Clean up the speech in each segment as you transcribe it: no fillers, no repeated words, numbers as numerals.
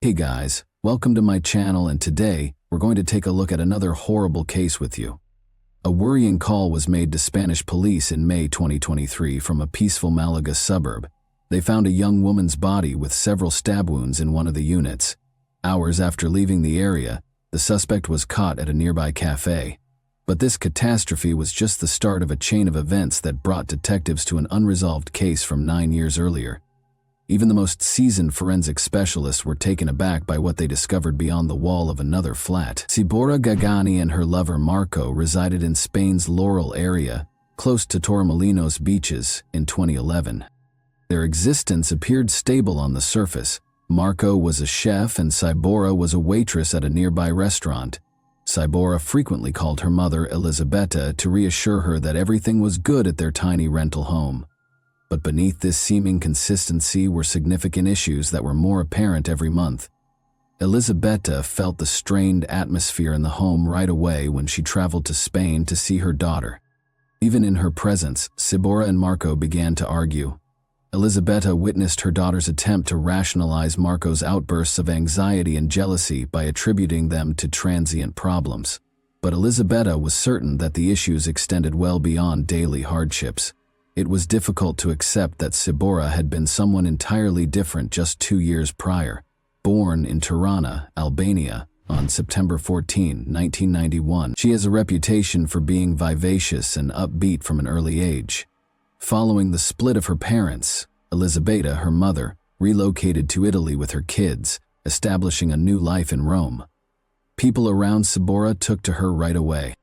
Hey guys, welcome to my channel, and today we're going to take a look at another horrible case with you. A worrying call was made to Spanish police in May 2023 from a peaceful Malaga suburb. They found a young woman's body with several stab wounds in one of the units. Hours after leaving the area, the suspect was caught at a nearby cafe. But this catastrophe was just the start of a chain of events that brought detectives to an unresolved case from 9 years earlier. Even the most seasoned forensic specialists were taken aback by what they discovered beyond the wall of another flat. Sibora Gagani and her lover Marco resided in Spain's Laurel area, close to Torremolinos beaches, in 2011. Their existence appeared stable on the surface. Marco was a chef and Sibora was a waitress at a nearby restaurant. Sibora frequently called her mother Elisabetta to reassure her that everything was good at their tiny rental home. But beneath this seeming consistency were significant issues that were more apparent every month. Elisabetta felt the strained atmosphere in the home right away when she traveled to Spain to see her daughter. Even in her presence, Sibora and Marco began to argue. Elisabetta witnessed her daughter's attempt to rationalize Marco's outbursts of anxiety and jealousy by attributing them to transient problems. But Elisabetta was certain that the issues extended well beyond daily hardships. It was difficult to accept that Sibora had been someone entirely different just 2 years prior. Born in Tirana, Albania, on September 14, 1991, she has a reputation for being vivacious and upbeat from an early age. Following the split of her parents, Elisabetta, her mother, relocated to Italy with her kids, establishing a new life in Rome. People around Sibora took to her right away.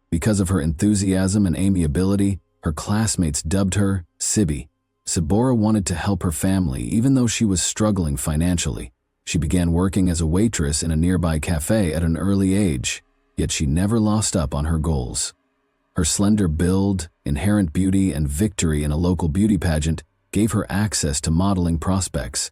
Because of her enthusiasm and amiability, her classmates dubbed her Sibby. Sibora wanted to help her family even though she was struggling financially. She began working as a waitress in a nearby cafe at an early age, yet she never lost up on her goals. Her slender build, inherent beauty, and victory in a local beauty pageant gave her access to modeling prospects.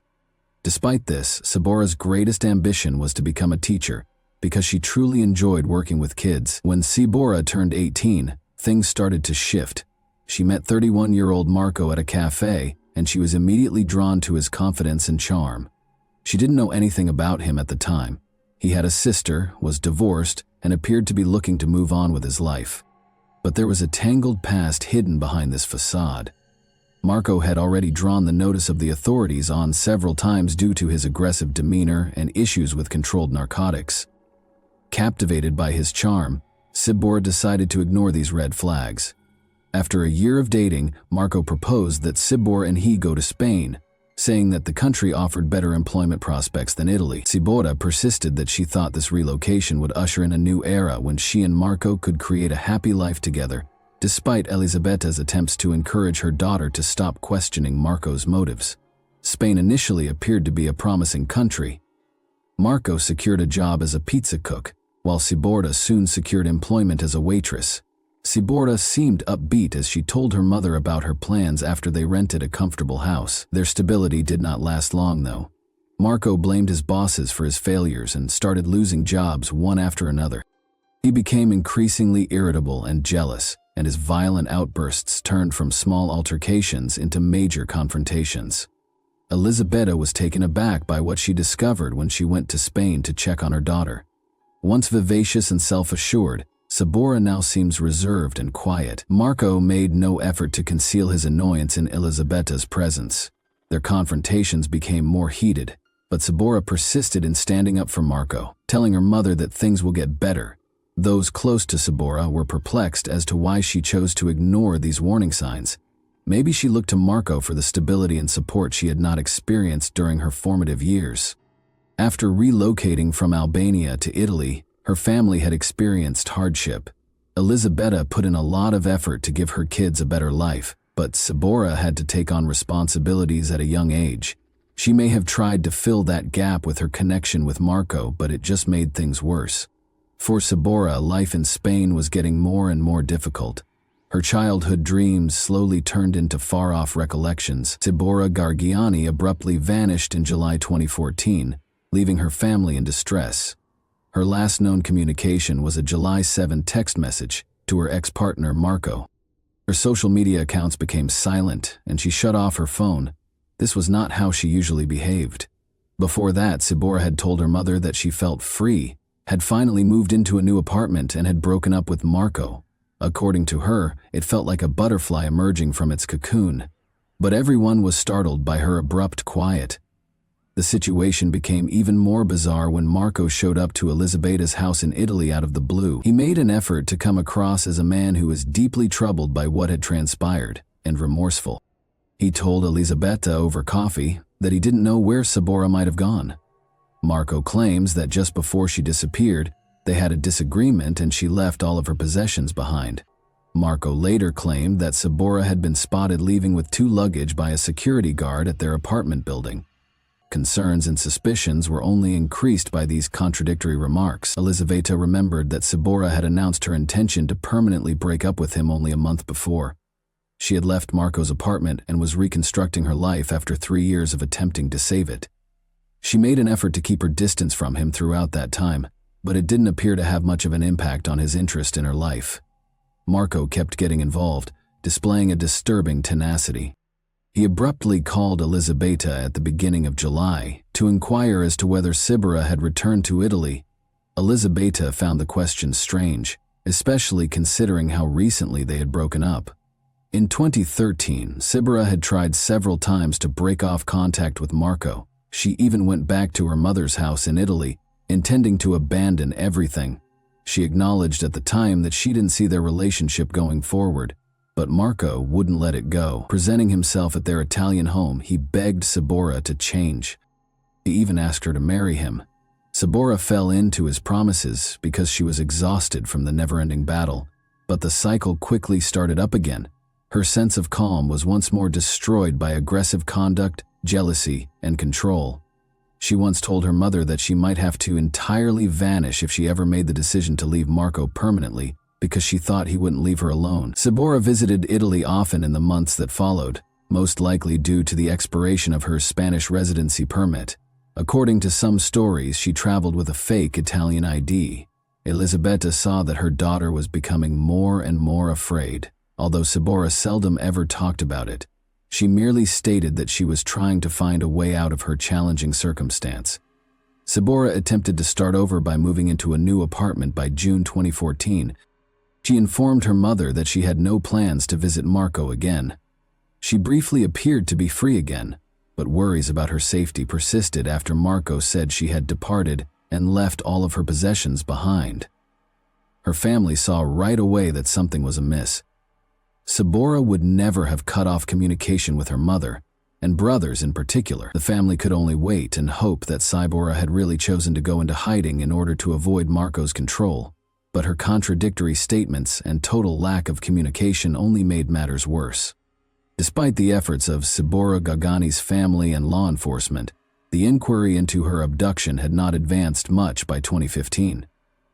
Despite this, Sibora's greatest ambition was to become a teacher because she truly enjoyed working with kids. When Sibora turned 18, things started to shift. She met 31-year-old Marco at a cafe, and she was immediately drawn to his confidence and charm. She didn't know anything about him at the time. He had a sister, was divorced, and appeared to be looking to move on with his life. But there was a tangled past hidden behind this facade. Marco had already drawn the notice of the authorities on several times due to his aggressive demeanor and issues with controlled narcotics. Captivated by his charm, Sibora decided to ignore these red flags. After a year of dating, Marco proposed that Sibora and he go to Spain, saying that the country offered better employment prospects than Italy. Sibora persisted that she thought this relocation would usher in a new era when she and Marco could create a happy life together, despite Elisabetta's attempts to encourage her daughter to stop questioning Marco's motives. Spain initially appeared to be a promising country. Marco secured a job as a pizza cook, while Sibora soon secured employment as a waitress. Sibora seemed upbeat as she told her mother about her plans after they rented a comfortable house. Their stability did not last long, though. Marco blamed his bosses for his failures and started losing jobs one after another. He became increasingly irritable and jealous, and his violent outbursts turned from small altercations into major confrontations. Elisabetta was taken aback by what she discovered when she went to Spain to check on her daughter. Once vivacious and self-assured, Sibora now seems reserved and quiet. Marco made no effort to conceal his annoyance in Elisabetta's presence. Their confrontations became more heated, but Sibora persisted in standing up for Marco, telling her mother that things will get better. Those close to Sibora were perplexed as to why she chose to ignore these warning signs. Maybe she looked to Marco for the stability and support she had not experienced during her formative years. After relocating from Albania to Italy, her family had experienced hardship. Elisabetta put in a lot of effort to give her kids a better life, but Sibora had to take on responsibilities at a young age. She may have tried to fill that gap with her connection with Marco, but it just made things worse. For Sibora, life in Spain was getting more and more difficult. Her childhood dreams slowly turned into far-off recollections. Sibora Gargiani abruptly vanished in July 2014, leaving her family in distress. Her last known communication was a July 7 text message to her ex-partner Marco. Her social media accounts became silent, and she shut off her phone. This was not how she usually behaved. Before that, Sibora had told her mother that she felt free, had finally moved into a new apartment, and had broken up with Marco. According to her, it felt like a butterfly emerging from its cocoon. But everyone was startled by her abrupt quiet. The situation became even more bizarre when Marco showed up to Elisabetta's house in Italy out of the blue. He made an effort to come across as a man who was deeply troubled by what had transpired and remorseful. He told Elisabetta over coffee that he didn't know where Sibora might have gone. Marco claims that just before she disappeared, they had a disagreement and she left all of her possessions behind. Marco later claimed that Sibora had been spotted leaving with 2 luggage by a security guard at their apartment building. Concerns and suspicions were only increased by these contradictory remarks. Elisabetta remembered that Sibora had announced her intention to permanently break up with him only a month before. She had left Marco's apartment and was reconstructing her life after 3 years of attempting to save it. She made an effort to keep her distance from him throughout that time, but it didn't appear to have much of an impact on his interest in her life. Marco kept getting involved, displaying a disturbing tenacity. He abruptly called Elisabetta at the beginning of July to inquire as to whether Sibora had returned to Italy. Elisabetta found the question strange, especially considering how recently they had broken up. In 2013, Sibora had tried several times to break off contact with Marco. She even went back to her mother's house in Italy, intending to abandon everything. She acknowledged at the time that she didn't see their relationship going forward, but Marco wouldn't let it go. Presenting himself at their Italian home, he begged Sibora to change. He even asked her to marry him. Sibora fell into his promises because she was exhausted from the never-ending battle, but the cycle quickly started up again. Her sense of calm was once more destroyed by aggressive conduct, jealousy, and control. She once told her mother that she might have to entirely vanish if she ever made the decision to leave Marco permanently, because she thought he wouldn't leave her alone. Sibora visited Italy often in the months that followed, most likely due to the expiration of her Spanish residency permit. According to some stories, she traveled with a fake Italian ID. Elisabetta saw that her daughter was becoming more and more afraid. Although Sibora seldom ever talked about it, she merely stated that she was trying to find a way out of her challenging circumstance. Sibora attempted to start over by moving into a new apartment by June 2014. She informed her mother that she had no plans to visit Marco again. She briefly appeared to be free again, but worries about her safety persisted after Marco said she had departed and left all of her possessions behind. Her family saw right away that something was amiss. Sibora would never have cut off communication with her mother, and brothers in particular. The family could only wait and hope that Sibora had really chosen to go into hiding in order to avoid Marco's control, but her contradictory statements and total lack of communication only made matters worse. Despite the efforts of Sibora Gagani's family and law enforcement, the inquiry into her abduction had not advanced much by 2015.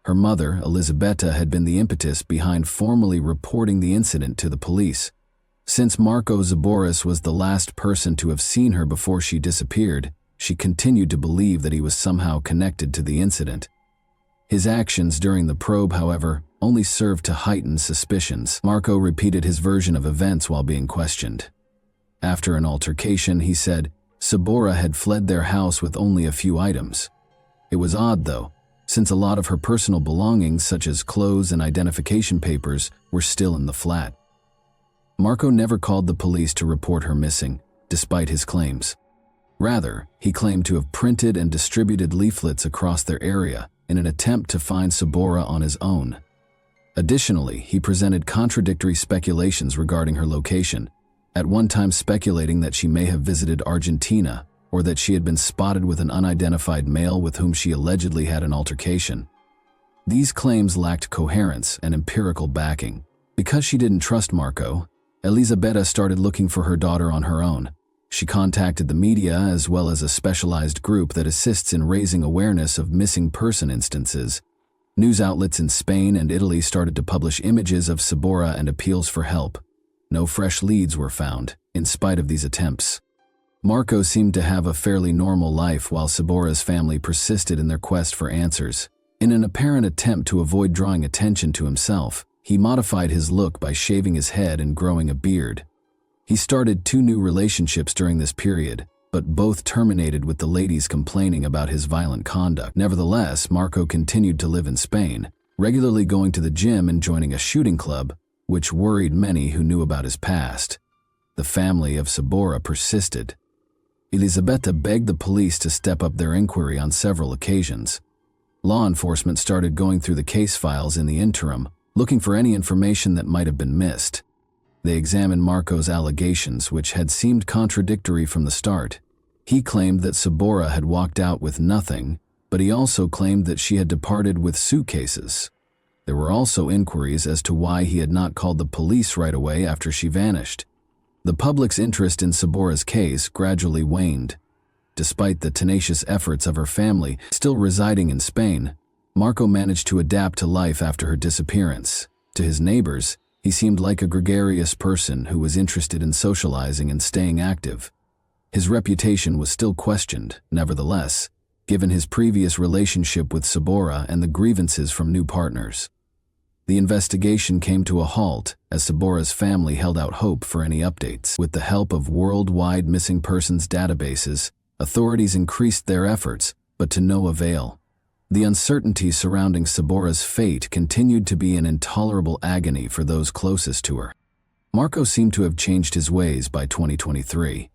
Her mother, Elisabetta, had been the impetus behind formally reporting the incident to the police. Since Marco Zaboris was the last person to have seen her before she disappeared, she continued to believe that he was somehow connected to the incident. His actions during the probe, however, only served to heighten suspicions. Marco repeated his version of events while being questioned. After an altercation, he said Sibora had fled their house with only a few items. It was odd, though, since a lot of her personal belongings, such as clothes and identification papers, were still in the flat. Marco never called the police to report her missing, despite his claims. Rather, he claimed to have printed and distributed leaflets across their area in an attempt to find Sibora on his own. Additionally, he presented contradictory speculations regarding her location, at one time speculating that she may have visited Argentina or that she had been spotted with an unidentified male with whom she allegedly had an altercation. These claims lacked coherence and empirical backing. Because she didn't trust Marco, Elisabetta started looking for her daughter on her own. She contacted the media as well as a specialized group that assists in raising awareness of missing person instances. News outlets in Spain and Italy started to publish images of Sibora and appeals for help. No fresh leads were found, in spite of these attempts. Marco seemed to have a fairly normal life while Sibora's family persisted in their quest for answers. In an apparent attempt to avoid drawing attention to himself, he modified his look by shaving his head and growing a beard. He started 2 new relationships during this period, but both terminated with the ladies complaining about his violent conduct. Nevertheless, Marco continued to live in Spain, regularly going to the gym and joining a shooting club, which worried many who knew about his past. The family of Sabora persisted. Elisabetta begged the police to step up their inquiry on several occasions. Law enforcement started going through the case files in the interim, looking for any information that might have been missed. They examined Marco's allegations, which had seemed contradictory from the start. He claimed that Sabora had walked out with nothing, but he also claimed that she had departed with suitcases. There were also inquiries as to why he had not called the police right away after she vanished. The public's interest in Sabora's case gradually waned. Despite the tenacious efforts of her family still residing in Spain, Marco managed to adapt to life after her disappearance. To his neighbors, he seemed like a gregarious person who was interested in socializing and staying active. His reputation was still questioned, nevertheless, given his previous relationship with Sabora and the grievances from new partners. The investigation came to a halt as Sabora's family held out hope for any updates. With the help of worldwide missing persons databases, authorities increased their efforts, but to no avail. The uncertainty surrounding Sabora's fate continued to be an intolerable agony for those closest to her. Marco seemed to have changed his ways by 2023.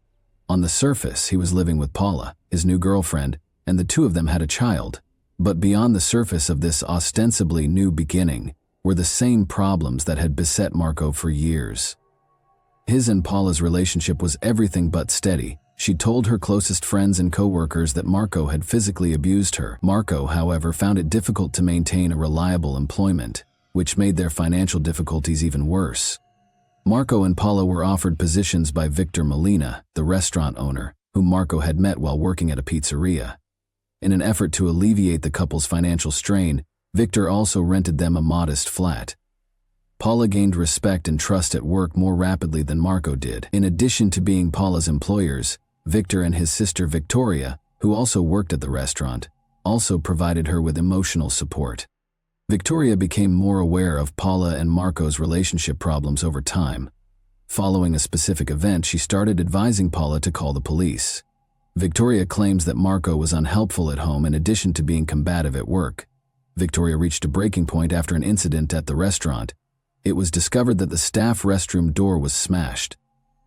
On the surface, he was living with Paula, his new girlfriend, and the two of them had a child. But beyond the surface of this ostensibly new beginning were the same problems that had beset Marco for years. His and Paula's relationship was everything but steady. She told her closest friends and co-workers that Marco had physically abused her. Marco, however, found it difficult to maintain a reliable employment, which made their financial difficulties even worse. Marco and Paula were offered positions by Victor Molina, the restaurant owner, whom Marco had met while working at a pizzeria. In an effort to alleviate the couple's financial strain, Victor also rented them a modest flat. Paula gained respect and trust at work more rapidly than Marco did. In addition to being Paula's employers, Victor and his sister Victoria, who also worked at the restaurant, also provided her with emotional support. Victoria became more aware of Paula and Marco's relationship problems over time. Following a specific event, she started advising Paula to call the police. Victoria claims that Marco was unhelpful at home in addition to being combative at work. Victoria reached a breaking point after an incident at the restaurant. It was discovered that the staff restroom door was smashed.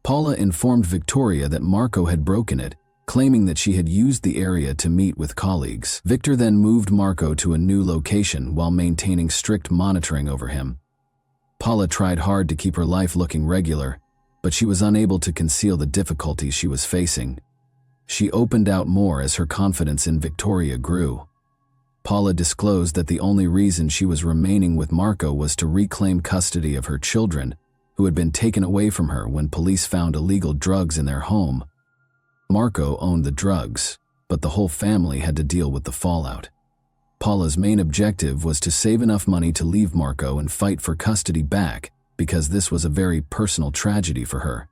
Paula informed Victoria that Marco had broken it, claiming that she had used the area to meet with colleagues. Victor then moved Marco to a new location while maintaining strict monitoring over him. Paula tried hard to keep her life looking regular, but she was unable to conceal the difficulties she was facing. She opened out more as her confidence in Victoria grew. Paula disclosed that the only reason she was remaining with Marco was to reclaim custody of her children, who had been taken away from her when police found illegal drugs in their home. Marco owned the drugs, but the whole family had to deal with the fallout. Paula's main objective was to save enough money to leave Marco and fight for custody back, because this was a very personal tragedy for her.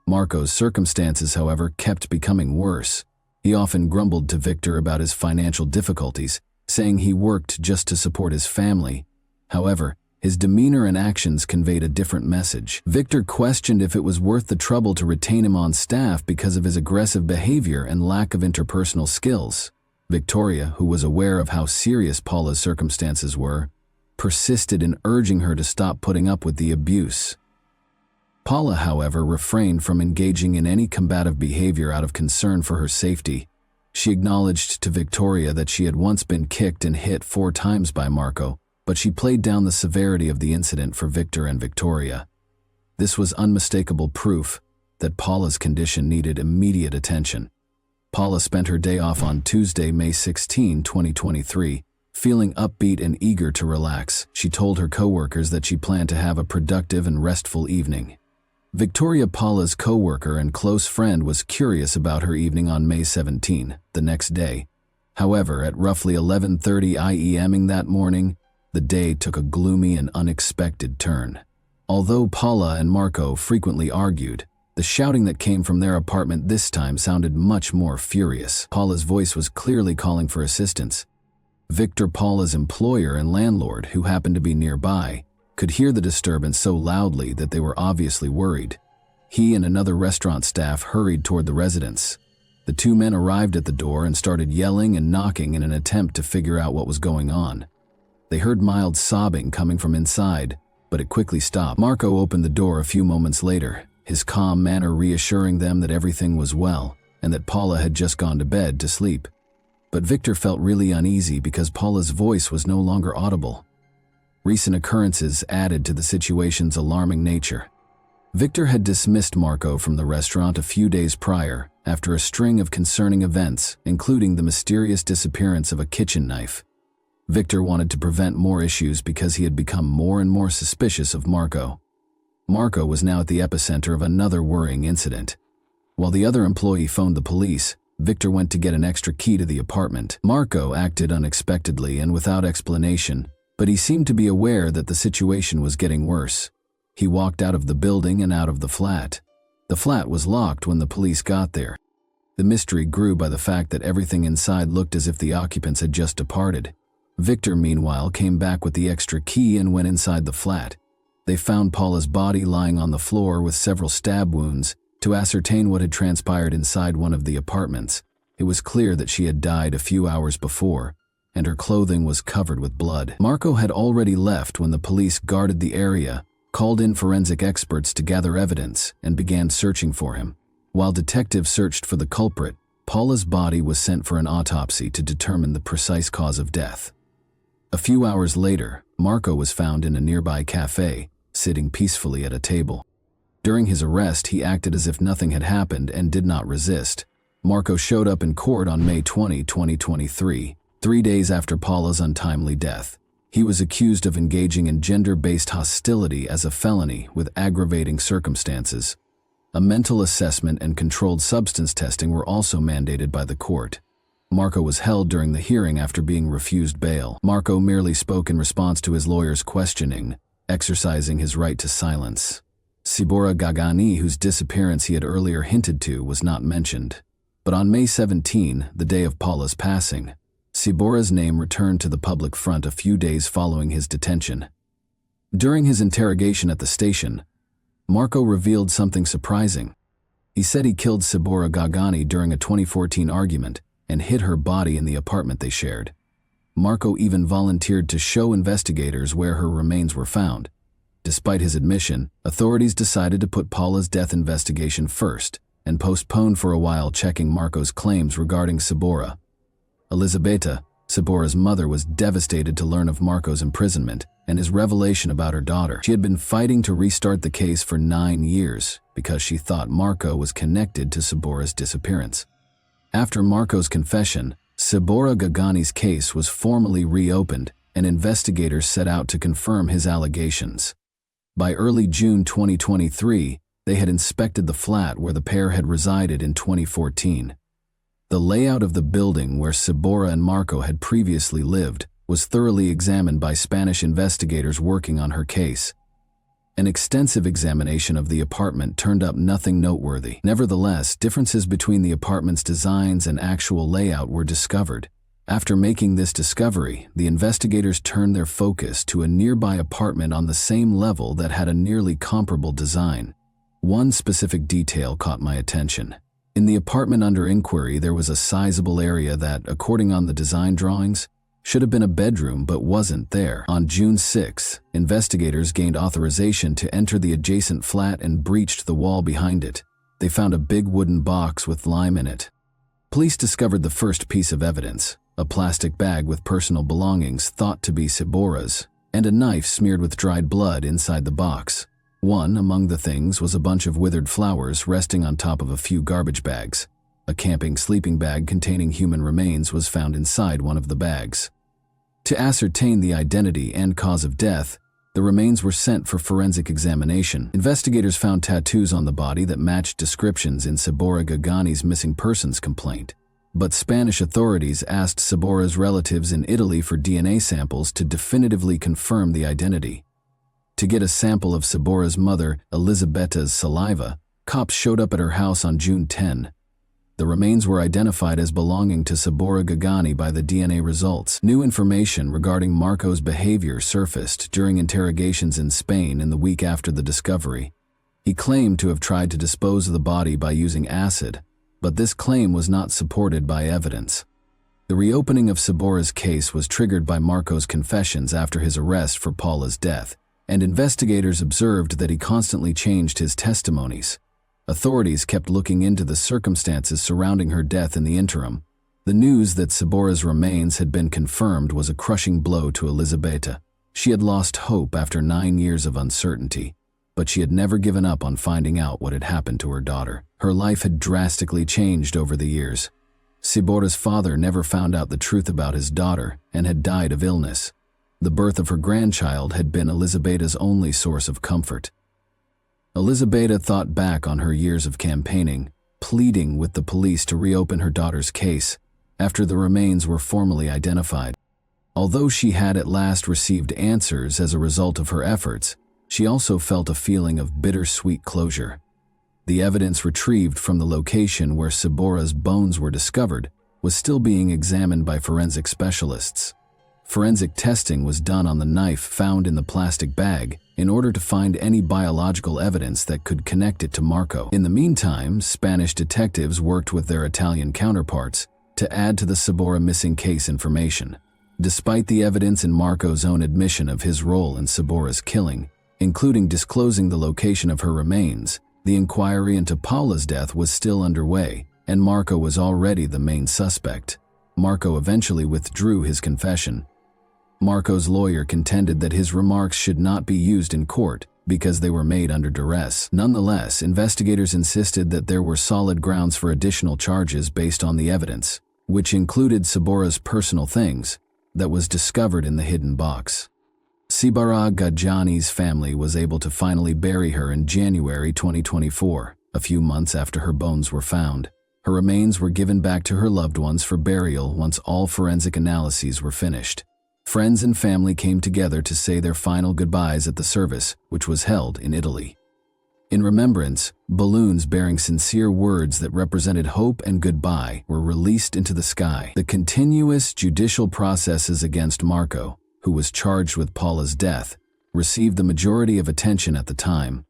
Marco's circumstances, however, kept becoming worse. He often grumbled to Victor about his financial difficulties, saying he worked just to support his family. However, his demeanor and actions conveyed a different message. Victor questioned if it was worth the trouble to retain him on staff because of his aggressive behavior and lack of interpersonal skills. Victoria, who was aware of how serious Paula's circumstances were, persisted in urging her to stop putting up with the abuse. Paula, however, refrained from engaging in any combative behavior out of concern for her safety. She acknowledged to Victoria that she had once been kicked and hit 4 times by Marco, but she played down the severity of the incident for Victor and Victoria. This was unmistakable proof that Paula's condition needed immediate attention. Paula spent her day off on Tuesday, May 16, 2023, feeling upbeat and eager to relax. She told her co-workers that she planned to have a productive and restful evening. Victoria, Paula's co-worker and close friend, was curious about her evening on May 17, the next day. However, at roughly 11:30 a.m. that morning, the day took a gloomy and unexpected turn. Although Paula and Marco frequently argued, the shouting that came from their apartment this time sounded much more furious. Paula's voice was clearly calling for assistance. Victor, Paula's employer and landlord, who happened to be nearby, could hear the disturbance so loudly that they were obviously worried. He and another restaurant staff hurried toward the residence. The two men arrived at the door and started yelling and knocking in an attempt to figure out what was going on. They heard mild sobbing coming from inside, but it quickly stopped. Marco opened the door a few moments later, his calm manner reassuring them that everything was well and that Paula had just gone to bed to sleep. But Victor felt really uneasy because Paula's voice was no longer audible. Recent occurrences added to the situation's alarming nature. Victor had dismissed Marco from the restaurant a few days prior after a string of concerning events, including the mysterious disappearance of a kitchen knife. Victor wanted to prevent more issues because he had become more and more suspicious of Marco. Marco was now at the epicenter of another worrying incident. While the other employee phoned the police, Victor went to get an extra key to the apartment. Marco acted unexpectedly and without explanation, but he seemed to be aware that the situation was getting worse. He walked out of the building and out of the flat. The flat was locked when the police got there. The mystery grew by the fact that everything inside looked as if the occupants had just departed. Victor, meanwhile, came back with the extra key and went inside the flat. They found Paula's body lying on the floor with several stab wounds. To ascertain what had transpired inside one of the apartments, it was clear that she had died a few hours before, and her clothing was covered with blood. Marco had already left when the police guarded the area, called in forensic experts to gather evidence, and began searching for him. While detectives searched for the culprit, Paula's body was sent for an autopsy to determine the precise cause of death. A few hours later, Marco was found in a nearby cafe, sitting peacefully at a table. During his arrest, he acted as if nothing had happened and did not resist. Marco showed up in court on May 20, 2023, 3 days after Paula's untimely death. He was accused of engaging in gender-based hostility as a felony with aggravating circumstances. A mental assessment and controlled substance testing were also mandated by the court. Marco was held during the hearing after being refused bail. Marco merely spoke in response to his lawyer's questioning, exercising his right to silence. Sibora Gagani, whose disappearance he had earlier hinted to, was not mentioned. But on May 17, the day of Paula's passing, Sibora's name returned to the public front a few days following his detention. During his interrogation at the station, Marco revealed something surprising. He said he killed Sibora Gagani during a 2014 argument and hid her body in the apartment they shared. Marco even volunteered to show investigators where her remains were found. Despite his admission, authorities decided to put Paula's death investigation first and postponed for a while checking Marco's claims regarding Sibora. Elisabetta, Sibora's mother, was devastated to learn of Marco's imprisonment and his revelation about her daughter. She had been fighting to restart the case for 9 years because she thought Marco was connected to Sibora's disappearance. After Marco's confession, Sibora Gagani's case was formally reopened and investigators set out to confirm his allegations. By early June 2023, they had inspected the flat where the pair had resided in 2014. The layout of the building where Sibora and Marco had previously lived was thoroughly examined by Spanish investigators working on her case. An extensive examination of the apartment turned up nothing noteworthy. Nevertheless, differences between the apartment's designs and actual layout were discovered. After making this discovery, the investigators turned their focus to a nearby apartment on the same level that had a nearly comparable design. One specific detail caught my attention. In the apartment under inquiry, there was a sizable area that, according on the design drawings, should have been a bedroom but wasn't there. On June 6, investigators gained authorization to enter the adjacent flat and breached the wall behind it. They found a big wooden box with lime in it. Police discovered the first piece of evidence, a plastic bag with personal belongings thought to be Sibora's, and a knife smeared with dried blood inside the box. One among the things was a bunch of withered flowers resting on top of a few garbage bags. A camping sleeping bag containing human remains was found inside one of the bags. To ascertain the identity and cause of death, the remains were sent for forensic examination. Investigators found tattoos on the body that matched descriptions in Sibora Gagani's missing persons complaint. But Spanish authorities asked Sibora's relatives in Italy for DNA samples to definitively confirm the identity. To get a sample of Sibora's mother, Elisabetta's saliva, cops showed up at her house on June 10. The remains were identified as belonging to Sibora Gagani by the DNA results. New information regarding Marco's behavior surfaced during interrogations in Spain in the week after the discovery. He claimed to have tried to dispose of the body by using acid, but this claim was not supported by evidence. The reopening of Sabora's case was triggered by Marco's confessions after his arrest for Paula's death, and investigators observed that he constantly changed his testimonies. Authorities kept looking into the circumstances surrounding her death in the interim. The news that Sabora's remains had been confirmed was a crushing blow to Elizabeta. She had lost hope after 9 years of uncertainty, but she had never given up on finding out what had happened to her daughter. Her life had drastically changed over the years. Sabora's father never found out the truth about his daughter and had died of illness. The birth of her grandchild had been Elizabeta's only source of comfort. Elizabeta thought back on her years of campaigning, pleading with the police to reopen her daughter's case after the remains were formally identified. Although she had at last received answers as a result of her efforts, she also felt a feeling of bittersweet closure. The evidence retrieved from the location where Sabora's bones were discovered was still being examined by forensic specialists. Forensic testing was done on the knife found in the plastic bag in order to find any biological evidence that could connect it to Marco. In the meantime, Spanish detectives worked with their Italian counterparts to add to the Sabora missing case information. Despite the evidence in Marco's own admission of his role in Sabora's killing, including disclosing the location of her remains, the inquiry into Paula's death was still underway, and Marco was already the main suspect. Marco eventually withdrew his confession. Marco's lawyer contended that his remarks should not be used in court because they were made under duress. Nonetheless, investigators insisted that there were solid grounds for additional charges based on the evidence, which included Sabora's personal things that was discovered in the hidden box. Sabora Gajani's family was able to finally bury her in January 2024, a few months after her bones were found. Her remains were given back to her loved ones for burial once all forensic analyses were finished. Friends and family came together to say their final goodbyes at the service, which was held in Italy. In remembrance, balloons bearing sincere words that represented hope and goodbye were released into the sky. The continuous judicial processes against Marco, who was charged with Paula's death, received the majority of attention at the time.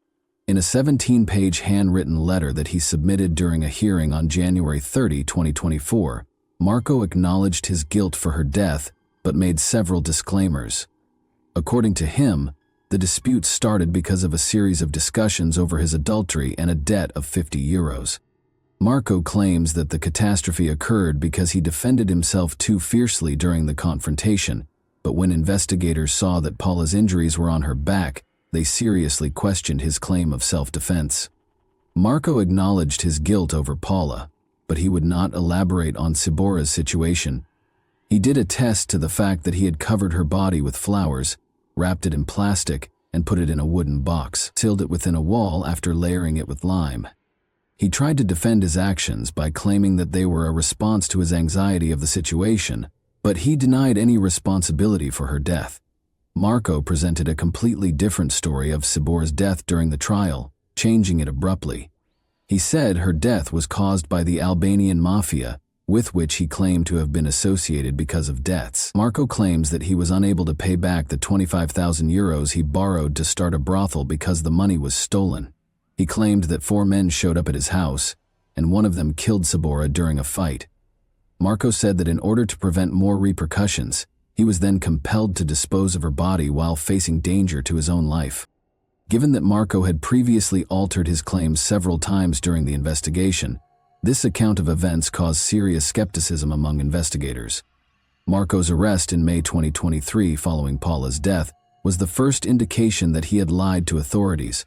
In a 17-page handwritten letter that he submitted during a hearing on January 30, 2024, Marco acknowledged his guilt for her death but made several disclaimers. According to him, the dispute started because of a series of discussions over his adultery and a debt of €50. Marco claims that the catastrophe occurred because he defended himself too fiercely during the confrontation, but when investigators saw that Paula's injuries were on her back, they seriously questioned his claim of self-defense. Marco acknowledged his guilt over Paula, but he would not elaborate on Sabora's situation. He did attest to the fact that he had covered her body with flowers, wrapped it in plastic, and put it in a wooden box, sealed it within a wall after layering it with lime. He tried to defend his actions by claiming that they were a response to his anxiety of the situation, but he denied any responsibility for her death. Marco presented a completely different story of Sabora's death during the trial, changing it abruptly. He said her death was caused by the Albanian mafia, with which he claimed to have been associated because of debts. Marco claims that he was unable to pay back the €25,000 he borrowed to start a brothel because the money was stolen. He claimed that 4 men showed up at his house, and one of them killed Sabora during a fight. Marco said that in order to prevent more repercussions, he was then compelled to dispose of her body while facing danger to his own life. Given that Marco had previously altered his claims several times during the investigation, this account of events caused serious skepticism among investigators. Marco's arrest in May 2023 following Paula's death was the first indication that he had lied to authorities.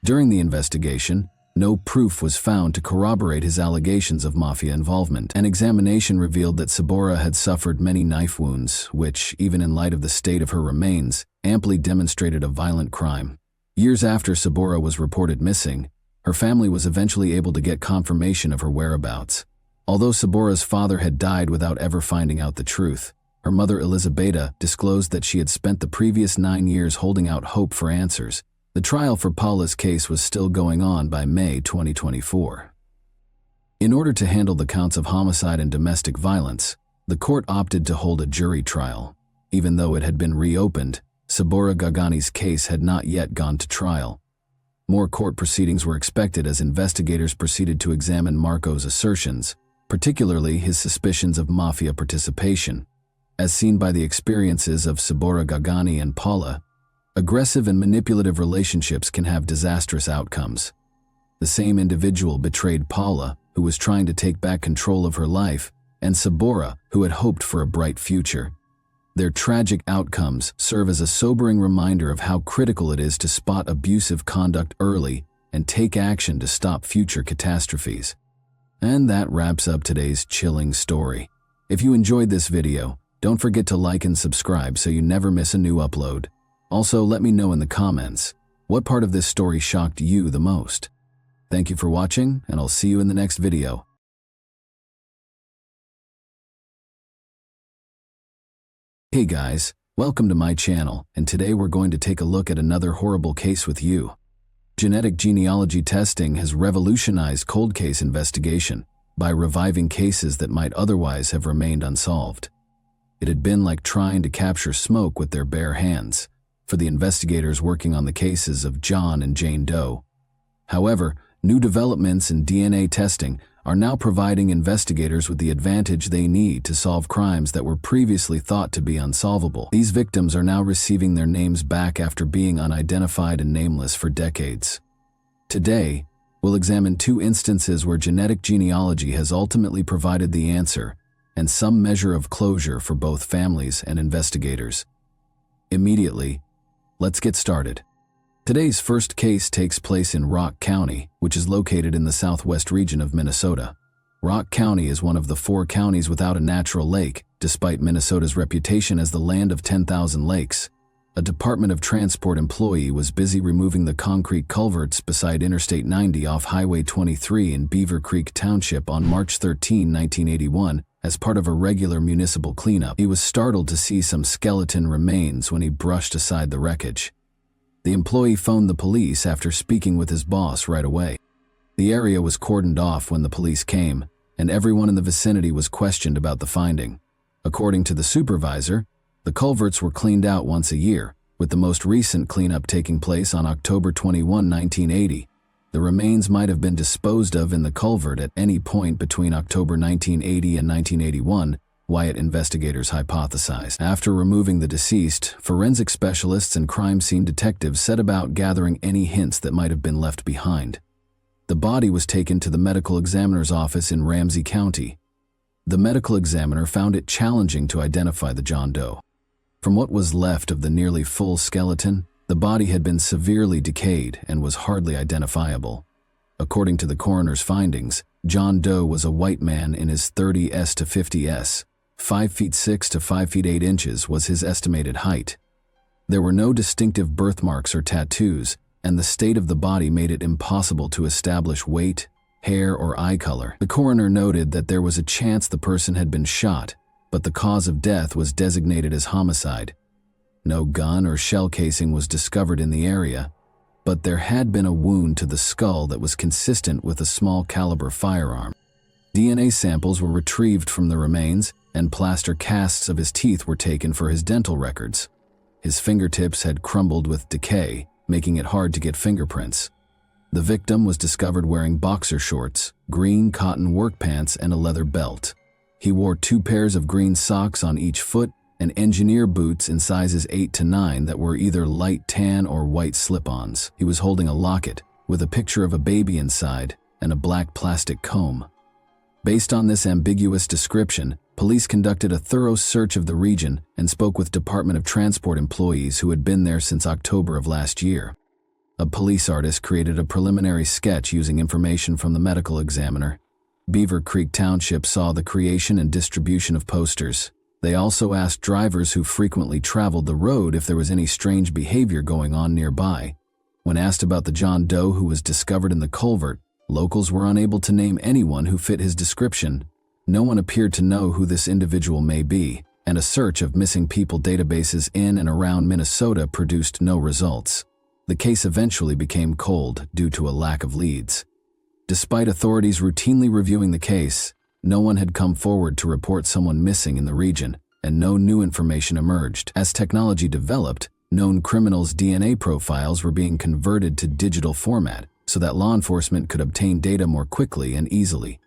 During the investigation, no proof was found to corroborate his allegations of mafia involvement. An examination revealed that Sabora had suffered many knife wounds, which, even in light of the state of her remains, amply demonstrated a violent crime. Years after Sabora was reported missing, her family was eventually able to get confirmation of her whereabouts. Although Sabora's father had died without ever finding out the truth, her mother Elizabeta disclosed that she had spent the previous 9 years holding out hope for answers. The trial for Paula's case was still going on by May 2024. In order to handle the counts of homicide and domestic violence, the court opted to hold a jury trial. Even though it had been reopened, Sabora Gagani's case had not yet gone to trial. More court proceedings were expected as investigators proceeded to examine Marco's assertions, particularly his suspicions of mafia participation. As seen by the experiences of Sabora Gagani and Paula, aggressive and manipulative relationships can have disastrous outcomes. The same individual betrayed Paula, who was trying to take back control of her life, and Sabora, who had hoped for a bright future. Their tragic outcomes serve as a sobering reminder of how critical it is to spot abusive conduct early and take action to stop future catastrophes. And that wraps up today's chilling story. If you enjoyed this video, don't forget to like and subscribe so you never miss a new upload. Also, let me know in the comments, what part of this story shocked you the most? Thank you for watching, and I'll see you in the next video. Hey guys, welcome to my channel, and today we're going to take a look at another horrible case with you. Genetic genealogy testing has revolutionized cold case investigation by reviving cases that might otherwise have remained unsolved. It had been like trying to capture smoke with their bare hands for the investigators working on the cases of John and Jane Doe. However, new developments in DNA testing are now providing investigators with the advantage they need to solve crimes that were previously thought to be unsolvable. These victims are now receiving their names back after being unidentified and nameless for decades. Today, we'll examine two instances where genetic genealogy has ultimately provided the answer and some measure of closure for both families and investigators. Immediately, let's get started. Today's first case takes place in Rock County, which is located in the southwest region of Minnesota. Rock County is one of the 4 counties without a natural lake, despite Minnesota's reputation as the land of 10,000 lakes. A Department of Transport employee was busy removing the concrete culverts beside Interstate 90 off Highway 23 in Beaver Creek Township on March 13, 1981, as part of a regular municipal cleanup. He was startled to see some skeleton remains when he brushed aside the wreckage. The employee phoned the police after speaking with his boss right away. The area was cordoned off when the police came, and everyone in the vicinity was questioned about the finding. According to the supervisor, the culverts were cleaned out once a year, with the most recent cleanup taking place on October 21, 1980. The remains might have been disposed of in the culvert at any point between October 1980 and 1981, Wyatt investigators hypothesized. After removing the deceased, forensic specialists and crime scene detectives set about gathering any hints that might have been left behind. The body was taken to the medical examiner's office in Ramsey County. The medical examiner found it challenging to identify the John Doe. From what was left of the nearly full skeleton, the body had been severely decayed and was hardly identifiable. According to the coroner's findings, John Doe was a white man in his 30s to 50s. 5 feet 6 to 5 feet 8 inches was his estimated height. There were no distinctive birthmarks or tattoos, and the state of the body made it impossible to establish weight, hair, or eye color. The coroner noted that there was a chance the person had been shot, but the cause of death was designated as homicide. No gun or shell casing was discovered in the area, but there had been a wound to the skull that was consistent with a small caliber firearm. DNA samples were retrieved from the remains, and plaster casts of his teeth were taken for his dental records. His fingertips had crumbled with decay, making it hard to get fingerprints. The victim was discovered wearing boxer shorts, green cotton work pants, and a leather belt. He wore 2 pairs of green socks on each foot and engineer boots in sizes 8 to 9 that were either light tan or white slip-ons. He was holding a locket with a picture of a baby inside and a black plastic comb. Based on this ambiguous description, police conducted a thorough search of the region and spoke with Department of Transport employees who had been there since October of last year. A police artist created a preliminary sketch using information from the medical examiner. Beaver Creek Township saw the creation and distribution of posters. They also asked drivers who frequently traveled the road if there was any strange behavior going on nearby. When asked about the John Doe who was discovered in the culvert, locals were unable to name anyone who fit his description. No one appeared to know who this individual may be, and a search of missing people databases in and around Minnesota produced no results. The case eventually became cold due to a lack of leads. Despite authorities routinely reviewing the case, no one had come forward to report someone missing in the region, and no new information emerged. As technology developed, Known criminals' DNA profiles were being converted to digital format so that law enforcement could obtain data more quickly and easily.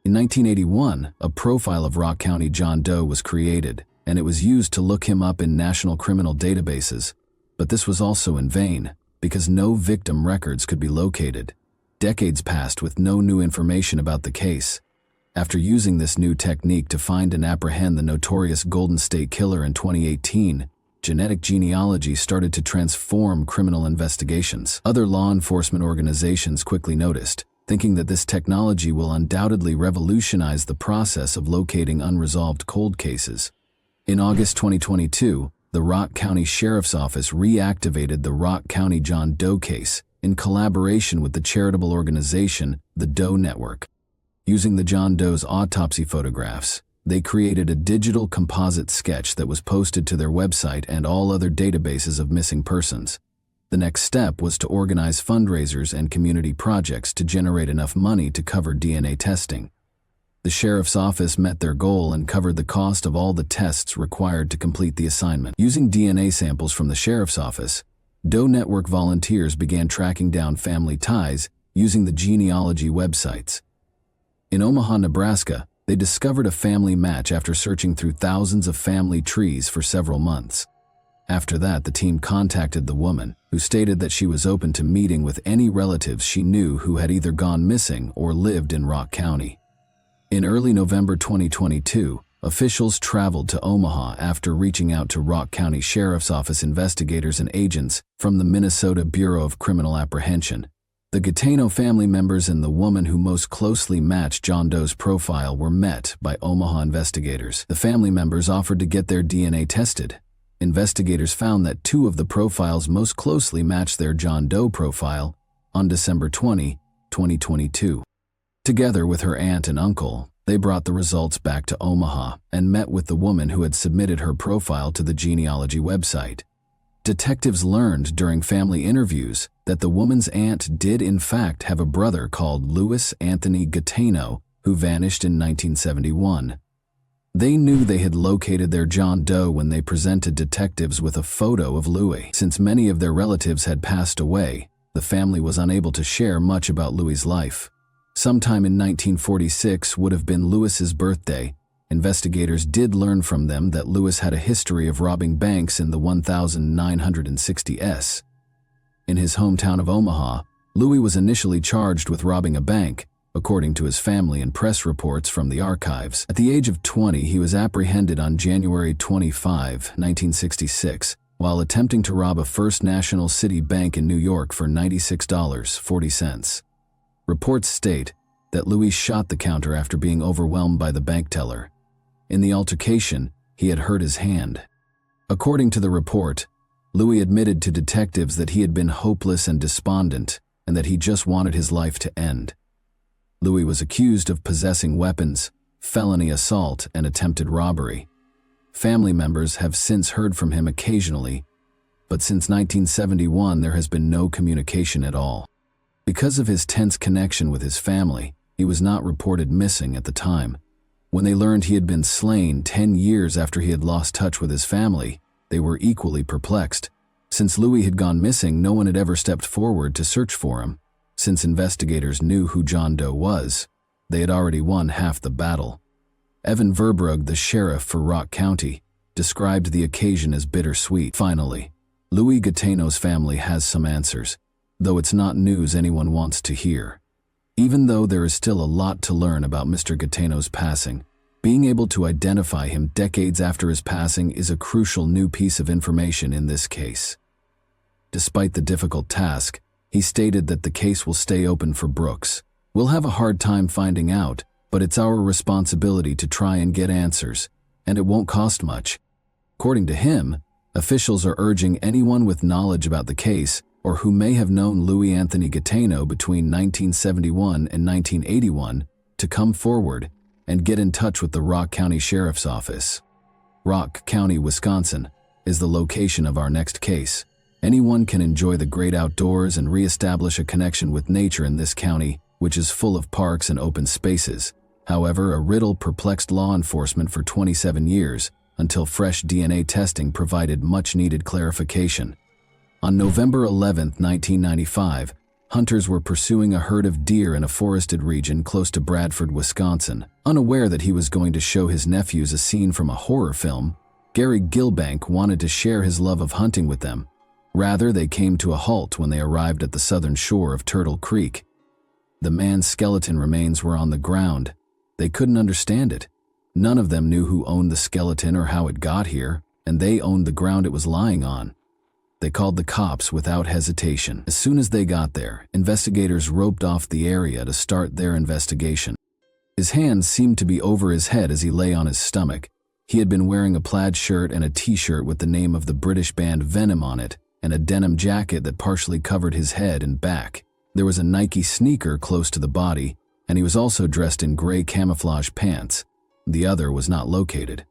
In 1981, a profile of Rock County John Doe was created, and it was used to look him up in national criminal databases. But this was also in vain, because no victim records could be located. Decades passed with no new information about the case. After using this new technique to find and apprehend the notorious Golden State Killer in 2018, genetic genealogy started to transform criminal investigations. Other law enforcement organizations quickly noticed, thinking that this technology will undoubtedly revolutionize the process of locating unresolved cold cases. In August 2022, the Rock County Sheriff's Office reactivated the Rock County John Doe case in collaboration with the charitable organization, the Doe Network. Using the John Doe's autopsy photographs, they created a digital composite sketch that was posted to their website and all other databases of missing persons. The next step was to organize fundraisers and community projects to generate enough money to cover DNA testing. The sheriff's office met their goal and covered the cost of all the tests required to complete the assignment. Using DNA samples from the sheriff's office, Doe Network volunteers began tracking down family ties using the genealogy websites. In Omaha, Nebraska, they discovered a family match after searching through thousands of family trees for several months. After that, the team contacted the woman, who stated that she was open to meeting with any relatives she knew who had either gone missing or lived in Rock County. In early November 2022, officials traveled to Omaha after reaching out to Rock County Sheriff's Office investigators and agents from the Minnesota Bureau of Criminal Apprehension. The Gateno family members and the woman who most closely matched John Doe's profile were met by Omaha investigators. The family members offered to get their DNA tested. Investigators found that two of the profiles most closely matched their John Doe profile on December 20, 2022. Together with her aunt and uncle, they brought the results back to Omaha and met with the woman who had submitted her profile to the genealogy website. Detectives learned during family interviews that the woman's aunt did in fact have a brother called Louis Anthony Gateno who vanished in 1971. They knew they had located their John Doe when they presented detectives with a photo of Louis. Since many of their relatives had passed away, the family was unable to share much about Louis's life. Sometime in 1946 would have been Louis's birthday. Investigators did learn from them that Louis had a history of robbing banks in the 1960s. In his hometown of Omaha, Louis was initially charged with robbing a bank, according to his family and press reports from the archives. At the age of 20, he was apprehended on January 25, 1966, while attempting to rob a First National City bank in New York for $96.40. Reports state that Louis shot the counter after being overwhelmed by the bank teller. In the altercation, he had hurt his hand. According to the report, Louis admitted to detectives that he had been hopeless and despondent and that he just wanted his life to end. Louis was accused of possessing weapons, felony assault, and attempted robbery. Family members have since heard from him occasionally, but since 1971 there has been no communication at all. Because of his tense connection with his family, he was not reported missing at the time. When they learned he had been slain 10 years after he had lost touch with his family, they were equally perplexed. Since Louis had gone missing, no one had ever stepped forward to search for him. Since investigators knew who John Doe was, they had already won half the battle. Evan Verbrugge, the sheriff for Rock County, described the occasion as bittersweet. Finally, Louis Gateno's family has some answers, though it's not news anyone wants to hear. Even though there is still a lot to learn about Mr. Gateno's passing, being able to identify him decades after his passing is a crucial new piece of information in this case. Despite the difficult task, he stated that the case will stay open for Brooks. We'll have a hard time finding out, but it's our responsibility to try and get answers, and it won't cost much. According to him, officials are urging anyone with knowledge about the case or who may have known Louis Anthony Gateno between 1971 and 1981 to come forward and get in touch with the Rock County Sheriff's Office. Rock County, Wisconsin, is the location of our next case. Anyone can enjoy the great outdoors and reestablish a connection with nature in this county, which is full of parks and open spaces. However, a riddle perplexed law enforcement for 27 years until fresh DNA testing provided much-needed clarification. On November 11, 1995, hunters were pursuing a herd of deer in a forested region close to Bradford, Wisconsin. Unaware that he was going to show his nephews a scene from a horror film, Gary Gilbank wanted to share his love of hunting with them. Rather, they came to a halt when they arrived at the southern shore of Turtle Creek. The man's skeleton remains were on the ground. They couldn't understand it. None of them knew who owned the skeleton or how it got here, and they owned the ground it was lying on. They called the cops without hesitation. As soon as they got there, investigators roped off the area to start their investigation. His hands seemed to be over his head as he lay on his stomach. He had been wearing a plaid shirt and a t-shirt with the name of the British band Venom on it, and a denim jacket that partially covered his head and back. There was a Nike sneaker close to the body, and he was also dressed in gray camouflage pants. The other was not located.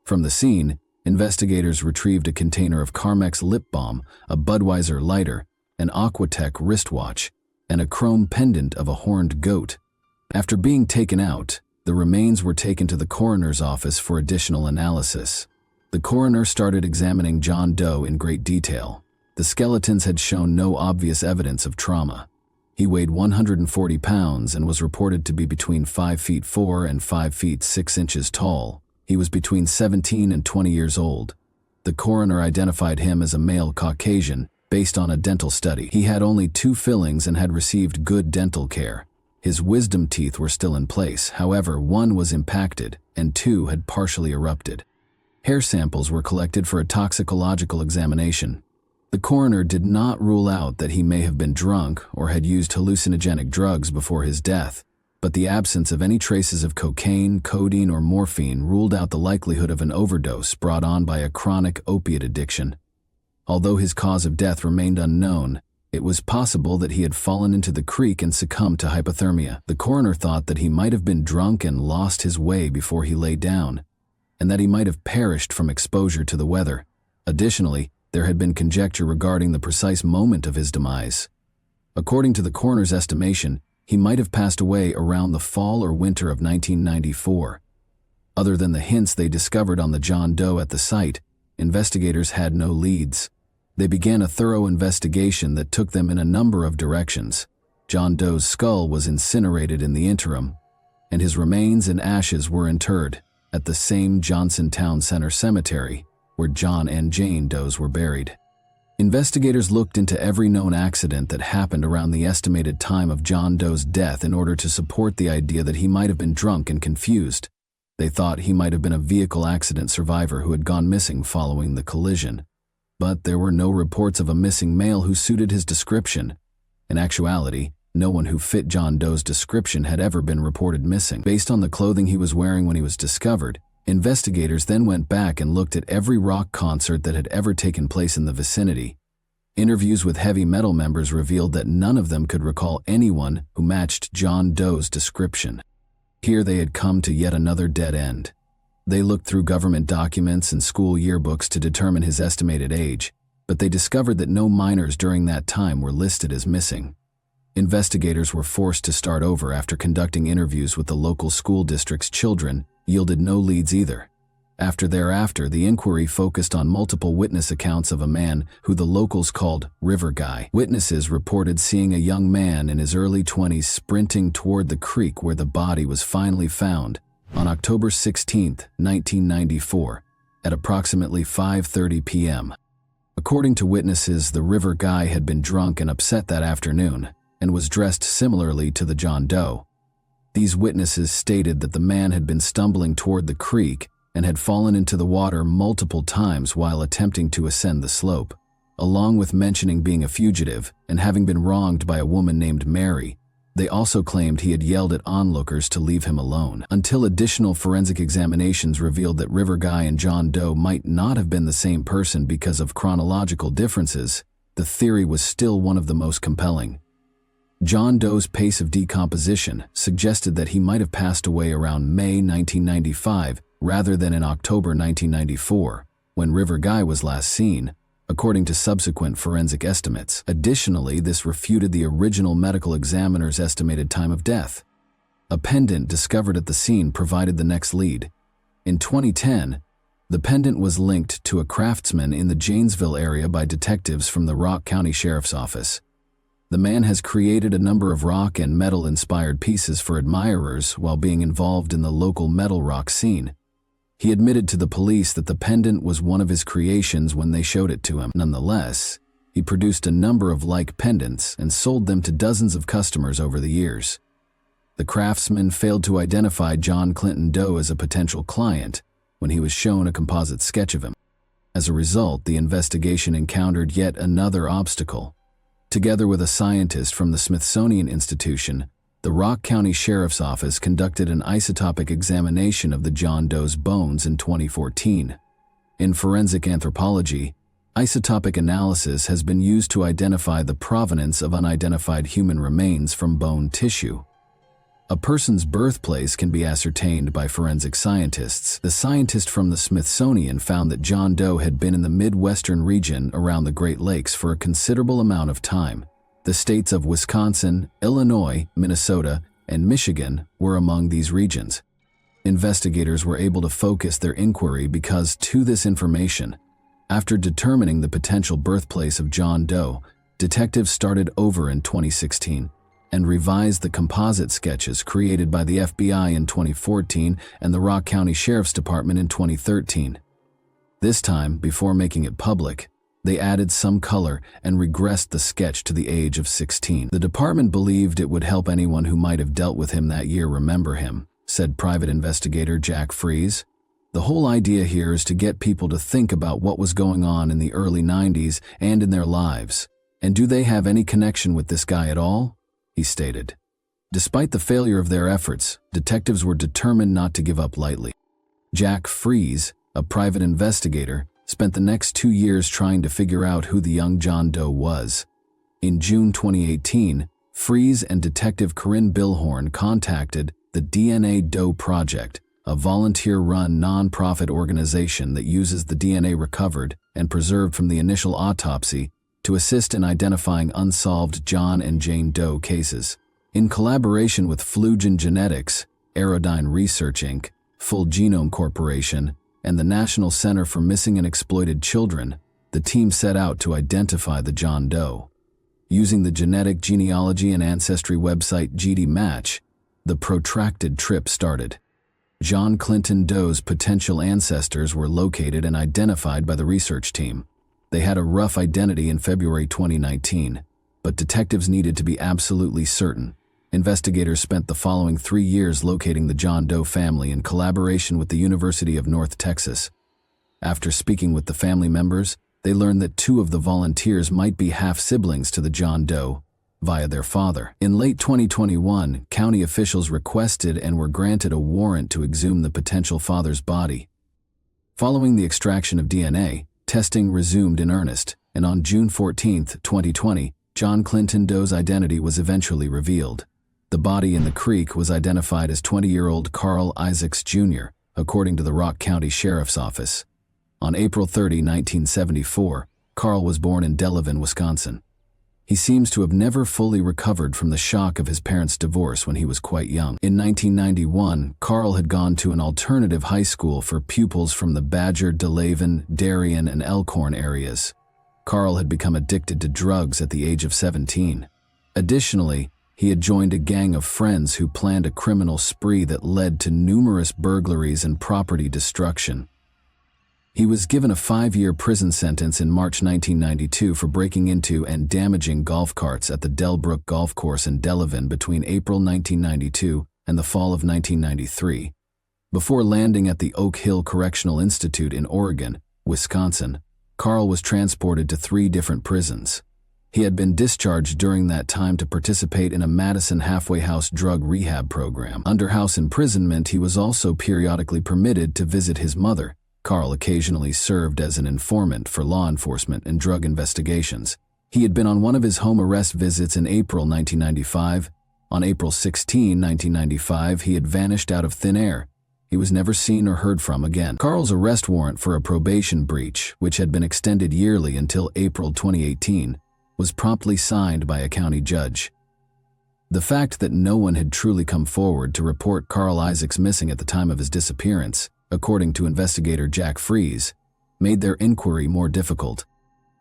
From the scene, investigators retrieved a container of Carmex lip balm, a Budweiser lighter, an Aquatech wristwatch, and a chrome pendant of a horned goat. After being taken out, the remains were taken to the coroner's office for additional analysis. The coroner started examining John Doe in great detail. The skeletons had shown no obvious evidence of trauma. He weighed 140 pounds and was reported to be between 5 feet 4 and 5 feet 6 inches tall. He was between 17 and 20 years old. The coroner identified him as a male Caucasian based on a dental study. He had only 2 fillings and had received good dental care. His wisdom teeth were still in place, however, 1 was impacted and 2 had partially erupted. Hair samples were collected for a toxicological examination. The coroner did not rule out that he may have been drunk or had used hallucinogenic drugs before his death, but the absence of any traces of cocaine, codeine, or morphine ruled out the likelihood of an overdose brought on by a chronic opiate addiction. Although his cause of death remained unknown, it was possible that he had fallen into the creek and succumbed to hypothermia. The coroner thought that he might have been drunk and lost his way before he lay down, and that he might have perished from exposure to the weather. Additionally, there had been conjecture regarding the precise moment of his demise. According to the coroner's estimation, he might have passed away around the fall or winter of 1994. Other than the hints they discovered on the John Doe at the site, investigators had no leads. They began a thorough investigation that took them in a number of directions. John Doe's skull was incinerated in the interim, and his remains and ashes were interred at the same Johnson Town Center Cemetery where John and Jane Does were buried. Investigators looked into every known accident that happened around the estimated time of John Doe's death in order to support the idea that he might have been drunk and confused. They thought he might have been a vehicle accident survivor who had gone missing following the collision. But there were no reports of a missing male who suited his description. In actuality, no one who fit John Doe's description had ever been reported missing. Based on the clothing he was wearing when he was discovered, investigators then went back and looked at every rock concert that had ever taken place in the vicinity. Interviews with heavy metal members revealed that none of them could recall anyone who matched John Doe's description. Here they had come to yet another dead end. They looked through government documents and school yearbooks to determine his estimated age, but they discovered that no minors during that time were listed as missing. Investigators were forced to start over after conducting interviews with the local school district's children yielded no leads either. Thereafter, the inquiry focused on multiple witness accounts of a man who the locals called River Guy. Witnesses reported seeing a young man in his early 20s sprinting toward the creek where the body was finally found on October 16, 1994, at approximately 5:30 p.m. According to witnesses, the River Guy had been drunk and upset that afternoon and was dressed similarly to the John Doe. These witnesses stated that the man had been stumbling toward the creek and had fallen into the water multiple times while attempting to ascend the slope. Along with mentioning being a fugitive and having been wronged by a woman named Mary, they also claimed he had yelled at onlookers to leave him alone. Until additional forensic examinations revealed that River Guy and John Doe might not have been the same person because of chronological differences, the theory was still one of the most compelling. John Doe's pace of decomposition suggested that he might have passed away around May 1995 rather than in October 1994, when River Guy was last seen, according to subsequent forensic estimates. Additionally, this refuted the original medical examiner's estimated time of death. A pendant discovered at the scene provided the next lead. In 2010, The pendant was linked to a craftsman in the Janesville area by detectives from the Rock County Sheriff's Office. The man has created a number of rock and metal-inspired pieces for admirers while being involved in the local metal rock scene. He admitted to the police that the pendant was one of his creations when they showed it to him. Nonetheless, he produced a number of like pendants and sold them to dozens of customers over the years. The craftsman failed to identify John Clinton Doe as a potential client when he was shown a composite sketch of him. As a result, the investigation encountered yet another obstacle. Together with a scientist from the Smithsonian Institution, the Rock County Sheriff's Office conducted an isotopic examination of the John Doe's bones in 2014. In forensic anthropology, isotopic analysis has been used to identify the provenance of unidentified human remains from bone tissue. A person's birthplace can be ascertained by forensic scientists. The scientist from the Smithsonian found that John Doe had been in the Midwestern region around the Great Lakes for a considerable amount of time. The states of Wisconsin, Illinois, Minnesota, and Michigan were among these regions. Investigators were able to focus their inquiry because to this information, after determining the potential birthplace of John Doe, detectives started over in 2016 and revised the composite sketches created by the FBI in 2014 and the Rock County Sheriff's Department in 2013. This time, before making it public, they added some color and regressed the sketch to the age of 16. The department believed it would help anyone who might have dealt with him that year remember him, said private investigator Jack Fries. The whole idea here is to get people to think about what was going on in the early 90s and in their lives. And do they have any connection with this guy at all? He stated. Despite the failure of their efforts, detectives were determined not to give up lightly. Jack Fries, a private investigator, spent the next 2 years trying to figure out who the young John Doe was. In June 2018, Fries and Detective Corinne Billhorn contacted the DNA Doe Project, a volunteer-run non-profit organization that uses the DNA recovered and preserved from the initial autopsy to assist in identifying unsolved John and Jane Doe cases. In collaboration with Flugen Genetics, Aerodyne Research Inc., Full Genome Corporation, and the National Center for Missing and Exploited Children, the team set out to identify the John Doe. Using the genetic genealogy and ancestry website GDMatch, the protracted trip started. John Clinton Doe's potential ancestors were located and identified by the research team. They had a rough identity in February 2019, but detectives needed to be absolutely certain. Investigators spent the following 3 years locating the John Doe family in collaboration with the University of North Texas. After speaking with the family members, they learned that 2 of the volunteers might be half-siblings to the John Doe via their father. In late 2021, county officials requested and were granted a warrant to exhume the potential father's body. Following the extraction of DNA, testing resumed in earnest, and on June 14, 2020, John Clinton Doe's identity was eventually revealed. The body in the creek was identified as 20-year-old Carl Isaacs Jr., according to the Rock County Sheriff's Office. On April 30, 1974, Carl was born in Delavan, Wisconsin. He seems to have never fully recovered from the shock of his parents' divorce when he was quite young. In 1991, Carl had gone to an alternative high school for pupils from the Badger, Delavan, Darien, and Elkhorn areas. Carl had become addicted to drugs at the age of 17. Additionally, he had joined a gang of friends who planned a criminal spree that led to numerous burglaries and property destruction. He was given a 5-year prison sentence in March 1992 for breaking into and damaging golf carts at the Delbrook Golf Course in Delavan between April 1992 and the fall of 1993. Before landing at the Oak Hill Correctional Institute in Oregon, Wisconsin, Carl was transported to 3 different prisons. He had been discharged during that time to participate in a Madison halfway house drug rehab program. Under house imprisonment, he was also periodically permitted to visit his mother. Carl occasionally served as an informant for law enforcement and drug investigations. He had been on one of his home arrest visits in April 1995. On April 16, 1995, he had vanished out of thin air. He was never seen or heard from again. Carl's arrest warrant for a probation breach, which had been extended yearly until April 2018, was promptly signed by a county judge. The fact that no one had truly come forward to report Carl Isaacs missing at the time of his disappearance according to investigator Jack Fries, made their inquiry more difficult.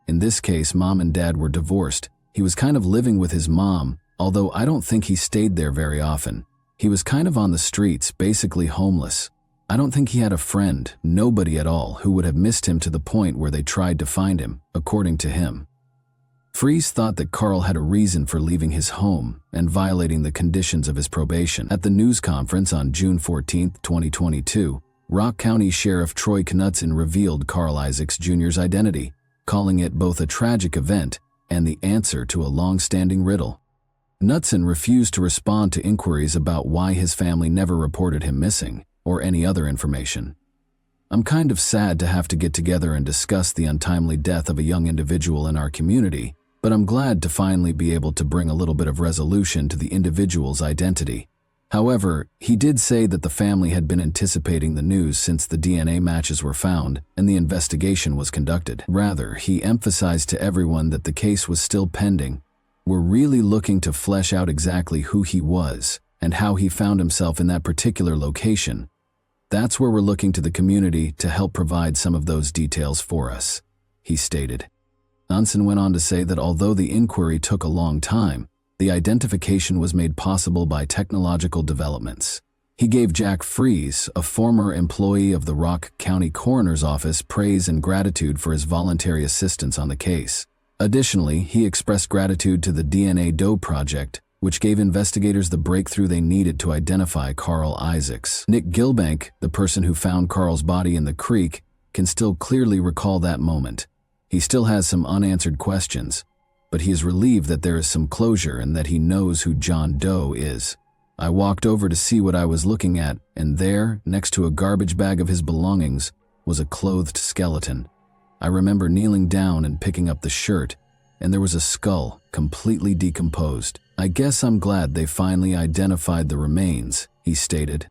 In this case, mom and dad were divorced. He was kind of living with his mom, although I don't think he stayed there very often. He was kind of on the streets, basically homeless. I don't think he had a friend, nobody at all, who would have missed him to the point where they tried to find him, according to him. Fries thought that Carl had a reason for leaving his home and violating the conditions of his probation. At the news conference on June 14, 2022, Rock County Sheriff Troy Knudsen revealed Carl Isaacs Jr.'s identity, calling it both a tragic event and the answer to a long-standing riddle. Knudsen refused to respond to inquiries about why his family never reported him missing or any other information. I'm kind of sad to have to get together and discuss the untimely death of a young individual in our community, but I'm glad to finally be able to bring a little bit of resolution to the individual's identity. However, he did say that the family had been anticipating the news since the DNA matches were found and the investigation was conducted. Rather, he emphasized to everyone that the case was still pending. We're really looking to flesh out exactly who he was and how he found himself in that particular location. That's where we're looking to the community to help provide some of those details for us, he stated. Knudsen went on to say that although the inquiry took a long time, the identification was made possible by technological developments. He gave Jack Fries, a former employee of the Rock County Coroner's Office, praise and gratitude for his voluntary assistance on the case. Additionally, he expressed gratitude to the DNA Doe Project, which gave investigators the breakthrough they needed to identify Carl Isaacs. Nick Gilbank, the person who found Carl's body in the creek, can still clearly recall that moment. He still has some unanswered questions, but he is relieved that there is some closure and that he knows who John Doe is. I walked over to see what I was looking at, and there, next to a garbage bag of his belongings, was a clothed skeleton. I remember kneeling down and picking up the shirt, and there was a skull, completely decomposed. I guess I'm glad they finally identified the remains, he stated.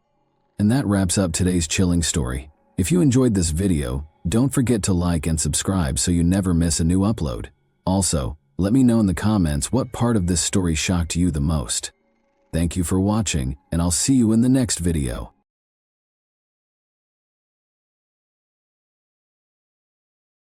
And that wraps up today's chilling story. If you enjoyed this video, don't forget to like and subscribe so you never miss a new upload. Also, let me know in the comments what part of this story shocked you the most. Thank you for watching, and I'll see you in the next video.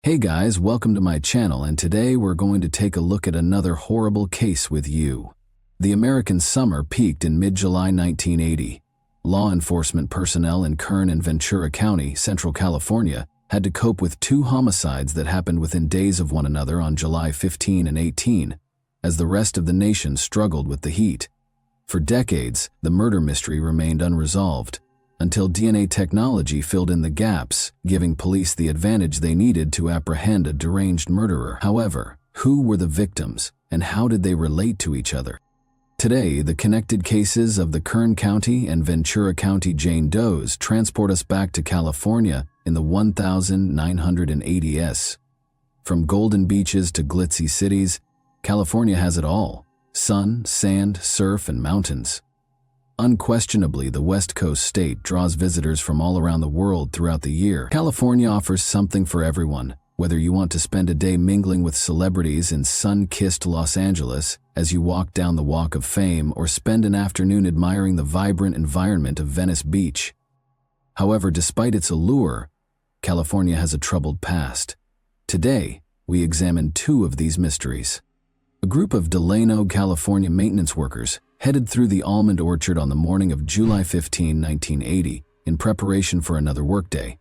Hey guys, welcome to my channel, and today we're going to take a look at another horrible case with you. The American summer peaked in mid-July 1980. Law enforcement personnel in Kern and Ventura County, Central California, had to cope with two homicides that happened within days of one another on July 15 and 18, as the rest of the nation struggled with the heat. For decades, the murder mystery remained unresolved, until DNA technology filled in the gaps, giving police the advantage they needed to apprehend a deranged murderer. However, who were the victims, and how did they relate to each other? Today, the connected cases of the Kern County and Ventura County Jane Does transport us back to California in the 1980s. From golden beaches to glitzy cities, California has it all: sun, sand, surf, and mountains. Unquestionably, the West Coast state draws visitors from all around the world throughout the year. California offers something for everyone, whether you want to spend a day mingling with celebrities in sun-kissed Los Angeles as you walk down the Walk of Fame, or spend an afternoon admiring the vibrant environment of Venice Beach. However, despite its allure, California has a troubled past. Today, we examine two of these mysteries. A group of Delano, California maintenance workers headed through the almond orchard on the morning of July 15, 1980, in preparation for another workday.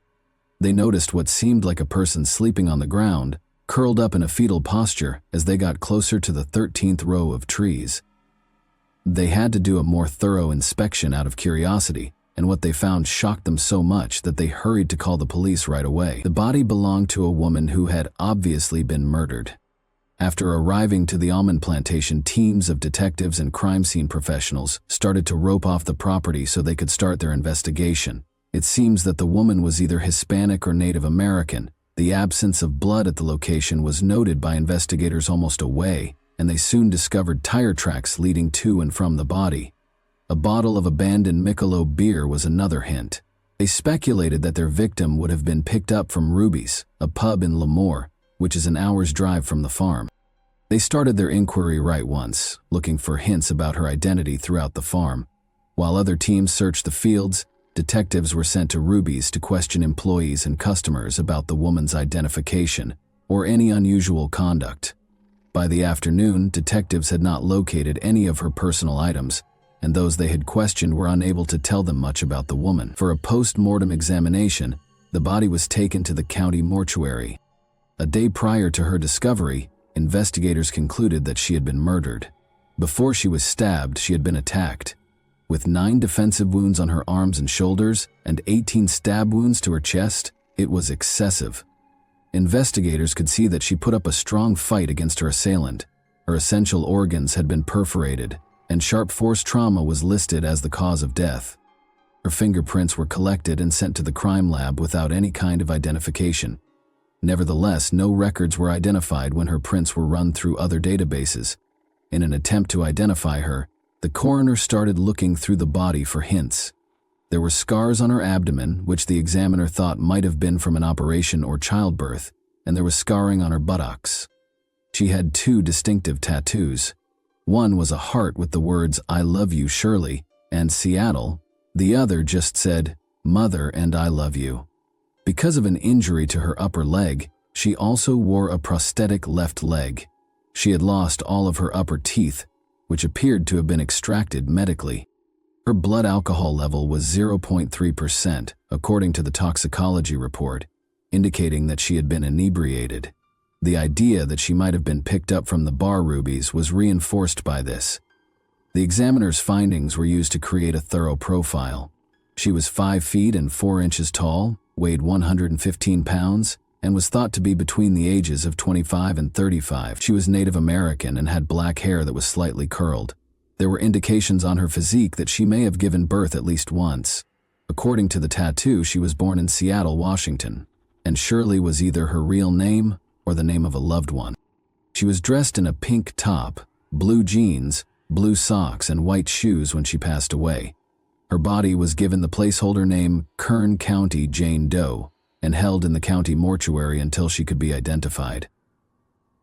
They noticed what seemed like a person sleeping on the ground, curled up in a fetal posture as they got closer to the 13th row of trees. They had to do a more thorough inspection out of curiosity, and what they found shocked them so much that they hurried to call the police right away. The body belonged to a woman who had obviously been murdered. After arriving to the almond plantation, teams of detectives and crime scene professionals started to rope off the property so they could start their investigation. It seems that the woman was either Hispanic or Native American. The absence of blood at the location was noted by investigators almost away, and they soon discovered tire tracks leading to and from the body. A bottle of abandoned Michelob beer was another hint. They speculated that their victim would have been picked up from Ruby's, a pub in Lemoore, which is an hour's drive from the farm. They started their inquiry right once, looking for hints about her identity throughout the farm. While other teams searched the fields, Detectives were sent to Ruby's to question employees and customers about the woman's identification or any unusual conduct. By the afternoon, detectives had not located any of her personal items, and those they had questioned were unable to tell them much about the woman. For a post-mortem examination, the body was taken to the county mortuary. A day prior to her discovery, investigators concluded that she had been murdered. Before she was stabbed, she had been attacked. With 9 defensive wounds on her arms and shoulders and 18 stab wounds to her chest, it was excessive. Investigators could see that she put up a strong fight against her assailant. Her essential organs had been perforated, and sharp force trauma was listed as the cause of death. Her fingerprints were collected and sent to the crime lab without any kind of identification. Nevertheless, no records were identified when her prints were run through other databases. In an attempt to identify her, the coroner started looking through the body for hints. There were scars on her abdomen, which the examiner thought might have been from an operation or childbirth, and there was scarring on her buttocks. She had 2 distinctive tattoos. One was a heart with the words, "I love you, Shirley," and Seattle. The other just said, "Mother and I love you." Because of an injury to her upper leg, she also wore a prosthetic left leg. She had lost all of her upper teeth, which appeared to have been extracted medically. Her blood alcohol level was 0.3%, according to the toxicology report, indicating that she had been inebriated. The idea that she might have been picked up from the bar Ruby's was reinforced by this. The examiner's findings were used to create a thorough profile. She was 5 feet and 4 inches tall, weighed 115 pounds, and was thought to be between the ages of 25 and 35. She was Native American and had black hair that was slightly curled. There were indications on her physique that she may have given birth at least once. According to the tattoo, she was born in Seattle, Washington, and Shirley was either her real name or the name of a loved one. She was dressed in a pink top, blue jeans, blue socks, and white shoes when she passed away. Her body was given the placeholder name Kern County Jane Doe and held in the county mortuary until she could be identified.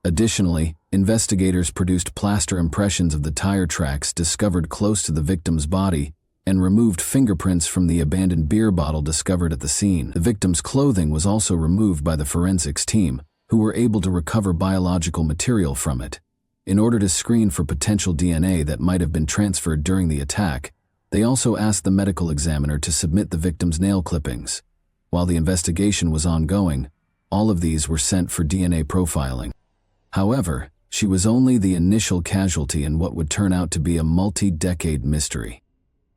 Additionally, investigators produced plaster impressions of the tire tracks discovered close to the victim's body and removed fingerprints from the abandoned beer bottle discovered at the scene. The victim's clothing was also removed by the forensics team, who were able to recover biological material from it. In order to screen for potential DNA that might have been transferred during the attack, they also asked the medical examiner to submit the victim's nail clippings. While the investigation was ongoing, all of these were sent for DNA profiling. However, she was only the initial casualty in what would turn out to be a multi-decade mystery.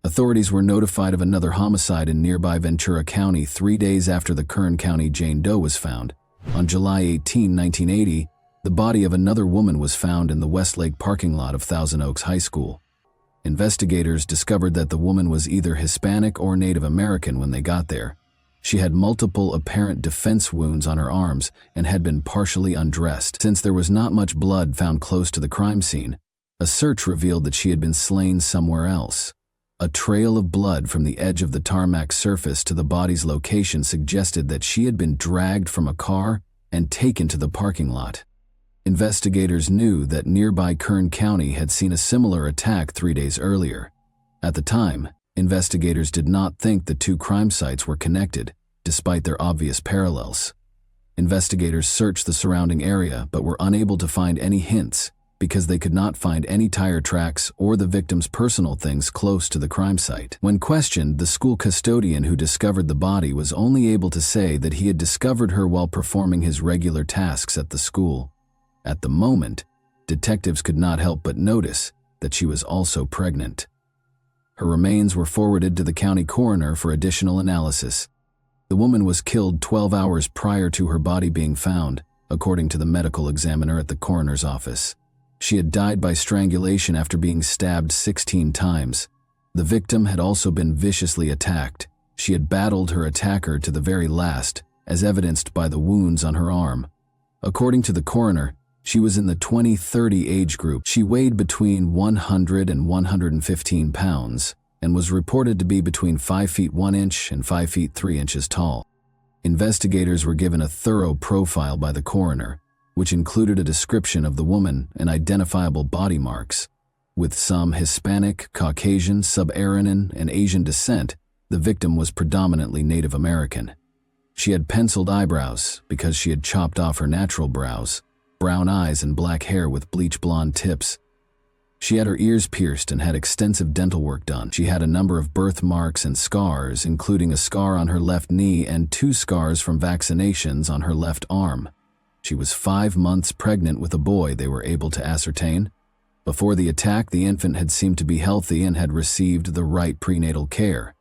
Authorities were notified of another homicide in nearby Ventura County 3 days after the Kern County Jane Doe was found. On July 18, 1980, the body of another woman was found in the Westlake parking lot of Thousand Oaks High School. Investigators discovered that the woman was either Hispanic or Native American when they got there. She had multiple apparent defense wounds on her arms and had been partially undressed. Since there was not much blood found close to the crime scene, a search revealed that she had been slain somewhere else. A trail of blood from the edge of the tarmac surface to the body's location suggested that she had been dragged from a car and taken to the parking lot. Investigators knew that nearby Kern County had seen a similar attack 3 days earlier. At the time, investigators did not think the 2 crime sites were connected, despite their obvious parallels. Investigators searched the surrounding area but were unable to find any hints because they could not find any tire tracks or the victim's personal things close to the crime site. When questioned, the school custodian who discovered the body was only able to say that he had discovered her while performing his regular tasks at the school. At the moment, detectives could not help but notice that she was also pregnant. Her remains were forwarded to the county coroner for additional analysis. The woman was killed 12 hours prior to her body being found, according to the medical examiner at the coroner's office. She had died by strangulation after being stabbed 16 times. The victim had also been viciously attacked. She had battled her attacker to the very last, as evidenced by the wounds on her arm. According to the coroner, she was in the 20-30 age group. She weighed between 100 and 115 pounds and was reported to be between 5 feet 1 inch and 5 feet 3 inches tall. Investigators were given a thorough profile by the coroner, which included a description of the woman and identifiable body marks. With some Hispanic, Caucasian, Sub-Saharan, and Asian descent, The victim was predominantly Native American. She had penciled eyebrows because she had chopped off her natural brows, brown eyes and black hair with bleach blonde tips. She had her ears pierced and had extensive dental work done. She had a number of birthmarks and scars, including a scar on her left knee and 2 scars from vaccinations on her left arm. She was 5 months pregnant with a boy, they were able to ascertain. Before the attack, the infant had seemed to be healthy and had received the right prenatal care.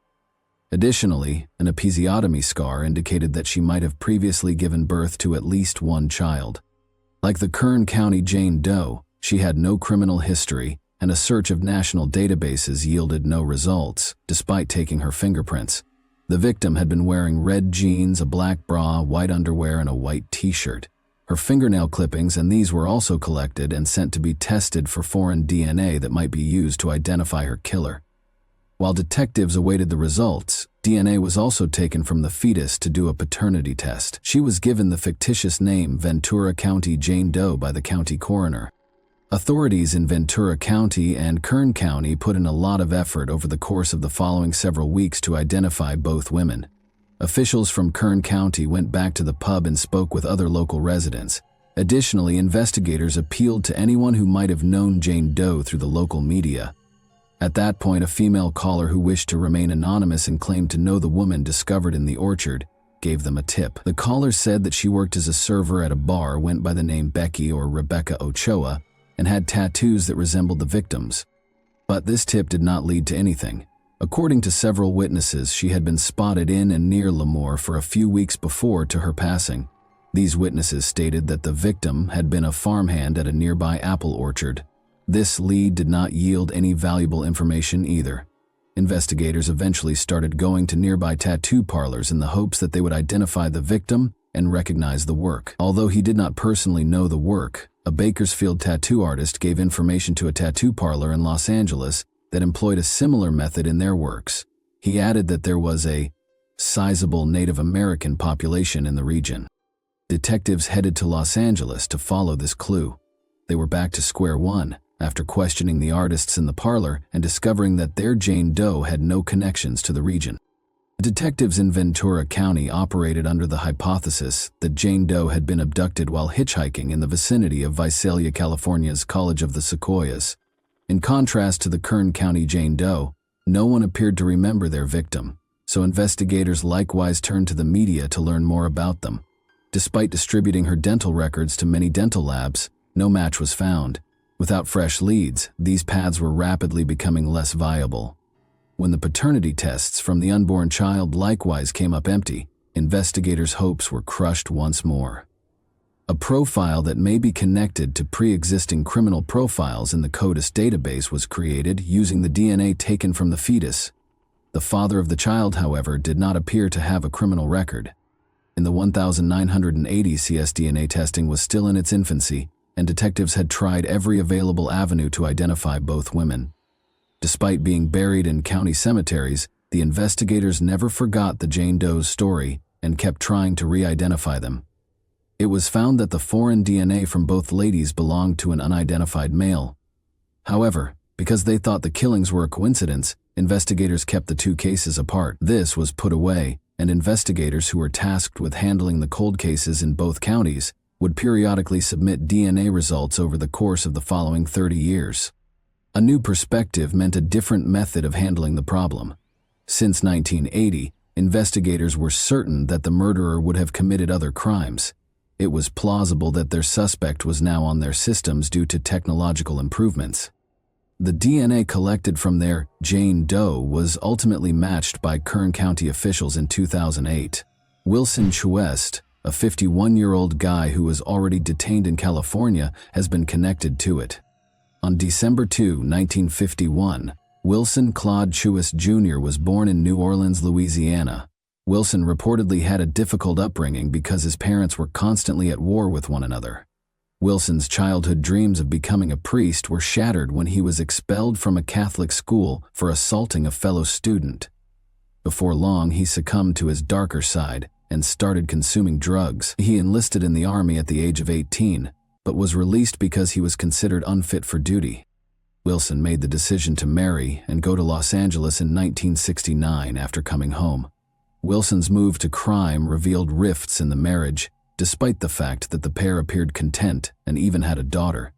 Additionally, an episiotomy scar indicated that she might have previously given birth to at least 1 child. Like the Kern County Jane Doe, she had no criminal history, and a search of national databases yielded no results, despite taking her fingerprints. The victim had been wearing red jeans, a black bra, white underwear, and a white t-shirt. Her fingernail clippings and these were also collected and sent to be tested for foreign DNA that might be used to identify her killer. While detectives awaited the results, DNA was also taken from the fetus to do a paternity test. She was given the fictitious name Ventura County Jane Doe by the county coroner. Authorities in Ventura County and Kern County put in a lot of effort over the course of the following several weeks to identify both women. Officials from Kern County went back to the pub and spoke with other local residents. Additionally, investigators appealed to anyone who might have known Jane Doe through the local media. At that point, a female caller who wished to remain anonymous and claimed to know the woman discovered in the orchard gave them a tip. The caller said that she worked as a server at a bar, went by the name Becky or Rebecca Ochoa, and had tattoos that resembled the victim's. But this tip did not lead to anything. According to several witnesses, she had been spotted in and near Lemoore for a few weeks before to her passing. These witnesses stated that the victim had been a farmhand at a nearby apple orchard. This lead did not yield any valuable information either. Investigators eventually started going to nearby tattoo parlors in the hopes that they would identify the victim and recognize the work. Although he did not personally know the work, a Bakersfield tattoo artist gave information to a tattoo parlor in Los Angeles that employed a similar method in their works. He added that there was a sizable Native American population in the region. Detectives headed to Los Angeles to follow this clue. They were back to square one after questioning the artists in the parlor and discovering that their Jane Doe had no connections to the region. Detectives in Ventura County operated under the hypothesis that Jane Doe had been abducted while hitchhiking in the vicinity of Visalia, California's College of the Sequoias. In contrast to the Kern County Jane Doe, no one appeared to remember their victim, so investigators likewise turned to the media to learn more about them. Despite distributing her dental records to many dental labs, no match was found. Without fresh leads, these paths were rapidly becoming less viable. When the paternity tests from the unborn child likewise came up empty, investigators' hopes were crushed once more. A profile that may be connected to pre-existing criminal profiles in the CODIS database was created using the DNA taken from the fetus. The father of the child, however, did not appear to have a criminal record. In the 1980, cSDNA testing was still in its infancy, and detectives had tried every available avenue to identify both women. Despite being buried in county cemeteries, the investigators never forgot the Jane Doe's story and kept trying to re-identify them. It was found that the foreign DNA from both ladies belonged to an unidentified male. However, because they thought the killings were a coincidence, investigators kept the two cases apart. This was put away, and investigators who were tasked with handling the cold cases in both counties would periodically submit DNA results over the course of the following 30 years. A new perspective meant a different method of handling the problem. Since 1980, investigators were certain that the murderer would have committed other crimes. It was plausible that their suspect was now on their systems due to technological improvements. The DNA collected from their Jane Doe was ultimately matched by Kern County officials in 2008. Wilson Chuest, a 51-year-old guy who was already detained in California, has been connected to it. On December 2, 1951, Wilson Claude Chuest Jr. was born in New Orleans, Louisiana. Wilson reportedly had a difficult upbringing because his parents were constantly at war with one another. Wilson's childhood dreams of becoming a priest were shattered when he was expelled from a Catholic school for assaulting a fellow student. Before long, he succumbed to his darker side and started consuming drugs. He enlisted in the army at the age of 18, but was released because he was considered unfit for duty. Wilson made the decision to marry and go to Los Angeles in 1969 after coming home. Wilson's move to crime revealed rifts in the marriage, despite the fact that the pair appeared content and even had a daughter.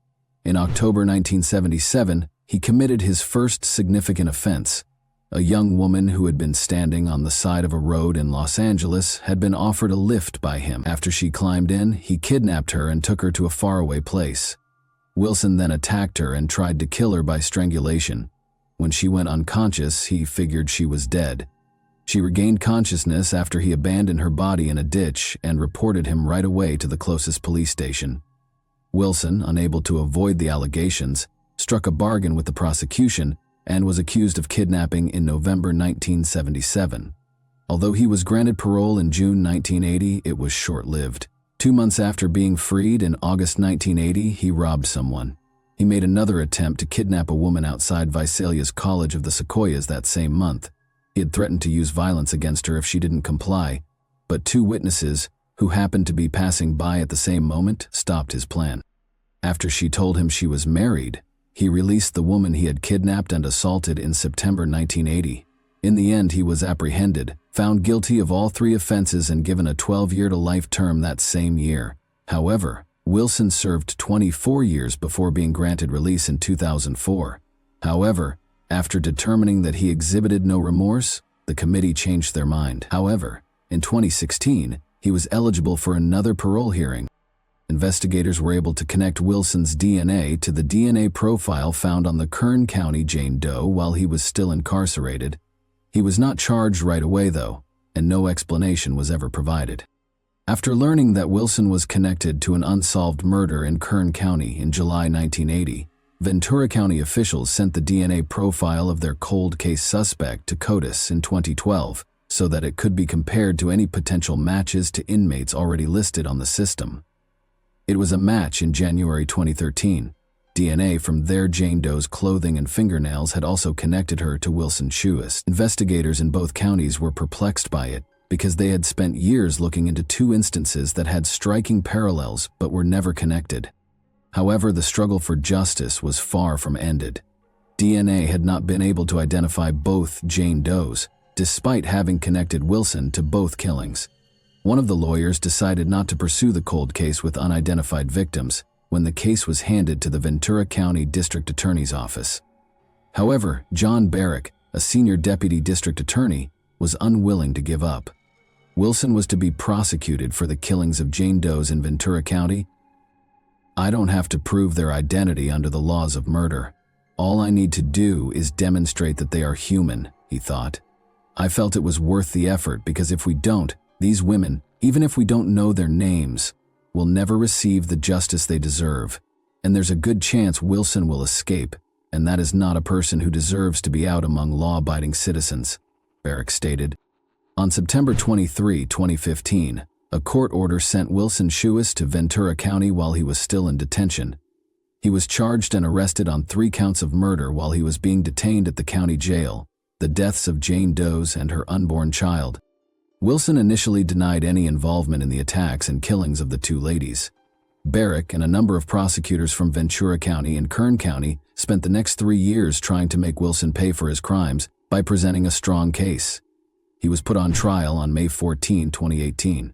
In October 1977, he committed his first significant offense. A young woman who had been standing on the side of a road in Los Angeles had been offered a lift by him. After she climbed in, he kidnapped her and took her to a faraway place. Wilson then attacked her and tried to kill her by strangulation. When she went unconscious, he figured she was dead. She regained consciousness after he abandoned her body in a ditch and reported him right away to the closest police station. Wilson, unable to avoid the allegations, struck a bargain with the prosecution and was accused of kidnapping in November 1977. Although he was granted parole in June 1980, it was short-lived. 2 months after being freed in August 1980, he robbed someone. He made another attempt to kidnap a woman outside Visalia's College of the Sequoias that same month. He had threatened to use violence against her if she didn't comply, but 2 witnesses, who happened to be passing by at the same moment, stopped his plan. After she told him she was married, he released the woman he had kidnapped and assaulted in September 1980. In the end, he was apprehended, found guilty of all 3 offenses and given a 12-year-to-life term that same year. However, Wilson served 24 years before being granted release in 2004. However, after determining that he exhibited no remorse, the committee changed their mind. However, in 2016, he was eligible for another parole hearing. Investigators were able to connect Wilson's DNA to the DNA profile found on the Kern County Jane Doe while he was still incarcerated. He was not charged right away, though, and no explanation was ever provided. After learning that Wilson was connected to an unsolved murder in Kern County in July 1980, Ventura County officials sent the DNA profile of their cold case suspect to CODIS in 2012 so that it could be compared to any potential matches to inmates already listed on the system. It was a match in January 2013. DNA from their Jane Doe's clothing and fingernails had also connected her to Wilson Shuis. Investigators in both counties were perplexed by it because they had spent years looking into 2 instances that had striking parallels but were never connected. However, the struggle for justice was far from ended. DNA had not been able to identify both Jane Does, despite having connected Wilson to both killings. One of the lawyers decided not to pursue the cold case with unidentified victims when the case was handed to the Ventura County District Attorney's Office. However, John Barrick, a senior deputy district attorney, was unwilling to give up. Wilson was to be prosecuted for the killings of Jane Does in Ventura County. "I don't have to prove their identity under the laws of murder. All I need to do is demonstrate that they are human," he thought. "I felt it was worth the effort because if we don't, these women, even if we don't know their names, will never receive the justice they deserve, and there's a good chance Wilson will escape, and that is not a person who deserves to be out among law-abiding citizens," Barrick stated. On September 23, 2015, a court order sent Wilson Shuis to Ventura County while he was still in detention. He was charged and arrested on 3 counts of murder while he was being detained at the county jail, the deaths of Jane Does and her unborn child. Wilson initially denied any involvement in the attacks and killings of the 2 ladies. Barrick and a number of prosecutors from Ventura County and Kern County spent the next 3 years trying to make Wilson pay for his crimes by presenting a strong case. He was put on trial on May 14, 2018.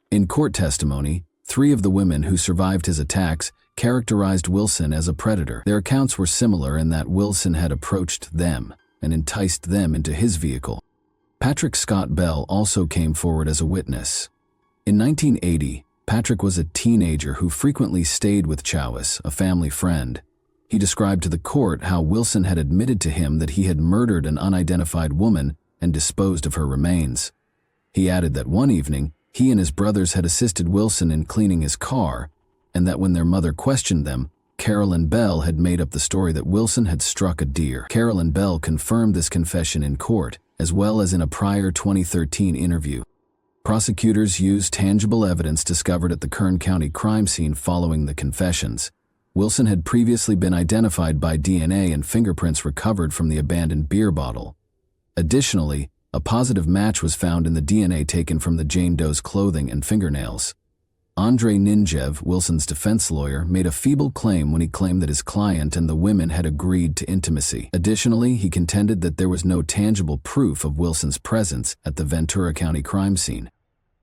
In court testimony, 3 of the women who survived his attacks characterized Wilson as a predator. Their accounts were similar in that Wilson had approached them and enticed them into his vehicle. Patrick Scott Bell also came forward as a witness. In 1980, Patrick was a teenager who frequently stayed with Chowis, a family friend. He described to the court how Wilson had admitted to him that he had murdered an unidentified woman and disposed of her remains. He added that one evening, he and his brothers had assisted Wilson in cleaning his car, and that when their mother questioned them, Carolyn Bell had made up the story that Wilson had struck a deer. Carolyn Bell confirmed this confession in court, as well as in a prior 2013 interview. Prosecutors used tangible evidence discovered at the Kern County crime scene following the confessions. Wilson had previously been identified by DNA and fingerprints recovered from the abandoned beer bottle. Additionally, a positive match was found in the DNA taken from the Jane Doe's clothing and fingernails. Andrei Ninjev, Wilson's defense lawyer, made a feeble claim when he claimed that his client and the women had agreed to intimacy. Additionally, he contended that there was no tangible proof of Wilson's presence at the Ventura County crime scene.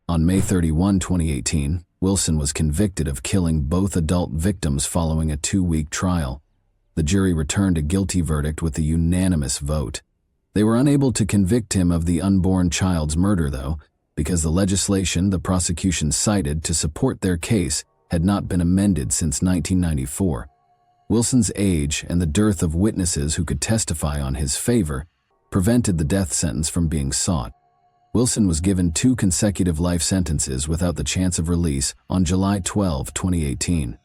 On May 31, 2018, Wilson was convicted of killing both adult victims following a 2-week trial. The jury returned a guilty verdict with a unanimous vote. They were unable to convict him of the unborn child's murder, though, because the legislation the prosecution cited to support their case had not been amended since 1994. Wilson's age and the dearth of witnesses who could testify on his favor prevented the death sentence from being sought. Wilson was given 2 consecutive life sentences without the chance of release on July 12, 2018.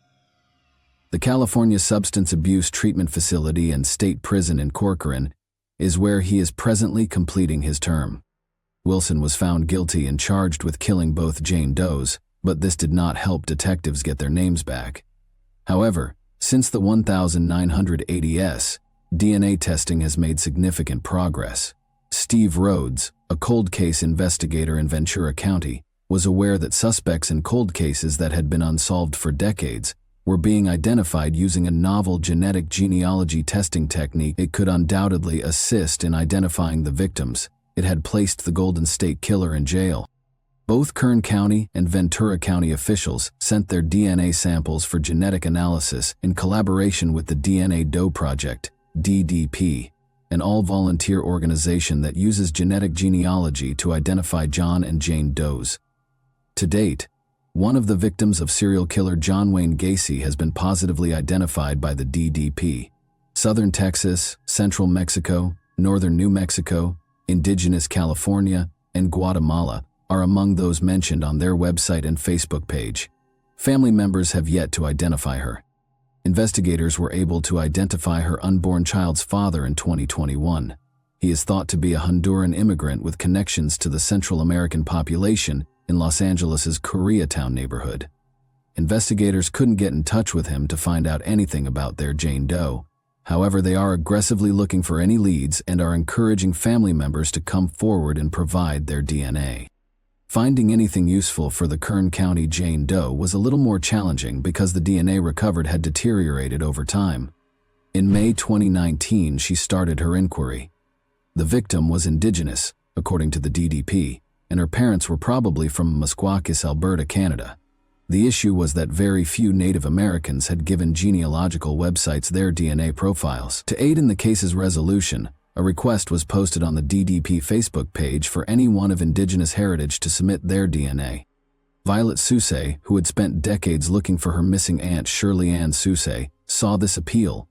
The California Substance Abuse Treatment Facility and State Prison in Corcoran is where he is presently completing his term. Wilson was found guilty and charged with killing both Jane Does, but this did not help detectives get their names back. However, since the 1980s, DNA testing has made significant progress. Steve Rhodes, a cold case investigator in Ventura County, was aware that suspects in cold cases that had been unsolved for decades were being identified using a novel genetic genealogy testing technique. It could undoubtedly assist in identifying the victims. It had placed the Golden State Killer in jail. Both Kern County and Ventura County officials sent their DNA samples for genetic analysis in collaboration with the DNA Doe Project, DDP, an all-volunteer organization that uses genetic genealogy to identify John and Jane Does. To date, one of the victims of serial killer John Wayne Gacy has been positively identified by the DDP. Southern Texas, Central Mexico, Northern New Mexico, Indigenous California, and Guatemala are among those mentioned on their website and Facebook page. Family members have yet to identify her. Investigators were able to identify her unborn child's father in 2021. He is thought to be a Honduran immigrant with connections to the Central American population in Los Angeles' Koreatown neighborhood. Investigators couldn't get in touch with him to find out anything about their Jane Doe. However, they are aggressively looking for any leads and are encouraging family members to come forward and provide their DNA. Finding anything useful for the Kern County Jane Doe was a little more challenging because the DNA recovered had deteriorated over time. In May 2019, she started her inquiry. The victim was indigenous, according to the DDP, and her parents were probably from Mesquakis, Alberta, Canada. The issue was that very few Native Americans had given genealogical websites their DNA profiles. To aid in the case's resolution, a request was posted on the DDP Facebook page for anyone of Indigenous heritage to submit their DNA. Violet Sousa, who had spent decades looking for her missing aunt Shirley Ann Sousa, saw this appeal.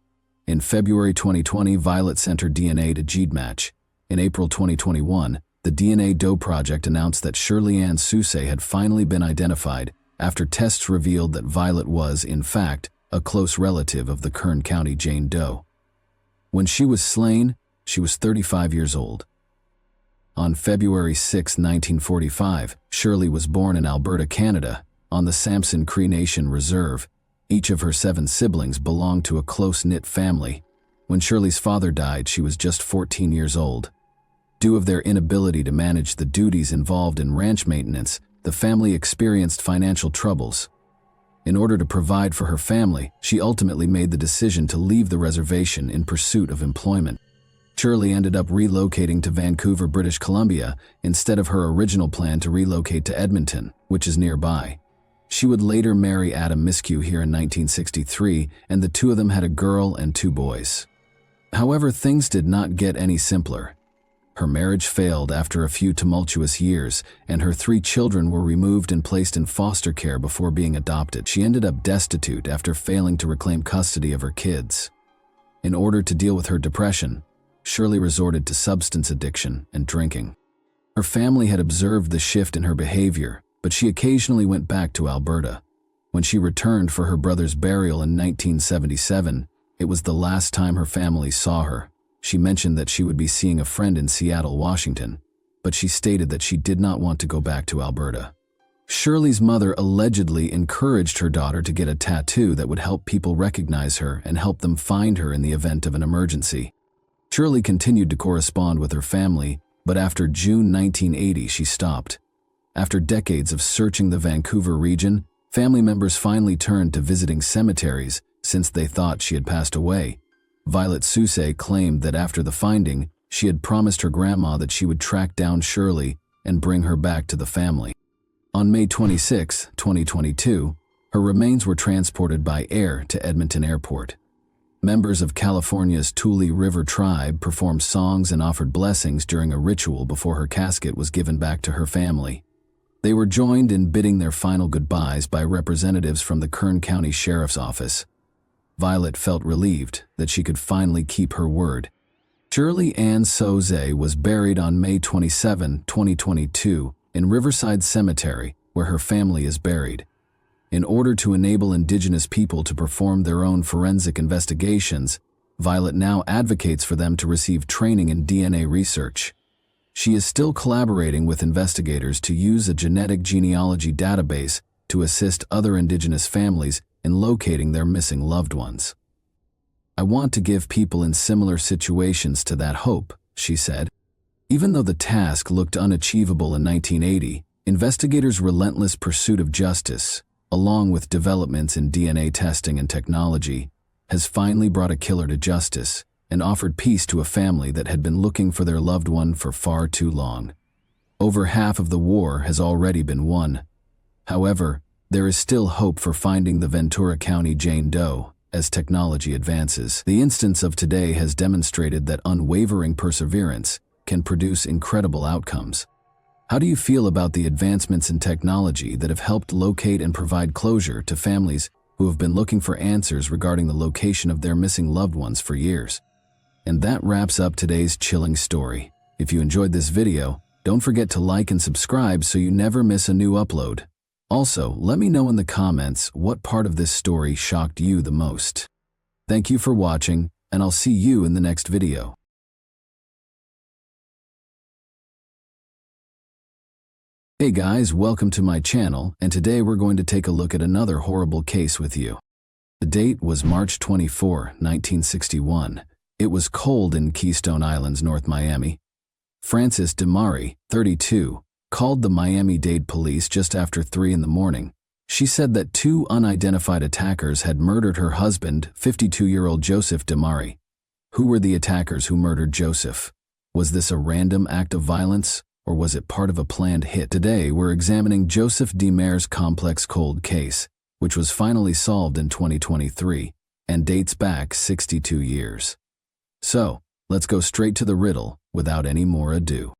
In February 2020, Violet sent her DNA to GeneMatch. In April 2021, the DNA Doe Project announced that Shirley Ann Sousa had finally been identified after tests revealed that Violet was, in fact, a close relative of the Kern County Jane Doe. When she was slain, she was 35 years old. On February 6, 1945, Shirley was born in Alberta, Canada, on the Samson Cree Nation Reserve. Each of her 7 siblings belonged to a close-knit family. When Shirley's father died, she was just 14 years old. Due to their inability to manage the duties involved in ranch maintenance, the family experienced financial troubles. In order to provide for her family, she ultimately made the decision to leave the reservation in pursuit of employment. Shirley ended up relocating to Vancouver, British Columbia, instead of her original plan to relocate to Edmonton, which is nearby. She would later marry Adam Miskew here in 1963, and the 2 of them had a girl and 2 boys. However, things did not get any simpler. Her marriage failed after a few tumultuous years, and her 3 children were removed and placed in foster care before being adopted. She ended up destitute after failing to reclaim custody of her kids. In order to deal with her depression, Shirley resorted to substance addiction and drinking. Her family had observed the shift in her behavior, but she occasionally went back to Alberta. When she returned for her brother's burial in 1977, it was the last time her family saw her. She mentioned that she would be seeing a friend in Seattle, Washington, but she stated that she did not want to go back to Alberta. Shirley's mother allegedly encouraged her daughter to get a tattoo that would help people recognize her and help them find her in the event of an emergency. Shirley continued to correspond with her family, but after June 1980 she stopped. After decades of searching the Vancouver region, Family members finally turned to visiting cemeteries since they thought she had passed away. Violet Sousa claimed that after the finding, she had promised her grandma that she would track down Shirley and bring her back to the family. On May 26, 2022, her remains were transported by air to Edmonton Airport. Members of California's Tule River tribe performed songs and offered blessings during a ritual before her casket was given back to her family. They were joined in bidding their final goodbyes by representatives from the Kern County Sheriff's Office. Violet felt relieved that she could finally keep her word. Shirley Ann Sousa was buried on May 27, 2022, in Riverside Cemetery, where her family is buried. In order to enable Indigenous people to perform their own forensic investigations, Violet now advocates for them to receive training in DNA research. She is still collaborating with investigators to use a genetic genealogy database to assist other Indigenous families in locating their missing loved ones. "I want to give people in similar situations to that hope," she said. Even though the task looked unachievable in 1980, investigators' relentless pursuit of justice, along with developments in DNA testing and technology, has finally brought a killer to justice and offered peace to a family that had been looking for their loved one for far too long. Over half of the war has already been won. However, there is still hope for finding the Ventura County Jane Doe as technology advances. The instance of today has demonstrated that unwavering perseverance can produce incredible outcomes. How do you feel about the advancements in technology that have helped locate and provide closure to families who have been looking for answers regarding the location of their missing loved ones for years? And that wraps up today's chilling story. If you enjoyed this video, don't forget to like and subscribe so you never miss a new upload. Also, let me know in the comments what part of this story shocked you the most. Thank you for watching, and I'll see you in the next video. Hey guys, welcome to my channel, and today we're going to take a look at another horrible case with you. The date was March 24, 1961. It was cold in Keystone Islands, North Miami. Frances DeMari, 32, called the Miami-Dade police just after 3 in the morning. She said that 2 unidentified attackers had murdered her husband, 52-year-old Joseph DeMari. Who were the attackers who murdered Joseph? Was this a random act of violence, or was it part of a planned hit? Today, we're examining Joseph DeMari's complex cold case, which was finally solved in 2023 and dates back 62 years. So, let's go straight to the riddle without any more ado.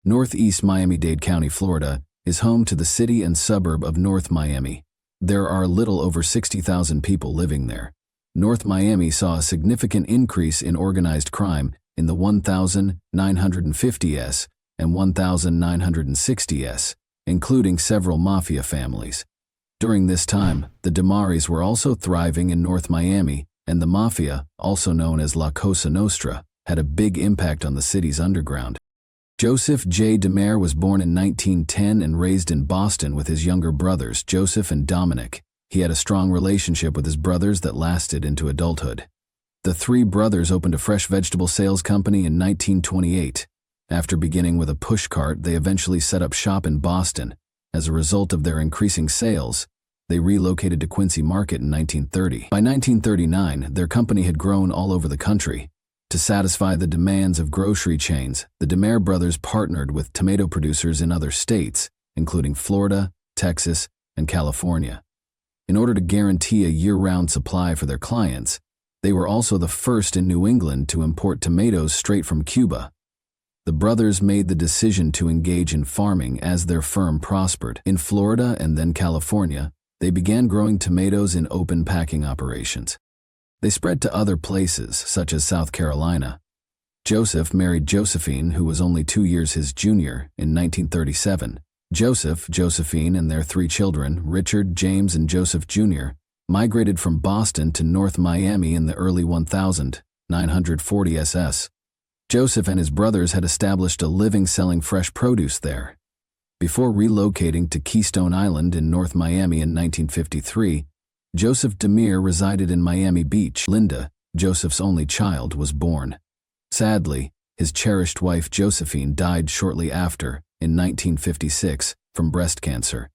Northeast Miami-Dade County, Florida, is home to the city and suburb of North Miami. There are a little over 60,000 people living there. North Miami saw a significant increase in organized crime in the 1950s and 1960s, including several mafia families. During this time, the DeMaris were also thriving in North Miami, and the mafia, also known as La Cosa Nostra, had a big impact on the city's underground. Joseph J. DeMare was born in 1910 and raised in Boston with his younger brothers, Joseph and Dominic. He had a strong relationship with his brothers that lasted into adulthood. The 3 brothers opened a fresh vegetable sales company in 1928. After beginning with a pushcart, they eventually set up shop in Boston. As a result of their increasing sales, they relocated to Quincy Market in 1930. By 1939, their company had grown all over the country. To satisfy the demands of grocery chains, the DeMare brothers partnered with tomato producers in other states, including Florida, Texas, and California. In order to guarantee a year-round supply for their clients, they were also the first in New England to import tomatoes straight from Cuba. The brothers made the decision to engage in farming as their firm prospered. In Florida and then California, they began growing tomatoes in open packing operations. They spread to other places, such as South Carolina. Joseph married Josephine, who was only 2 years his junior, in 1937. Joseph, Josephine, and their 3 children, Richard, James, and Joseph Jr., migrated from Boston to North Miami in the early 1940s. Joseph and his brothers had established a living selling fresh produce there. Before relocating to Keystone Island in North Miami in 1953, Joseph DeMare resided in Miami Beach. Linda, Joseph's only child, was born. Sadly, his cherished wife Josephine died shortly after, in 1956, from breast cancer.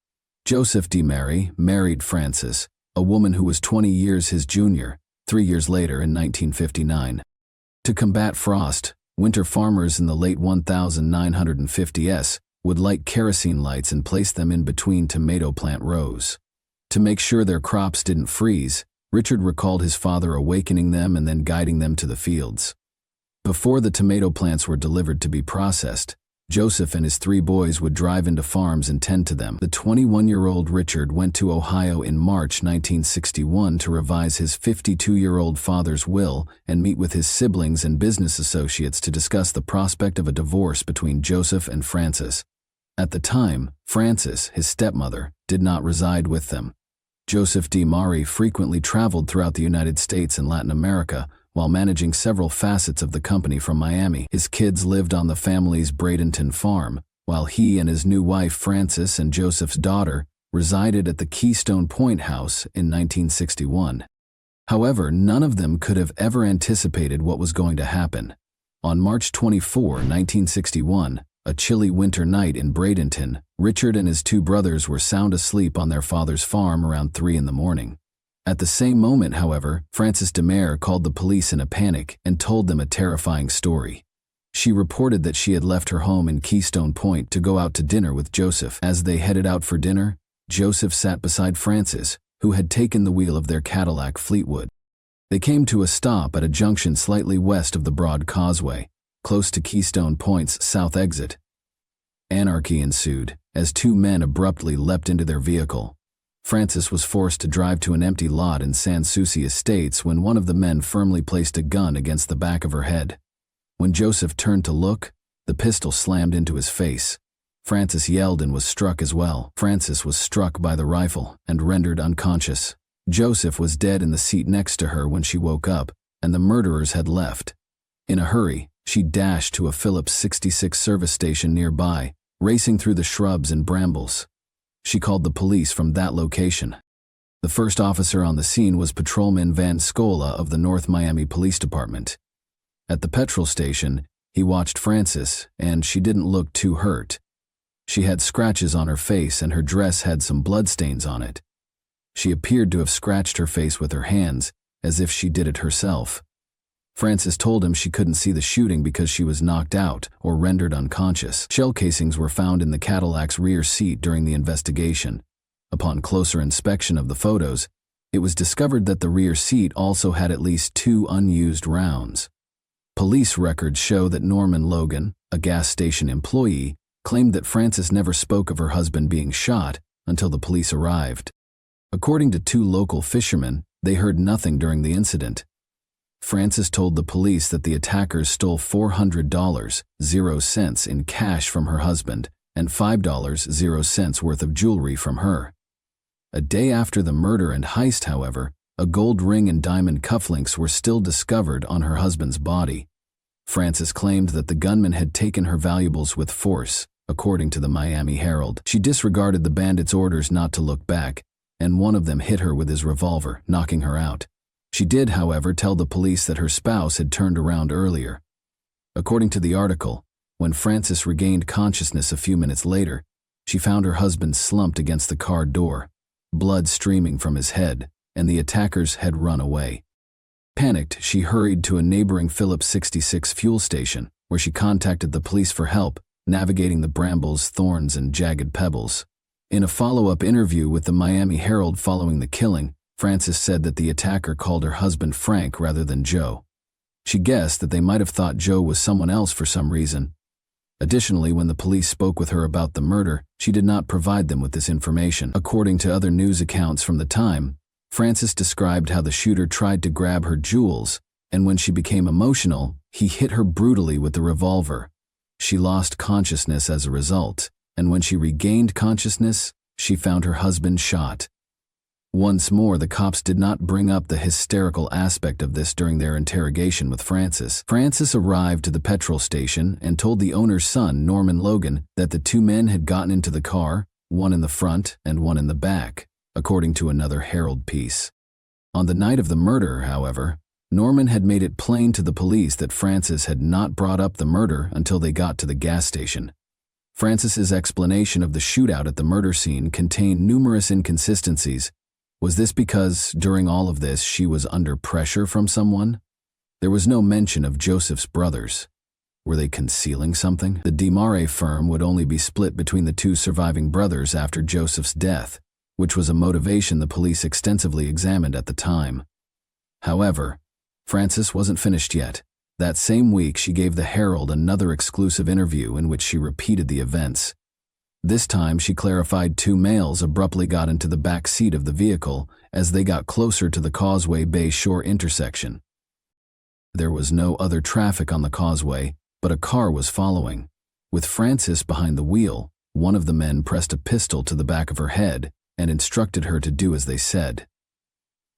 Joseph DeMary married Frances, a woman who was 20 years his junior, 3 years later in 1959. To combat frost, winter farmers in the late 1950s would light kerosene lights and place them in between tomato plant rows. To make sure their crops didn't freeze, Richard recalled his father awakening them and then guiding them to the fields. Before the tomato plants were delivered to be processed, Joseph and his 3 boys would drive into farms and tend to them. The 21-year-old Richard went to Ohio in March 1961 to revise his 52-year-old father's will and meet with his siblings and business associates to discuss the prospect of a divorce between Joseph and Frances. At the time, Frances, his stepmother, did not reside with them. Joseph DeMary frequently traveled throughout the United States and Latin America, while managing several facets of the company from Miami. His kids lived on the family's Bradenton farm, while he and his new wife Frances and Joseph's daughter resided at the Keystone Point house in 1961. However, none of them could have ever anticipated what was going to happen. On March 24, 1961, a chilly winter night in Bradenton, Richard and his 2 brothers were sound asleep on their father's farm around 3 in the morning. At the same moment, however, Frances DeMary called the police in a panic and told them a terrifying story. She reported that she had left her home in Keystone Point to go out to dinner with Joseph. As they headed out for dinner, Joseph sat beside Frances, who had taken the wheel of their Cadillac Fleetwood. They came to a stop at a junction slightly west of the Broad Causeway, close to Keystone Point's south exit. Anarchy ensued, as 2 men abruptly leapt into their vehicle. Frances was forced to drive to an empty lot in Sans Souci Estates when one of the men firmly placed a gun against the back of her head. When Joseph turned to look, the pistol slammed into his face. Frances yelled and was struck as well. Frances was struck by the rifle and rendered unconscious. Joseph was dead in the seat next to her when she woke up, and the murderers had left. In a hurry, she dashed to a Phillips 66 service station nearby, racing through the shrubs and brambles. She called the police from that location. The first officer on the scene was Patrolman Van Scola of the North Miami Police Department. At the petrol station, he watched Frances, and she didn't look too hurt. She had scratches on her face and her dress had some bloodstains on it. She appeared to have scratched her face with her hands, as if she did it herself. Frances told him she couldn't see the shooting because she was knocked out or rendered unconscious. Shell casings were found in the Cadillac's rear seat during the investigation. Upon closer inspection of the photos, it was discovered that the rear seat also had at least 2 unused rounds. Police records show that Norman Logan, a gas station employee, claimed that Frances never spoke of her husband being shot until the police arrived. According to 2 local fishermen, they heard nothing during the incident. Frances told the police that the attackers stole $400.00 in cash from her husband and $5.00 worth of jewelry from her. A day after the murder and heist, however, a gold ring and diamond cufflinks were still discovered on her husband's body. Frances claimed that the gunman had taken her valuables with force, according to the Miami Herald. She disregarded the bandits' orders not to look back, and one of them hit her with his revolver, knocking her out. She did, however, tell the police that her spouse had turned around earlier. According to the article, when Frances regained consciousness a few minutes later, she found her husband slumped against the car door, blood streaming from his head, and the attackers had run away. Panicked, she hurried to a neighboring Phillips 66 fuel station, where she contacted the police for help, navigating the brambles, thorns, and jagged pebbles. In a follow-up interview with the Miami Herald following the killing, Frances said that the attacker called her husband Frank rather than Joe. She guessed that they might have thought Joe was someone else for some reason. Additionally, when the police spoke with her about the murder, she did not provide them with this information. According to other news accounts from the time, Frances described how the shooter tried to grab her jewels, and when she became emotional, he hit her brutally with the revolver. She lost consciousness as a result, and when she regained consciousness, she found her husband shot. Once more, the cops did not bring up the hysterical aspect of this during their interrogation with Frances. Frances arrived to the petrol station and told the owner's son, Norman Logan, that the 2 men had gotten into the car, one in the front and one in the back, according to another Herald piece. On the night of the murder, however, Norman had made it plain to the police that Frances had not brought up the murder until they got to the gas station. Francis's explanation of the shootout at the murder scene contained numerous inconsistencies. Was this because, during all of this, she was under pressure from someone? There was no mention of Joseph's brothers. Were they concealing something? The DiMare firm would only be split between the two surviving brothers after Joseph's death, which was a motivation the police extensively examined at the time. However, Francis wasn't finished yet. That same week, she gave the Herald another exclusive interview in which she repeated the events. This time, she clarified two males abruptly got into the back seat of the vehicle as they got closer to the Causeway Bay Shore intersection. There was no other traffic on the causeway, but a car was following. With Francis behind the wheel, one of the men pressed a pistol to the back of her head and instructed her to do as they said.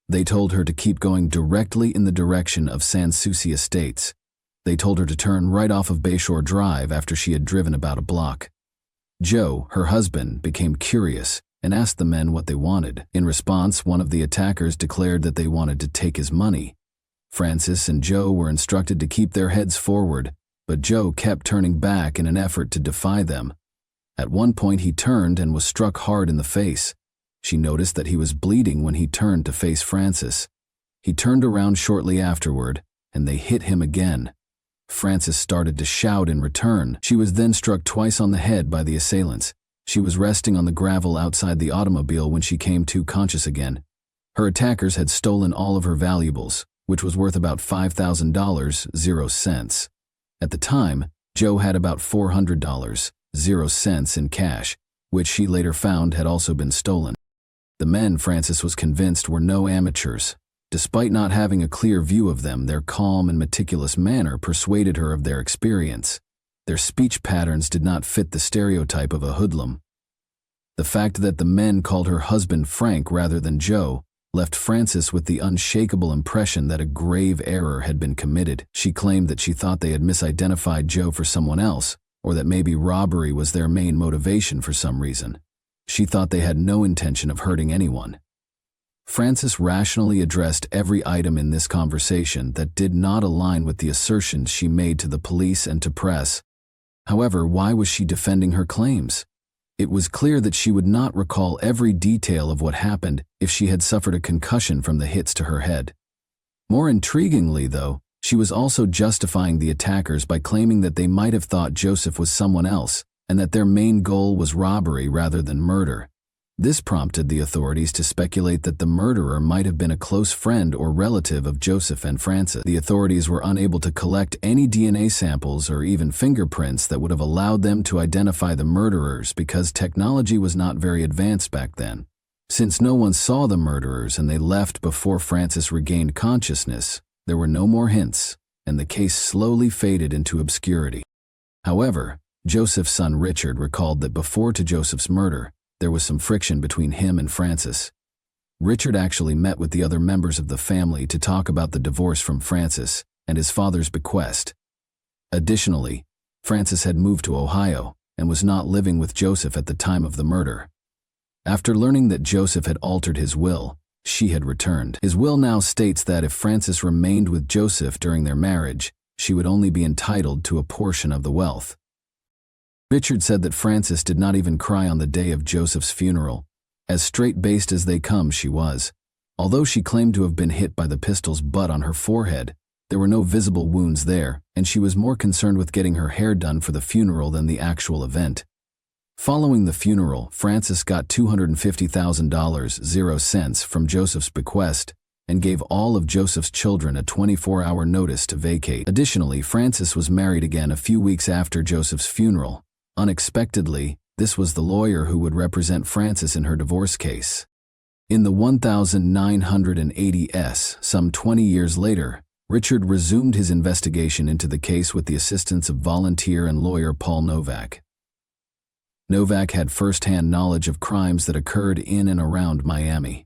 They told her to keep going directly in the direction of Sans Souci Estates. They told her to turn right off of Bayshore Drive after she had driven about a block. Joe, her husband, became curious and asked the men what they wanted. In response, one of the attackers declared that they wanted to take his money. Francis and Joe were instructed to keep their heads forward, but Joe kept turning back in an effort to defy them. At one point, he turned and was struck hard in the face. She noticed that he was bleeding when he turned to face Francis. He turned around shortly afterward, and they hit him again. Francis started to shout in return. She was then struck twice on the head by the assailants. She was resting on the gravel outside the automobile when she came to conscious again. Her attackers had stolen all of her valuables, which was worth about $5,000.00. At the time, Joe had about $400.00 in cash, which she later found had also been stolen. The men, Francis was convinced, were no amateurs. Despite not having a clear view of them, their calm and meticulous manner persuaded her of their experience. Their speech patterns did not fit the stereotype of a hoodlum. The fact that the men called her husband Frank rather than Joe left Francis with the unshakable impression that a grave error had been committed. She claimed that she thought they had misidentified Joe for someone else, or that maybe robbery was their main motivation for some reason. She thought they had no intention of hurting anyone. Francis rationally addressed every item in this conversation that did not align with the assertions she made to the police and to press. However, why was she defending her claims? It was clear that she would not recall every detail of what happened if she had suffered a concussion from the hits to her head. More intriguingly, though, she was also justifying the attackers by claiming that they might have thought Joseph was someone else and that their main goal was robbery rather than murder. This prompted the authorities to speculate that the murderer might have been a close friend or relative of Joseph and Francis. The authorities were unable to collect any DNA samples or even fingerprints that would have allowed them to identify the murderers because technology was not very advanced back then. Since no one saw the murderers and they left before Francis regained consciousness, there were no more hints, and the case slowly faded into obscurity. However, Joseph's son Richard recalled that before to Joseph's murder, there was some friction between him and Francis. Richard actually met with the other members of the family to talk about the divorce from Francis and his father's bequest. Additionally, Francis had moved to Ohio and was not living with Joseph at the time of the murder. After learning that Joseph had altered his will, she had returned. His will now states that if Francis remained with Joseph during their marriage, she would only be entitled to a portion of the wealth. Richard said that Francis did not even cry on the day of Joseph's funeral. As straight-laced as they come, she was. Although she claimed to have been hit by the pistol's butt on her forehead, there were no visible wounds there, and she was more concerned with getting her hair done for the funeral than the actual event. Following the funeral, Francis got $250,000.00 from Joseph's bequest and gave all of Joseph's children a 24-hour notice to vacate. Additionally, Francis was married again a few weeks after Joseph's funeral. Unexpectedly, this was the lawyer who would represent Francis in her divorce case. In the 1980s, some 20 years later, Richard resumed his investigation into the case with the assistance of volunteer and lawyer Paul Novak. Novak had first-hand knowledge of crimes that occurred in and around Miami.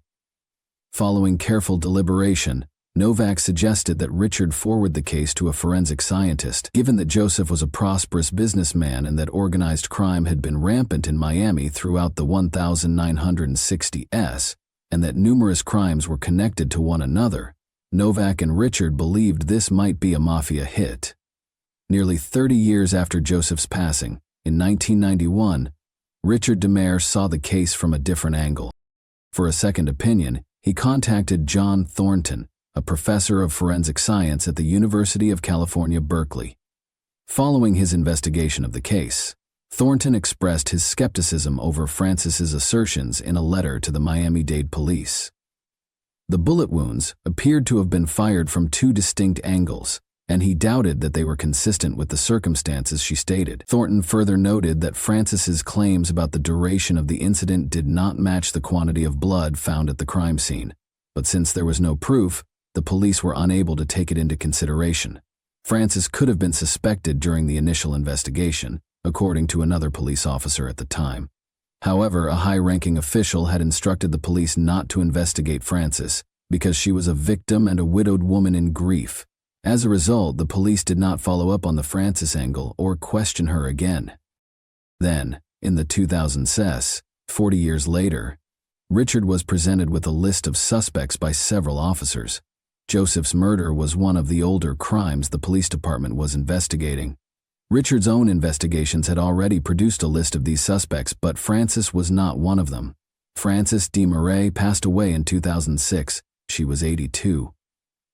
Following careful deliberation, Novak suggested that Richard forward the case to a forensic scientist. Given that Joseph was a prosperous businessman and that organized crime had been rampant in Miami throughout the 1960s, and that numerous crimes were connected to one another, Novak and Richard believed this might be a mafia hit. Nearly 30 years after Joseph's passing, In 1991, Richard DeMare saw the case from a different angle. For a second opinion, he contacted John Thornton, a professor of forensic science at the University of California, Berkeley. Following his investigation of the case, Thornton expressed his skepticism over Francis's assertions in a letter to the Miami-Dade police. The bullet wounds appeared to have been fired from two distinct angles, and he doubted that they were consistent with the circumstances she stated. Thornton further noted that Francis's claims about the duration of the incident did not match the quantity of blood found at the crime scene, but since there was no proof, the police were unable to take it into consideration. Francis could have been suspected during the initial investigation, according to another police officer at the time. However, a high-ranking official had instructed the police not to investigate Francis because she was a victim and a widowed woman in grief. As a result, the police did not follow up on the Francis angle or question her again. Then, in the 2000s, 40 years later, Richard was presented with a list of suspects by several officers. Joseph's murder was one of the older crimes the police department was investigating. Richard's own investigations had already produced a list of these suspects, but Francis was not one of them. Frances DeMarais passed away in 2006. She was 82.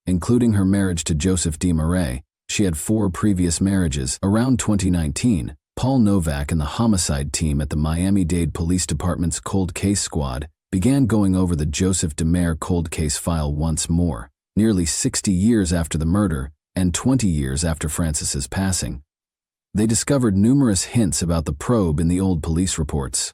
Including her marriage to Joseph DeMarais, she had 4 previous marriages. Around 2019, Paul Novak and the homicide team at the Miami-Dade Police Department's Cold Case Squad began going over the Joseph DeMare cold case file once more, nearly 60 years after the murder and 20 years after Francis's passing. They discovered numerous hints about the probe in the old police reports.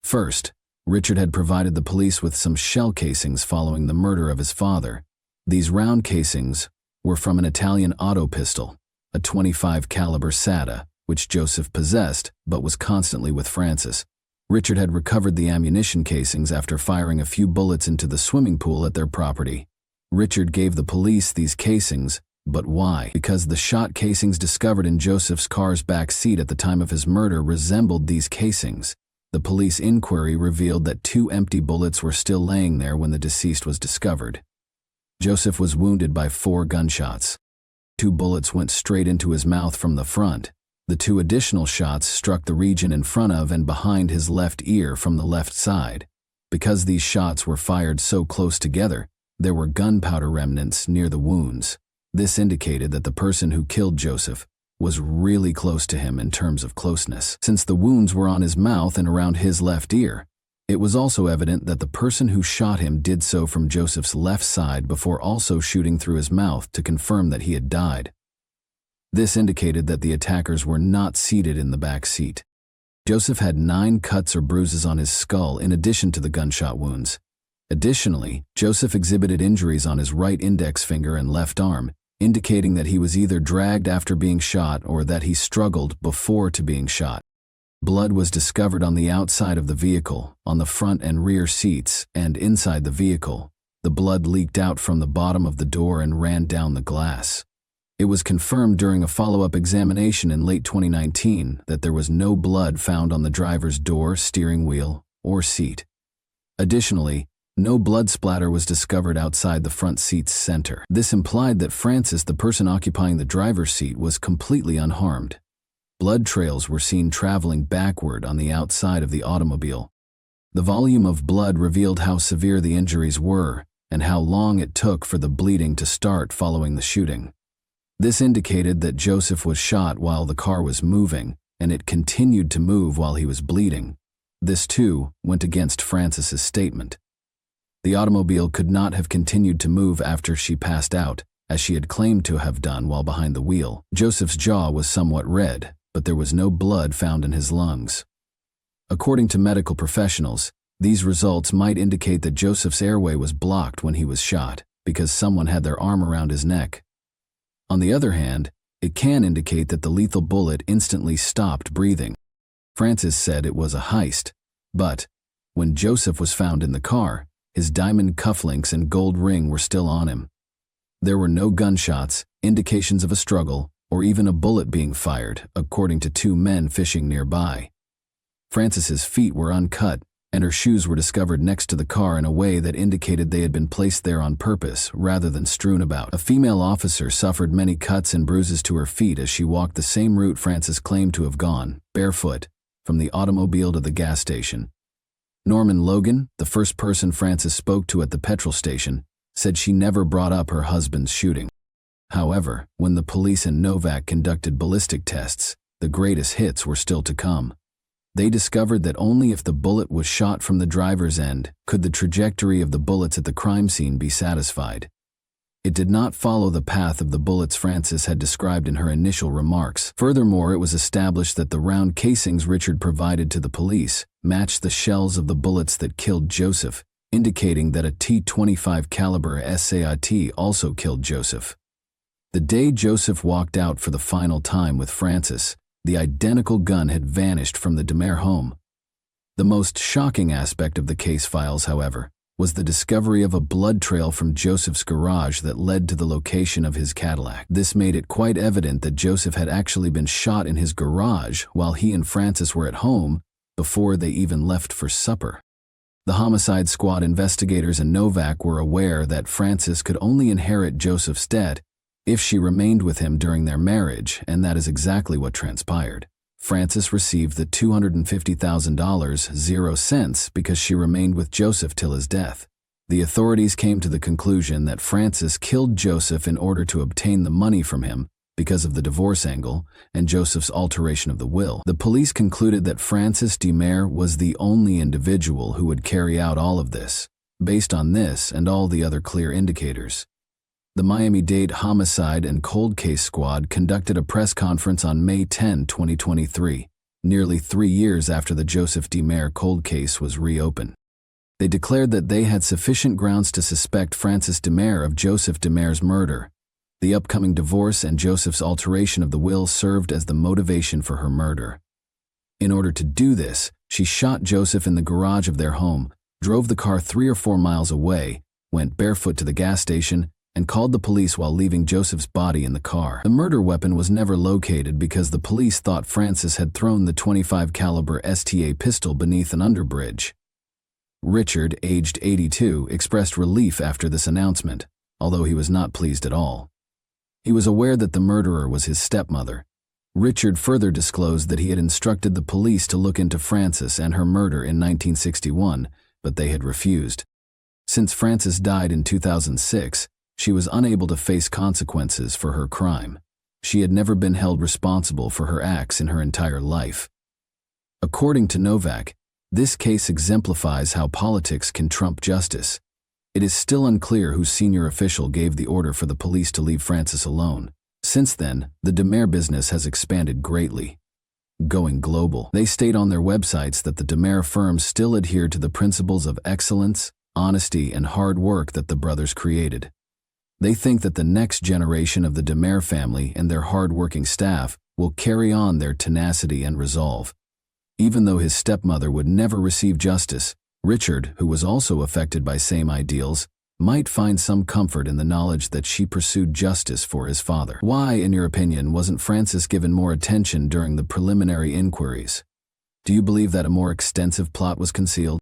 First, Richard had provided the police with some shell casings following the murder of his father. These round casings were from an Italian auto pistol, a .25 caliber SATA, which Joseph possessed but was constantly with Francis. Richard had recovered the ammunition casings after firing a few bullets into the swimming pool at their property. Richard gave the police these casings, but why? Because the shot casings discovered in Joseph's car's back seat at the time of his murder resembled these casings. The police inquiry revealed that 2 empty bullets were still laying there when the deceased was discovered. Joseph was wounded by 4 gunshots. 2 bullets went straight into his mouth from the front. The 2 additional shots struck the region in front of and behind his left ear from the left side. Because these shots were fired so close together, there were gunpowder remnants near the wounds. This indicated that the person who killed Joseph was really close to him in terms of closeness. Since the wounds were on his mouth and around his left ear, it was also evident that the person who shot him did so from Joseph's left side before also shooting through his mouth to confirm that he had died. This indicated that the attackers were not seated in the back seat. Joseph had 9 cuts or bruises on his skull in addition to the gunshot wounds. Additionally, Joseph exhibited injuries on his right index finger and left arm, indicating that he was either dragged after being shot or that he struggled before to being shot. Blood was discovered on the outside of the vehicle, on the front and rear seats, and inside the vehicle. The blood leaked out from the bottom of the door and ran down the glass. It was confirmed during a follow-up examination in late 2019 that there was no blood found on the driver's door, steering wheel, or seat. Additionally, no blood splatter was discovered outside the front seat's center. This implied that Francis, the person occupying the driver's seat, was completely unharmed. Blood trails were seen traveling backward on the outside of the automobile. The volume of blood revealed how severe the injuries were and how long it took for the bleeding to start following the shooting. This indicated that Joseph was shot while the car was moving, and it continued to move while he was bleeding. This, too, went against Francis's statement. The automobile could not have continued to move after she passed out, as she had claimed to have done while behind the wheel. Joseph's jaw was somewhat red, but there was no blood found in his lungs. According to medical professionals, these results might indicate that Joseph's airway was blocked when he was shot, because someone had their arm around his neck. On the other hand, it can indicate that the lethal bullet instantly stopped breathing. Francis said it was a heist, but when Joseph was found in the car, his diamond cufflinks and gold ring were still on him. There were no gunshots, indications of a struggle, or even a bullet being fired, according to 2 men fishing nearby. Francis's feet were uncut, and her shoes were discovered next to the car in a way that indicated they had been placed there on purpose rather than strewn about. A female officer suffered many cuts and bruises to her feet as she walked the same route Frances claimed to have gone, barefoot, from the automobile to the gas station. Norman Logan, the first person Frances spoke to at the petrol station, said she never brought up her husband's shooting. However, when the police and Novak conducted ballistic tests, the greatest hits were still to come. They discovered that only if the bullet was shot from the driver's end could the trajectory of the bullets at the crime scene be satisfied. It did not follow the path of the bullets Frances had described in her initial remarks. Furthermore, it was established that the round casings Richard provided to the police matched the shells of the bullets that killed Joseph, indicating that a .25 caliber SAIT also killed Joseph. The day Joseph walked out for the final time with Frances, the identical gun had vanished from the DeMare home. The most shocking aspect of the case files, however, was the discovery of a blood trail from Joseph's garage that led to the location of his Cadillac. This made it quite evident that Joseph had actually been shot in his garage while he and Frances were at home before they even left for supper. The homicide squad investigators and Novak were aware that Frances could only inherit Joseph's debt if she remained with him during their marriage, and that is exactly what transpired. Frances received the $250,000 0 cents because she remained with Joseph till his death. The authorities came to the conclusion that Frances killed Joseph in order to obtain the money from him because of the divorce angle and Joseph's alteration of the will. The police concluded that Frances DeMare was the only individual who would carry out all of this, based on this and all the other clear indicators. The Miami-Dade Homicide and Cold Case Squad conducted a press conference on May 10, 2023, nearly 3 years after the Joseph DeMare cold case was reopened. They declared that they had sufficient grounds to suspect Frances DeMare of Joseph DeMare's murder. The upcoming divorce and Joseph's alteration of the will served as the motivation for her murder. In order to do this, she shot Joseph in the garage of their home, drove the car 3 or 4 miles away, went barefoot to the gas station, and called the police while leaving Joseph's body in the car. The murder weapon was never located because the police thought Frances had thrown the .25 caliber STA pistol beneath an underbridge. Richard, aged 82, expressed relief after this announcement, although he was not pleased at all. He was aware that the murderer was his stepmother. Richard further disclosed that he had instructed the police to look into Frances and her murder in 1961, but they had refused. Since Frances died in 2006, she was unable to face consequences for her crime. She had never been held responsible for her acts in her entire life. According to Novak, this case exemplifies how politics can trump justice. It is still unclear whose senior official gave the order for the police to leave Frances alone. Since then, the DeMare business has expanded greatly, going global. They state on their websites that the DeMare firms still adhere to the principles of excellence, honesty, and hard work that the brothers created. They think that the next generation of the DeMare family and their hard-working staff will carry on their tenacity and resolve. Even though his stepmother would never receive justice, Richard, who was also affected by same ideals, might find some comfort in the knowledge that she pursued justice for his father. Why, in your opinion, wasn't Frances given more attention during the preliminary inquiries? Do you believe that a more extensive plot was concealed?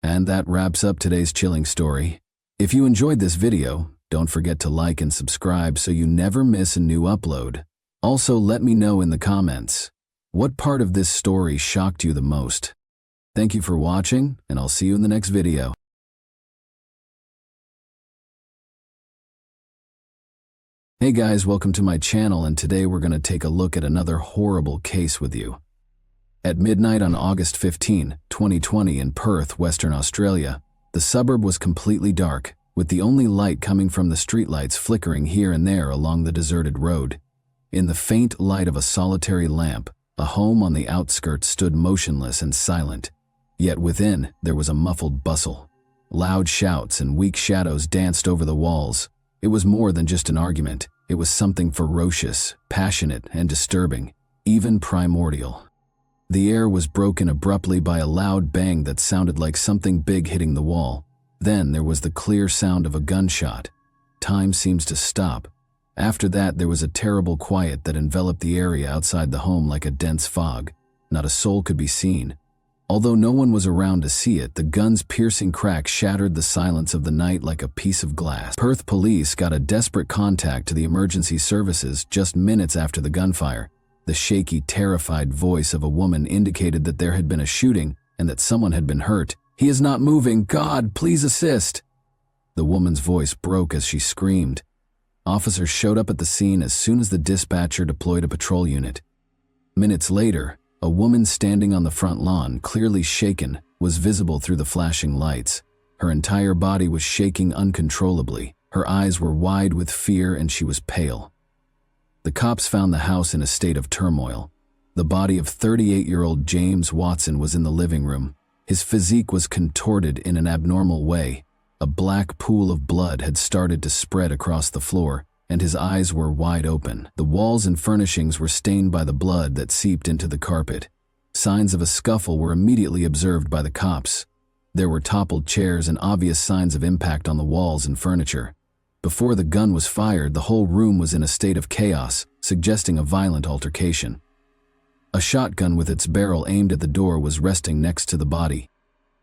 And that wraps up today's chilling story. If you enjoyed this video, don't forget to like and subscribe so you never miss a new upload. Also, let me know in the comments, what part of this story shocked you the most? Thank you for watching, and I'll see you in the next video. Hey guys, welcome to my channel, and today we're going to take a look at another horrible case with you. At midnight on August 15, 2020 in Perth, Western Australia, the suburb was completely dark, with the only light coming from the streetlights flickering here and there along the deserted road. In the faint light of a solitary lamp, a home on the outskirts stood motionless and silent. Yet within, there was a muffled bustle. Loud shouts and weak shadows danced over the walls. It was more than just an argument. It was something ferocious, passionate, and disturbing, even primordial. The air was broken abruptly by a loud bang that sounded like something big hitting the wall. Then there was the clear sound of a gunshot. Time seems to stop. After that, there was a terrible quiet that enveloped the area outside the home like a dense fog. Not a soul could be seen. Although no one was around to see it, the gun's piercing crack shattered the silence of the night like a piece of glass. Perth police got a desperate contact to the emergency services just minutes after the gunfire. The shaky, terrified voice of a woman indicated that there had been a shooting and that someone had been hurt. "He is not moving. God, please assist." The woman's voice broke as she screamed. Officers showed up at the scene as soon as the dispatcher deployed a patrol unit. Minutes later, a woman standing on the front lawn, clearly shaken, was visible through the flashing lights. Her entire body was shaking uncontrollably. Her eyes were wide with fear and she was pale. The cops found the house in a state of turmoil. The body of 38-year-old James Watson was in the living room. His physique was contorted in an abnormal way. A black pool of blood had started to spread across the floor, and his eyes were wide open. The walls and furnishings were stained by the blood that seeped into the carpet. Signs of a scuffle were immediately observed by the cops. There were toppled chairs and obvious signs of impact on the walls and furniture. Before the gun was fired, the whole room was in a state of chaos, suggesting a violent altercation. A shotgun with its barrel aimed at the door was resting next to the body.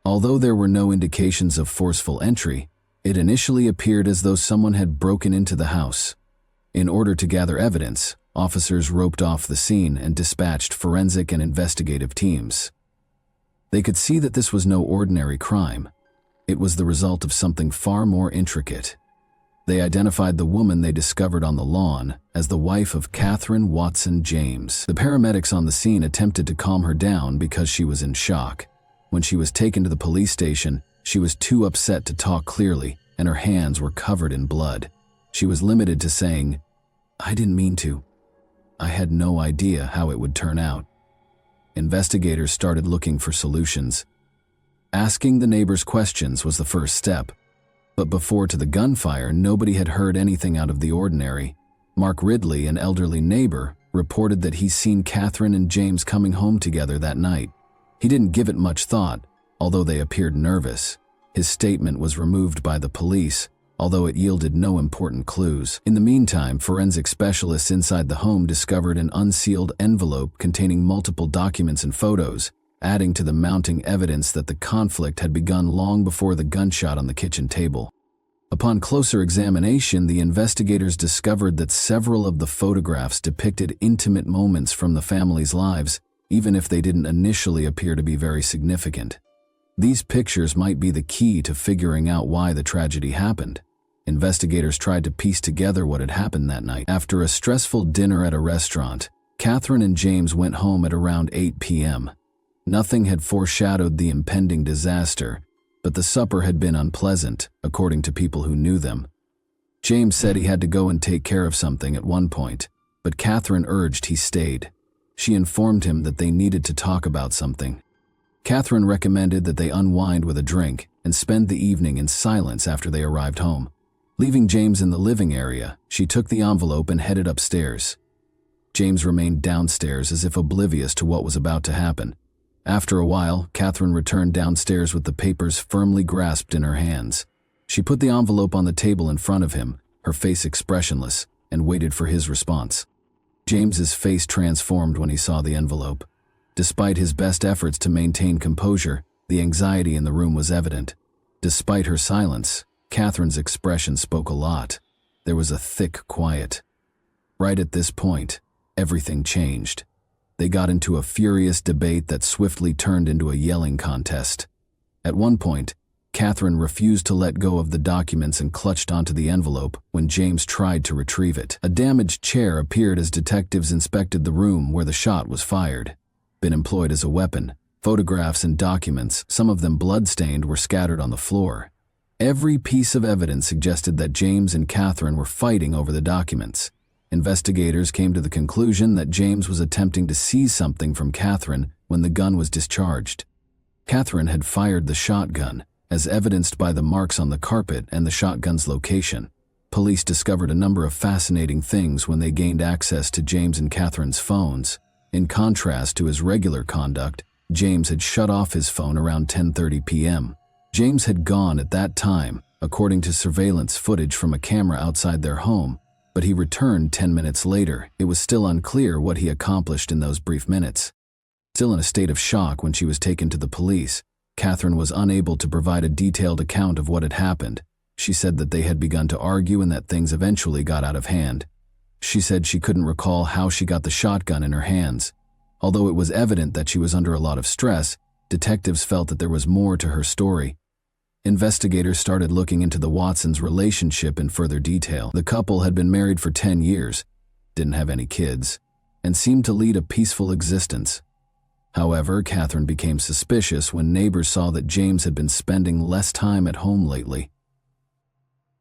Although there were no indications of forceful entry, it initially appeared as though someone had broken into the house. In order to gather evidence, officers roped off the scene and dispatched forensic and investigative teams. They could see that this was no ordinary crime. It was the result of something far more intricate. They identified the woman they discovered on the lawn as the wife of Catherine Watson James. The paramedics on the scene attempted to calm her down because she was in shock. When she was taken to the police station, she was too upset to talk clearly, and her hands were covered in blood. She was limited to saying, "I didn't mean to. I had no idea how it would turn out." Investigators started looking for solutions. Asking the neighbors questions was the first step. But before to the gunfire, nobody had heard anything out of the ordinary. Mark Ridley, an elderly neighbor, reported that he's seen Catherine and James coming home together that night. He didn't give it much thought, although they appeared nervous. His statement was removed by the police, although it yielded no important clues. In the meantime, forensic specialists inside the home discovered an unsealed envelope containing multiple documents and photos, adding to the mounting evidence that the conflict had begun long before the gunshot on the kitchen table. Upon closer examination, the investigators discovered that several of the photographs depicted intimate moments from the family's lives, even if they didn't initially appear to be very significant. These pictures might be the key to figuring out why the tragedy happened. Investigators tried to piece together what had happened that night. After a stressful dinner at a restaurant, Catherine and James went home at around 8 p.m. Nothing had foreshadowed the impending disaster, but the supper had been unpleasant, according to people who knew them. James said he had to go and take care of something at one point, but Catherine urged he stayed. She informed him that they needed to talk about something. Catherine recommended that they unwind with a drink and spend the evening in silence after they arrived home. Leaving James in the living area, she took the envelope and headed upstairs. James remained downstairs as if oblivious to what was about to happen. After a while, Catherine returned downstairs with the papers firmly grasped in her hands. She put the envelope on the table in front of him, her face expressionless, and waited for his response. James's face transformed when he saw the envelope. Despite his best efforts to maintain composure, the anxiety in the room was evident. Despite her silence, Catherine's expression spoke a lot. There was a thick quiet. Right at this point, everything changed. They got into a furious debate that swiftly turned into a yelling contest. At one point, Catherine refused to let go of the documents and clutched onto the envelope when James tried to retrieve it. A damaged chair appeared as detectives inspected the room where the shot was fired. Been employed as a weapon. Photographs and documents, some of them blood-stained, were scattered on the floor. Every piece of evidence suggested that James and Catherine were fighting over the documents. Investigators came to the conclusion that James was attempting to seize something from Catherine when the gun was discharged. Catherine had fired the shotgun, as evidenced by the marks on the carpet and the shotgun's location. Police discovered a number of fascinating things when they gained access to James and Catherine's phones. In contrast to his regular conduct, James had shut off his phone around 10:30 p.m. James had gone at that time, according to surveillance footage from a camera outside their home, but he returned 10 minutes later. It was still unclear what he accomplished in those brief minutes. Still in a state of shock when she was taken to the police, Catherine was unable to provide a detailed account of what had happened. She said that they had begun to argue and that things eventually got out of hand. She said she couldn't recall how she got the shotgun in her hands. Although it was evident that she was under a lot of stress, detectives felt that there was more to her story. Investigators started looking into the Watsons' relationship in further detail. The couple had been married for 10 years, didn't have any kids, and seemed to lead a peaceful existence. However, Catherine became suspicious when neighbors saw that James had been spending less time at home lately.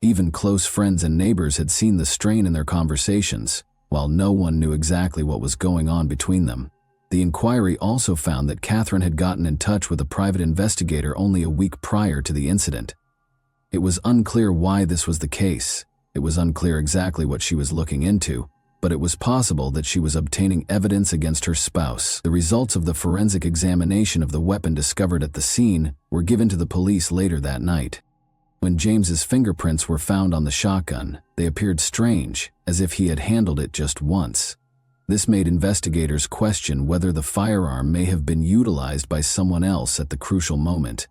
Even close friends and neighbors had seen the strain in their conversations, while no one knew exactly what was going on between them. The inquiry also found that Catherine had gotten in touch with a private investigator only a week prior to the incident. It was unclear why this was the case. It was unclear exactly what she was looking into, but it was possible that she was obtaining evidence against her spouse. The results of the forensic examination of the weapon discovered at the scene were given to the police later that night. When James's fingerprints were found on the shotgun, they appeared strange, as if he had handled it just once. This made investigators question whether the firearm may have been utilized by someone else at the crucial moment.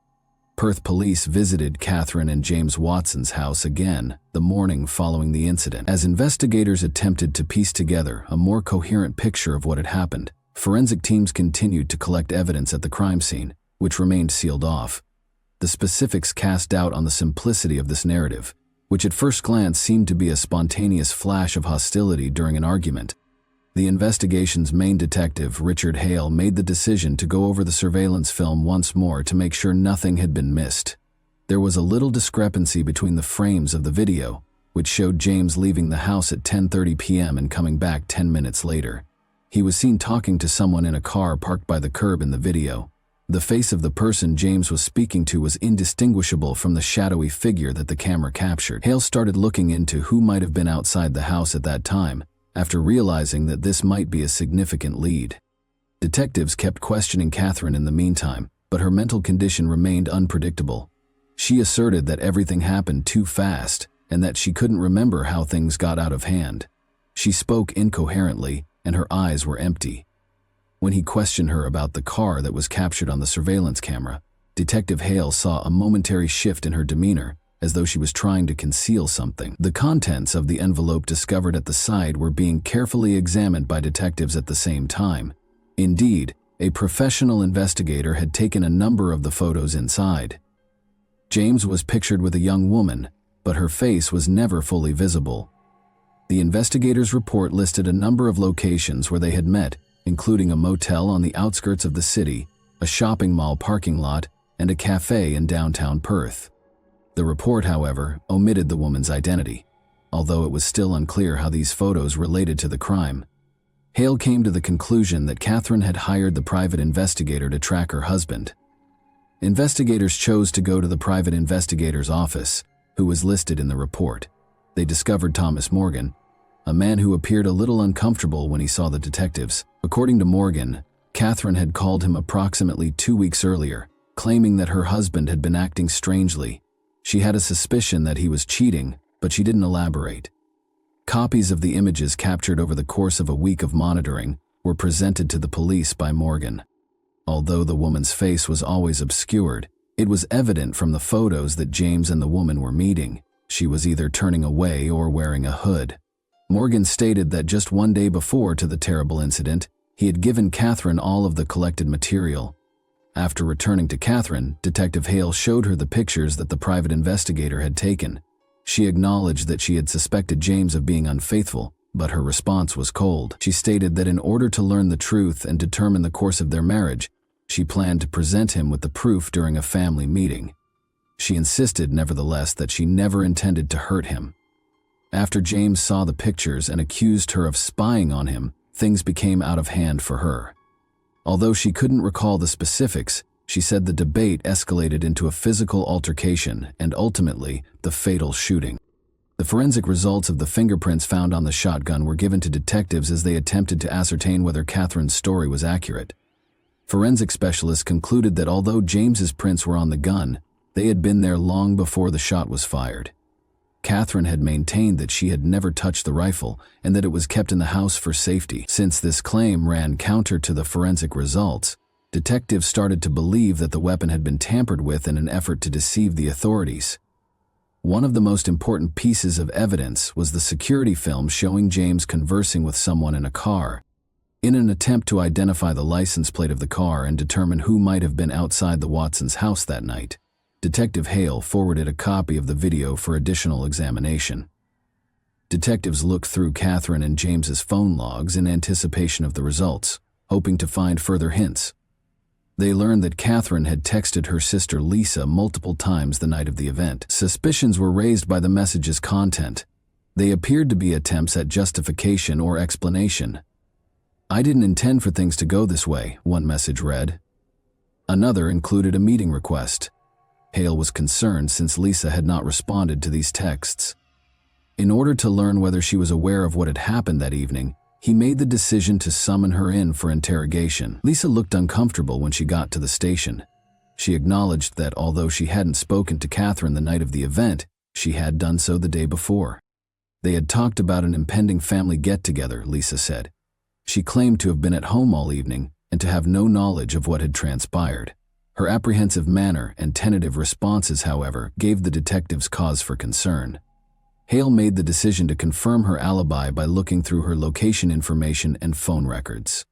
Perth police visited Catherine and James Watson's house again the morning following the incident. As investigators attempted to piece together a more coherent picture of what had happened, forensic teams continued to collect evidence at the crime scene, which remained sealed off. The specifics cast doubt on the simplicity of this narrative, which at first glance seemed to be a spontaneous flash of hostility during an argument. The investigation's main detective, Richard Hale, made the decision to go over the surveillance film once more to make sure nothing had been missed. There was a little discrepancy between the frames of the video, which showed James leaving the house at 10:30 p.m. and coming back 10 minutes later. He was seen talking to someone in a car parked by the curb in the video. The face of the person James was speaking to was indistinguishable from the shadowy figure that the camera captured. Hale started looking into who might have been outside the house at that time, after realizing that this might be a significant lead. Detectives kept questioning Catherine in the meantime, but her mental condition remained unpredictable. She asserted that everything happened too fast and that she couldn't remember how things got out of hand. She spoke incoherently, and her eyes were empty. When he questioned her about the car that was captured on the surveillance camera, Detective Hale saw a momentary shift in her demeanor, as though she was trying to conceal something. The contents of the envelope discovered at the side were being carefully examined by detectives at the same time. Indeed, a professional investigator had taken a number of the photos inside. James was pictured with a young woman, but her face was never fully visible. The investigators' report listed a number of locations where they had met, including a motel on the outskirts of the city, a shopping mall parking lot, and a cafe in downtown Perth. The report, however, omitted the woman's identity, although it was still unclear how these photos related to the crime. Hale came to the conclusion that Catherine had hired the private investigator to track her husband. Investigators chose to go to the private investigator's office, who was listed in the report. They discovered Thomas Morgan, a man who appeared a little uncomfortable when he saw the detectives. According to Morgan, Catherine had called him approximately 2 weeks earlier, claiming that her husband had been acting strangely. She had a suspicion that he was cheating, but she didn't elaborate. Copies of the images captured over the course of a week of monitoring were presented to the police by Morgan. Although the woman's face was always obscured, it was evident from the photos that James and the woman were meeting. She was either turning away or wearing a hood. Morgan stated that just one day before to the terrible incident, he had given Catherine all of the collected material. After returning to Catherine, Detective Hale showed her the pictures that the private investigator had taken. She acknowledged that she had suspected James of being unfaithful, but her response was cold. She stated that in order to learn the truth and determine the course of their marriage, she planned to present him with the proof during a family meeting. She insisted, nevertheless, that she never intended to hurt him. After James saw the pictures and accused her of spying on him, things became out of hand for her. Although she couldn't recall the specifics, she said the debate escalated into a physical altercation and ultimately the fatal shooting. The forensic results of the fingerprints found on the shotgun were given to detectives as they attempted to ascertain whether Catherine's story was accurate. Forensic specialists concluded that although James's prints were on the gun, they had been there long before the shot was fired. Catherine had maintained that she had never touched the rifle and that it was kept in the house for safety. Since this claim ran counter to the forensic results, detectives started to believe that the weapon had been tampered with in an effort to deceive the authorities. One of the most important pieces of evidence was the security film showing James conversing with someone in a car. In an attempt to identify the license plate of the car and determine who might have been outside the Watsons' house that night, Detective Hale forwarded a copy of the video for additional examination. Detectives looked through Catherine and James's phone logs in anticipation of the results, hoping to find further hints. They learned that Catherine had texted her sister Lisa multiple times the night of the event. Suspicions were raised by the message's content. They appeared to be attempts at justification or explanation. "I didn't intend for things to go this way," one message read. Another included a meeting request. Hale was concerned since Lisa had not responded to these texts. In order to learn whether she was aware of what had happened that evening, he made the decision to summon her in for interrogation. Lisa looked uncomfortable when she got to the station. She acknowledged that although she hadn't spoken to Catherine the night of the event, she had done so the day before. They had talked about an impending family get-together, Lisa said. She claimed to have been at home all evening and to have no knowledge of what had transpired. Her apprehensive manner and tentative responses, however, gave the detectives cause for concern. Hale made the decision to confirm her alibi by looking through her location information and phone records.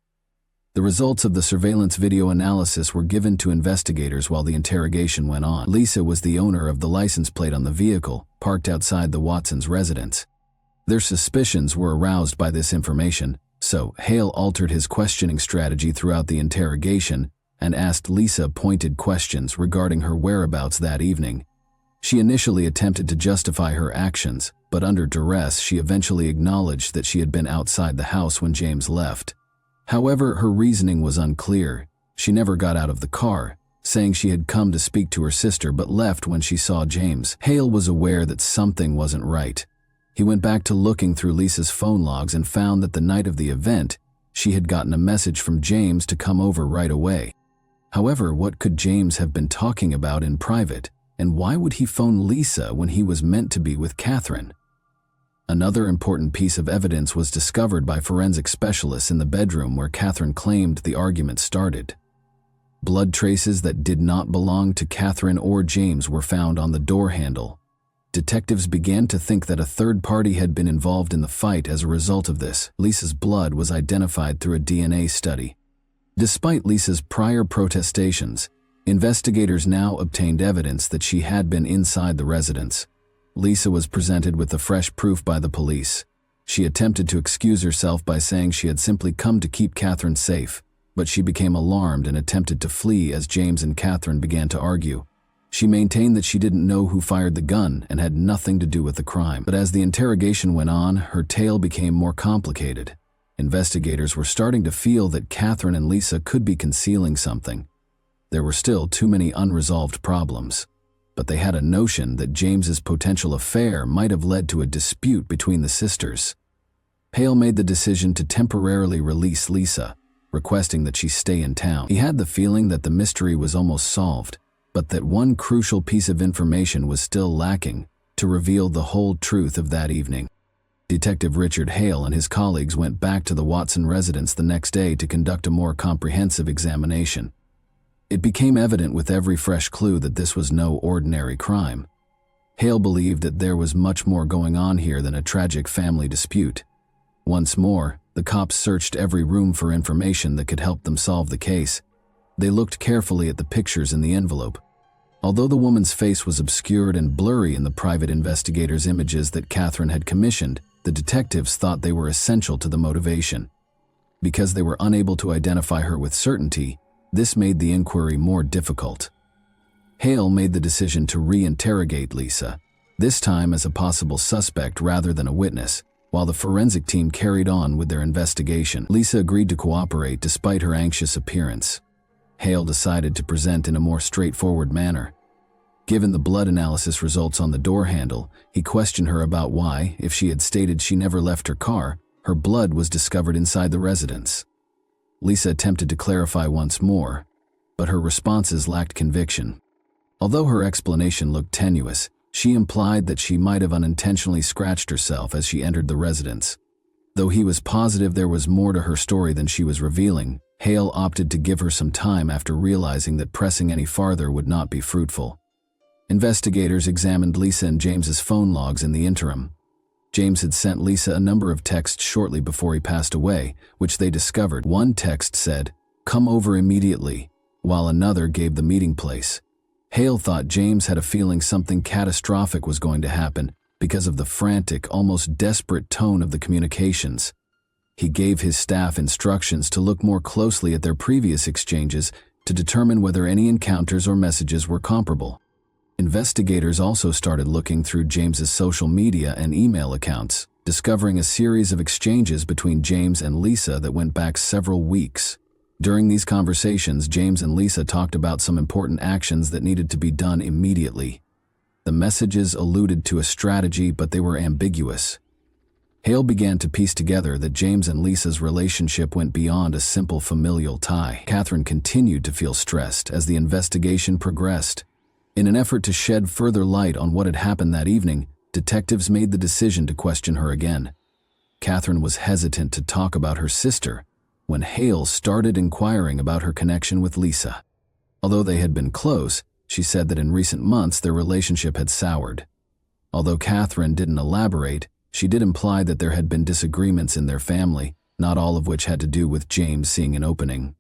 The results of the surveillance video analysis were given to investigators while the interrogation went on. Lisa was the owner of the license plate on the vehicle, parked outside the Watsons' residence. Their suspicions were aroused by this information, so Hale altered his questioning strategy throughout the interrogation and asked Lisa pointed questions regarding her whereabouts that evening. She initially attempted to justify her actions, but under duress she eventually acknowledged that she had been outside the house when James left. However, her reasoning was unclear. She never got out of the car, saying she had come to speak to her sister but left when she saw James. Hale was aware that something wasn't right. He went back to looking through Lisa's phone logs and found that the night of the event, she had gotten a message from James to come over right away. However, what could James have been talking about in private, and why would he phone Lisa when he was meant to be with Catherine? Another important piece of evidence was discovered by forensic specialists in the bedroom where Catherine claimed the argument started. Blood traces that did not belong to Catherine or James were found on the door handle. Detectives began to think that a third party had been involved in the fight as a result of this. Lisa's blood was identified through a DNA study. Despite Lisa's prior protestations, investigators now obtained evidence that she had been inside the residence. Lisa was presented with the fresh proof by the police. She attempted to excuse herself by saying she had simply come to keep Catherine safe, but she became alarmed and attempted to flee as James and Catherine began to argue. She maintained that she didn't know who fired the gun and had nothing to do with the crime. But as the interrogation went on, her tale became more complicated. Investigators were starting to feel that Catherine and Lisa could be concealing something. There were still too many unresolved problems, but they had a notion that James's potential affair might have led to a dispute between the sisters. Hale made the decision to temporarily release Lisa, requesting that she stay in town. He had the feeling that the mystery was almost solved, but that one crucial piece of information was still lacking to reveal the whole truth of that evening. Detective Richard Hale and his colleagues went back to the Watson residence the next day to conduct a more comprehensive examination. It became evident with every fresh clue that this was no ordinary crime. Hale believed that there was much more going on here than a tragic family dispute. Once more, the cops searched every room for information that could help them solve the case. They looked carefully at the pictures in the envelope. Although the woman's face was obscured and blurry in the private investigator's images that Catherine had commissioned, the detectives thought they were essential to the motivation. Because they were unable to identify her with certainty, this made the inquiry more difficult. Hale made the decision to re-interrogate Lisa, this time as a possible suspect rather than a witness, while the forensic team carried on with their investigation. Lisa agreed to cooperate despite her anxious appearance. Hale decided to present in a more straightforward manner. Given the blood analysis results on the door handle, he questioned her about why, if she had stated she never left her car, her blood was discovered inside the residence. Lisa attempted to clarify once more, but her responses lacked conviction. Although her explanation looked tenuous, She implied that she might have unintentionally scratched herself as she entered the residence. Though he was positive there was more to her story than she was revealing, Hale opted to give her some time after realizing that pressing any farther would not be fruitful. Investigators examined Lisa and James's phone logs in the interim. James had sent Lisa a number of texts shortly before he passed away, which they discovered. One text said, "Come over immediately," while another gave the meeting place. Hale thought James had a feeling something catastrophic was going to happen because of the frantic, almost desperate tone of the communications. He gave his staff instructions to look more closely at their previous exchanges to determine whether any encounters or messages were comparable. Investigators also started looking through James's social media and email accounts, discovering a series of exchanges between James and Lisa that went back several weeks. During these conversations, James and Lisa talked about some important actions that needed to be done immediately. The messages alluded to a strategy, but they were ambiguous. Hale began to piece together that James and Lisa's relationship went beyond a simple familial tie. Catherine continued to feel stressed as the investigation progressed. In an effort to shed further light on what had happened that evening, detectives made the decision to question her again. Catherine was hesitant to talk about her sister when Hale started inquiring about her connection with Lisa. Although they had been close, she said that in recent months their relationship had soured. Although Catherine didn't elaborate, she did imply that there had been disagreements in their family, not all of which had to do with James seeing an opening.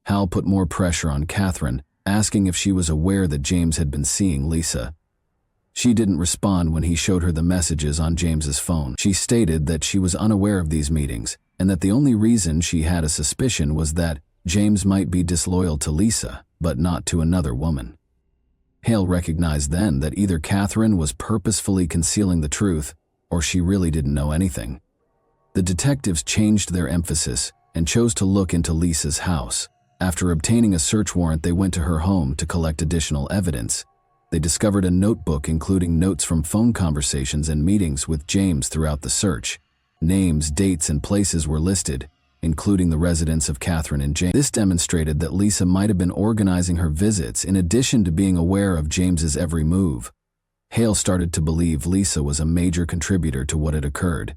Hal put more pressure on Catherine, asking if she was aware that James had been seeing Lisa. She didn't respond when he showed her the messages on James's phone. She stated that she was unaware of these meetings, and that the only reason she had a suspicion was that James might be disloyal to Lisa, but not to another woman. Hale recognized then that either Catherine was purposefully concealing the truth, or she really didn't know anything. The detectives changed their emphasis and chose to look into Lisa's house. After obtaining a search warrant, they went to her home to collect additional evidence. They discovered a notebook including notes from phone conversations and meetings with James throughout the search. Names, dates, and places were listed, including the residence of Catherine and James. This demonstrated that Lisa might have been organizing her visits in addition to being aware of James's every move. Hale started to believe Lisa was a major contributor to what had occurred.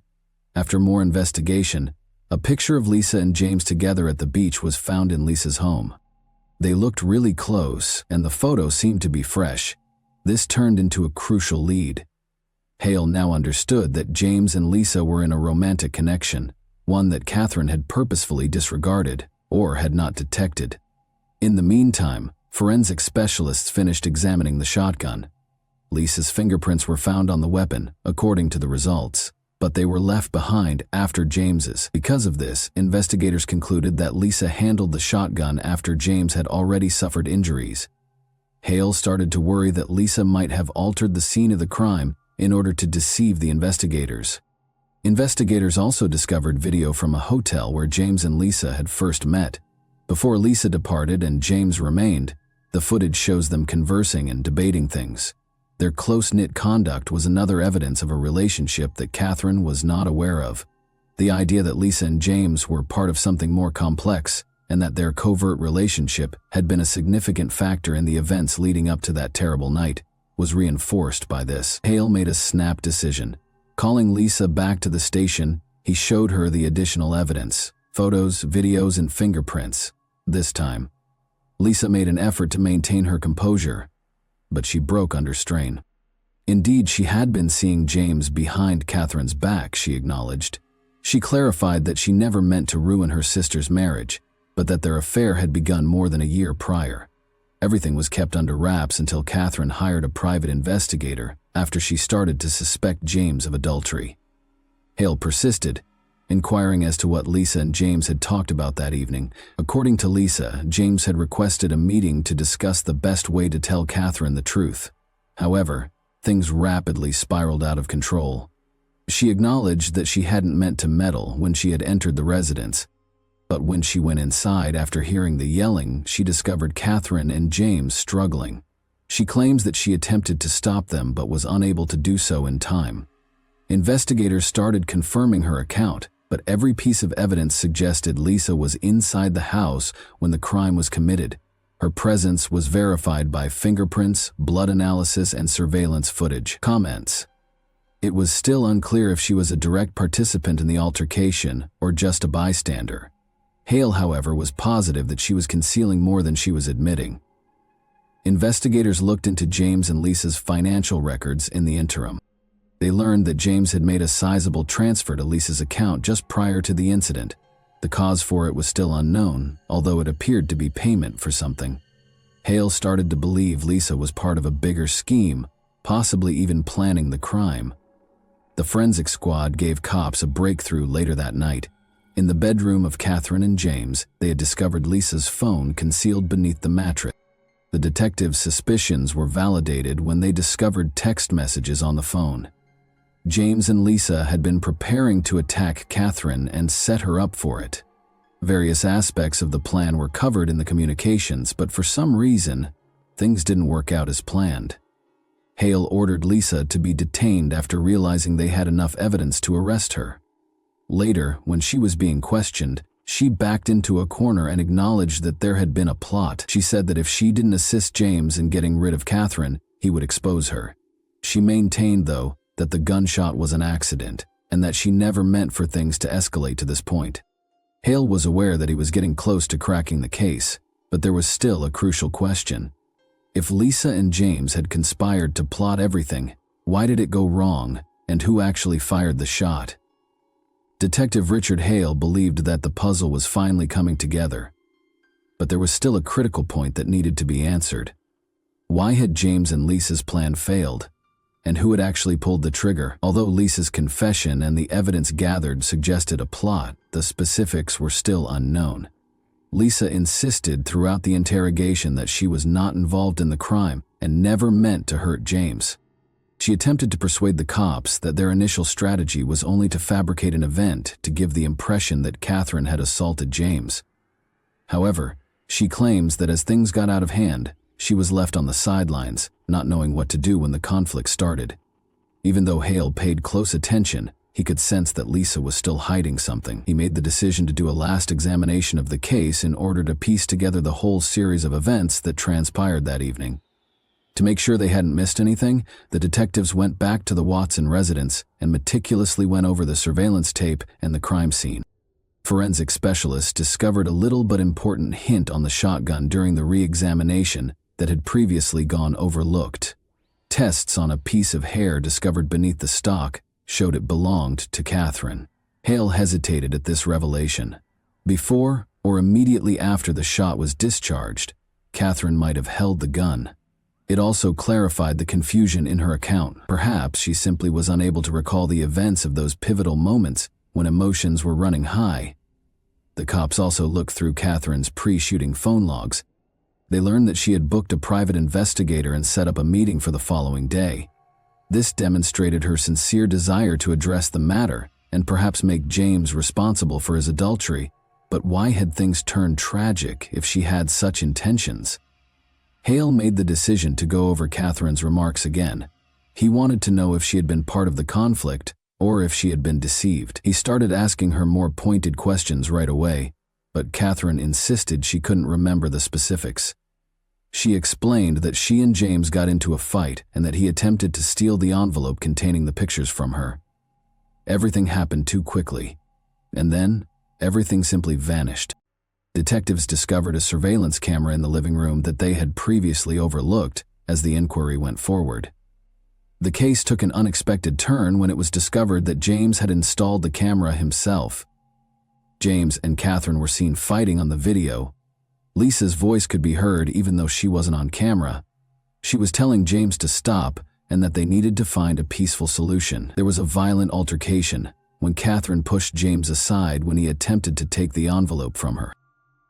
After more investigation, a picture of Lisa and James together at the beach was found in Lisa's home. They looked really close, and the photo seemed to be fresh. This turned into a crucial lead. Hale now understood that James and Lisa were in a romantic connection, one that Catherine had purposefully disregarded or had not detected. In the meantime, forensic specialists finished examining the shotgun. Lisa's fingerprints were found on the weapon, according to the results, but they were left behind after James's. Because of this, investigators concluded that Lisa handled the shotgun after James had already suffered injuries. Hale started to worry that Lisa might have altered the scene of the crime in order to deceive the investigators. Investigators also discovered video from a hotel where James and Lisa had first met. Before Lisa departed and James remained, the footage shows them conversing and debating things. Their close-knit conduct was another evidence of a relationship that Catherine was not aware of. The idea that Lisa and James were part of something more complex and that their covert relationship had been a significant factor in the events leading up to that terrible night was reinforced by this. Hale made a snap decision. Calling Lisa back to the station, he showed her the additional evidence: photos, videos, and fingerprints. This time, Lisa made an effort to maintain her composure, but she broke under strain. Indeed, she had been seeing James behind Catherine's back, she acknowledged. She clarified that she never meant to ruin her sister's marriage, but that their affair had begun more than a year prior. Everything was kept under wraps until Catherine hired a private investigator after she started to suspect James of adultery. Hale persisted, inquiring as to what Lisa and James had talked about that evening. According to Lisa, James had requested a meeting to discuss the best way to tell Catherine the truth. However, things rapidly spiraled out of control. She acknowledged that she hadn't meant to meddle when she had entered the residence, but when she went inside after hearing the yelling, she discovered Catherine and James struggling. She claims that she attempted to stop them but was unable to do so in time. Investigators started confirming her account, but every piece of evidence suggested Lisa was inside the house when the crime was committed. Her presence was verified by fingerprints, blood analysis, and surveillance footage. Comments. It was still unclear if she was a direct participant in the altercation or just a bystander. Hale, however, was positive that she was concealing more than she was admitting. Investigators looked into James and Lisa's financial records in the interim. They learned that James had made a sizable transfer to Lisa's account just prior to the incident. The cause for it was still unknown, although it appeared to be payment for something. Hale started to believe Lisa was part of a bigger scheme, possibly even planning the crime. The forensic squad gave cops a breakthrough later that night. In the bedroom of Catherine and James, they had discovered Lisa's phone concealed beneath the mattress. The detectives' suspicions were validated when they discovered text messages on the phone. James and Lisa had been preparing to attack Catherine and set her up for it. Various aspects of the plan were covered in the communications, but for some reason, things didn't work out as planned. Hale ordered Lisa to be detained after realizing they had enough evidence to arrest her. Later, when she was being questioned, she backed into a corner and acknowledged that there had been a plot. She said that if she didn't assist James in getting rid of Catherine, he would expose her. She maintained, though, that the gunshot was an accident and that she never meant for things to escalate to this point. Hale was aware that he was getting close to cracking the case, but there was still a crucial question. If Lisa and James had conspired to plot everything, why did it go wrong, and who actually fired the shot? Detective Richard Hale believed that the puzzle was finally coming together. But there was still a critical point that needed to be answered. Why had James and Lisa's plan failed? And who had actually pulled the trigger? Although Lisa's confession and the evidence gathered suggested a plot, the specifics were still unknown. Lisa insisted throughout the interrogation that she was not involved in the crime and never meant to hurt James. She attempted to persuade the cops that their initial strategy was only to fabricate an event to give the impression that Catherine had assaulted James. However, she claims that as things got out of hand, she was left on the sidelines, not knowing what to do when the conflict started. Even though Hale paid close attention, he could sense that Lisa was still hiding something. He made the decision to do a last examination of the case in order to piece together the whole series of events that transpired that evening. To make sure they hadn't missed anything, the detectives went back to the Watson residence and meticulously went over the surveillance tape and the crime scene. Forensic specialists discovered a little but important hint on the shotgun during the re-examination that had previously gone overlooked. Tests on a piece of hair discovered beneath the stock showed it belonged to Catherine. Hale hesitated at this revelation. Before or immediately after the shot was discharged, Catherine might have held the gun. It also clarified the confusion in her account. Perhaps she simply was unable to recall the events of those pivotal moments when emotions were running high. The cops also looked through Catherine's pre-shooting phone logs. They learned that she had booked a private investigator and set up a meeting for the following day. This demonstrated her sincere desire to address the matter and perhaps make James responsible for his adultery. But why had things turned tragic if she had such intentions? Hale made the decision to go over Catherine's remarks again. He wanted to know if she had been part of the conflict or if she had been deceived. He started asking her more pointed questions right away, but Catherine insisted she couldn't remember the specifics. She explained that she and James got into a fight and that he attempted to steal the envelope containing the pictures from her. Everything happened too quickly, and then everything simply vanished. Detectives discovered a surveillance camera in the living room that they had previously overlooked as the inquiry went forward. The case took an unexpected turn when it was discovered that James had installed the camera himself. James and Catherine were seen fighting on the video. Lisa's voice could be heard even though she wasn't on camera. She was telling James to stop and that they needed to find a peaceful solution. There was a violent altercation when Catherine pushed James aside when he attempted to take the envelope from her.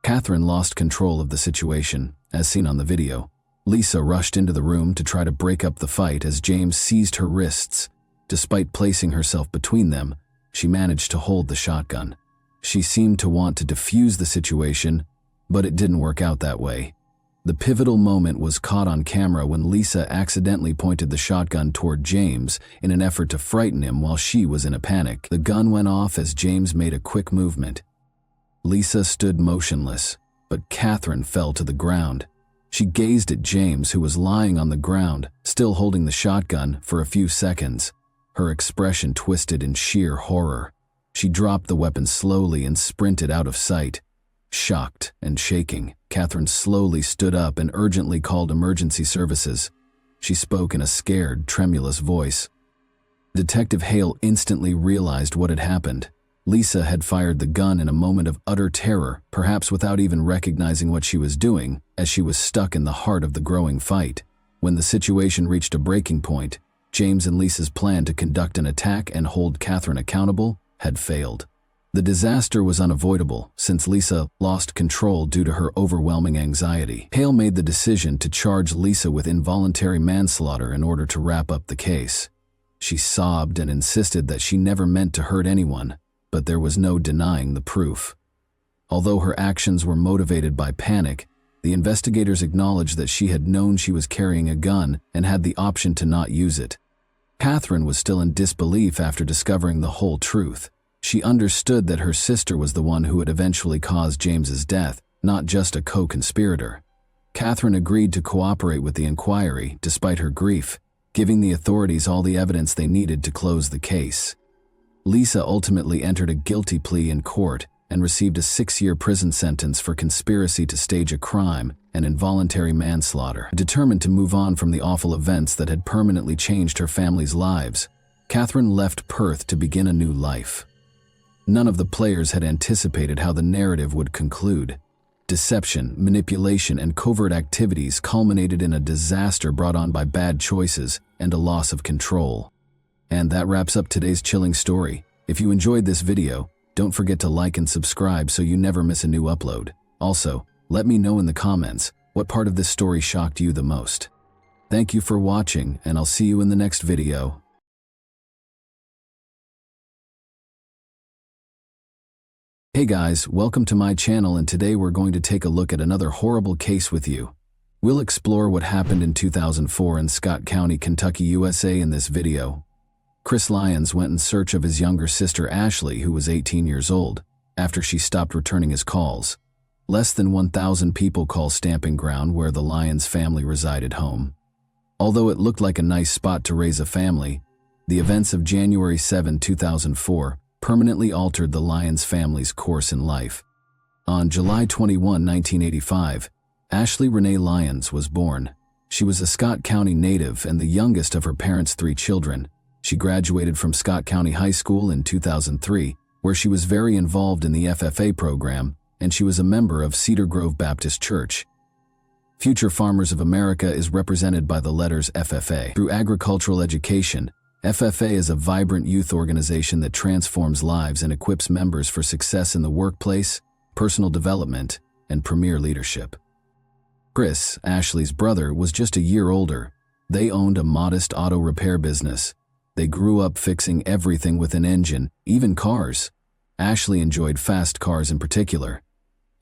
Catherine lost control of the situation, as seen on the video. Lisa rushed into the room to try to break up the fight as James seized her wrists. Despite placing herself between them, she managed to hold the shotgun. She seemed to want to defuse the situation, but it didn't work out that way. The pivotal moment was caught on camera when Lisa accidentally pointed the shotgun toward James in an effort to frighten him while she was in a panic. The gun went off as James made a quick movement. Lisa stood motionless, but Catherine fell to the ground. She gazed at James, who was lying on the ground, still holding the shotgun, for a few seconds. Her expression twisted in sheer horror. She dropped the weapon slowly and sprinted out of sight. Shocked and shaking, Catherine slowly stood up and urgently called emergency services. She spoke in a scared, tremulous voice. Detective Hale instantly realized what had happened. Lisa had fired the gun in a moment of utter terror, perhaps without even recognizing what she was doing, as she was stuck in the heart of the growing fight. When the situation reached a breaking point, James and Lisa's plan to conduct an attack and hold Catherine accountable had failed. The disaster was unavoidable, since Lisa lost control due to her overwhelming anxiety. Hale made the decision to charge Lisa with involuntary manslaughter in order to wrap up the case. She sobbed and insisted that she never meant to hurt anyone, but there was no denying the proof. Although her actions were motivated by panic, the investigators acknowledged that she had known she was carrying a gun and had the option to not use it. Catherine was still in disbelief after discovering the whole truth. She understood that her sister was the one who had eventually caused James's death, not just a co-conspirator. Catherine agreed to cooperate with the inquiry, despite her grief, giving the authorities all the evidence they needed to close the case. Lisa ultimately entered a guilty plea in court and received a 6-year prison sentence for conspiracy to stage a crime and involuntary manslaughter. Determined to move on from the awful events that had permanently changed her family's lives, Catherine left Perth to begin a new life. None of the players had anticipated how the narrative would conclude. Deception, manipulation, and covert activities culminated in a disaster brought on by bad choices and a loss of control. And that wraps up today's chilling story. If you enjoyed this video, don't forget to like and subscribe so you never miss a new upload. Also, let me know in the comments what part of this story shocked you the most. Thank you for watching, and I'll see you in the next video. Hey guys, welcome to my channel, and today we're going to take a look at another horrible case with you. We'll explore what happened in 2004 in Scott County, Kentucky, USA in this video. Chris Lyons went in search of his younger sister Ashley, who was 18 years old, after she stopped returning his calls. Less than 1,000 people call Stamping Ground where the Lyons family resided home. Although it looked like a nice spot to raise a family, the events of January 7, 2004 permanently altered the Lyons family's course in life. On July 21, 1985, Ashley Renee Lyons was born. She was a Scott County native and the youngest of her parents' 3 children. She graduated from Scott County High School in 2003, where she was very involved in the FFA program, and she was a member of Cedar Grove Baptist Church. Future Farmers of America is represented by the letters FFA. Through agricultural education, FFA is a vibrant youth organization that transforms lives and equips members for success in the workplace, personal development, and premier leadership. Chris, Ashley's brother, was just a year older. They owned a modest auto repair business. They grew up fixing everything with an engine, even cars. Ashley enjoyed fast cars in particular.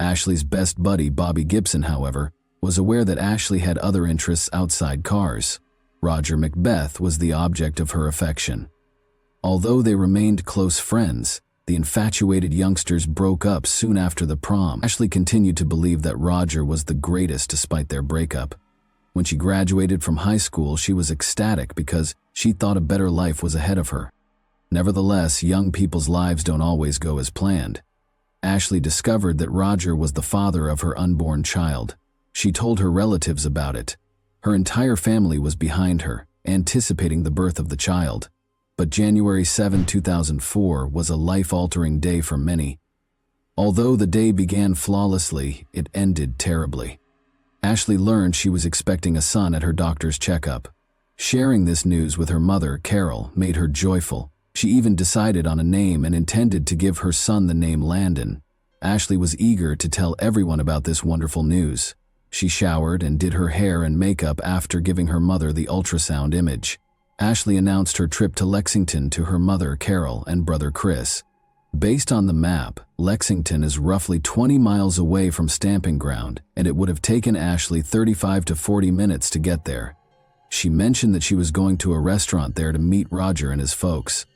Ashley's best buddy, Bobby Gibson, however, was aware that Ashley had other interests outside cars. Roger Macbeth was the object of her affection. Although they remained close friends, the infatuated youngsters broke up soon after the prom. Ashley continued to believe that Roger was the greatest despite their breakup. When she graduated from high school, she was ecstatic because she thought a better life was ahead of her. Nevertheless, young people's lives don't always go as planned. Ashley discovered that Roger was the father of her unborn child. She told her relatives about it. Her entire family was behind her, anticipating the birth of the child. But January 7, 2004 was a life-altering day for many. Although the day began flawlessly, it ended terribly. Ashley learned she was expecting a son at her doctor's checkup. Sharing this news with her mother, Carol, made her joyful. She even decided on a name and intended to give her son the name Landon. Ashley was eager to tell everyone about this wonderful news. She showered and did her hair and makeup after giving her mother the ultrasound image. Ashley announced her trip to Lexington to her mother, Carol, and brother, Chris. Based on the map, Lexington is roughly 20 miles away from Stamping Ground, and it would have taken Ashley 35 to 40 minutes to get there. She mentioned that she was going to a restaurant there to meet Roger and his folks.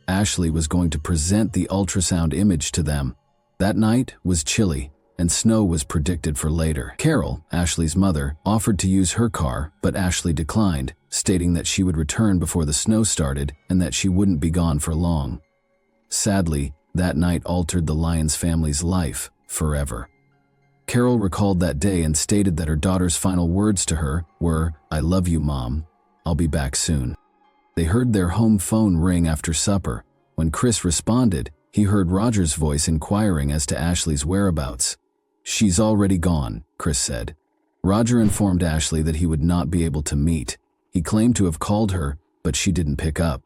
Ashley was going to present the ultrasound image to them. That night was chilly. and snow was predicted for later. Carol, Ashley's mother, offered to use her car, but Ashley declined, stating that she would return before the snow started and that she wouldn't be gone for long. Sadly, that night altered the Lyons family's life forever. Carol recalled that day and stated that her daughter's final words to her were, "I love you, Mom. I'll be back soon." They heard their home phone ring after supper. When Chris responded, he heard Roger's voice inquiring as to Ashley's whereabouts. "She's already gone," Chris said. Roger informed Ashley that he would not be able to meet. He claimed to have called her, but she didn't pick up.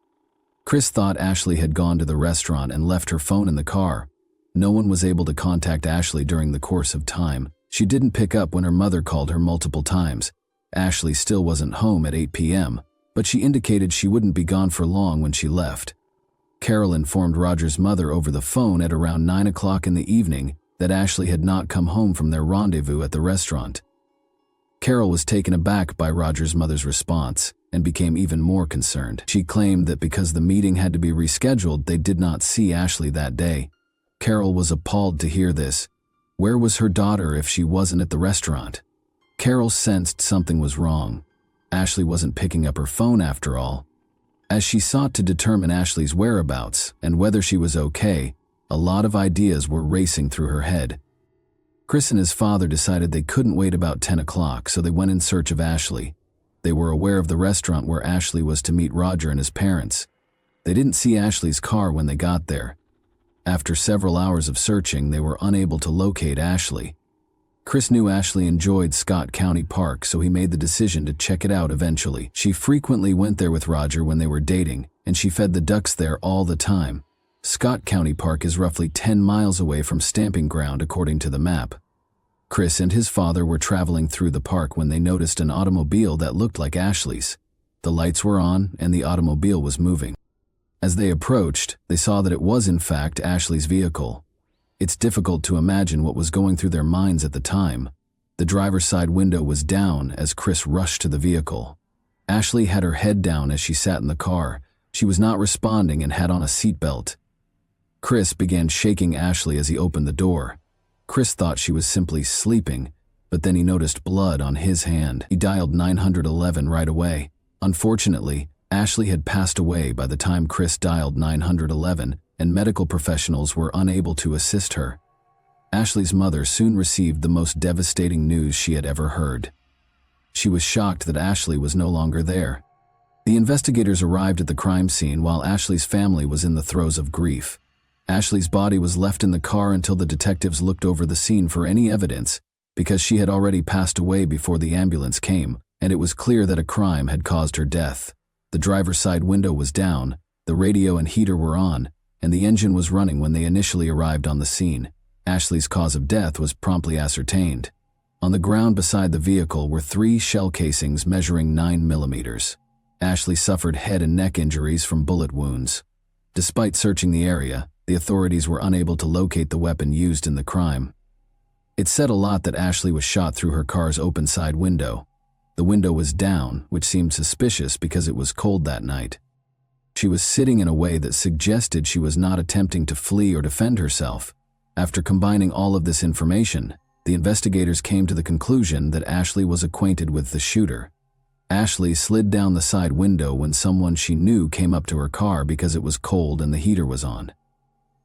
Chris thought Ashley had gone to the restaurant and left her phone in the car. No one was able to contact Ashley during the course of time. She didn't pick up when her mother called her multiple times. Ashley still wasn't home at 8 p.m., but she indicated she wouldn't be gone for long when she left. Carol informed Roger's mother over the phone at around 9 o'clock in the evening that Ashley had not come home from their rendezvous at the restaurant. Carol was taken aback by Roger's mother's response and became even more concerned. She claimed that because the meeting had to be rescheduled, they did not see Ashley that day. Carol was appalled to hear this. Where was her daughter if she wasn't at the restaurant? Carol sensed something was wrong. Ashley wasn't picking up her phone after all. As she sought to determine Ashley's whereabouts and whether she was okay, a lot of ideas were racing through her head. Chris and his father decided they couldn't wait about 10 o'clock, so they went in search of Ashley. They were aware of the restaurant where Ashley was to meet Roger and his parents. They didn't see Ashley's car when they got there. After several hours of searching, they were unable to locate Ashley. Chris knew Ashley enjoyed Scott County Park, so he made the decision to check it out eventually. She frequently went there with Roger when they were dating, and she fed the ducks there all the time. Scott County Park is roughly 10 miles away from Stamping Ground according to the map. Chris and his father were traveling through the park when they noticed an automobile that looked like Ashley's. The lights were on and the automobile was moving. As they approached, they saw that it was in fact Ashley's vehicle. It's difficult to imagine what was going through their minds at the time. The driver's side window was down as Chris rushed to the vehicle. Ashley had her head down as she sat in the car. She was not responding and had on a seatbelt. Chris began shaking Ashley as he opened the door. Chris thought she was simply sleeping, but then he noticed blood on his hand. He dialed 911 right away. Unfortunately, Ashley had passed away by the time Chris dialed 911, and medical professionals were unable to assist her. Ashley's mother soon received the most devastating news she had ever heard. She was shocked that Ashley was no longer there. The investigators arrived at the crime scene while Ashley's family was in the throes of grief. Ashley's body was left in the car until the detectives looked over the scene for any evidence, because she had already passed away before the ambulance came, and it was clear that a crime had caused her death. The driver's side window was down, the radio and heater were on, and the engine was running when they initially arrived on the scene. Ashley's cause of death was promptly ascertained. On the ground beside the vehicle were 3 shell casings measuring 9 millimeters. Ashley suffered head and neck injuries from bullet wounds. Despite searching the area, the authorities were unable to locate the weapon used in the crime. It said a lot that Ashley was shot through her car's open side window. The window was down, which seemed suspicious because it was cold that night. She was sitting in a way that suggested she was not attempting to flee or defend herself. After combining all of this information, the investigators came to the conclusion that Ashley was acquainted with the shooter. Ashley slid down the side window when someone she knew came up to her car because it was cold and the heater was on.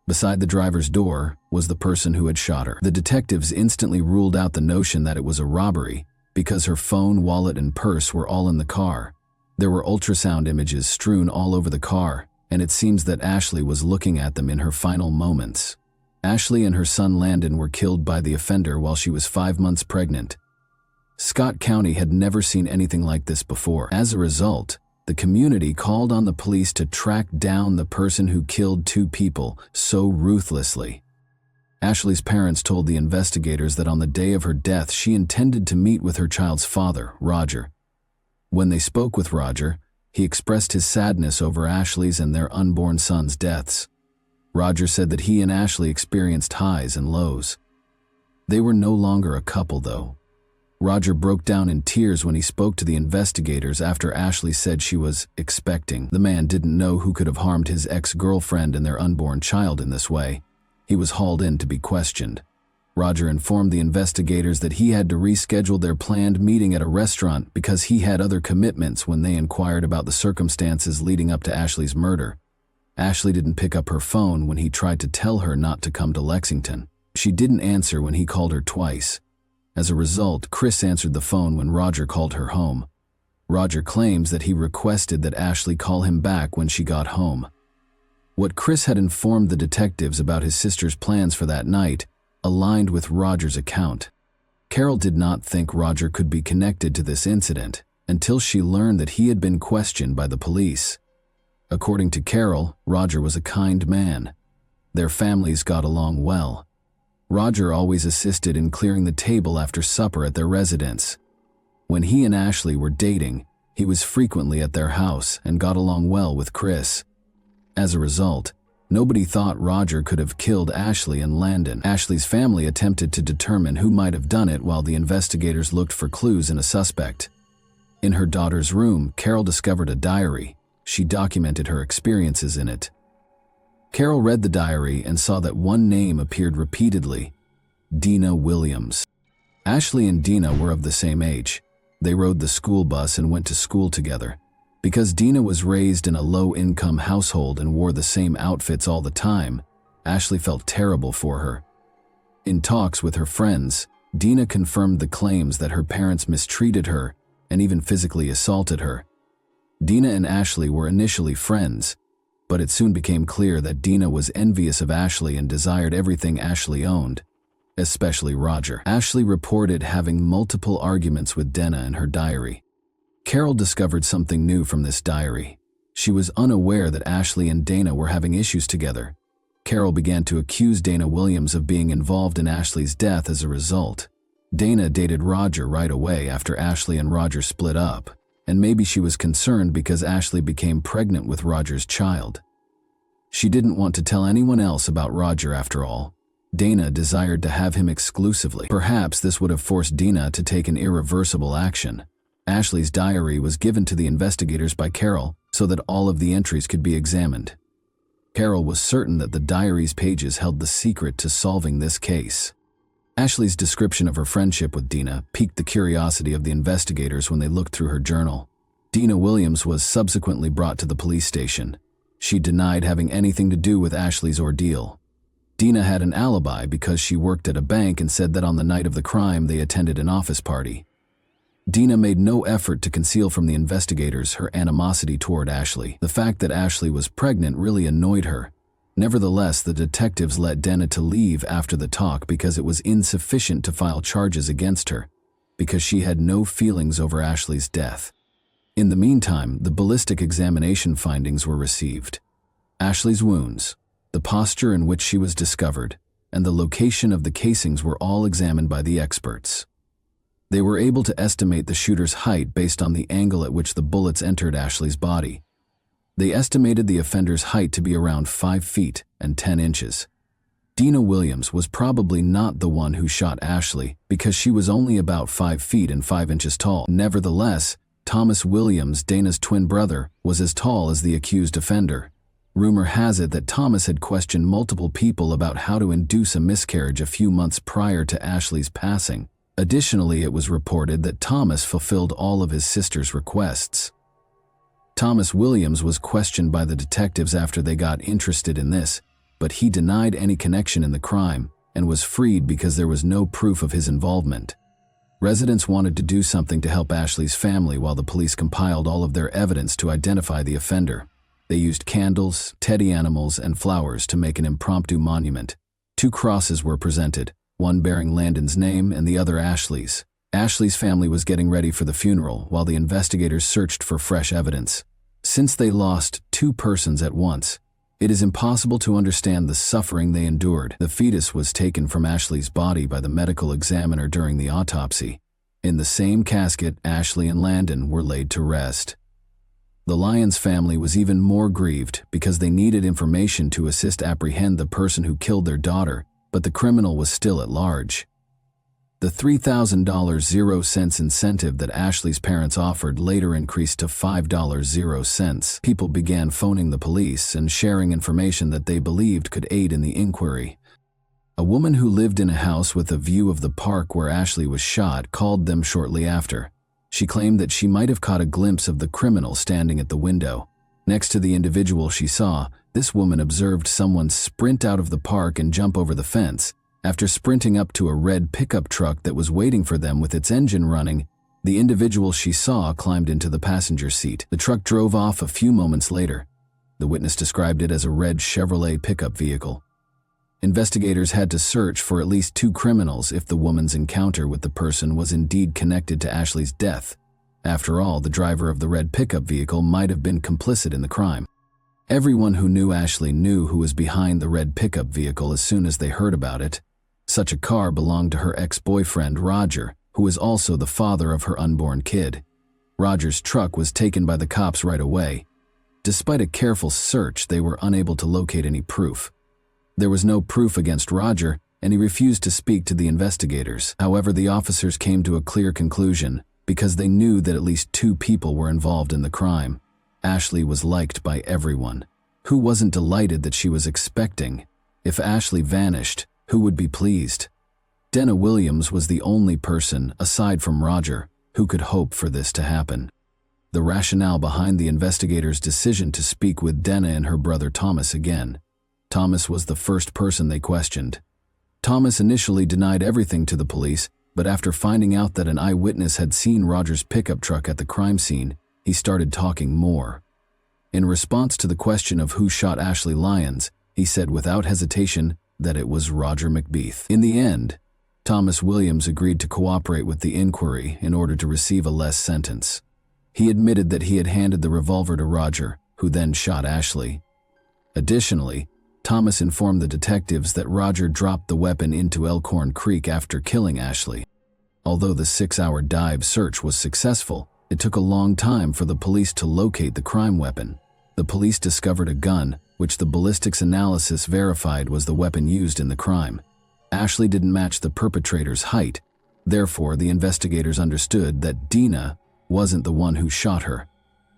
Beside the driver's door was the person who had shot her. The detectives instantly ruled out the notion that it was a robbery because her phone, wallet, and purse were all in the car. There were ultrasound images strewn all over the car, and it seems that Ashley was looking at them in her final moments. Ashley and her son Landon were killed by the offender while she was 5 months pregnant. Scott County had never seen anything like this before. As a result, the community called on the police to track down the person who killed 2 people so ruthlessly. Ashley's parents told the investigators that on the day of her death, she intended to meet with her child's father, Roger. When they spoke with Roger, he expressed his sadness over Ashley's and their unborn son's deaths. Roger said that he and Ashley experienced highs and lows. They were no longer a couple, though. Roger broke down in tears when he spoke to the investigators after Ashley said she was expecting. The man didn't know who could have harmed his ex-girlfriend and their unborn child in this way. He was hauled in to be questioned. Roger informed the investigators that he had to reschedule their planned meeting at a restaurant because he had other commitments when they inquired about the circumstances leading up to Ashley's murder. Ashley didn't pick up her phone when he tried to tell her not to come to Lexington. She didn't answer when he called her twice. As a result, Chris answered the phone when Roger called her home. Roger claims that he requested that Ashley call him back when she got home. What Chris had informed the detectives about his sister's plans for that night aligned with Roger's account. Carol did not think Roger could be connected to this incident until she learned that he had been questioned by the police. According to Carol, Roger was a kind man. Their families got along well. Roger always assisted in clearing the table after supper at their residence. When he and Ashley were dating, he was frequently at their house and got along well with Chris. As a result, nobody thought Roger could have killed Ashley and Landon. Ashley's family attempted to determine who might have done it while the investigators looked for clues in a suspect. In her daughter's room, Carol discovered a diary. She documented her experiences in it. Carol read the diary and saw that one name appeared repeatedly: Dina Williams. Ashley and Dina were of the same age. They rode the school bus and went to school together. Because Dina was raised in a low-income household and wore the same outfits all the time, Ashley felt terrible for her. In talks with her friends, Dina confirmed the claims that her parents mistreated her and even physically assaulted her. Dina and Ashley were initially friends, but it soon became clear that Dina was envious of Ashley and desired everything Ashley owned, especially Roger. Ashley reported having multiple arguments with Dina in her diary. Carol discovered something new from this diary. She was unaware that Ashley and Dana were having issues together. Carol began to accuse Dana Williams of being involved in Ashley's death as a result. Dana dated Roger right away after Ashley and Roger split up, and maybe she was concerned because Ashley became pregnant with Roger's child. She didn't want to tell anyone else about Roger after all. Dana desired to have him exclusively. Perhaps this would have forced Dina to take an irreversible action. Ashley's diary was given to the investigators by Carol so that all of the entries could be examined. Carol was certain that the diary's pages held the secret to solving this case. Ashley's description of her friendship with Dina piqued the curiosity of the investigators when they looked through her journal. Dina Williams was subsequently brought to the police station. She denied having anything to do with Ashley's ordeal. Dina had an alibi because she worked at a bank and said that on the night of the crime they attended an office party. Dina made no effort to conceal from the investigators her animosity toward Ashley. The fact that Ashley was pregnant really annoyed her. Nevertheless, the detectives let Dina to leave after the talk because it was insufficient to file charges against her, because she had no feelings over Ashley's death. In the meantime, the ballistic examination findings were received. Ashley's wounds, the posture in which she was discovered, and the location of the casings were all examined by the experts. They were able to estimate the shooter's height based on the angle at which the bullets entered Ashley's body. They estimated the offender's height to be around 5 feet and 10 inches. Dina Williams was probably not the one who shot Ashley because she was only about 5 feet and 5 inches tall. Nevertheless, Thomas Williams, Dana's twin brother, was as tall as the accused offender. Rumor has it that Thomas had questioned multiple people about how to induce a miscarriage a few months prior to Ashley's passing. Additionally, it was reported that Thomas fulfilled all of his sister's requests. Thomas Williams was questioned by the detectives after they got interested in this, but he denied any connection in the crime and was freed because there was no proof of his involvement. Residents wanted to do something to help Ashley's family while the police compiled all of their evidence to identify the offender. They used candles, teddy animals, and flowers to make an impromptu monument. 2 crosses were presented, one bearing Landon's name and the other Ashley's. Ashley's family was getting ready for the funeral while the investigators searched for fresh evidence. Since they lost 2 persons at once, it is impossible to understand the suffering they endured. The fetus was taken from Ashley's body by the medical examiner during the autopsy. In the same casket, Ashley and Landon were laid to rest. The Lyons family was even more grieved because they needed information to assist apprehend the person who killed their daughter, but the criminal was still at large. The $3,000 0 cents incentive that Ashley's parents offered later increased to $5 0 cents. People began phoning the police and sharing information that they believed could aid in the inquiry. A woman who lived in a house with a view of the park where Ashley was shot called them shortly after. She claimed that she might have caught a glimpse of the criminal standing at the window. Next to the individual she saw, this woman observed someone sprint out of the park and jump over the fence. After sprinting up to a red pickup truck that was waiting for them with its engine running, the individual she saw climbed into the passenger seat. The truck drove off a few moments later. The witness described it as a red Chevrolet pickup vehicle. Investigators had to search for at least 2 criminals if the woman's encounter with the person was indeed connected to Ashley's death. After all, the driver of the red pickup vehicle might have been complicit in the crime. Everyone who knew Ashley knew who was behind the red pickup vehicle as soon as they heard about it. Such a car belonged to her ex-boyfriend, Roger, who was also the father of her unborn kid. Roger's truck was taken by the cops right away. Despite a careful search, they were unable to locate any proof. There was no proof against Roger, and he refused to speak to the investigators. However, the officers came to a clear conclusion because they knew that at least 2 people were involved in the crime. Ashley was liked by everyone. Who wasn't delighted that she was expecting? If Ashley vanished, who would be pleased? Dana Williams was the only person, aside from Roger, who could hope for this to happen. The rationale behind the investigators' decision to speak with Dana and her brother Thomas again. Thomas was the first person they questioned. Thomas initially denied everything to the police, but after finding out that an eyewitness had seen Roger's pickup truck at the crime scene, he started talking more. In response to the question of who shot Ashley Lyons, he said without hesitation that it was Roger McBeath. In the end, Thomas Williams agreed to cooperate with the inquiry in order to receive a less sentence. He admitted that he had handed the revolver to Roger, who then shot Ashley. Additionally, Thomas informed the detectives that Roger dropped the weapon into Elkhorn Creek after killing Ashley. Although the 6-hour dive search was successful, it took a long time for the police to locate the crime weapon. The police discovered a gun, which the ballistics analysis verified was the weapon used in the crime. Ashley didn't match the perpetrator's height, therefore the investigators understood that Dina wasn't the one who shot her.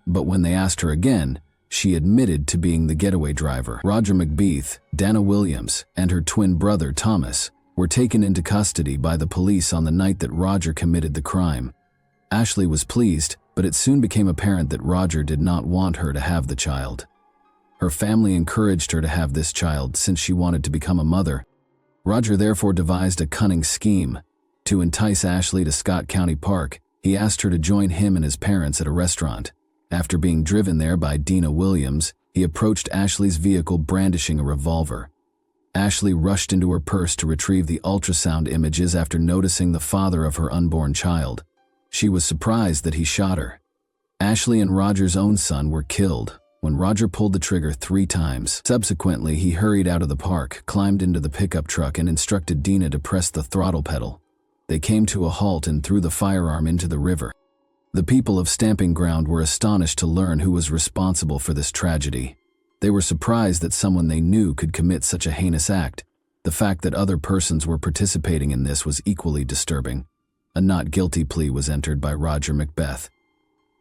But when they asked her again, she admitted to being the getaway driver. Roger McBeath, Dana Williams, and her twin brother Thomas were taken into custody by the police on the night that Roger committed the crime. Ashley was pleased, but it soon became apparent that Roger did not want her to have the child. Her family encouraged her to have this child since she wanted to become a mother. Roger therefore devised a cunning scheme. To entice Ashley to Scott County Park, he asked her to join him and his parents at a restaurant. After being driven there by Dina Williams, he approached Ashley's vehicle brandishing a revolver. Ashley rushed into her purse to retrieve the ultrasound images after noticing the father of her unborn child. She was surprised that he shot her. Ashley and Roger's own son were killed when Roger pulled the trigger 3 times. Subsequently, he hurried out of the park, climbed into the pickup truck, and instructed Dina to press the throttle pedal. They came to a halt and threw the firearm into the river. The people of Stamping Ground were astonished to learn who was responsible for this tragedy. They were surprised that someone they knew could commit such a heinous act. The fact that other persons were participating in this was equally disturbing. A not guilty plea was entered by Roger McBeath.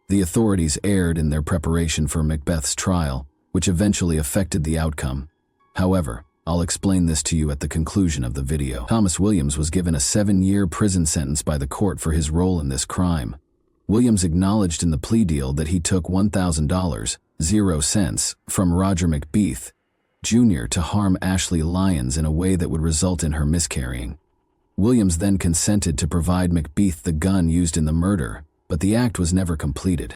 The authorities erred in their preparation for McBeath's trial, which eventually affected the outcome. However, I'll explain this to you at the conclusion of the video. Thomas Williams was given a 7-year prison sentence by the court for his role in this crime. Williams acknowledged in the plea deal that he took $1,000, 0 cents, from Roger McBeath, Jr. to harm Ashley Lyons in a way that would result in her miscarrying. Williams then consented to provide McBeath the gun used in the murder, but the act was never completed.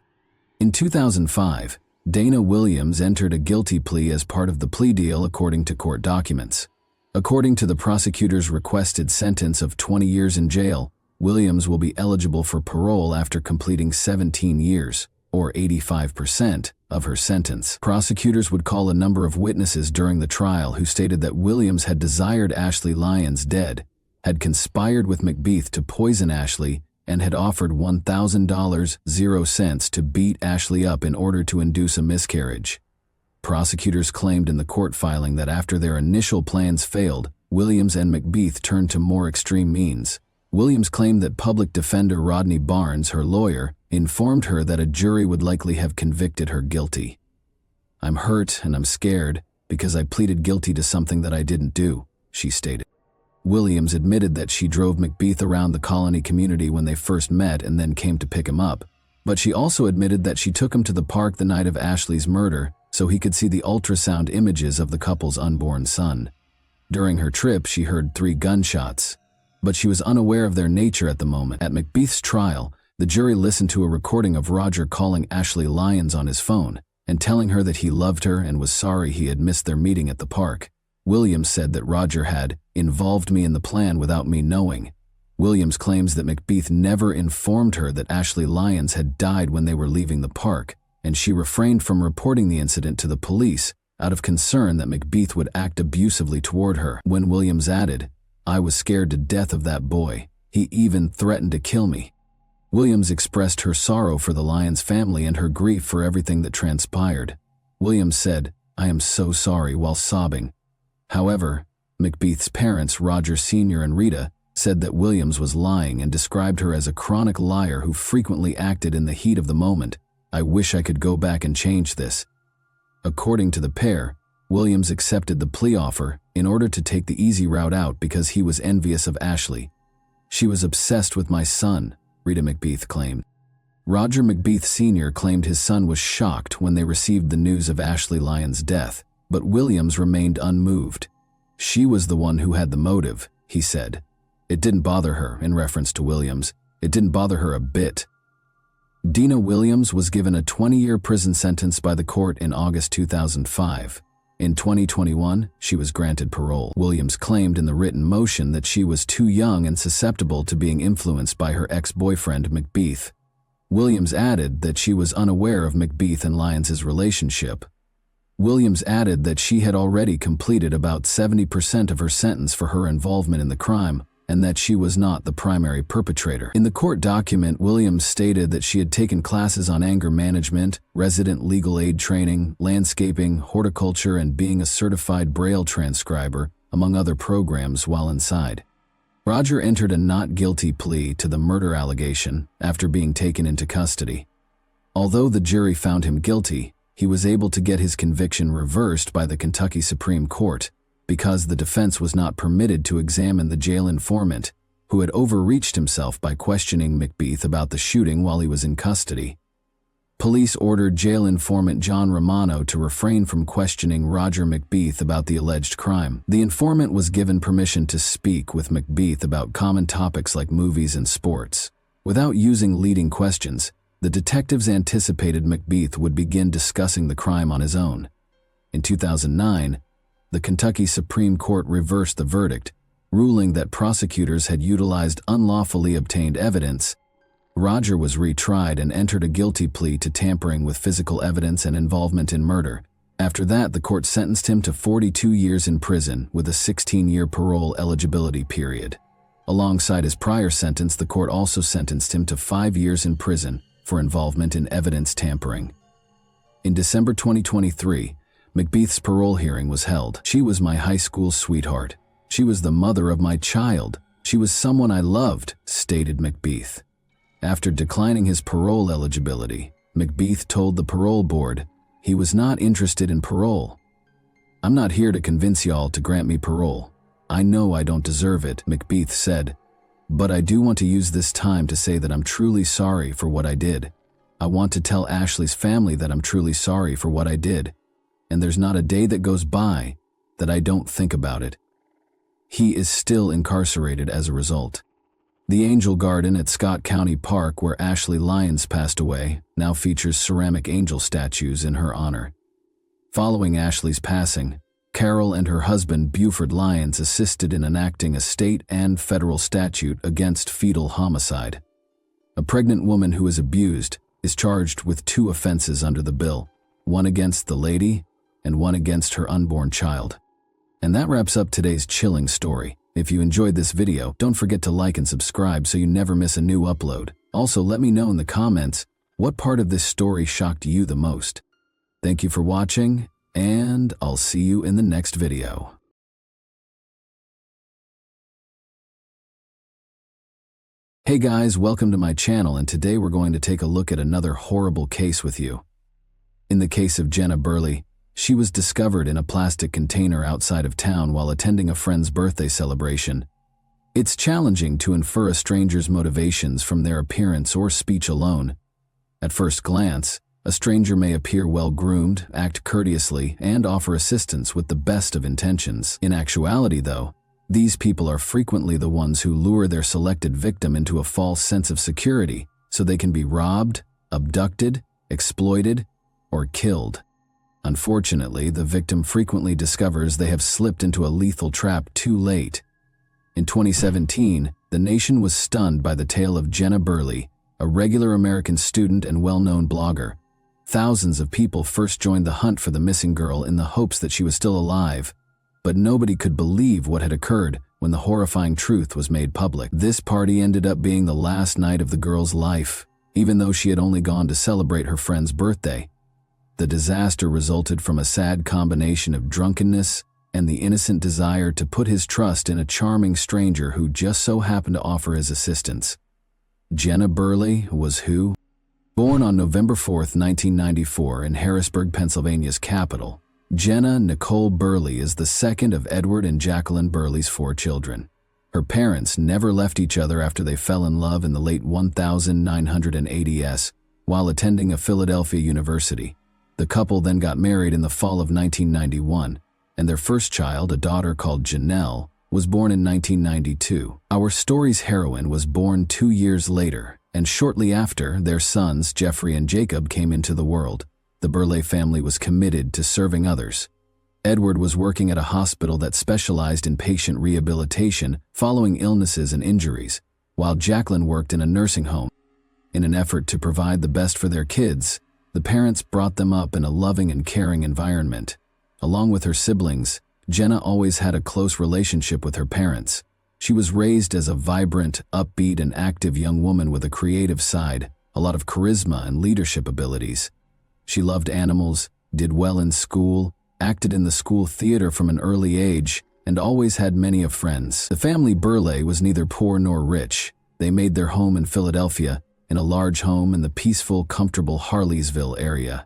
In 2005, Dana Williams entered a guilty plea as part of the plea deal according to court documents. According to the prosecutor's requested sentence of 20 years in jail, Williams will be eligible for parole after completing 17 years, or 85%, of her sentence. Prosecutors would call a number of witnesses during the trial who stated that Williams had desired Ashley Lyons dead, had conspired with McBeath to poison Ashley, and had offered $1,000, 0 cents to beat Ashley up in order to induce a miscarriage. Prosecutors claimed in the court filing that after their initial plans failed, Williams and McBeath turned to more extreme means. Williams claimed that public defender Rodney Barnes, her lawyer, informed her that a jury would likely have convicted her guilty. "I'm hurt and I'm scared because I pleaded guilty to something that I didn't do," she stated. Williams admitted that she drove McBeath around the Colony community when they first met and then came to pick him up, but she also admitted that she took him to the park the night of Ashley's murder so he could see the ultrasound images of the couple's unborn son. During her trip, she heard 3 gunshots, but she was unaware of their nature at the moment. At McBeath's trial, the jury listened to a recording of Roger calling Ashley Lyons on his phone and telling her that he loved her and was sorry he had missed their meeting at the park. Williams said that Roger had involved me in the plan without me knowing. Williams claims that McBeath never informed her that Ashley Lyons had died when they were leaving the park, and she refrained from reporting the incident to the police out of concern that McBeath would act abusively toward her. When Williams added, "I was scared to death of that boy. He even threatened to kill me." Williams expressed her sorrow for the Lyons family and her grief for everything that transpired. Williams said, "I am so sorry," while sobbing. However, McBeath's parents, Roger Sr. and Rita, said that Williams was lying and described her as a chronic liar who frequently acted in the heat of the moment. "I wish I could go back and change this." According to the pair, Williams accepted the plea offer in order to take the easy route out because he was envious of Ashley. "She was obsessed with my son," Rita McBeath claimed. Roger McBeath Sr. claimed his son was shocked when they received the news of Ashley Lyons' death, but Williams remained unmoved. "She was the one who had the motive," he said. "It didn't bother her," in reference to Williams. "It didn't bother her a bit." Dina Williams was given a 20-year prison sentence by the court in August 2005. In 2021, she was granted parole. Williams claimed in the written motion that she was too young and susceptible to being influenced by her ex-boyfriend McBeath. Williams added that she was unaware of McBeath and Lyons' relationship. Williams added that she had already completed about 70% of her sentence for her involvement in the crime, and that she was not the primary perpetrator. In the court document, Williams stated that she had taken classes on anger management, resident legal aid training, landscaping, horticulture, and being a certified Braille transcriber, among other programs, while inside. Roger entered a not guilty plea to the murder allegation after being taken into custody. Although the jury found him guilty, he was able to get his conviction reversed by the Kentucky Supreme Court, because the defense was not permitted to examine the jail informant, who had overreached himself by questioning McBeath about the shooting while he was in custody. Police ordered jail informant John Romano to refrain from questioning Roger McBeath about the alleged crime. The informant was given permission to speak with McBeath about common topics like movies and sports. Without using leading questions, the detectives anticipated McBeath would begin discussing the crime on his own. In 2009, the Kentucky Supreme Court reversed the verdict, ruling that prosecutors had utilized unlawfully obtained evidence. Roger was retried and entered a guilty plea to tampering with physical evidence and involvement in murder. After that, the court sentenced him to 42 years in prison with a 16-year parole eligibility period. Alongside his prior sentence, the court also sentenced him to 5 years in prison for involvement in evidence tampering. In December 2023, McBeath's parole hearing was held. "She was my high school sweetheart. She was the mother of my child. She was someone I loved," stated McBeath. After declining his parole eligibility, McBeath told the parole board he was not interested in parole. "I'm not here to convince y'all to grant me parole. I know I don't deserve it," McBeath said, "but I do want to use this time to say that I'm truly sorry for what I did. I want to tell Ashley's family that I'm truly sorry for what I did. And there's not a day that goes by that I don't think about it." He is still incarcerated as a result. The Angel Garden at Scott County Park, where Ashley Lyons passed away, now features ceramic angel statues in her honor. Following Ashley's passing, Carol and her husband Buford Lyons assisted in enacting a state and federal statute against fetal homicide. A pregnant woman who is abused is charged with 2 offenses under the bill, one against the lady and one against her unborn child. And that wraps up today's chilling story. If you enjoyed this video, don't forget to like and subscribe so you never miss a new upload. Also, let me know in the comments what part of this story shocked you the most. Thank you for watching, and I'll see you in the next video. Hey guys, welcome to my channel, and today we're going to take a look at another horrible case with you. In the case of Jenna Burley, She was discovered in a plastic container outside of town while attending a friend's birthday celebration. It's challenging to infer a stranger's motivations from their appearance or speech alone. At first glance, a stranger may appear well-groomed, act courteously, and offer assistance with the best of intentions. In actuality, though, these people are frequently the ones who lure their selected victim into a false sense of security so they can be robbed, abducted, exploited, or killed. Unfortunately, the victim frequently discovers they have slipped into a lethal trap too late. In 2017, the nation was stunned by the tale of Jenna Burley, a regular American student and well-known blogger. Thousands of people first joined the hunt for the missing girl in the hopes that she was still alive, but nobody could believe what had occurred when the horrifying truth was made public. This party ended up being the last night of the girl's life, even though she had only gone to celebrate her friend's birthday. The disaster resulted from a sad combination of drunkenness and the innocent desire to put his trust in a charming stranger who just so happened to offer his assistance. Jenna Burley was who? Born on November 4, 1994 in Harrisburg, Pennsylvania's capital, Jenna Nicole Burley is the second of Edward and Jacqueline Burley's 4 children. Her parents never left each other after they fell in love in the late 1980s while attending a Philadelphia university. The couple then got married in the fall of 1991, and their first child, a daughter called Janelle, was born in 1992. Our story's heroine was born 2 years later, and shortly after, their sons, Jeffrey and Jacob, came into the world. The Burley family was committed to serving others. Edward was working at a hospital that specialized in patient rehabilitation following illnesses and injuries, while Jacqueline worked in a nursing home. In an effort to provide the best for their kids, the parents brought them up in a loving and caring environment. Along with her siblings, Jenna always had a close relationship with her parents. She was raised as a vibrant, upbeat, and active young woman with a creative side, a lot of charisma and leadership abilities. She loved animals, did well in school, acted in the school theater from an early age, and always had many of friends. The family Burley was neither poor nor rich. They made their home in Philadelphia, in a large home in the peaceful, comfortable Harleysville area.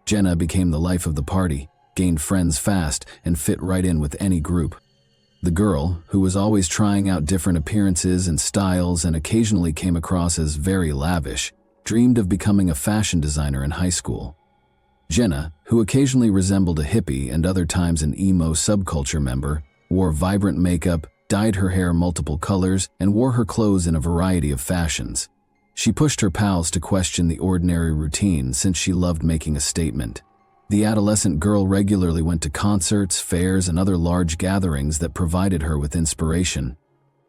Jenna became the life of the party, gained friends fast, and fit right in with any group. The girl, who was always trying out different appearances and styles and occasionally came across as very lavish, dreamed of becoming a fashion designer in high school. Jenna, who occasionally resembled a hippie and other times an emo subculture member, wore vibrant makeup, dyed her hair multiple colors, and wore her clothes in a variety of fashions. She pushed her pals to question the ordinary routine since she loved making a statement. The adolescent girl regularly went to concerts, fairs, and other large gatherings that provided her with inspiration.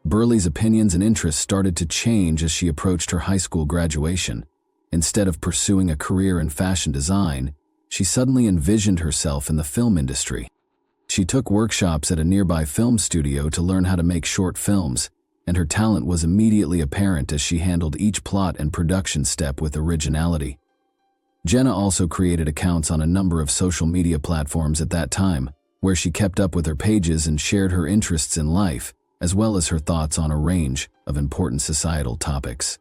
Burley's opinions and interests started to change as she approached her high school graduation. Instead of pursuing a career in fashion design, she suddenly envisioned herself in the film industry. She took workshops at a nearby film studio to learn how to make short films, and her talent was immediately apparent as she handled each plot and production step with originality. Jenna also created accounts on a number of social media platforms at that time, where she kept up with her pages and shared her interests in life, as well as her thoughts on a range of important societal topics.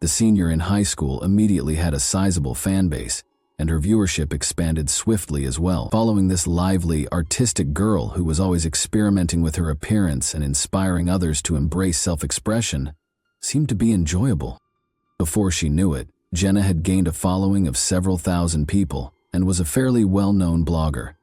The senior in high school immediately had a sizable fan base, and her viewership expanded swiftly as well. Following this lively, artistic girl who was always experimenting with her appearance and inspiring others to embrace self-expression seemed to be enjoyable. Before she knew it, Jenna had gained a following of several thousand people and was a fairly well-known blogger.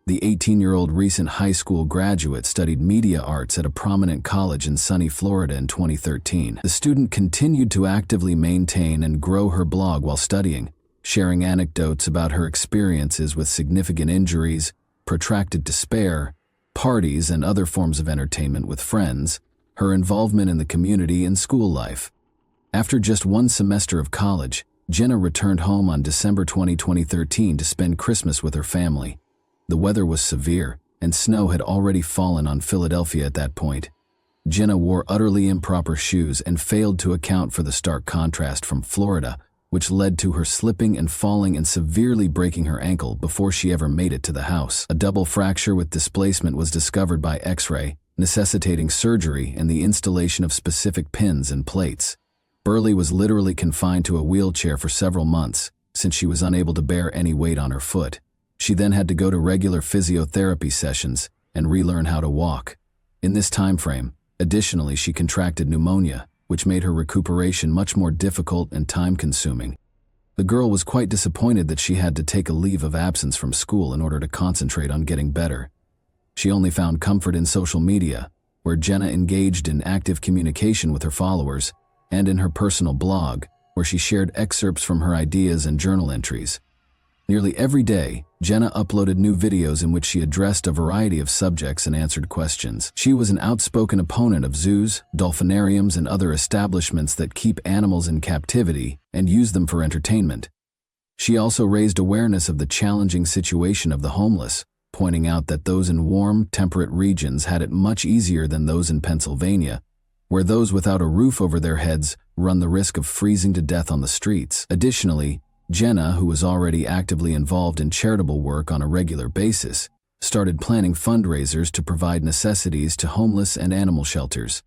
The 18-year-old recent high school graduate studied media arts at a prominent college in sunny Florida in 2013. The student continued to actively maintain and grow her blog while studying, sharing anecdotes about her experiences with significant injuries, protracted despair, parties, and other forms of entertainment with friends, her involvement in the community and school life. After just one semester of college, Jenna returned home on December 20, 2013 to spend Christmas with her family. The weather was severe, and snow had already fallen on Philadelphia at that point. Jenna wore utterly improper shoes and failed to account for the stark contrast from Florida, which led to her slipping and falling and severely breaking her ankle before she ever made it to the house. A double fracture with displacement was discovered by X-ray, necessitating surgery and the installation of specific pins and plates. Burley was literally confined to a wheelchair for several months, since she was unable to bear any weight on her foot. She then had to go to regular physiotherapy sessions and relearn how to walk. In this time frame, additionally, she contracted pneumonia, which made her recuperation much more difficult and time-consuming. The girl was quite disappointed that she had to take a leave of absence from school in order to concentrate on getting better. She only found comfort in social media, where Jenna engaged in active communication with her followers, and in her personal blog, where she shared excerpts from her ideas and journal entries. Nearly every day, Jenna uploaded new videos in which she addressed a variety of subjects and answered questions. She was an outspoken opponent of zoos, dolphinariums, and other establishments that keep animals in captivity and use them for entertainment. She also raised awareness of the challenging situation of the homeless, pointing out that those in warm, temperate regions had it much easier than those in Pennsylvania, where those without a roof over their heads run the risk of freezing to death on the streets. Additionally, Jenna, who was already actively involved in charitable work on a regular basis, started planning fundraisers to provide necessities to homeless and animal shelters.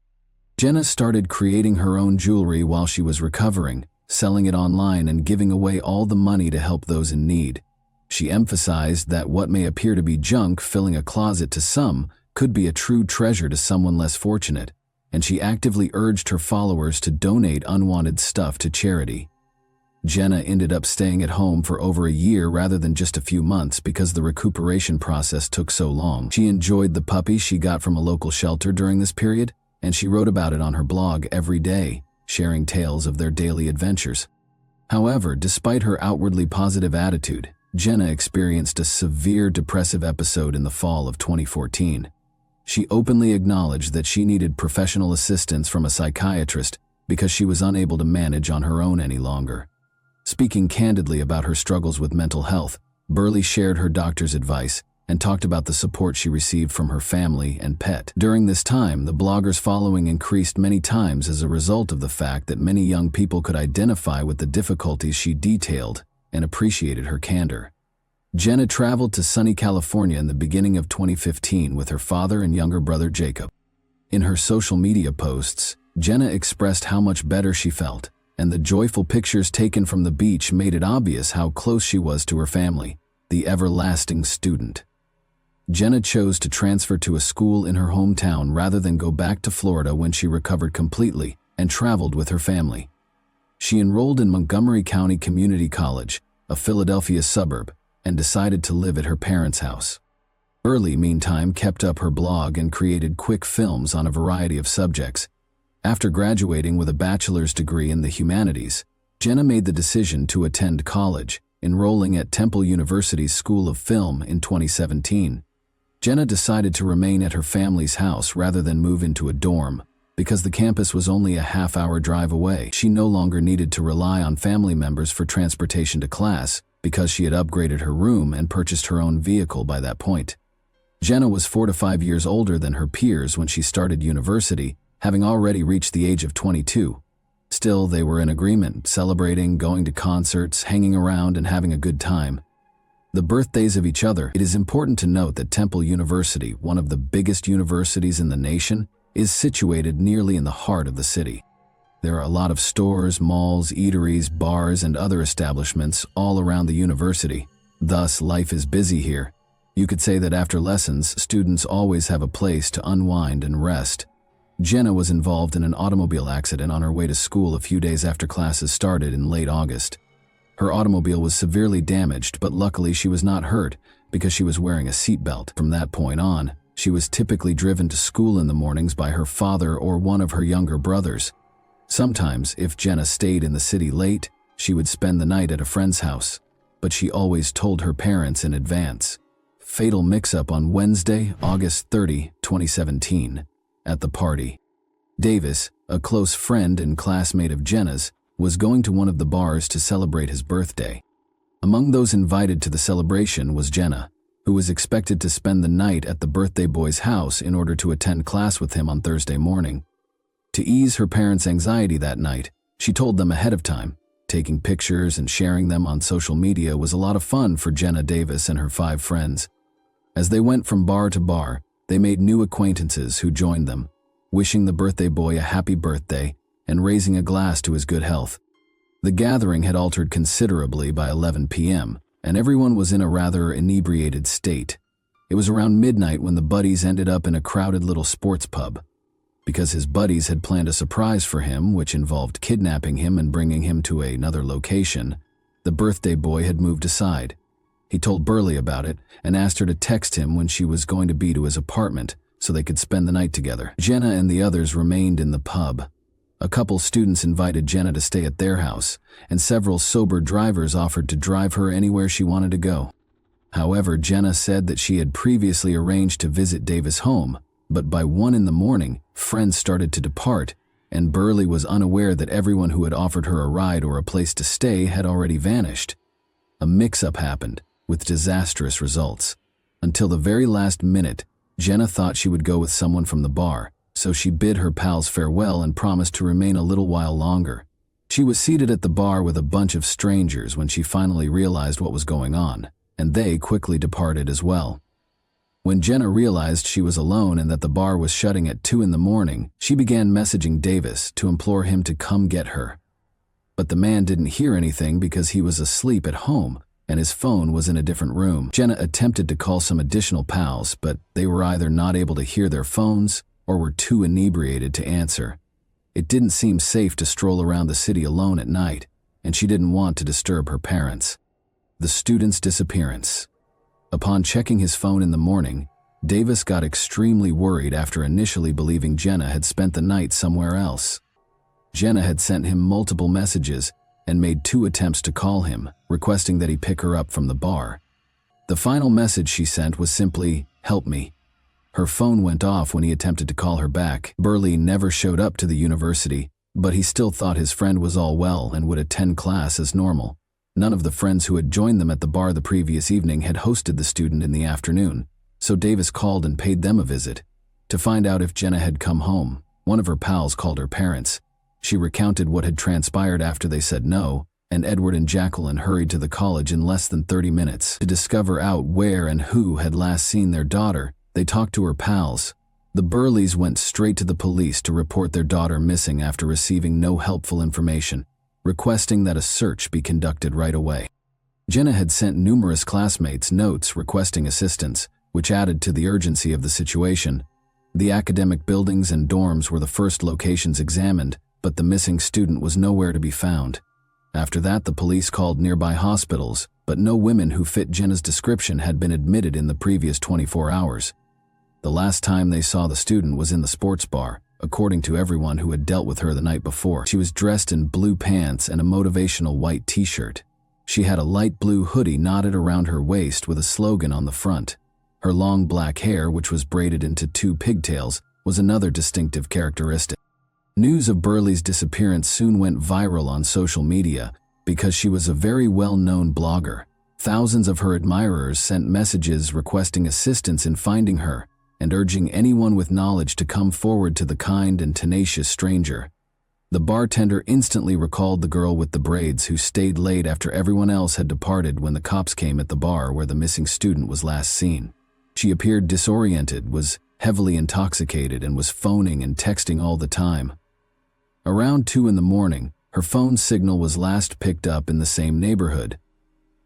Jenna started creating her own jewelry while she was recovering, selling it online and giving away all the money to help those in need. She emphasized that what may appear to be junk filling a closet to some could be a true treasure to someone less fortunate, and she actively urged her followers to donate unwanted stuff to charity. Jenna ended up staying at home for over a year rather than just a few months because the recuperation process took so long. She enjoyed the puppy she got from a local shelter during this period, and she wrote about it on her blog every day, sharing tales of their daily adventures. However, despite her outwardly positive attitude, Jenna experienced a severe depressive episode in the fall of 2014. She openly acknowledged that she needed professional assistance from a psychiatrist because she was unable to manage on her own any longer. Speaking candidly about her struggles with mental health, Burley shared her doctor's advice and talked about the support she received from her family and pet. During this time, the blogger's following increased many times as a result of the fact that many young people could identify with the difficulties she detailed and appreciated her candor. Jenna traveled to sunny California in the beginning of 2015 with her father and younger brother Jacob. In her social media posts, Jenna expressed how much better she felt, and the joyful pictures taken from the beach made it obvious how close she was to her family, the everlasting student. Jenna chose to transfer to a school in her hometown rather than go back to Florida when she recovered completely and traveled with her family. She enrolled in Montgomery County Community College, a Philadelphia suburb, and decided to live at her parents' house. Burley, meantime, kept up her blog and created quick films on a variety of subjects. After graduating with a bachelor's degree in the humanities, Jenna made the decision to attend college, enrolling at Temple University's School of Film in 2017. Jenna decided to remain at her family's house rather than move into a dorm, because the campus was only a half-hour drive away. She no longer needed to rely on family members for transportation to class, because she had upgraded her room and purchased her own vehicle by that point. Jenna was 4 to 5 years older than her peers when she started university, having already reached the age of 22. Still, they were in agreement, celebrating, going to concerts, hanging around, and having a good time. The birthdays of each other. It is important to note that Temple University, one of the biggest universities in the nation, is situated nearly in the heart of the city. There are a lot of stores, malls, eateries, bars, and other establishments all around the university. Thus, life is busy here. You could say that after lessons, students always have a place to unwind and rest. Jenna was involved in an automobile accident on her way to school a few days after classes started in late August. Her automobile was severely damaged, but luckily she was not hurt because she was wearing a seatbelt. From that point on, she was typically driven to school in the mornings by her father or one of her younger brothers. Sometimes, if Jenna stayed in the city late, she would spend the night at a friend's house, but she always told her parents in advance. Fatal mix-up on Wednesday, August 30, 2017. At the party. Davis, a close friend and classmate of Jenna's, was going to one of the bars to celebrate his birthday. Among those invited to the celebration was Jenna, who was expected to spend the night at the birthday boy's house in order to attend class with him on Thursday morning. To ease her parents' anxiety that night, she told them ahead of time. Taking pictures and sharing them on social media was a lot of fun for Jenna Davis and her 5 friends. As they went from bar to bar, they made new acquaintances who joined them, wishing the birthday boy a happy birthday and raising a glass to his good health. The gathering had altered considerably by 11 p.m., and everyone was in a rather inebriated state. It was around midnight when the buddies ended up in a crowded little sports pub. Because his buddies had planned a surprise for him, which involved kidnapping him and bringing him to another location, the birthday boy had moved aside. He told Burley about it and asked her to text him when she was going to be to his apartment so they could spend the night together. Jenna and the others remained in the pub. A couple students invited Jenna to stay at their house, and several sober drivers offered to drive her anywhere she wanted to go. However, Jenna said that she had previously arranged to visit Davis' home, but by 1 a.m, friends started to depart, and Burley was unaware that everyone who had offered her a ride or a place to stay had already vanished. A mix-up happened, with disastrous results. Until the very last minute, Jenna thought she would go with someone from the bar, so she bid her pals farewell and promised to remain a little while longer. She was seated at the bar with a bunch of strangers when she finally realized what was going on, and they quickly departed as well. When Jenna realized she was alone and that the bar was shutting at 2 a.m, she began messaging Davis to implore him to come get her. But the man didn't hear anything because he was asleep at home and his phone was in a different room. Jenna attempted to call some additional pals, but they were either not able to hear their phones or were too inebriated to answer. It didn't seem safe to stroll around the city alone at night, and she didn't want to disturb her parents. The student's disappearance. Upon checking his phone in the morning, Davis got extremely worried after initially believing Jenna had spent the night somewhere else. Jenna had sent him multiple messages and made 2 attempts to call him, requesting that he pick her up from the bar. The final message she sent was simply, "Help me." Her phone went off when he attempted to call her back. Burley never showed up to the university, but he still thought his friend was all well and would attend class as normal. None of the friends who had joined them at the bar the previous evening had hosted the student in the afternoon, so Davis called and paid them a visit. To find out if Jenna had come home, one of her pals called her parents. She recounted what had transpired after they said no, and Edward and Jacqueline hurried to the college in less than 30 minutes. To discover out where and who had last seen their daughter, they talked to her pals. The Burleys went straight to the police to report their daughter missing after receiving no helpful information, requesting that a search be conducted right away. Jenna had sent numerous classmates notes requesting assistance, which added to the urgency of the situation. The academic buildings and dorms were the first locations examined, but the missing student was nowhere to be found. After that, the police called nearby hospitals, but no women who fit Jenna's description had been admitted in the previous 24 hours. The last time they saw the student was in the sports bar, according to everyone who had dealt with her the night before. She was dressed in blue pants and a motivational white t-shirt. She had a light blue hoodie knotted around her waist with a slogan on the front. Her long black hair, which was braided into 2 pigtails, was another distinctive characteristic. News of Burley's disappearance soon went viral on social media because she was a very well-known blogger. Thousands of her admirers sent messages requesting assistance in finding her and urging anyone with knowledge to come forward to the kind and tenacious stranger. The bartender instantly recalled the girl with the braids who stayed late after everyone else had departed when the cops came at the bar where the missing student was last seen. She appeared disoriented, was heavily intoxicated, and was phoning and texting all the time. Around 2 a.m, her phone signal was last picked up in the same neighborhood.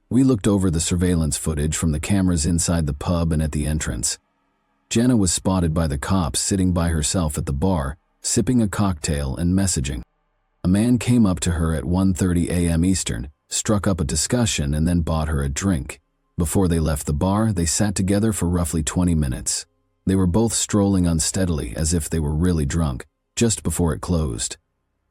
We looked over the surveillance footage from the cameras inside the pub and at the entrance. Jenna was spotted by the cops sitting by herself at the bar, sipping a cocktail and messaging. A man came up to her at 1:30 a.m. Eastern, struck up a discussion, and then bought her a drink. Before they left the bar, they sat together for roughly 20 minutes. They were both strolling unsteadily as if they were really drunk, just before it closed.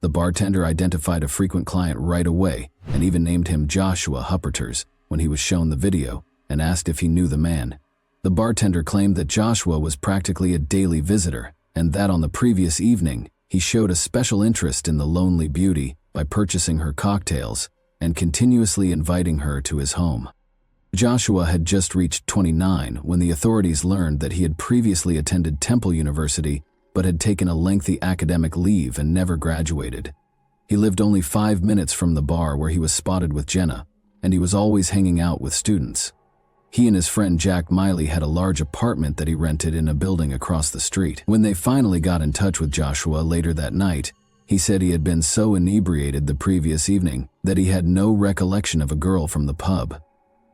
The bartender identified a frequent client right away and even named him Joshua Hupperters when he was shown the video and asked if he knew the man. The bartender claimed that Joshua was practically a daily visitor and that on the previous evening, he showed a special interest in the lonely beauty by purchasing her cocktails and continuously inviting her to his home. Joshua had just reached 29 when the authorities learned that he had previously attended Temple University but had taken a lengthy academic leave and never graduated. He lived only 5 minutes from the bar where he was spotted with Jenna, and he was always hanging out with students. He and his friend Jack Miley had a large apartment that he rented in a building across the street. When they finally got in touch with Joshua later that night, he said he had been so inebriated the previous evening that he had no recollection of a girl from the pub.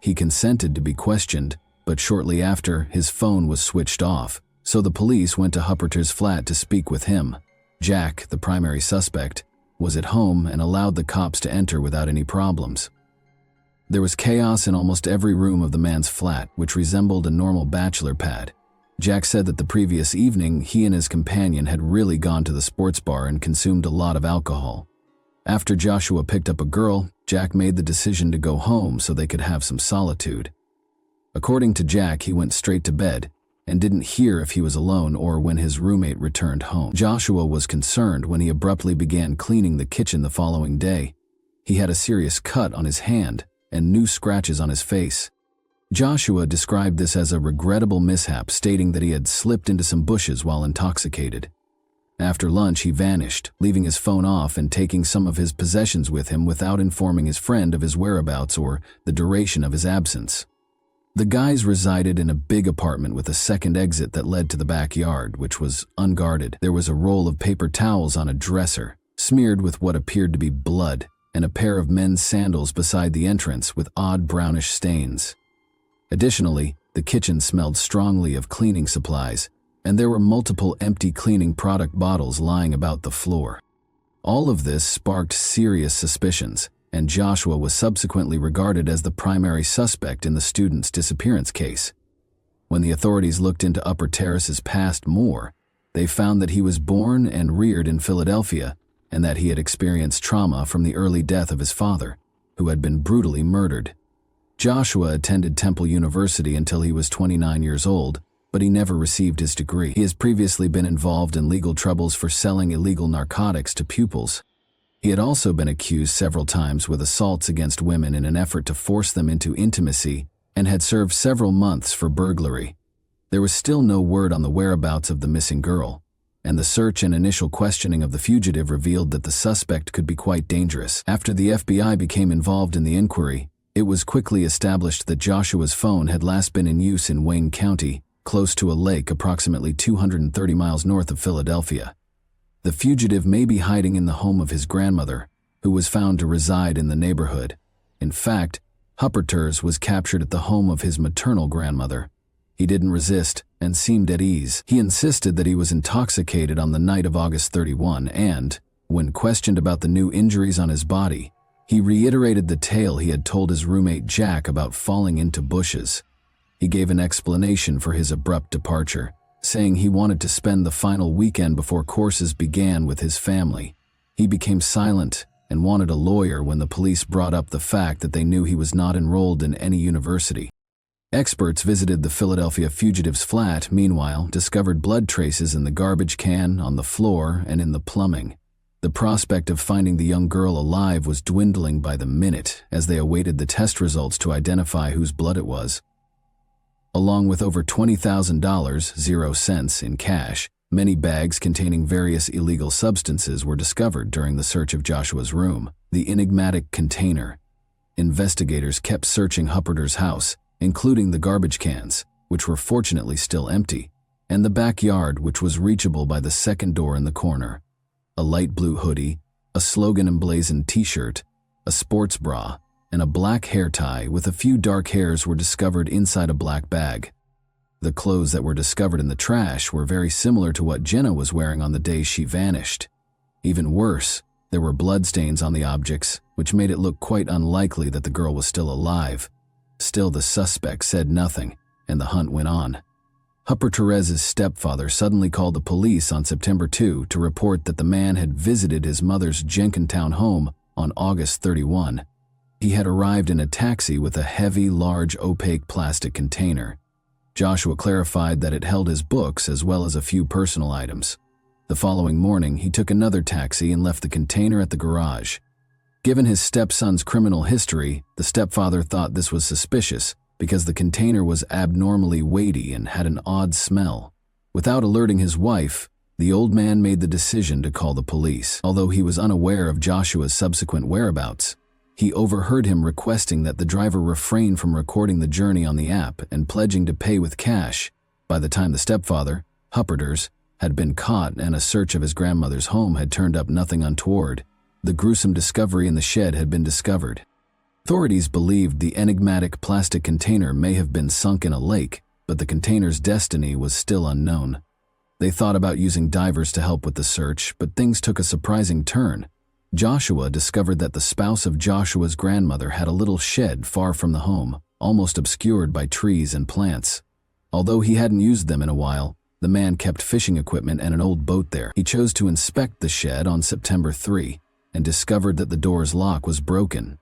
He consented to be questioned, but shortly after, his phone was switched off, so the police went to Hupperter's flat to speak with him. Jack, the primary suspect, was at home and allowed the cops to enter without any problems. There was chaos in almost every room of the man's flat, which resembled a normal bachelor pad. Jack said that the previous evening, he and his companion had really gone to the sports bar and consumed a lot of alcohol. After Joshua picked up a girl, Jack made the decision to go home so they could have some solitude. According to Jack, he went straight to bed and didn't hear if he was alone or when his roommate returned home. Joshua was concerned when he abruptly began cleaning the kitchen the following day. He had a serious cut on his hand and new scratches on his face. Joshua described this as a regrettable mishap, stating that he had slipped into some bushes while intoxicated. After lunch, he vanished, leaving his phone off and taking some of his possessions with him without informing his friend of his whereabouts or the duration of his absence. The guys resided in a big apartment with a second exit that led to the backyard, which was unguarded. There was a roll of paper towels on a dresser, smeared with what appeared to be blood, and a pair of men's sandals beside the entrance with odd brownish stains. Additionally, the kitchen smelled strongly of cleaning supplies, and there were multiple empty cleaning product bottles lying about the floor. All of this sparked serious suspicions, and Joshua was subsequently regarded as the primary suspect in the student's disappearance case. When the authorities looked into Upper Terrace's past more, they found that he was born and reared in Philadelphia and that he had experienced trauma from the early death of his father, who had been brutally murdered. Joshua attended Temple University until he was 29 years old, but he never received his degree. He has previously been involved in legal troubles for selling illegal narcotics to pupils. He had also been accused several times with assaults against women in an effort to force them into intimacy and had served several months for burglary. There was still no word on the whereabouts of the missing girl, and the search and initial questioning of the fugitive revealed that the suspect could be quite dangerous. After the FBI became involved in the inquiry, it was quickly established that Joshua's phone had last been in use in Wayne County, close to a lake approximately 230 miles north of Philadelphia. The fugitive may be hiding in the home of his grandmother, who was found to reside in the neighborhood. In fact, Hupperter's was captured at the home of his maternal grandmother. He didn't resist and seemed at ease. He insisted that he was intoxicated on the night of August 31 and, when questioned about the new injuries on his body, he reiterated the tale he had told his roommate Jack about falling into bushes. He gave an explanation for his abrupt departure, saying he wanted to spend the final weekend before courses began with his family. He became silent and wanted a lawyer when the police brought up the fact that they knew he was not enrolled in any university. Experts visited the Philadelphia fugitive's flat, meanwhile, discovered blood traces in the garbage can, on the floor, and in the plumbing. The prospect of finding the young girl alive was dwindling by the minute as they awaited the test results to identify whose blood it was. Along with over $20,000, 0 cents, in cash, many bags containing various illegal substances were discovered during the search of Joshua's room. The enigmatic container. Investigators kept searching Hupperter's house, including the garbage cans, which were fortunately still empty, and the backyard, which was reachable by the second door in the corner. A light blue hoodie, a slogan-emblazoned t-shirt, a sports bra, and a black hair tie with a few dark hairs were discovered inside a black bag. The clothes that were discovered in the trash were very similar to what Jenna was wearing on the day she vanished. Even worse, there were bloodstains on the objects, which made it look quite unlikely that the girl was still alive. Still, the suspect said nothing, and the hunt went on. Hupperter's stepfather suddenly called the police on September 2 to report that the man had visited his mother's Jenkintown home on August 31. He had arrived in a taxi with a heavy, large, opaque plastic container. Joshua clarified that it held his books as well as a few personal items. The following morning, he took another taxi and left the container at the garage. Given his stepson's criminal history, the stepfather thought this was suspicious because the container was abnormally weighty and had an odd smell. Without alerting his wife, the old man made the decision to call the police. Although he was unaware of Joshua's subsequent whereabouts, he overheard him requesting that the driver refrain from recording the journey on the app and pledging to pay with cash. By the time the stepfather, Hupperter's, had been caught and a search of his grandmother's home had turned up nothing untoward, the gruesome discovery in the shed had been discovered. Authorities believed the enigmatic plastic container may have been sunk in a lake, but the container's destiny was still unknown. They thought about using divers to help with the search, but things took a surprising turn. Joshua discovered that the spouse of Joshua's grandmother had a little shed far from the home, almost obscured by trees and plants. Although he hadn't used them in a while, the man kept fishing equipment and an old boat there. He chose to inspect the shed on September 3 and discovered that the door's lock was broken.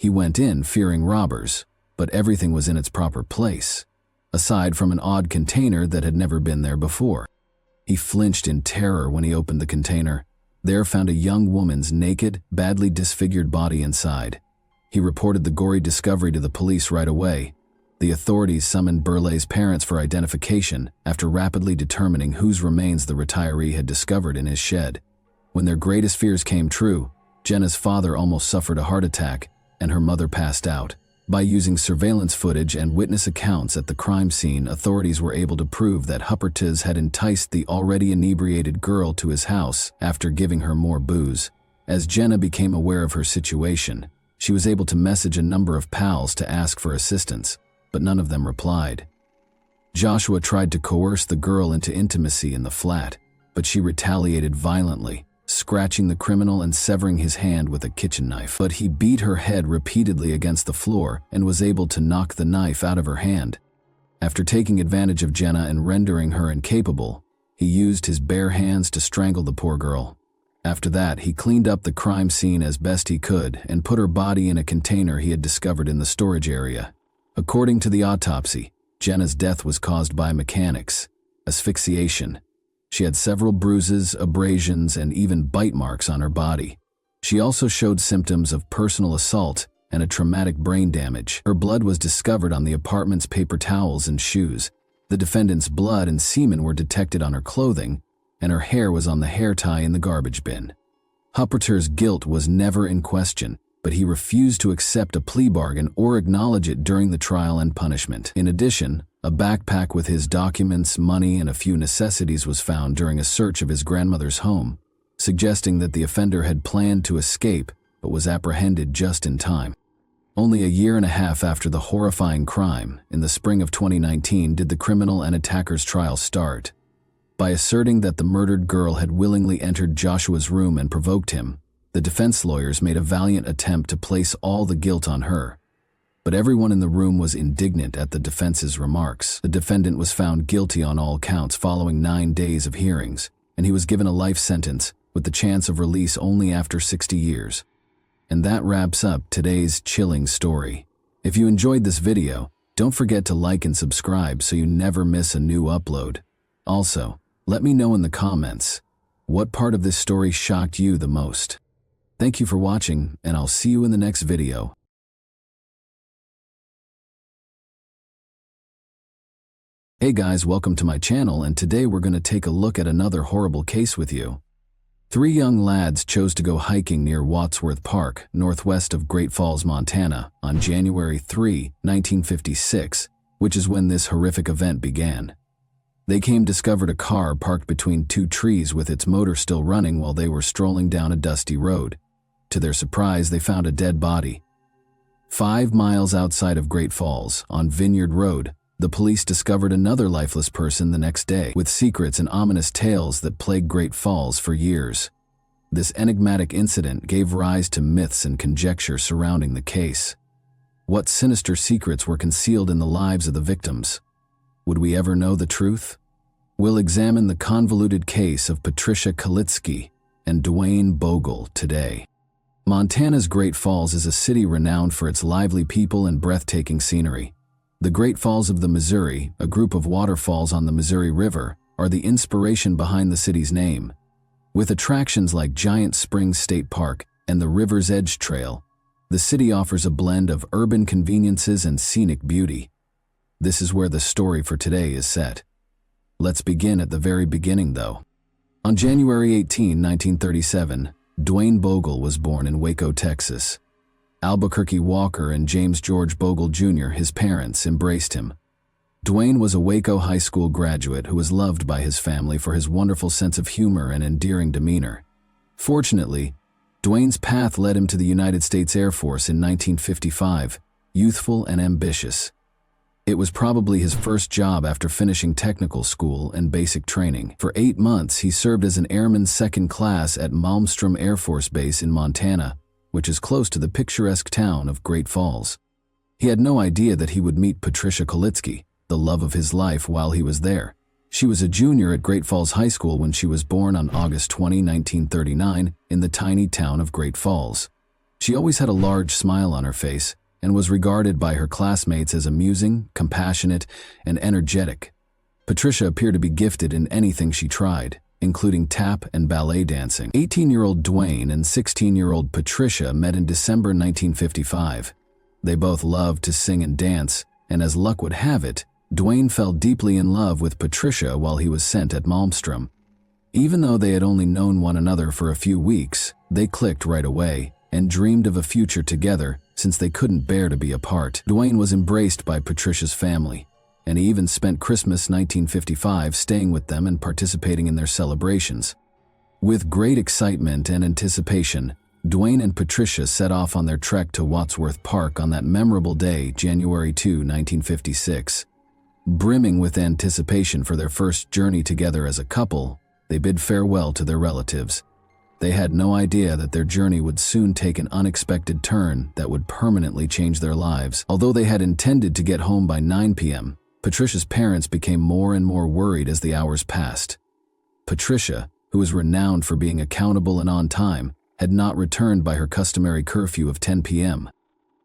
He went in fearing robbers, but everything was in its proper place, aside from an odd container that had never been there before. He flinched in terror when he opened the container. There found a young woman's naked, badly disfigured body inside. He reported the gory discovery to the police right away. The authorities summoned Burleigh's parents for identification after rapidly determining whose remains the retiree had discovered in his shed. When their greatest fears came true, Jenna's father almost suffered a heart attack, and her mother passed out. By using surveillance footage and witness accounts at the crime scene, authorities were able to prove that Huppert's had enticed the already inebriated girl to his house after giving her more booze. As Jenna became aware of her situation, she was able to message a number of pals to ask for assistance, but none of them replied. Joshua tried to coerce the girl into intimacy in the flat, but she retaliated violently, scratching the criminal and severing his hand with a kitchen knife. But he beat her head repeatedly against the floor and was able to knock the knife out of her hand. After taking advantage of Jenna and rendering her incapable, he used his bare hands to strangle the poor girl. After that, he cleaned up the crime scene as best he could and put her body in a container he had discovered in the storage area. According to the autopsy, Jenna's death was caused by mechanics, asphyxiation. She had several bruises, abrasions, and even bite marks on her body. She also showed symptoms of personal assault and a traumatic brain damage. Her blood was discovered on the apartment's paper towels and shoes. The defendant's blood and semen were detected on her clothing, and her hair was on the hair tie in the garbage bin. Huppert's guilt was never in question, but he refused to accept a plea bargain or acknowledge it during the trial and punishment. In addition, a backpack with his documents, money, and a few necessities was found during a search of his grandmother's home, suggesting that the offender had planned to escape but was apprehended just in time. Only a year and a half after the horrifying crime, in the spring of 2019, did the criminal and attacker's trial start. By asserting that the murdered girl had willingly entered Joshua's room and provoked him, the defense lawyers made a valiant attempt to place all the guilt on her. But everyone in the room was indignant at the defense's remarks. The defendant was found guilty on all counts following 9 days of hearings, and he was given a life sentence with the chance of release only after 60 years. And that wraps up today's chilling story. If you enjoyed this video, don't forget to like and subscribe so you never miss a new upload. Also, let me know in the comments, what part of this story shocked you the most? Thank you for watching, and I'll see you in the next video. Hey guys, welcome to my channel, and today we're going to take a look at another horrible case with you. 3 young lads chose to go hiking near Wadsworth Park, northwest of Great Falls, Montana, on January 3, 1956, which is when this horrific event began. They discovered a car parked between 2 trees with its motor still running while they were strolling down a dusty road. To their surprise, they found a dead body. 5 miles outside of Great Falls, on Vineyard Road, the police discovered another lifeless person the next day, with secrets and ominous tales that plagued Great Falls for years. This enigmatic incident gave rise to myths and conjecture surrounding the case. What sinister secrets were concealed in the lives of the victims? Would we ever know the truth? We'll examine the convoluted case of Patricia Kalitsky and Dwayne Bogle today. Montana's Great Falls is a city renowned for its lively people and breathtaking scenery. The Great Falls of the Missouri, a group of waterfalls on the Missouri River, are the inspiration behind the city's name. With attractions like Giant Springs State Park and the River's Edge Trail, the city offers a blend of urban conveniences and scenic beauty. This is where the story for today is set. Let's begin at the very beginning, though. On January 18, 1937, Dwayne Bogle was born in Waco, Texas. Albuquerque Walker and James George Bogle Jr., his parents, embraced him. Dwayne was a Waco High School graduate who was loved by his family for his wonderful sense of humor and endearing demeanor. Fortunately, Dwayne's path led him to the United States Air Force in 1955, youthful and ambitious. It was probably his first job after finishing technical school and basic training. For 8 months, he served as an airman second class at Malmstrom Air Force Base in Montana, which is close to the picturesque town of Great Falls. He had no idea that he would meet Patricia Kolitsky, the love of his life, while he was there. She was a junior at Great Falls High School when she was born on August 20, 1939, in the tiny town of Great Falls. She always had a large smile on her face and was regarded by her classmates as amusing, compassionate, and energetic. Patricia appeared to be gifted in anything she tried, including tap and ballet dancing. 18-year-old Dwayne and 16-year-old Patricia met in December 1955. They both loved to sing and dance, and as luck would have it, Dwayne fell deeply in love with Patricia while he was sent at Malmstrom. Even though they had only known one another for a few weeks, they clicked right away and dreamed of a future together since they couldn't bear to be apart. Dwayne was embraced by Patricia's family, and he even spent Christmas 1955 staying with them and participating in their celebrations. With great excitement and anticipation, Dwayne and Patricia set off on their trek to Wadsworth Park on that memorable day, January 2, 1956. Brimming with anticipation for their first journey together as a couple, they bid farewell to their relatives. They had no idea that their journey would soon take an unexpected turn that would permanently change their lives. Although they had intended to get home by 9 p.m., Patricia's parents became more and more worried as the hours passed. Patricia, who was renowned for being accountable and on time, had not returned by her customary curfew of 10 p.m.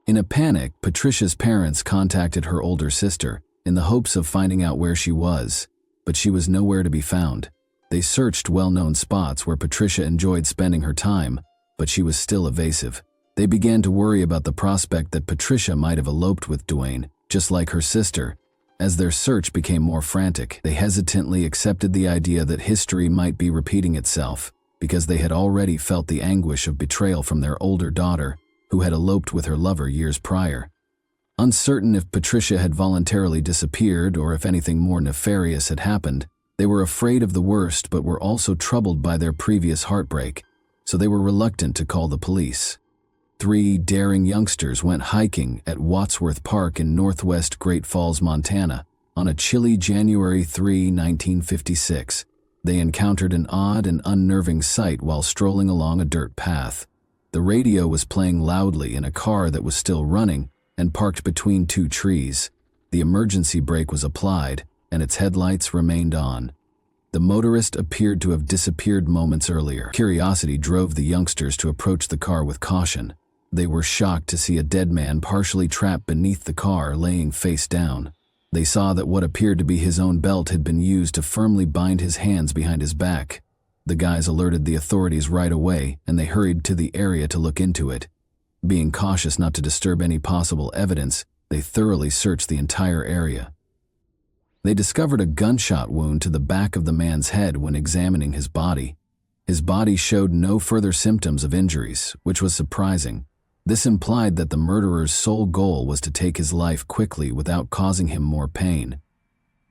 In a panic, Patricia's parents contacted her older sister in the hopes of finding out where she was, but she was nowhere to be found. They searched well-known spots where Patricia enjoyed spending her time, but she was still evasive. They began to worry about the prospect that Patricia might have eloped with Dwayne, just like her sister. As their search became more frantic, they hesitantly accepted the idea that history might be repeating itself, because they had already felt the anguish of betrayal from their older daughter, who had eloped with her lover years prior. Uncertain if Patricia had voluntarily disappeared or if anything more nefarious had happened, they were afraid of the worst but were also troubled by their previous heartbreak, so they were reluctant to call the police. 3 daring youngsters went hiking at Wadsworth Park in northwest Great Falls, Montana, on a chilly January 3, 1956. They encountered an odd and unnerving sight while strolling along a dirt path. The radio was playing loudly in a car that was still running and parked between 2 trees. The emergency brake was applied, and its headlights remained on. The motorist appeared to have disappeared moments earlier. Curiosity drove the youngsters to approach the car with caution. They were shocked to see a dead man partially trapped beneath the car, laying face down. They saw that what appeared to be his own belt had been used to firmly bind his hands behind his back. The guys alerted the authorities right away, and they hurried to the area to look into it. Being cautious not to disturb any possible evidence, they thoroughly searched the entire area. They discovered a gunshot wound to the back of the man's head when examining his body. His body showed no further symptoms of injuries, which was surprising. This implied that the murderer's sole goal was to take his life quickly without causing him more pain.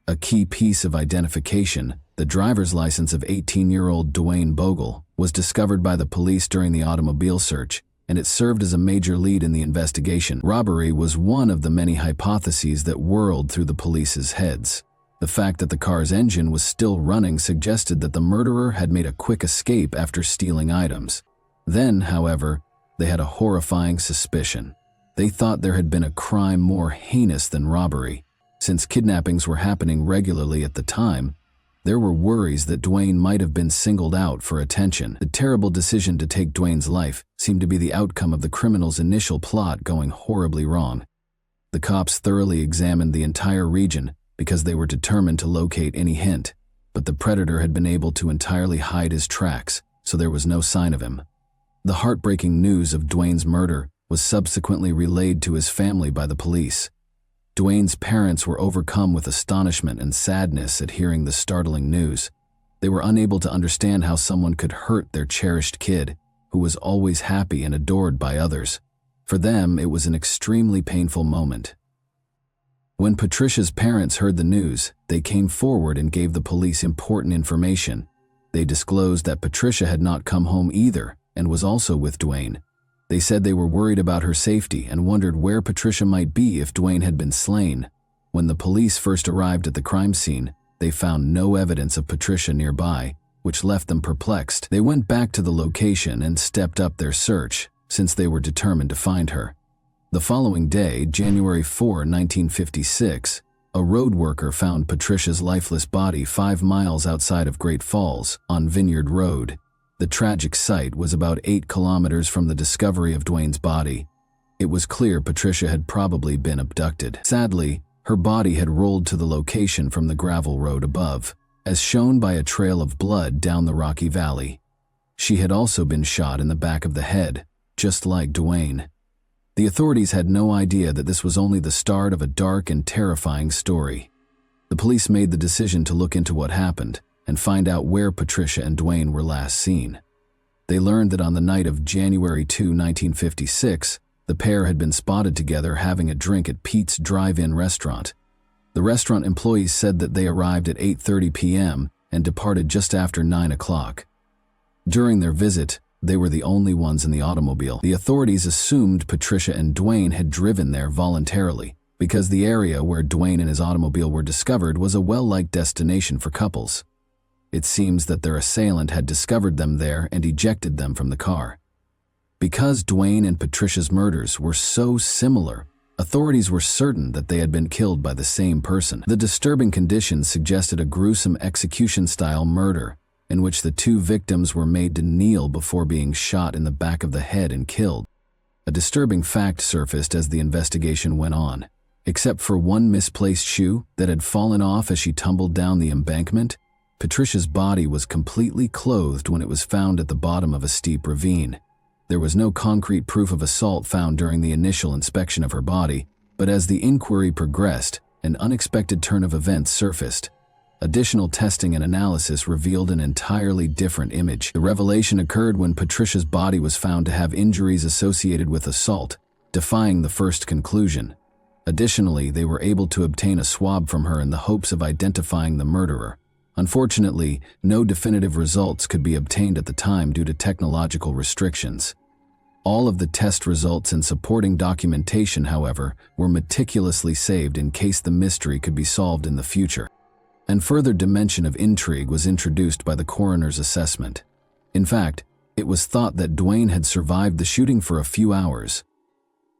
A key piece of identification, the driver's license of 18-year-old Dwayne Bogle, was discovered by the police during the automobile search, and it served as a major lead in the investigation. Robbery was one of the many hypotheses that whirled through the police's heads. The fact that the car's engine was still running suggested that the murderer had made a quick escape after stealing items. Then, however, they had a horrifying suspicion. They thought there had been a crime more heinous than robbery. Since kidnappings were happening regularly at the time, there were worries that Dwayne might have been singled out for attention. The terrible decision to take Dwayne's life seemed to be the outcome of the criminal's initial plot going horribly wrong. The cops thoroughly examined the entire region because they were determined to locate any hint, but the predator had been able to entirely hide his tracks, so there was no sign of him. The heartbreaking news of Dwayne's murder was subsequently relayed to his family by the police. Dwayne's parents were overcome with astonishment and sadness at hearing the startling news. They were unable to understand how someone could hurt their cherished kid, who was always happy and adored by others. For them, it was an extremely painful moment. When Patricia's parents heard the news, they came forward and gave the police important information. They disclosed that Patricia had not come home either, and was also with Dwayne. They said they were worried about her safety and wondered where Patricia might be if Dwayne had been slain. When the police first arrived at the crime scene, they found no evidence of Patricia nearby, which left them perplexed. They went back to the location and stepped up their search, since they were determined to find her. The following day, January 4, 1956, a road worker found Patricia's lifeless body 5 miles outside of Great Falls, on Vineyard Road. The tragic site was about 8 kilometers from the discovery of Dwayne's body. It was clear Patricia had probably been abducted. Sadly, her body had rolled to the location from the gravel road above, as shown by a trail of blood down the rocky valley. She had also been shot in the back of the head, just like Dwayne. The authorities had no idea that this was only the start of a dark and terrifying story. The police made the decision to look into what happened and find out where Patricia and Dwayne were last seen. They learned that on the night of January 2, 1956, the pair had been spotted together having a drink at Pete's Drive-In restaurant. The restaurant employees said that they arrived at 8:30 p.m. and departed just after 9 o'clock. During their visit, they were the only ones in the automobile. The authorities assumed Patricia and Dwayne had driven there voluntarily, because the area where Dwayne and his automobile were discovered was a well-liked destination for couples. It seems that their assailant had discovered them there and ejected them from the car. Because Dwayne and Patricia's murders were so similar, authorities were certain that they had been killed by the same person. The disturbing conditions suggested a gruesome execution-style murder, in which the two victims were made to kneel before being shot in the back of the head and killed. A disturbing fact surfaced as the investigation went on. Except for one misplaced shoe that had fallen off as she tumbled down the embankment, Patricia's body was completely clothed when it was found at the bottom of a steep ravine. There was no concrete proof of assault found during the initial inspection of her body, but as the inquiry progressed, an unexpected turn of events surfaced. Additional testing and analysis revealed an entirely different image. The revelation occurred when Patricia's body was found to have injuries associated with assault, defying the first conclusion. Additionally, they were able to obtain a swab from her in the hopes of identifying the murderer. Unfortunately, no definitive results could be obtained at the time due to technological restrictions. All of the test results and supporting documentation, however, were meticulously saved in case the mystery could be solved in the future. And further dimension of intrigue was introduced by the coroner's assessment. In fact, it was thought that Dwayne had survived the shooting for a few hours.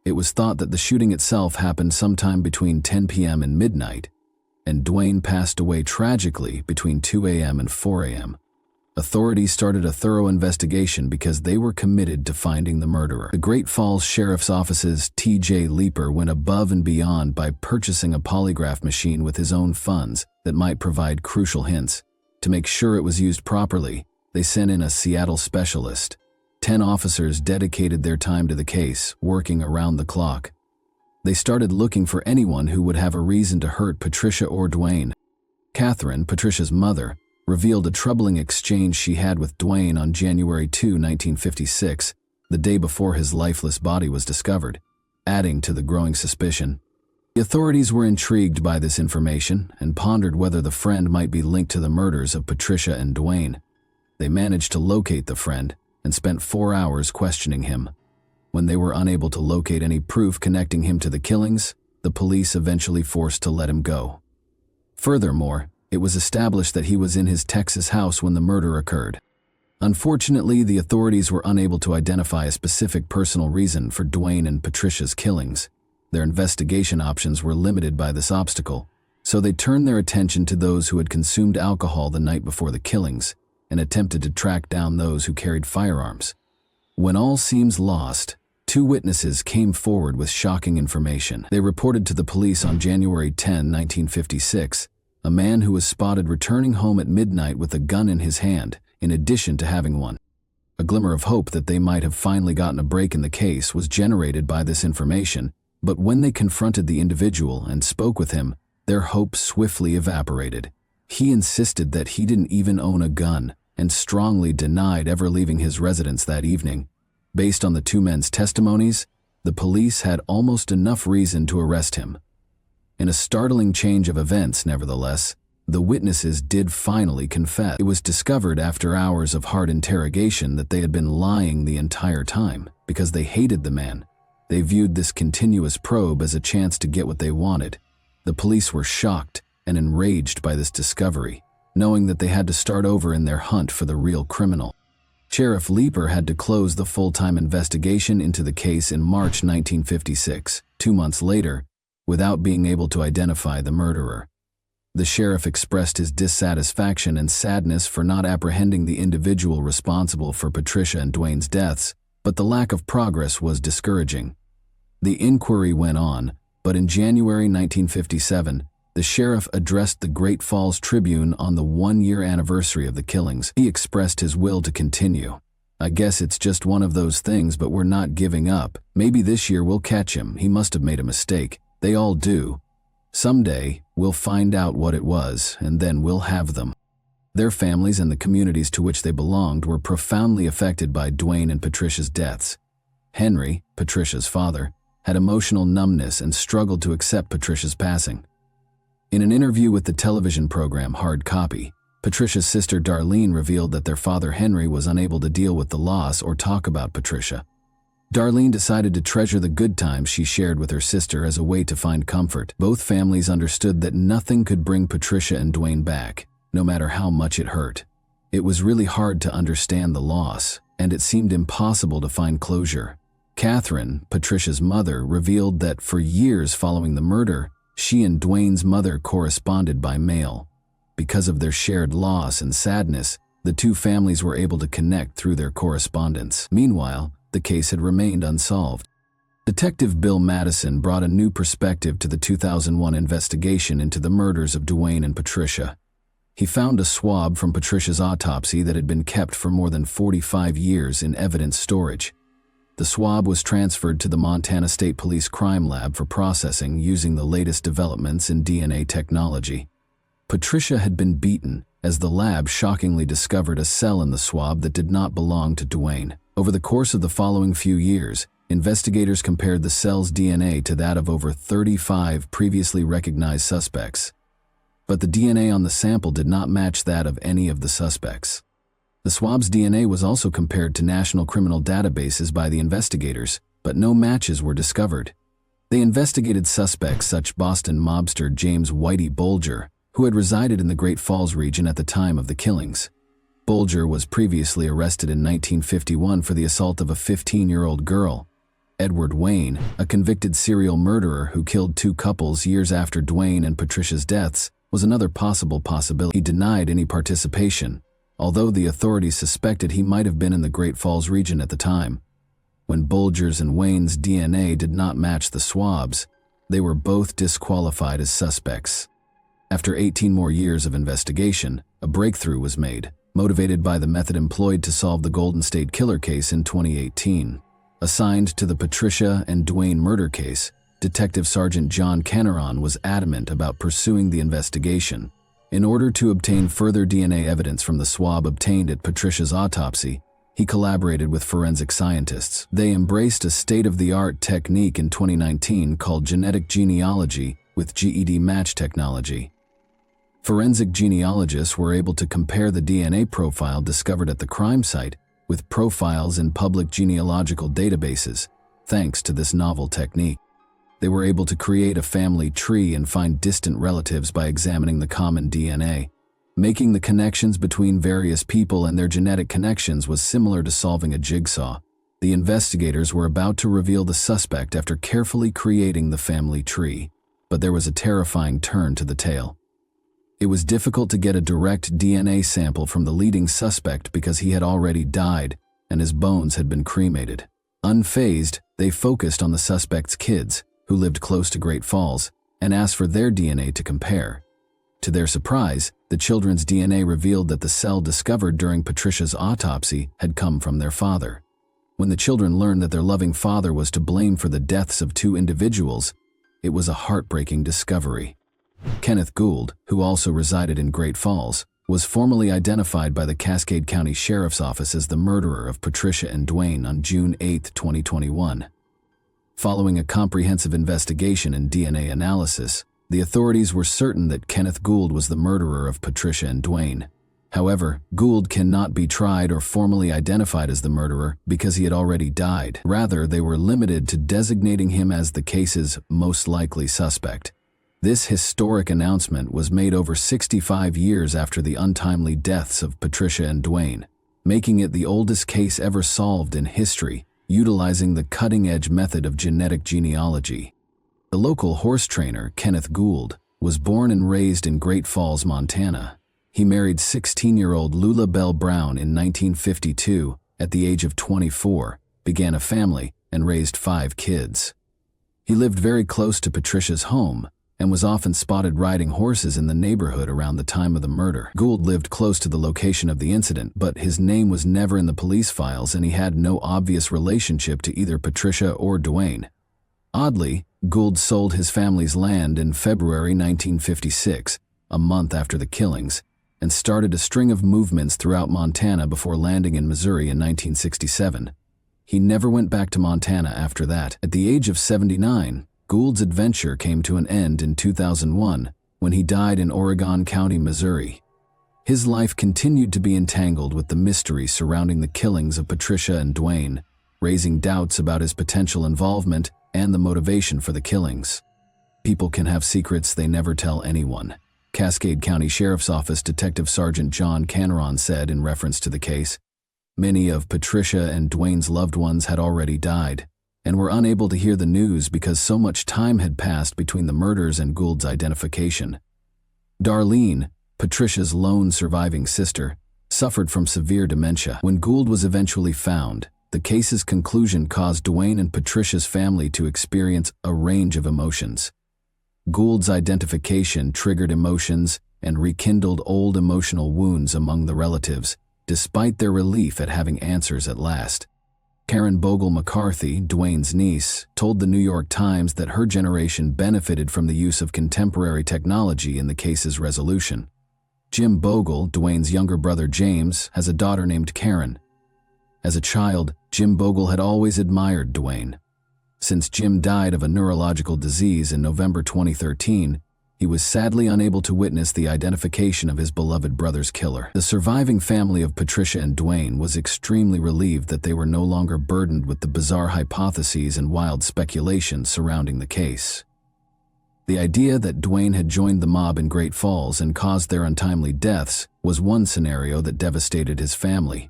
It was thought that the shooting itself happened sometime between 10 p.m. and midnight, and Dwayne passed away tragically between 2 a.m. and 4 a.m. Authorities started a thorough investigation because they were committed to finding the murderer. The Great Falls Sheriff's Office's T.J. Leeper went above and beyond by purchasing a polygraph machine with his own funds that might provide crucial hints. To make sure it was used properly, they sent in a Seattle specialist. 10 officers dedicated their time to the case, working around the clock. They started looking for anyone who would have a reason to hurt Patricia or Dwayne. Catherine, Patricia's mother, revealed a troubling exchange she had with Dwayne on January 2, 1956, the day before his lifeless body was discovered, adding to the growing suspicion. The authorities were intrigued by this information and pondered whether the friend might be linked to the murders of Patricia and Dwayne. They managed to locate the friend and spent 4 hours questioning him. When they were unable to locate any proof connecting him to the killings, the police eventually forced to let him go. Furthermore, it was established that he was in his Texas house when the murder occurred. Unfortunately, the authorities were unable to identify a specific personal reason for Dwayne and Patricia's killings. Their investigation options were limited by this obstacle, so they turned their attention to those who had consumed alcohol the night before the killings and attempted to track down those who carried firearms. When all seems lost, 2 witnesses came forward with shocking information. They reported to the police on January 10, 1956, a man who was spotted returning home at midnight with a gun in his hand, in addition to having one. A glimmer of hope that they might have finally gotten a break in the case was generated by this information, but when they confronted the individual and spoke with him, their hope swiftly evaporated. He insisted that he didn't even own a gun and strongly denied ever leaving his residence that evening. Based on the 2 men's testimonies, the police had almost enough reason to arrest him. In a startling change of events, nevertheless, The witnesses did finally confess. It was discovered after hours of hard interrogation that they had been lying the entire time because they hated the man. They viewed this continuous probe as a chance to get what they wanted. The police were shocked and enraged by this discovery, knowing that they had to start over in their hunt for the real criminal. Sheriff Leeper had to close the full-time investigation into the case in March 1956, 2 months later, without being able to identify the murderer. The sheriff expressed his dissatisfaction and sadness for not apprehending the individual responsible for Patricia and Dwayne's deaths, but the lack of progress was discouraging. The inquiry went on, but in January 1957, the sheriff addressed the Great Falls Tribune on the 1-year anniversary of the killings. He expressed his will to continue. "I guess it's just one of those things, but we're not giving up. Maybe this year we'll catch him. He must have made a mistake. They all do. Someday, we'll find out what it was, and then we'll have them." Their families and the communities to which they belonged were profoundly affected by Dwayne and Patricia's deaths. Henry, Patricia's father, had emotional numbness and struggled to accept Patricia's passing. In an interview with the television program Hard Copy, Patricia's sister Darlene revealed that their father Henry was unable to deal with the loss or talk about Patricia. Darlene decided to treasure the good times she shared with her sister as a way to find comfort. Both families understood that nothing could bring Patricia and Dwayne back, no matter how much it hurt. It was really hard to understand the loss, and it seemed impossible to find closure. Catherine, Patricia's mother, revealed that for years following the murder, she and Dwayne's mother corresponded by mail. Because of their shared loss and sadness, the two families were able to connect through their correspondence. Meanwhile, the case had remained unsolved. Detective Bill Madison brought a new perspective to the 2001 investigation into the murders of Dwayne and Patricia. He found a swab from Patricia's autopsy that had been kept for more than 45 years in evidence storage. The swab was transferred to the Montana State Police Crime Lab for processing using the latest developments in DNA technology. Patricia had been beaten, as the lab shockingly discovered a cell in the swab that did not belong to Dwayne. Over the course of the following few years, investigators compared the cell's DNA to that of over 35 previously recognized suspects. But the DNA on the sample did not match that of any of the suspects. The swab's DNA was also compared to national criminal databases by the investigators, but no matches were discovered. They investigated suspects such as Boston mobster James Whitey Bulger, who had resided in the Great Falls region at the time of the killings. Bulger was previously arrested in 1951 for the assault of a 15-year-old girl. Edward Wayne, a convicted serial murderer who killed 2 couples years after Dwayne and Patricia's deaths, was another possibility. He denied any participation, although the authorities suspected he might have been in the Great Falls region at the time. When Bulger's and Wayne's DNA did not match the swabs, they were both disqualified as suspects. After 18 more years of investigation, a breakthrough was made, motivated by the method employed to solve the Golden State Killer case in 2018. Assigned to the Patricia and Dwayne murder case, Detective Sergeant John Kenneron was adamant about pursuing the investigation. In order to obtain further DNA evidence from the swab obtained at Patricia's autopsy, he collaborated with forensic scientists. They embraced a state-of-the-art technique in 2019 called genetic genealogy with GED match technology. Forensic genealogists were able to compare the DNA profile discovered at the crime site with profiles in public genealogical databases. Thanks to this novel technique, they were able to create a family tree and find distant relatives by examining the common DNA. Making the connections between various people and their genetic connections was similar to solving a jigsaw. The investigators were about to reveal the suspect after carefully creating the family tree, but there was a terrifying turn to the tale. It was difficult to get a direct DNA sample from the leading suspect because he had already died and his bones had been cremated. Unfazed, they focused on the suspect's kids, who lived close to Great Falls, and asked for their DNA to compare. To their surprise, the children's DNA revealed that the cell discovered during Patricia's autopsy had come from their father. When the children learned that their loving father was to blame for the deaths of 2 individuals, it was a heartbreaking discovery. Kenneth Gould, who also resided in Great Falls, was formally identified by the Cascade County Sheriff's Office as the murderer of Patricia and Dwayne on June 8, 2021. Following a comprehensive investigation and DNA analysis, The authorities were certain that Kenneth Gould was the murderer of Patricia and Dwayne. However, Gould cannot be tried or formally identified as the murderer because he had already died. Rather, they were limited to designating him as the case's most likely suspect. This historic announcement was made over 65 years after the untimely deaths of Patricia and Dwayne, making it the oldest case ever solved in history, utilizing the cutting-edge method of genetic genealogy. The local horse trainer, Kenneth Gould, was born and raised in Great Falls, Montana. He married 16-year-old Lula Bell Brown in 1952. At the age of 24, began a family and raised 5 kids. He lived very close to Patricia's home and was often spotted riding horses in the neighborhood around the time of the murder. Gould lived close to the location of the incident, but his name was never in the police files and he had no obvious relationship to either Patricia or Dwayne. Oddly, Gould sold his family's land in February 1956, a month after the killings, and started a string of movements throughout Montana before landing in Missouri in 1967. He never went back to Montana after that. At the age of 79, Gould's adventure came to an end in 2001 when he died in Oregon County, Missouri. His life continued to be entangled with the mystery surrounding the killings of Patricia and Dwayne, raising doubts about his potential involvement and the motivation for the killings. People can have secrets they never tell anyone, Cascade County Sheriff's Office Detective Sergeant John Caneron said in reference to the case. Many of Patricia and Dwayne's loved ones had already died and were unable to hear the news because so much time had passed between the murders and Gould's identification. Darlene, Patricia's lone surviving sister, suffered from severe dementia. When Gould was eventually found, the case's conclusion caused Dwayne and Patricia's family to experience a range of emotions. Gould's identification triggered emotions and rekindled old emotional wounds among the relatives, despite their relief at having answers at last. Karen Bogle McCarthy, Dwayne's niece, told the New York Times that her generation benefited from the use of contemporary technology in the case's resolution. Jim Bogle, Dwayne's younger brother James, has a daughter named Karen. As a child, Jim Bogle had always admired Dwayne. Since Jim died of a neurological disease in November 2013, he was sadly unable to witness the identification of his beloved brother's killer. The surviving family of Patricia and Dwayne was extremely relieved that they were no longer burdened with the bizarre hypotheses and wild speculations surrounding the case. The idea that Dwayne had joined the mob in Great Falls and caused their untimely deaths was one scenario that devastated his family.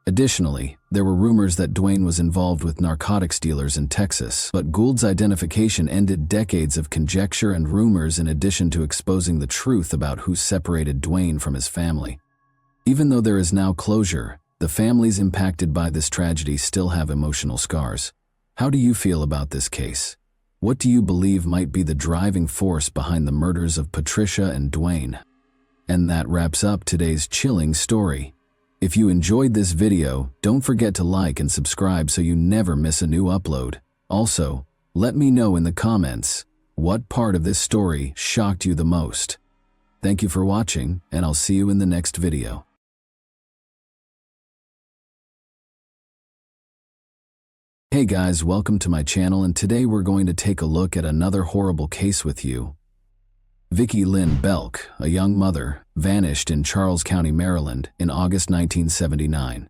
Additionally, there were rumors that Dwayne was involved with narcotics dealers in Texas, but Gould's identification ended decades of conjecture and rumors in addition to exposing the truth about who separated Dwayne from his family. Even though there is now closure, the families impacted by this tragedy still have emotional scars. How do you feel about this case? What do you believe might be the driving force behind the murders of Patricia and Dwayne? And that wraps up today's chilling story. If you enjoyed this video, don't forget to like and subscribe so you never miss a new upload. Also, let me know in the comments what part of this story shocked you the most. Thank you for watching, and I'll see you in the next video. Hey guys, welcome to my channel, and today we're going to take a look at another horrible case with you. Vicki Lynn Belk, a young mother, vanished in Charles County, Maryland in August 1979.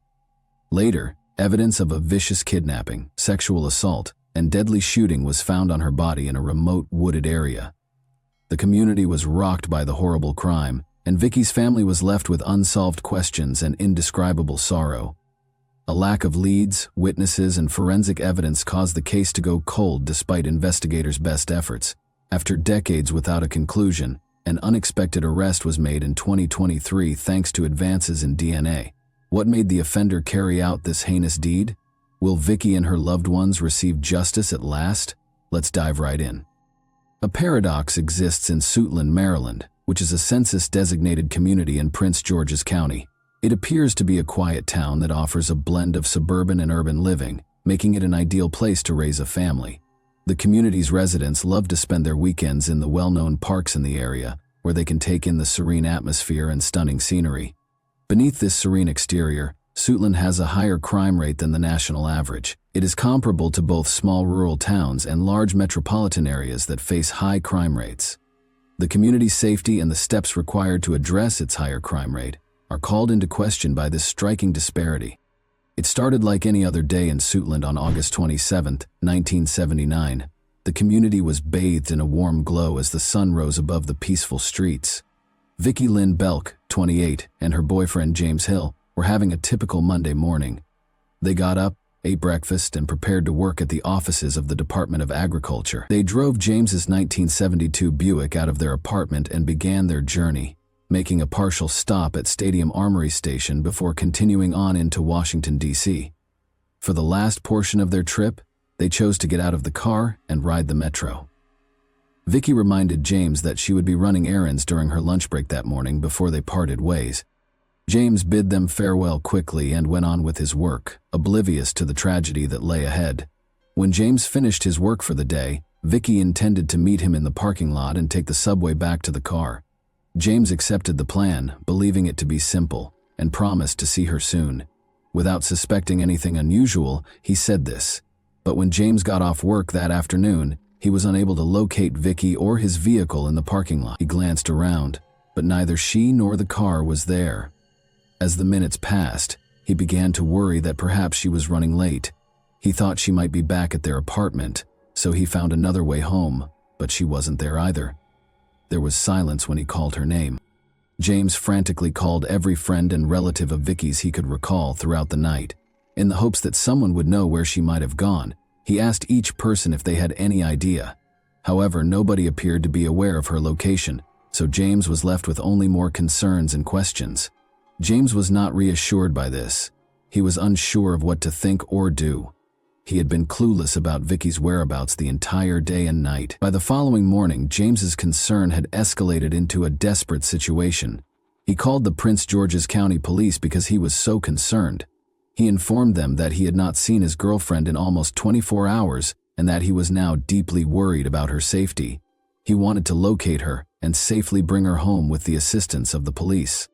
Later, evidence of a vicious kidnapping, sexual assault, and deadly shooting was found on her body in a remote wooded area. The community was rocked by the horrible crime, and Vicki's family was left with unsolved questions and indescribable sorrow. A lack of leads, witnesses, and forensic evidence caused the case to go cold despite investigators' best efforts. After decades without a conclusion, an unexpected arrest was made in 2023 thanks to advances in DNA. What made the offender carry out this heinous deed? Will Vicki and her loved ones receive justice at last? Let's dive right in. A paradox exists in Suitland, Maryland, which is a census-designated community in Prince George's County. It appears to be a quiet town that offers a blend of suburban and urban living, making it an ideal place to raise a family. The community's residents love to spend their weekends in the well-known parks in the area, where they can take in the serene atmosphere and stunning scenery. Beneath this serene exterior, Suitland has a higher crime rate than the national average. It is comparable to both small rural towns and large metropolitan areas that face high crime rates. The community's safety and the steps required to address its higher crime rate are called into question by this striking disparity. It started like any other day in Suitland on August 27, 1979. The community was bathed in a warm glow as the sun rose above the peaceful streets. Vicki Lynn Belk, 28, and her boyfriend James Hill were having a typical Monday morning. They got up, ate breakfast, and prepared to work at the offices of the Department of Agriculture. They drove James's 1972 Buick out of their apartment and began their journey, making a partial stop at Stadium Armory Station before continuing on into Washington, D.C. For the last portion of their trip, they chose to get out of the car and ride the metro. Vicki reminded James that she would be running errands during her lunch break that morning before they parted ways. James bid them farewell quickly and went on with his work, oblivious to the tragedy that lay ahead. When James finished his work for the day, Vicki intended to meet him in the parking lot and take the subway back to the car. James accepted the plan, believing it to be simple, and promised to see her soon. Without suspecting anything unusual, he said this. But when James got off work that afternoon, he was unable to locate Vicki or his vehicle in the parking lot. He glanced around, but neither she nor the car was there. As the minutes passed, he began to worry that perhaps she was running late. He thought she might be back at their apartment, so he found another way home, but she wasn't there either. There was silence when he called her name. James frantically called every friend and relative of Vicki's he could recall throughout the night. In the hopes that someone would know where she might have gone, he asked each person if they had any idea. However, nobody appeared to be aware of her location, so James was left with only more concerns and questions. James was not reassured by this. He was unsure of what to think or do. He had been clueless about Vicki's whereabouts the entire day and night. By the following morning, James's concern had escalated into a desperate situation. He called the Prince George's County Police because he was so concerned. He informed them that he had not seen his girlfriend in almost 24 hours and that he was now deeply worried about her safety. He wanted to locate her and safely bring her home with the assistance of the police.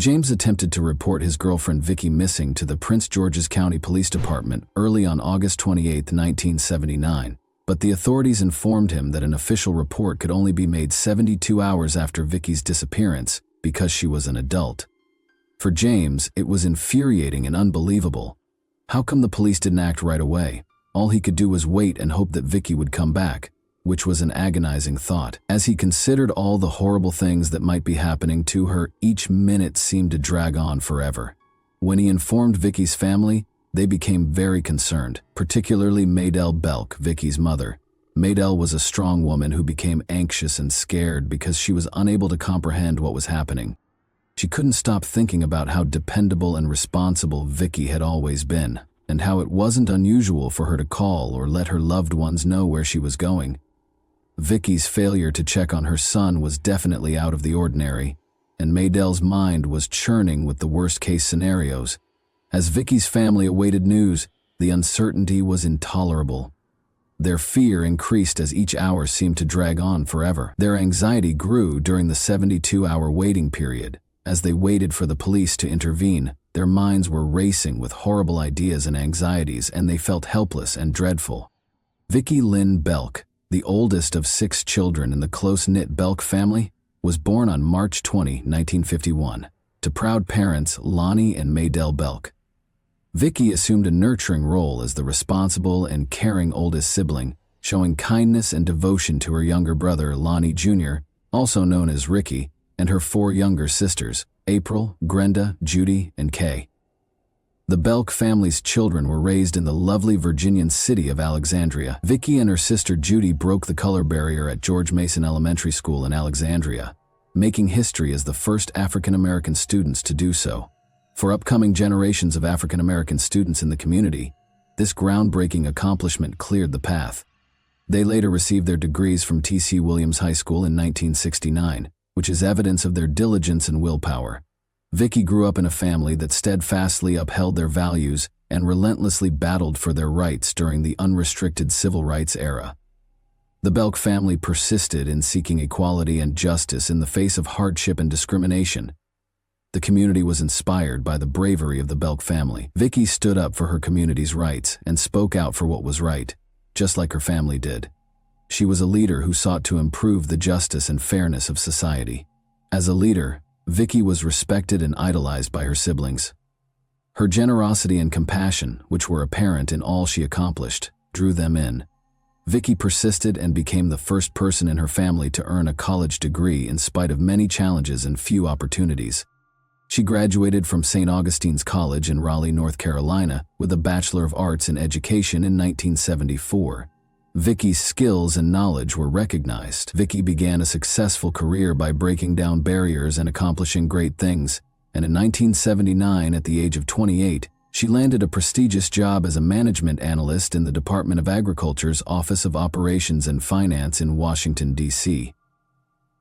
James attempted to report his girlfriend Vicki missing to the Prince George's County Police Department early on August 28, 1979, but the authorities informed him that an official report could only be made 72 hours after Vicki's disappearance because she was an adult. For James, it was infuriating and unbelievable. How come the police didn't act right away? All he could do was wait and hope that Vicki would come back, which was an agonizing thought. As he considered all the horrible things that might be happening to her, each minute seemed to drag on forever. When he informed Vicki's family, they became very concerned, particularly Maydell Belk, Vicki's mother. Maydell was a strong woman who became anxious and scared because she was unable to comprehend what was happening. She couldn't stop thinking about how dependable and responsible Vicki had always been, and how it wasn't unusual for her to call or let her loved ones know where she was going. Vicki's failure to check on her son was definitely out of the ordinary, and Maydell's mind was churning with the worst-case scenarios. As Vicki's family awaited news, the uncertainty was intolerable. Their fear increased as each hour seemed to drag on forever. Their anxiety grew during the 72-hour waiting period. As they waited for the police to intervene, their minds were racing with horrible ideas and anxieties, and they felt helpless and dreadful. Vicki Lynn Belk, the oldest of 6 children in the close-knit Belk family, was born on March 20, 1951, to proud parents Lonnie and Maydell Belk. Vicki assumed a nurturing role as the responsible and caring oldest sibling, showing kindness and devotion to her younger brother Lonnie Jr., also known as Ricky, and her 4 younger sisters, April, Grenda, Judy, and Kay. The Belk family's children were raised in the lovely Virginian city of Alexandria. Vicki and her sister Judy broke the color barrier at George Mason Elementary School in Alexandria, making history as the first African-American students to do so. For upcoming generations of African-American students in the community, this groundbreaking accomplishment cleared the path. They later received their degrees from T.C. Williams High School in 1969, which is evidence of their diligence and willpower. Vicki grew up in a family that steadfastly upheld their values and relentlessly battled for their rights during the unrestricted civil rights era. The Belk family persisted in seeking equality and justice in the face of hardship and discrimination. The community was inspired by the bravery of the Belk family. Vicky stood up for her community's rights and spoke out for what was right, just like her family did. She was a leader who sought to improve the justice and fairness of society. As a leader, Vicky was respected and idolized by her siblings. Her generosity and compassion, which were apparent in all she accomplished, drew them in. Vicky persisted and became the first person in her family to earn a college degree in spite of many challenges and few opportunities. She graduated from St. Augustine's College in Raleigh, North Carolina, with a Bachelor of Arts in Education in 1974. Vicky's skills and knowledge were recognized. Vicky began a successful career by breaking down barriers and accomplishing great things, and in 1979, at the age of 28, she landed a prestigious job as a management analyst in the Department of Agriculture's Office of Operations and Finance in Washington, D.C.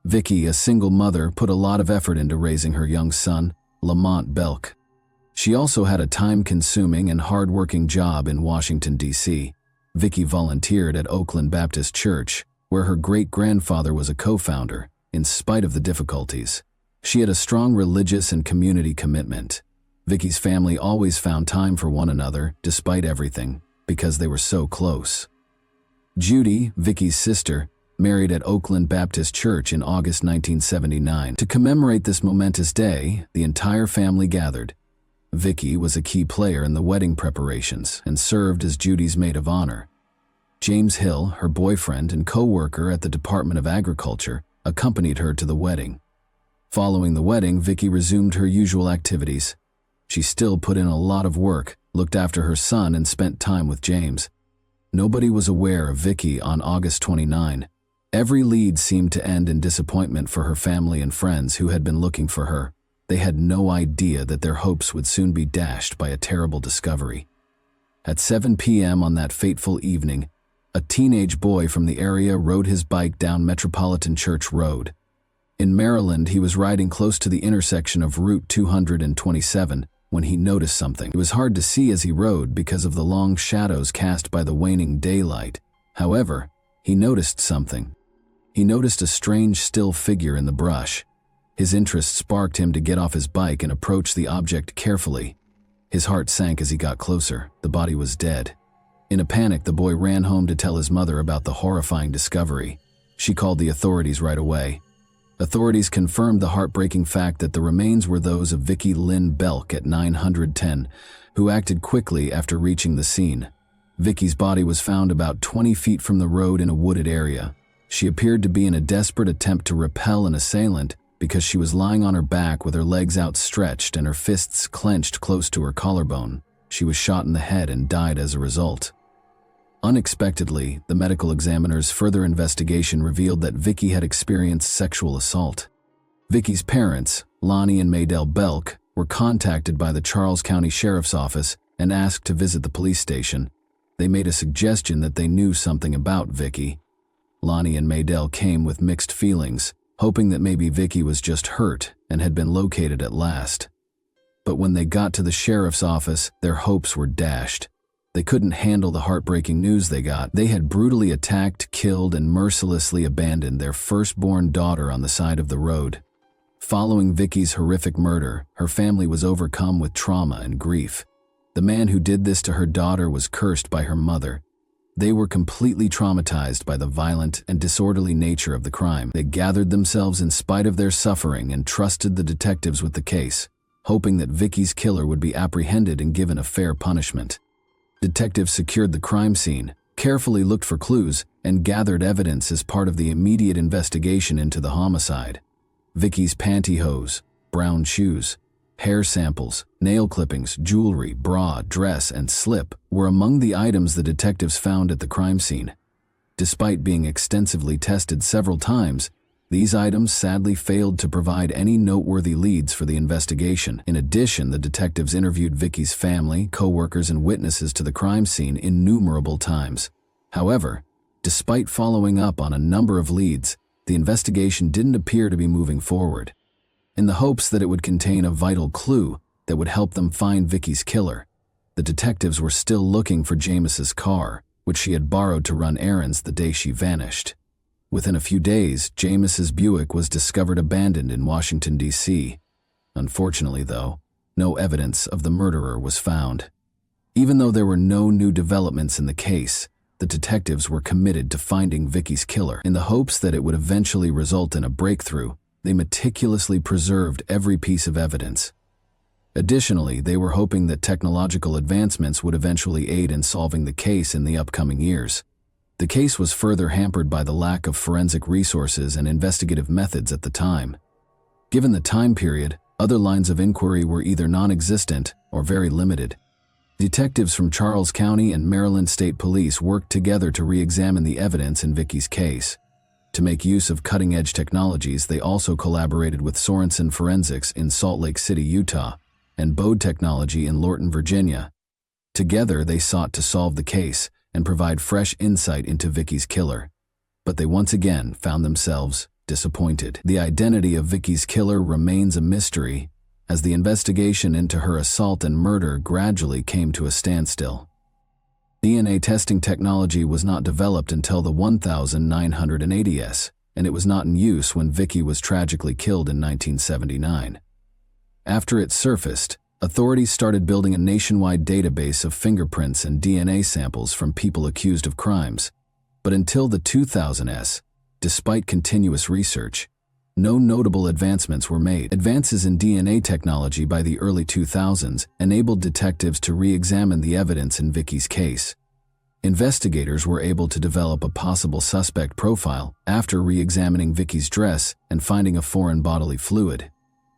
Vicky, a single mother, put a lot of effort into raising her young son, Lamont Belk. She also had a time-consuming and hard-working job in Washington, D.C. Vicky volunteered at Oakland Baptist Church, where her great-grandfather was a co-founder, in spite of the difficulties. She had a strong religious and community commitment. Vicky's family always found time for one another, despite everything, because they were so close. Judy, Vicky's sister, married at Oakland Baptist Church in August 1979. To commemorate this momentous day, the entire family gathered. Vicky was a key player in the wedding preparations and served as Judy's maid of honor. James Hill, her boyfriend and co-worker at the Department of Agriculture, accompanied her to the wedding. Following the wedding, Vicky resumed her usual activities. She still put in a lot of work, looked after her son, and spent time with James. Nobody was aware of Vicky on August 29. Every lead seemed to end in disappointment for her family and friends who had been looking for her. They had no idea that their hopes would soon be dashed by a terrible discovery. At 7 p.m. on that fateful evening, a teenage boy from the area rode his bike down Metropolitan Church Road. In Maryland, he was riding close to the intersection of Route 227 when he noticed something. It was hard to see as he rode because of the long shadows cast by the waning daylight. However, he noticed something. He noticed a strange, still figure in the brush. His interest sparked him to get off his bike and approach the object carefully. His heart sank as he got closer. The body was dead. In a panic, the boy ran home to tell his mother about the horrifying discovery. She called the authorities right away. Authorities confirmed the heartbreaking fact that the remains were those of Vicky Lynn Belk at 910, who acted quickly after reaching the scene. Vicky's body was found about 20 feet from the road in a wooded area. She appeared to be in a desperate attempt to repel an assailant because she was lying on her back with her legs outstretched and her fists clenched close to her collarbone. She was shot in the head and died as a result. Unexpectedly, the medical examiner's further investigation revealed that Vicky had experienced sexual assault. Vicky's parents, Lonnie and Maydell Belk, were contacted by the Charles County Sheriff's Office and asked to visit the police station. They made a suggestion that they knew something about Vicky. Lonnie and Maydell came with mixed feelings, hoping that maybe Vicky was just hurt and had been located at last. But when they got to the sheriff's office, their hopes were dashed. They couldn't handle the heartbreaking news they got. They had brutally attacked, killed, and mercilessly abandoned their firstborn daughter on the side of the road. Following Vicky's horrific murder, her family was overcome with trauma and grief. The man who did this to her daughter was cursed by her mother. They were completely traumatized by the violent and disorderly nature of the crime. They gathered themselves in spite of their suffering and trusted the detectives with the case, hoping that Vicky's killer would be apprehended and given a fair punishment. Detectives secured the crime scene, carefully looked for clues, and gathered evidence as part of the immediate investigation into the homicide. Vicky's pantyhose, brown shoes, hair samples, nail clippings, jewelry, bra, dress, and slip were among the items the detectives found at the crime scene. Despite being extensively tested several times, these items sadly failed to provide any noteworthy leads for the investigation. In addition, the detectives interviewed Vicky's family, co-workers, and witnesses to the crime scene innumerable times. However, despite following up on a number of leads, the investigation didn't appear to be moving forward. In the hopes that it would contain a vital clue that would help them find Vicky's killer, the detectives were still looking for James's car, which she had borrowed to run errands the day she vanished. Within a few days, James's Buick was discovered abandoned in Washington, D.C. Unfortunately, though, no evidence of the murderer was found. Even though there were no new developments in the case, the detectives were committed to finding Vicky's killer. In the hopes that it would eventually result in a breakthrough, they meticulously preserved every piece of evidence. Additionally, they were hoping that technological advancements would eventually aid in solving the case in the upcoming years. The case was further hampered by the lack of forensic resources and investigative methods at the time. Given the time period, other lines of inquiry were either non-existent or very limited. Detectives from Charles County and Maryland State Police worked together to re-examine the evidence in Vicky's case. To make use of cutting-edge technologies, they also collaborated with Sorensen Forensics in Salt Lake City, Utah, and Bode Technology in Lorton, Virginia. Together, they sought to solve the case and provide fresh insight into Vicky's killer. But they once again found themselves disappointed. The identity of Vicky's killer remains a mystery, as the investigation into her assault and murder gradually came to a standstill. DNA testing technology was not developed until the 1980s, and it was not in use when Vicky was tragically killed in 1979. After it surfaced, authorities started building a nationwide database of fingerprints and DNA samples from people accused of crimes. But until the 2000s, despite continuous research, no notable advancements were made. Advances in DNA technology by the early 2000s enabled detectives to re-examine the evidence in Vicky's case. Investigators were able to develop a possible suspect profile after re-examining Vicky's dress and finding a foreign bodily fluid.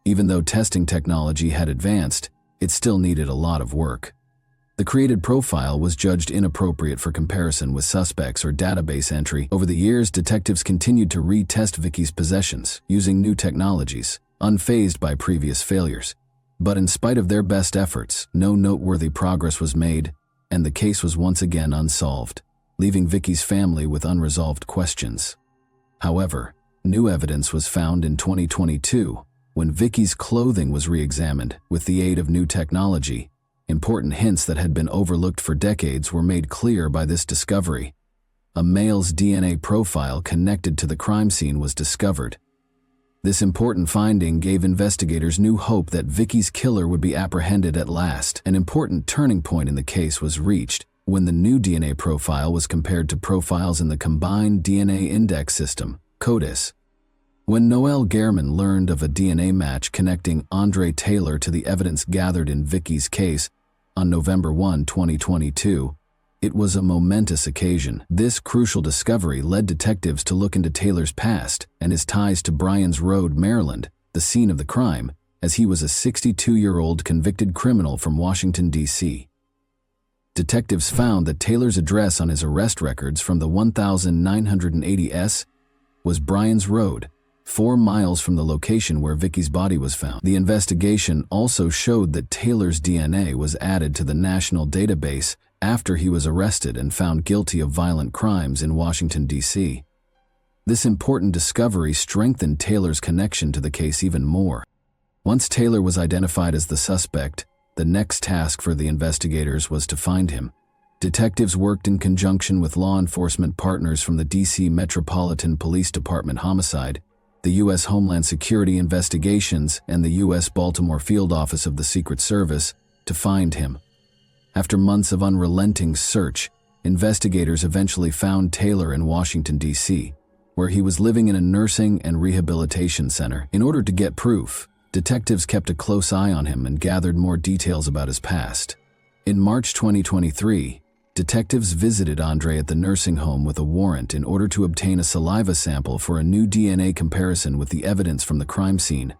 Even though testing technology had advanced, it still needed a lot of work. The created profile was judged inappropriate for comparison with suspects or database entry. Over the years, detectives continued to retest Vicky's possessions using new technologies, unfazed by previous failures. But in spite of their best efforts, no noteworthy progress was made, and the case was once again unsolved, leaving Vicky's family with unresolved questions. However, new evidence was found in 2022 when Vicky's clothing was re-examined with the aid of new technology. Important hints that had been overlooked for decades were made clear by this discovery. A male's DNA profile connected to the crime scene was discovered. This important finding gave investigators new hope that Vicky's killer would be apprehended at last. An important turning point in the case was reached when the new DNA profile was compared to profiles in the Combined DNA Index System, CODIS. When Noel Gehrman learned of a DNA match connecting Andre Taylor to the evidence gathered in Vicky's case on November 1, 2022, it was a momentous occasion. This crucial discovery led detectives to look into Taylor's past and his ties to Bryan's Road, Maryland, the scene of the crime, as he was a 62-year-old convicted criminal from Washington, D.C. Detectives found that Taylor's address on his arrest records from the 1980s was Bryan's Road, 4 miles from the location where Vicky's body was found. The investigation also showed that Taylor's DNA was added to the national database after he was arrested and found guilty of violent crimes in Washington, D.C. This important discovery strengthened Taylor's connection to the case even more. Once Taylor was identified as the suspect, the next task for the investigators was to find him. Detectives worked in conjunction with law enforcement partners from the D.C. Metropolitan Police Department Homicide, the U.S. Homeland Security Investigations, and the U.S. Baltimore Field Office of the Secret Service to find him. After months of unrelenting search, investigators eventually found Taylor in Washington, D.C., where he was living in a nursing and rehabilitation center. In order to get proof, detectives kept a close eye on him and gathered more details about his past. In March 2023, detectives visited Andre at the nursing home with a warrant in order to obtain a saliva sample for a new DNA comparison with the evidence from the crime scene.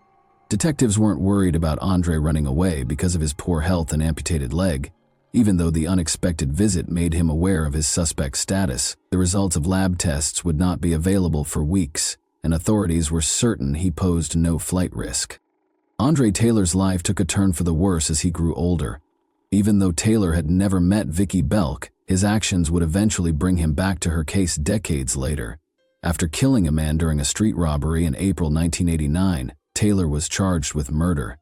Detectives weren't worried about Andre running away because of his poor health and amputated leg. Even though the unexpected visit made him aware of his suspect status, the results of lab tests would not be available for weeks, and authorities were certain he posed no flight risk. Andre Taylor's life took a turn for the worse as he grew older. Even though Taylor had never met Vicky Belk, his actions would eventually bring him back to her case decades later. After killing a man during a street robbery in April 1989, Taylor was charged with murder.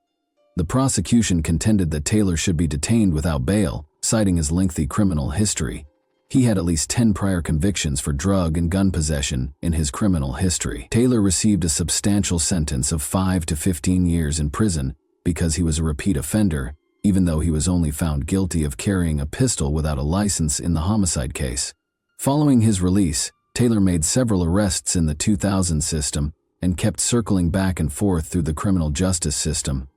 The prosecution contended that Taylor should be detained without bail, citing his lengthy criminal history. He had at least 10 prior convictions for drug and gun possession in his criminal history. Taylor received a substantial sentence of 5 to 15 years in prison because he was a repeat offender, even though he was only found guilty of carrying a pistol without a license in the homicide case. Following his release, Taylor made several arrests in the 2000 system and kept circling back and forth through the criminal justice system.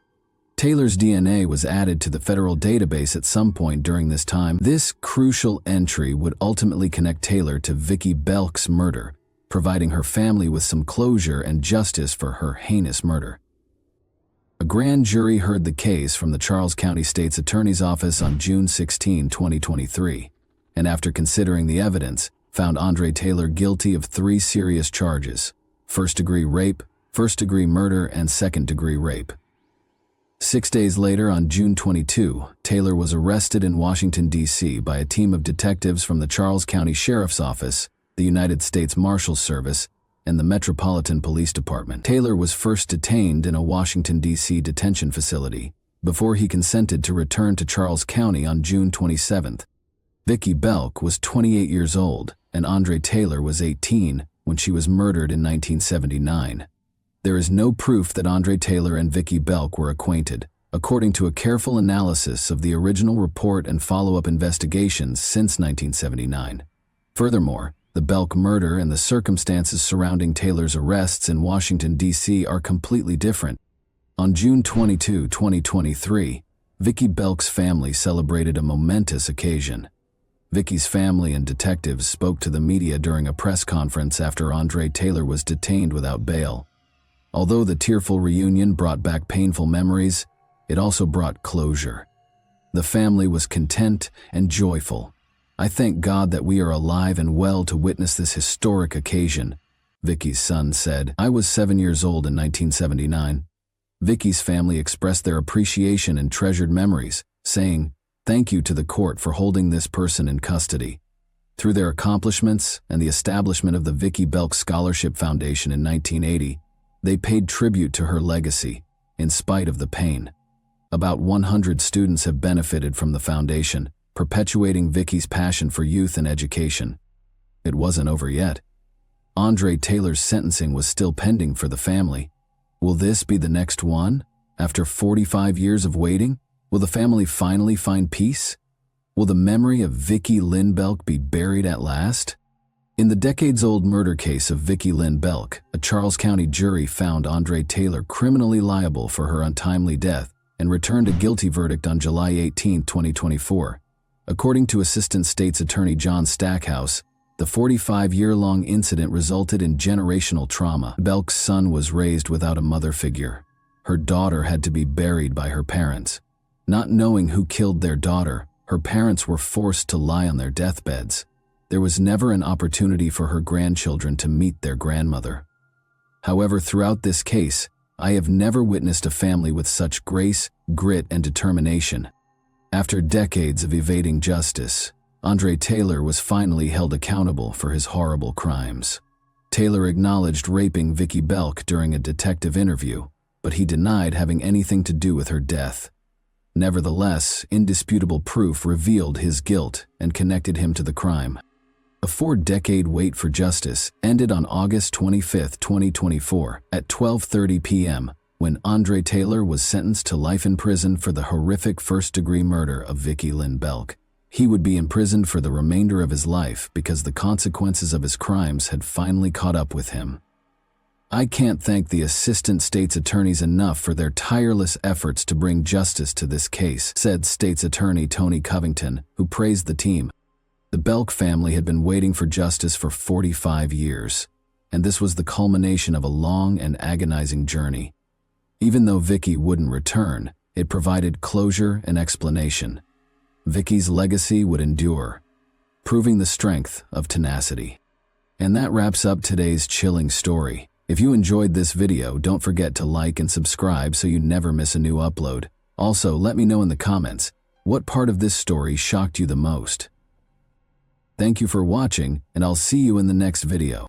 Taylor's DNA was added to the federal database at some point during this time. This crucial entry would ultimately connect Taylor to Vicki Belk's murder, providing her family with some closure and justice for her heinous murder. A grand jury heard the case from the Charles County State's Attorney's Office on June 16, 2023, and after considering the evidence, found Andre Taylor guilty of 3 serious charges: first-degree rape, first-degree murder, and second-degree rape. 6 days later, on June 22, Taylor was arrested in Washington, D.C. by a team of detectives from the Charles County Sheriff's Office, the United States Marshals Service, and the Metropolitan Police Department. Taylor was first detained in a Washington, D.C. detention facility before he consented to return to Charles County on June 27. Vicki Belk was 28 years old, and Andre Taylor was 18 when she was murdered in 1979. There is no proof that Andre Taylor and Vicki Belk were acquainted, according to a careful analysis of the original report and follow-up investigations since 1979. Furthermore, the Belk murder and the circumstances surrounding Taylor's arrests in Washington, D.C. are completely different. On June 22, 2023, Vicki Belk's family celebrated a momentous occasion. Vicki's family and detectives spoke to the media during a press conference after Andre Taylor was detained without bail. Although the tearful reunion brought back painful memories, it also brought closure. The family was content and joyful. "I thank God that we are alive and well to witness this historic occasion," Vicki's son said. "I was 7 years old in 1979. Vicki's family expressed their appreciation and treasured memories, saying, "Thank you to the court for holding this person in custody." Through their accomplishments and the establishment of the Vicki Belk Scholarship Foundation in 1980, they paid tribute to her legacy, in spite of the pain. About 100 students have benefited from the foundation, perpetuating Vicki's passion for youth and education. It wasn't over yet. Andre Taylor's sentencing was still pending for the family. Will this be the next one? After 45 years of waiting, will the family finally find peace? Will the memory of Vicki Lynn Belk be buried at last? In the decades-old murder case of Vicki Lynn Belk, a Charles County jury found Andre Taylor criminally liable for her untimely death and returned a guilty verdict on July 18, 2024. According to Assistant State's Attorney John Stackhouse, the 45-year-long incident resulted in generational trauma. Belk's son was raised without a mother figure. Her daughter had to be buried by her parents. Not knowing who killed their daughter, her parents were forced to lie on their deathbeds. There was never an opportunity for her grandchildren to meet their grandmother. However, throughout this case, I have never witnessed a family with such grace, grit, and determination. After decades of evading justice, Andre Taylor was finally held accountable for his horrible crimes. Taylor acknowledged raping Vicki Belk during a detective interview, but he denied having anything to do with her death. Nevertheless, indisputable proof revealed his guilt and connected him to the crime. A 4-decade wait for justice ended on August 25, 2024, at 12:30 p.m., when Andre Taylor was sentenced to life in prison for the horrific first-degree murder of Vicki Lynn Belk. He would be imprisoned for the remainder of his life because the consequences of his crimes had finally caught up with him. I can't thank the assistant state's attorneys enough for their tireless efforts to bring justice to this case, said State's Attorney Tony Covington, who praised the team. The Belk family had been waiting for justice for 45 years, and this was the culmination of a long and agonizing journey. Even though Vicki wouldn't return, it provided closure and explanation. Vicki's legacy would endure, proving the strength of tenacity. And that wraps up today's chilling story. If you enjoyed this video, don't forget to like and subscribe so you never miss a new upload. Also, let me know in the comments, what part of this story shocked you the most? Thank you for watching, and I'll see you in the next video.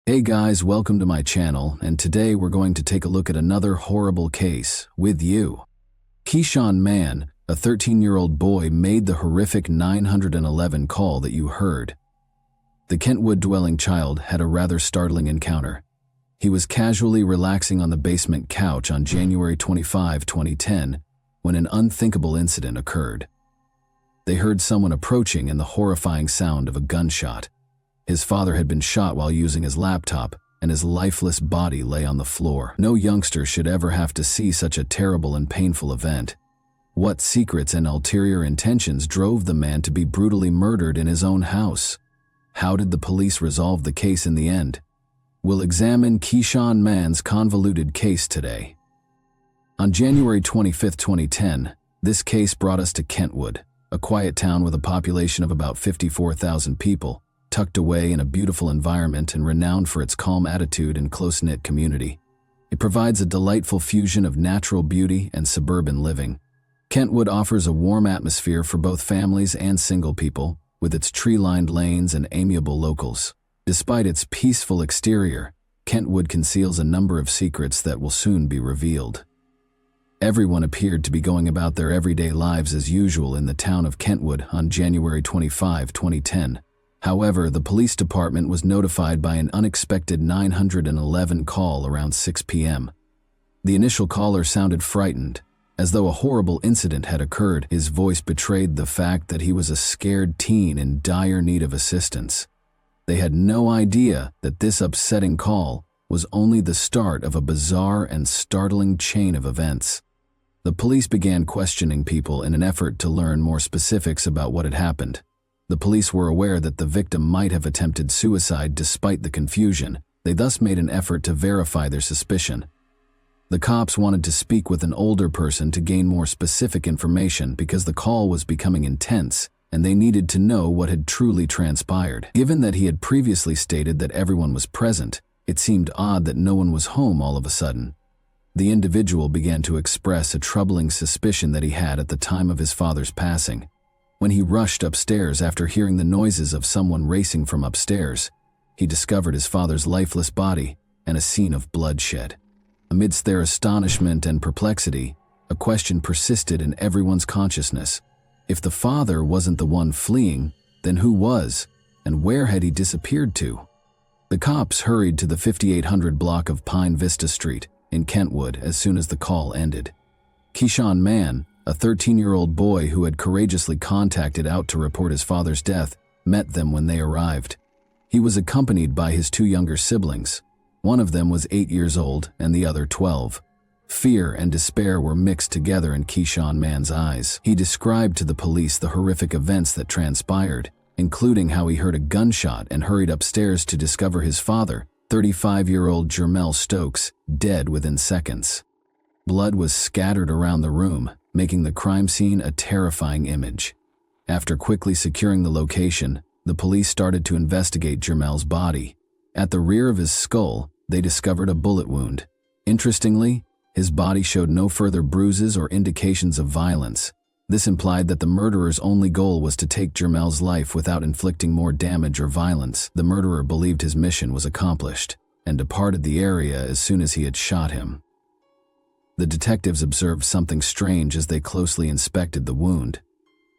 Hey guys, welcome to my channel, and today we're going to take a look at another horrible case with you. Keyshawn Mann, a 13-year-old boy, made the horrific 911 call that you heard. The Kentwood dwelling child had a rather startling encounter. He was casually relaxing on the basement couch on January 25, 2010, when an unthinkable incident occurred. They heard someone approaching and the horrifying sound of a gunshot. His father had been shot while using his laptop, and his lifeless body lay on the floor. No youngster should ever have to see such a terrible and painful event. What secrets and ulterior intentions drove the man to be brutally murdered in his own house? How did the police resolve the case in the end? We'll examine Keyshawn Mann's convoluted case today. On January 25, 2010, this case brought us to Kentwood, a quiet town with a population of about 54,000 people, tucked away in a beautiful environment and renowned for its calm attitude and close-knit community. It provides a delightful fusion of natural beauty and suburban living. Kentwood offers a warm atmosphere for both families and single people, with its tree-lined lanes and amiable locals. Despite its peaceful exterior, Kentwood conceals a number of secrets that will soon be revealed. Everyone appeared to be going about their everyday lives as usual in the town of Kentwood on January 25, 2010. However, the police department was notified by an unexpected 911 call around 6 p.m. The initial caller sounded frightened, as though a horrible incident had occurred. His voice betrayed the fact that he was a scared teen in dire need of assistance. They had no idea that this upsetting call was only the start of a bizarre and startling chain of events. The police began questioning people in an effort to learn more specifics about what had happened. The police were aware that the victim might have attempted suicide despite the confusion. They thus made an effort to verify their suspicion. The cops wanted to speak with an older person to gain more specific information because the call was becoming intense, and they needed to know what had truly transpired. Given that he had previously stated that everyone was present, it seemed odd that no one was home all of a sudden. The individual began to express a troubling suspicion that he had at the time of his father's passing. When he rushed upstairs after hearing the noises of someone racing from upstairs, he discovered his father's lifeless body and a scene of bloodshed. Amidst their astonishment and perplexity, a question persisted in everyone's consciousness. If the father wasn't the one fleeing, then who was, and where had he disappeared to? The cops hurried to the 5800 block of Pine Vista Street in Kentwood as soon as the call ended. Keyshawn Mann, a 13-year-old boy who had courageously contacted out to report his father's death, met them when they arrived. He was accompanied by his two younger siblings. One of them was 8 years old and the other 12. Fear and despair were mixed together in Keyshawn Mann's eyes. He described to the police the horrific events that transpired, including how he heard a gunshot and hurried upstairs to discover his father, 35-year-old Jermell Stokes, dead within seconds. Blood was scattered around the room, making the crime scene a terrifying image. After quickly securing the location, the police started to investigate Jermell's body. At the rear of his skull, they discovered a bullet wound. Interestingly, his body showed no further bruises or indications of violence. This implied that the murderer's only goal was to take Jermell's life without inflicting more damage or violence. The murderer believed his mission was accomplished and departed the area as soon as he had shot him. The detectives observed something strange as they closely inspected the wound.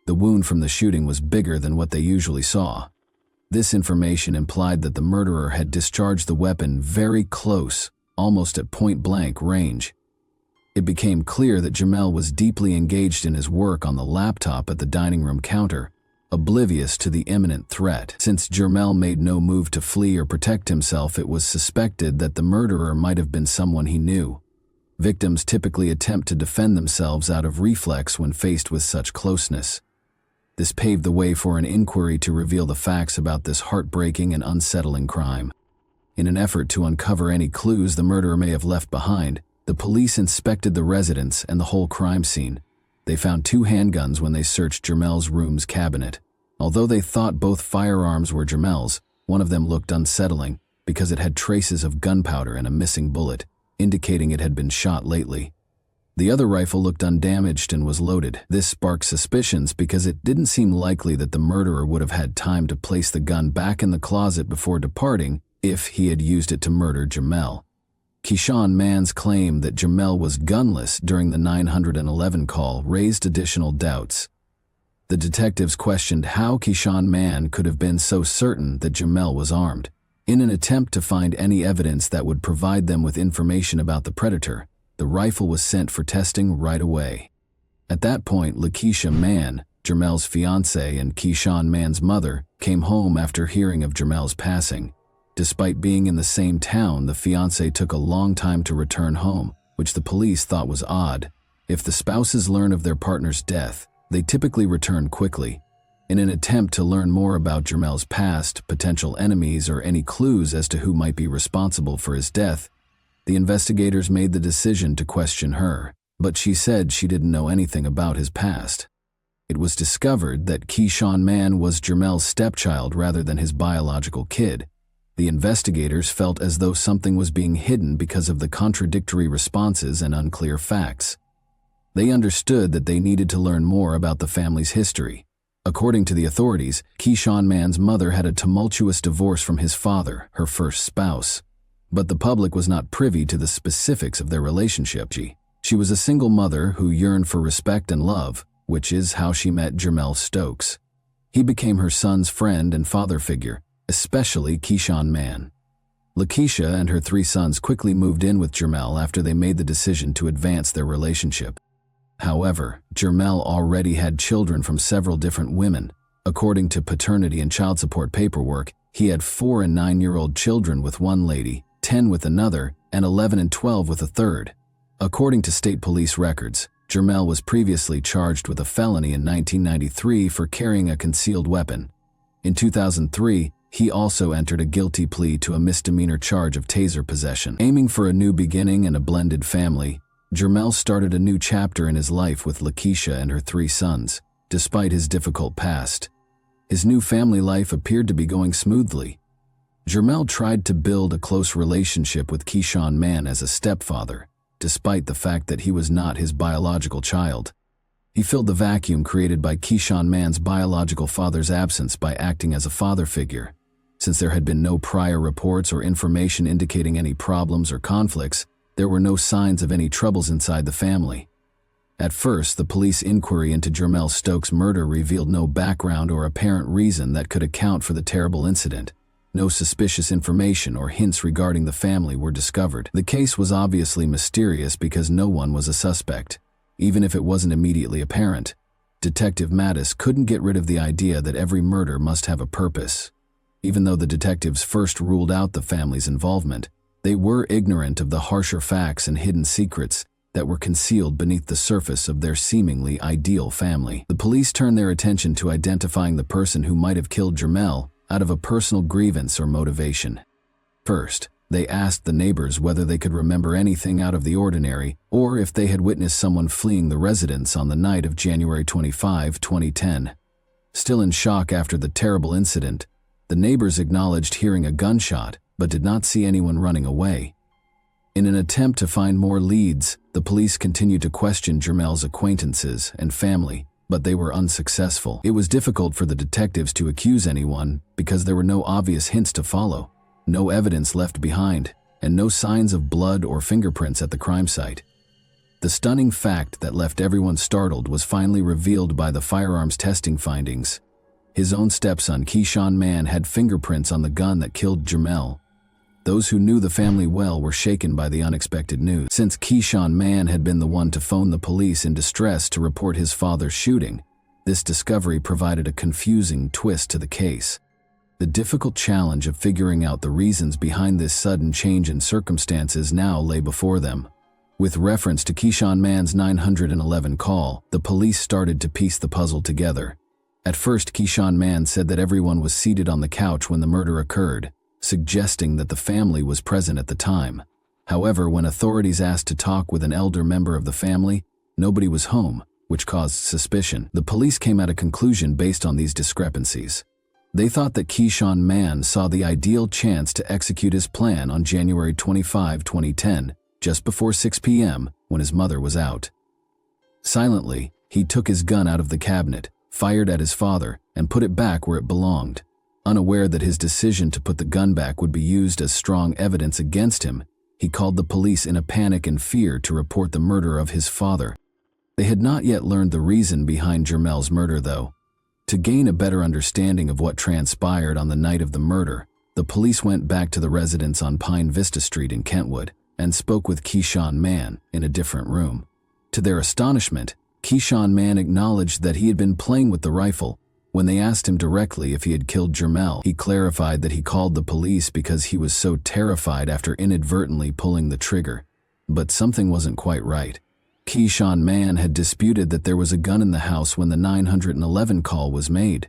The wound from the shooting was bigger than what they usually saw. This information implied that the murderer had discharged the weapon very close, almost at point-blank range. It became clear that Jermell was deeply engaged in his work on the laptop at the dining room counter, oblivious to the imminent threat. Since Jermell made no move to flee or protect himself, it was suspected that the murderer might have been someone he knew. Victims typically attempt to defend themselves out of reflex when faced with such closeness. This paved the way for an inquiry to reveal the facts about this heartbreaking and unsettling crime. In an effort to uncover any clues the murderer may have left behind, the police inspected the residence and the whole crime scene. They found 2 handguns when they searched Jermell's room's cabinet. Although they thought both firearms were Jermell's, one of them looked unsettling because it had traces of gunpowder and a missing bullet, indicating it had been shot lately. The other rifle looked undamaged and was loaded. This sparked suspicions because it didn't seem likely that the murderer would have had time to place the gun back in the closet before departing if he had used it to murder Jermell. Keyshawn Mann's claim that Jermell was gunless during the 911 call raised additional doubts. The detectives questioned how Keyshawn Mann could have been so certain that Jermell was armed. In an attempt to find any evidence that would provide them with information about the predator, the rifle was sent for testing right away. At that point, Lakeisha Mann, Jermel's fiancée and Keyshawn Mann's mother, came home after hearing of Jermel's passing. Despite being in the same town, the fiancé took a long time to return home, which the police thought was odd. If the spouses learn of their partner's death, they typically return quickly. In an attempt to learn more about Jermel's past, potential enemies, or any clues as to who might be responsible for his death, the investigators made the decision to question her, but she said she didn't know anything about his past. It was discovered that Keyshawn Mann was Jermel's stepchild rather than his biological kid. The investigators felt as though something was being hidden because of the contradictory responses and unclear facts. They understood that they needed to learn more about the family's history. According to the authorities, Keyshawn Mann's mother had a tumultuous divorce from his father, her first spouse. But the public was not privy to the specifics of their relationship. She was a single mother who yearned for respect and love, which is how she met Jermel Stokes. He became her son's friend and father figure, especially Keyshawn Mann. Lakeisha and her 3 sons quickly moved in with Jermel after they made the decision to advance their relationship. However, Jermel already had children from several different women. According to paternity and child support paperwork, he had 4 and 9-year-old children with one lady, 10 with another, and 11 and 12 with a third. According to state police records, Jermel was previously charged with a felony in 1993 for carrying a concealed weapon. In 2003, he also entered a guilty plea to a misdemeanor charge of taser possession. Aiming for a new beginning and a blended family, Jermel started a new chapter in his life with Lakeisha and her 3 sons. Despite his difficult past, his new family life appeared to be going smoothly. Jermel tried to build a close relationship with Keyshawn Mann as a stepfather, despite the fact that he was not his biological child. He filled the vacuum created by Keyshawn Mann's biological father's absence by acting as a father figure. Since there had been no prior reports or information indicating any problems or conflicts, there were no signs of any troubles inside the family. At first, the police inquiry into Jermel Stokes' murder revealed no background or apparent reason that could account for the terrible incident. No suspicious information or hints regarding the family were discovered. The case was obviously mysterious because no one was a suspect, even if it wasn't immediately apparent. Detective Mattis couldn't get rid of the idea that every murder must have a purpose. Even though the detectives first ruled out the family's involvement, they were ignorant of the harsher facts and hidden secrets that were concealed beneath the surface of their seemingly ideal family. The police turned their attention to identifying the person who might have killed Jermel out of a personal grievance or motivation. First, they asked the neighbors whether they could remember anything out of the ordinary or if they had witnessed someone fleeing the residence on the night of January 25, 2010. Still in shock after the terrible incident, the neighbors acknowledged hearing a gunshot but did not see anyone running away. In an attempt to find more leads, the police continued to question Jermel's acquaintances and family, but they were unsuccessful. It was difficult for the detectives to accuse anyone because there were no obvious hints to follow, no evidence left behind, and no signs of blood or fingerprints at the crime site. The stunning fact that left everyone startled was finally revealed by the firearms testing findings. His own stepson, Keyshawn Mann, had fingerprints on the gun that killed Jermel. Those who knew the family well were shaken by the unexpected news. Since Keyshawn Mann had been the one to phone the police in distress to report his father's shooting, this discovery provided a confusing twist to the case. The difficult challenge of figuring out the reasons behind this sudden change in circumstances now lay before them. With reference to Keyshawn Mann's 911 call, the police started to piece the puzzle together. At first, Keyshawn Mann said that everyone was seated on the couch when the murder occurred, suggesting that the family was present at the time. However, when authorities asked to talk with an elder member of the family, nobody was home, which caused suspicion. The police came at a conclusion based on these discrepancies. They thought that Keyshawn Mann saw the ideal chance to execute his plan on January 25, 2010, just before 6 p.m. when his mother was out. Silently, he took his gun out of the cabinet, fired at his father, and put it back where it belonged. Unaware that his decision to put the gun back would be used as strong evidence against him, he called the police in a panic and fear to report the murder of his father. They had not yet learned the reason behind Jermel's murder, though. To gain a better understanding of what transpired on the night of the murder, The police went back to the residence on Pine Vista Street in Kentwood and spoke with Keyshawn Mann in a different room. To their astonishment, Keyshawn Mann acknowledged that he had been playing with the rifle. When they asked him directly if he had killed Jermell, he clarified that he called the police because he was so terrified after inadvertently pulling the trigger. But something wasn't quite right. Keyshawn Mann had disputed that there was a gun in the house when the 911 call was made.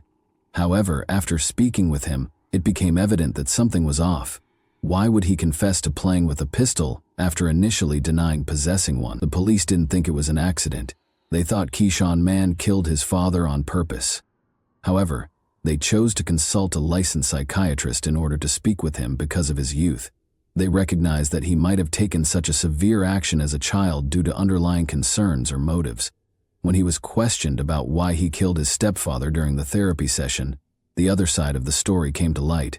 However, after speaking with him, it became evident that something was off. Why would he confess to playing with a pistol after initially denying possessing one? The police didn't think it was an accident. They thought Keyshawn Mann killed his father on purpose. However, they chose to consult a licensed psychiatrist in order to speak with him because of his youth. They recognized that he might have taken such a severe action as a child due to underlying concerns or motives. When he was questioned about why he killed his stepfather during the therapy session, the other side of the story came to light.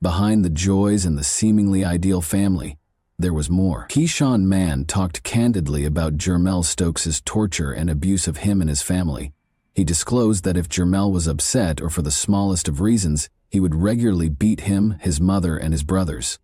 Behind the joys and the seemingly ideal family, there was more. Keyshawn Mann talked candidly about Jermell Stokes' torture and abuse of him and his family. He disclosed that if Jermell was upset or for the smallest of reasons, he would regularly beat him, his mother, and his brothers.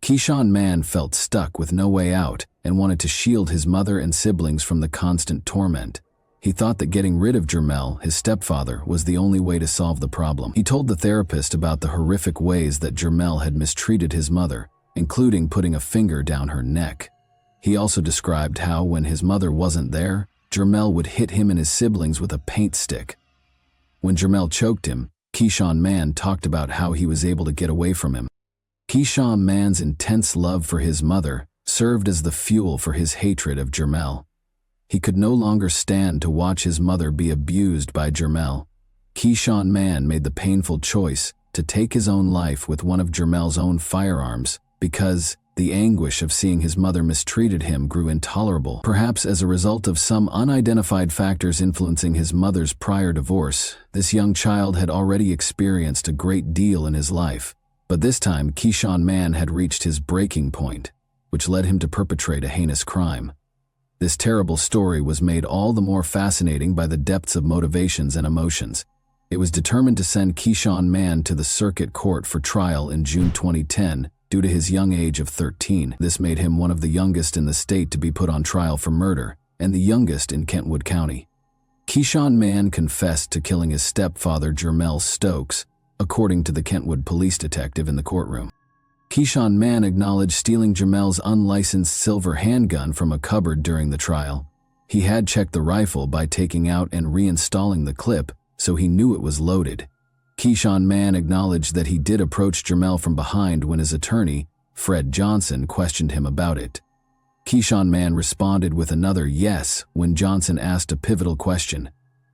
Keyshawn Mann felt stuck with no way out and wanted to shield his mother and siblings from the constant torment. He thought that getting rid of Jermell, his stepfather, was the only way to solve the problem. He told the therapist about the horrific ways that Jermell had mistreated his mother, including putting a finger down her neck. He also described how, when his mother wasn't there, Jermell would hit him and his siblings with a paint stick. When Jermell choked him, Keyshawn Mann talked about how he was able to get away from him. Keyshawn Mann's intense love for his mother served as the fuel for his hatred of Jermell. He could no longer stand to watch his mother be abused by Jermell. Keyshawn Mann made the painful choice to take his own life with one of Jermell's own firearms because the anguish of seeing his mother mistreated him grew intolerable. Perhaps as a result of some unidentified factors influencing his mother's prior divorce, this young child had already experienced a great deal in his life. But this time, Keyshawn Mann had reached his breaking point, which led him to perpetrate a heinous crime. This terrible story was made all the more fascinating by the depths of motivations and emotions. It was determined to send Keyshawn Mann to the circuit court for trial in June 2010 due to his young age of 13. This made him one of the youngest in the state to be put on trial for murder, and the youngest in Kentwood County. Keyshawn Mann confessed to killing his stepfather Jermell Stokes, according to the Kentwood police detective in the courtroom. Keyshawn Mann acknowledged stealing Jermell's unlicensed silver handgun from a cupboard during the trial. He had checked the rifle by taking out and reinstalling the clip, so he knew it was loaded. Keyshawn Mann acknowledged that he did approach Jermell from behind when his attorney, Fred Johnson, questioned him about it. Keyshawn Mann responded with another yes when Johnson asked a pivotal question.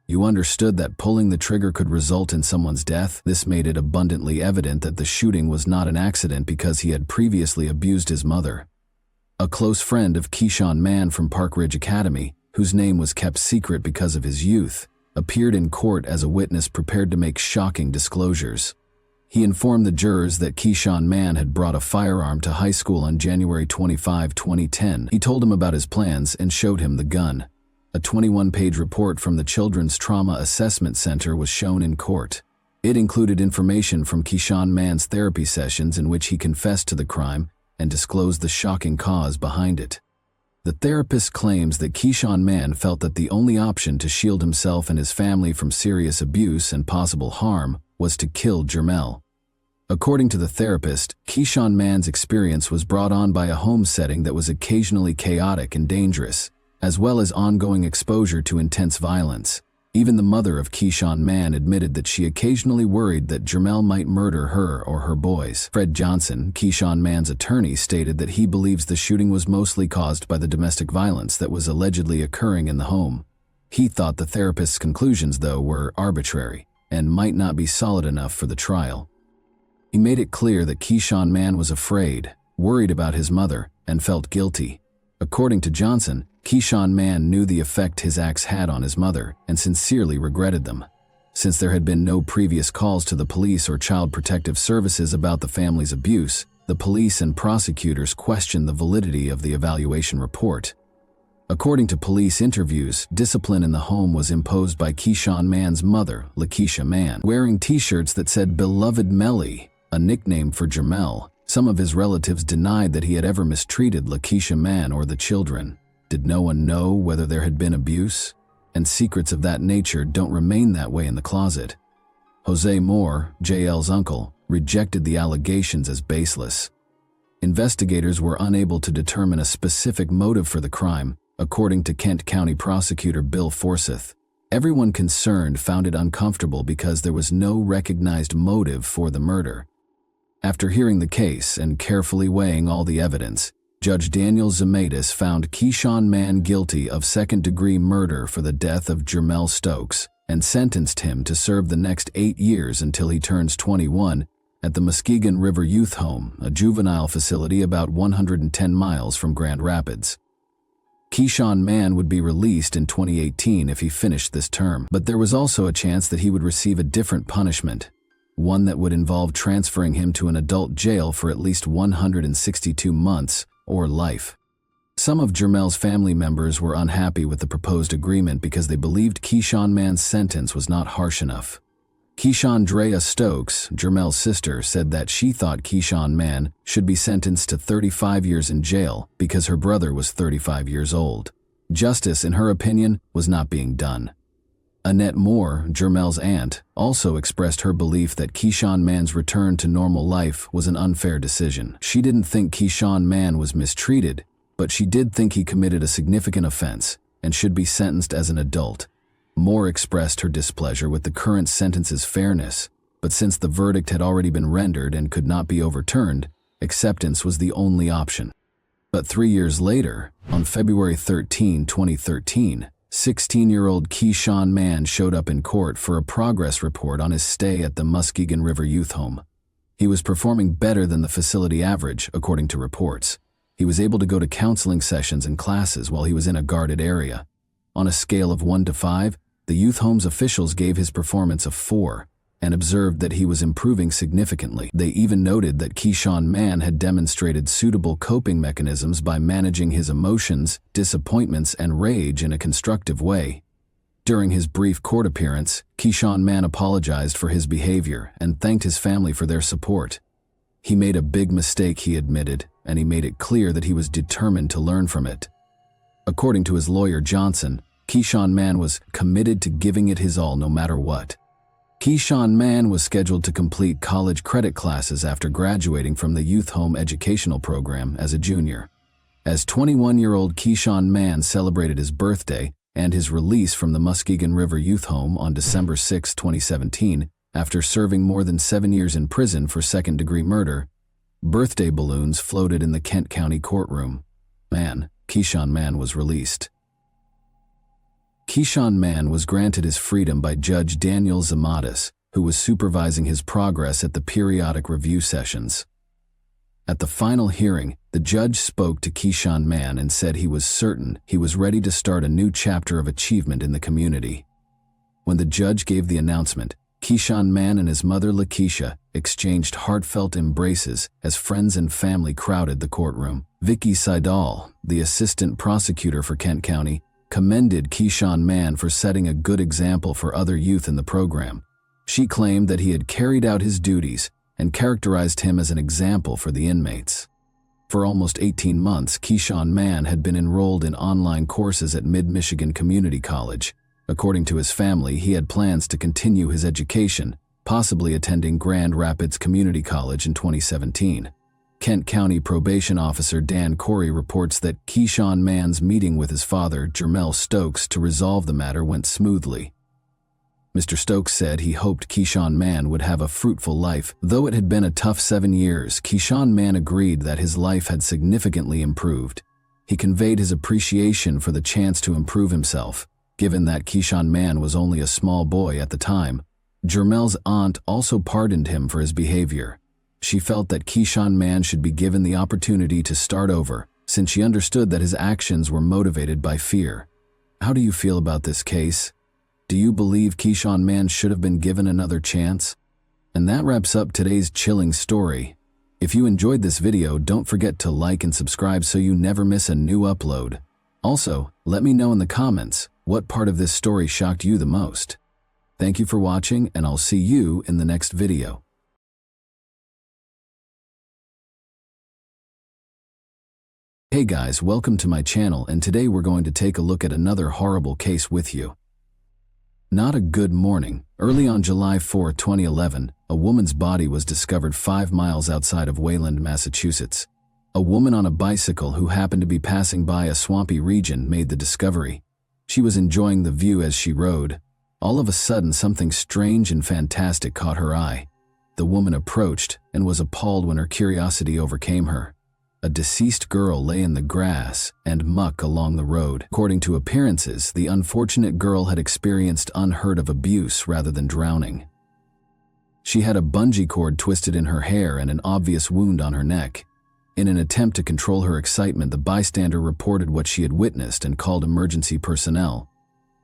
You understood that pulling the trigger could result in someone's death? This made it abundantly evident that the shooting was not an accident because he had previously abused his mother. A close friend of Keyshawn Mann from Park Ridge Academy, whose name was kept secret because of his youth, appeared in court as a witness prepared to make shocking disclosures. He informed the jurors that Keyshawn Mann had brought a firearm to high school on January 25, 2010. He told him about his plans and showed him the gun. A 21-page report from the Children's Trauma Assessment Center was shown in court. It included information from Keyshawn Mann's therapy sessions in which he confessed to the crime and disclosed the shocking cause behind it. The therapist claims that Keyshawn Mann felt that the only option to shield himself and his family from serious abuse and possible harm was to kill Jermell. According to the therapist, Keyshawn Mann's experience was brought on by a home setting that was occasionally chaotic and dangerous, as well as ongoing exposure to intense violence. Even the mother of Keyshawn Mann admitted that she occasionally worried that Jermell might murder her or her boys. Fred Johnson, Keyshawn Mann's attorney, stated that he believes the shooting was mostly caused by the domestic violence that was allegedly occurring in the home. He thought the therapist's conclusions, though, were arbitrary and might not be solid enough for the trial. He made it clear that Keyshawn Mann was afraid, worried about his mother, and felt guilty. According to Johnson, Keyshawn Mann knew the effect his acts had on his mother and sincerely regretted them. Since there had been no previous calls to the police or Child Protective Services about the family's abuse, the police and prosecutors questioned the validity of the evaluation report. According to police interviews, discipline in the home was imposed by Keyshawn Mann's mother, Lakeisha Mann, wearing t-shirts that said "Beloved Melly," a nickname for Jermel. Some of his relatives denied that he had ever mistreated Lakeisha Mann or the children. Did no one know whether there had been abuse? And secrets of that nature don't remain that way in the closet. Jose Moore, JL's uncle, rejected the allegations as baseless. Investigators were unable to determine a specific motive for the crime, according to Kent County Prosecutor Bill Forsyth. Everyone concerned found it uncomfortable because there was no recognized motive for the murder. After hearing the case and carefully weighing all the evidence, Judge Daniel Zemaitis found Keyshawn Mann guilty of second-degree murder for the death of Jermel Stokes and sentenced him to serve the next 8 years until he turns 21 at the Muskegon River Youth Home, a juvenile facility about 110 miles from Grand Rapids. Keyshawn Mann would be released in 2018 if he finished this term, but there was also a chance that he would receive a different punishment, one that would involve transferring him to an adult jail for at least 162 months or life. Some of Jermel's family members were unhappy with the proposed agreement because they believed Keyshawn Mann's sentence was not harsh enough. Keyshawn Stokes, Jermel's sister, said that she thought Keyshawn Mann should be sentenced to 35 years in jail because her brother was 35 years old. Justice, in her opinion, was not being done. Annette Moore, Jermel's aunt, also expressed her belief that Keyshawn Mann's return to normal life was an unfair decision. She didn't think Keyshawn Mann was mistreated, but she did think he committed a significant offense and should be sentenced as an adult. Moore expressed her displeasure with the current sentence's fairness, but since the verdict had already been rendered and could not be overturned, acceptance was the only option. But 3 years later, on February 13, 2013, 16-year-old Keyshawn Mann showed up in court for a progress report on his stay at the Muskegon River Youth Home. He was performing better than the facility average, according to reports. He was able to go to counseling sessions and classes while he was in a guarded area. On a scale of 1 to 5, the youth home's officials gave his performance a 4 and observed that he was improving significantly. They even noted that Keyshawn Mann had demonstrated suitable coping mechanisms by managing his emotions, disappointments, and rage in a constructive way. During his brief court appearance, Keyshawn Mann apologized for his behavior and thanked his family for their support. He made a big mistake, he admitted, and he made it clear that he was determined to learn from it. According to his lawyer Johnson, Keyshawn Mann was committed to giving it his all no matter what. Keyshawn Mann was scheduled to complete college credit classes after graduating from the Youth Home Educational Program as a junior. As 21-year-old Keyshawn Mann celebrated his birthday and his release from the Muskegon River Youth Home on December 6, 2017, after serving more than 7 years in prison for second-degree murder, birthday balloons floated in the Kent County courtroom. Keyshawn Mann was released. Keyshawn Mann was granted his freedom by Judge Daniel Zemaitis, who was supervising his progress at the periodic review sessions. At the final hearing, the judge spoke to Keyshawn Mann and said he was certain he was ready to start a new chapter of achievement in the community. When the judge gave the announcement, Keyshawn Mann and his mother Lakeisha exchanged heartfelt embraces as friends and family crowded the courtroom. Vicky Seidel, the assistant prosecutor for Kent County, commended Keyshawn Mann for setting a good example for other youth in the program. She claimed that he had carried out his duties and characterized him as an example for the inmates. For almost 18 months, Keyshawn Mann had been enrolled in online courses at Mid-Michigan Community College. According to his family, he had plans to continue his education, possibly attending Grand Rapids Community College in 2017. Kent County Probation Officer Dan Corey reports that Keyshawn Mann's meeting with his father, Jermel Stokes, to resolve the matter went smoothly. Mr. Stokes said he hoped Keyshawn Mann would have a fruitful life. Though it had been a tough 7 years, Keyshawn Mann agreed that his life had significantly improved. He conveyed his appreciation for the chance to improve himself, given that Keyshawn Mann was only a small boy at the time. Jermel's aunt also pardoned him for his behavior. She felt that Keyshawn Mann should be given the opportunity to start over, since she understood that his actions were motivated by fear. How do you feel about this case? Do you believe Keyshawn Mann should have been given another chance? And that wraps up today's chilling story. If you enjoyed this video, don't forget to like and subscribe so you never miss a new upload. Also, let me know in the comments what part of this story shocked you the most. Thank you for watching, and I'll see you in the next video. Hey guys, welcome to my channel, and today we're going to take a look at another horrible case with you. Not a good morning. Early on July 4, 2011, a woman's body was discovered 5 miles outside of Wayland, Massachusetts. A woman on a bicycle who happened to be passing by a swampy region made the discovery. She was enjoying the view as she rode. All of a sudden, something strange and fantastic caught her eye. The woman approached and was appalled when her curiosity overcame her. A deceased girl lay in the grass and muck along the road. According to appearances, the unfortunate girl had experienced unheard of abuse rather than drowning. She had a bungee cord twisted in her hair and an obvious wound on her neck. In an attempt to control her excitement, the bystander reported what she had witnessed and called emergency personnel.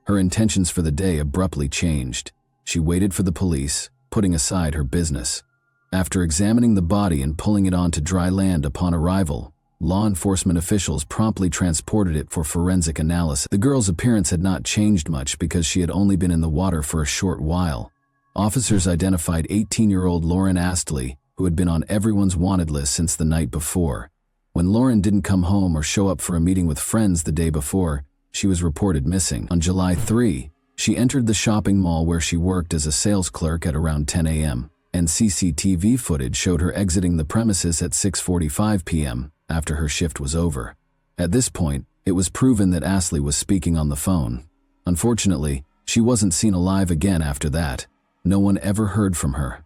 Her intentions for the day abruptly changed. She waited for the police, putting aside her business. After examining the body and pulling it onto dry land upon arrival, law enforcement officials promptly transported it for forensic analysis. The girl's appearance had not changed much because she had only been in the water for a short while. Officers identified 18-year-old Lauren Astley, who had been on everyone's wanted list since the night before. When Lauren didn't come home or show up for a meeting with friends the day before, she was reported missing. On July 3, she entered the shopping mall where she worked as a sales clerk at around 10 a.m. and CCTV footage showed her exiting the premises at 6:45 p.m. after her shift was over. At this point, it was proven that Astley was speaking on the phone. Unfortunately, she wasn't seen alive again after that. No one ever heard from her.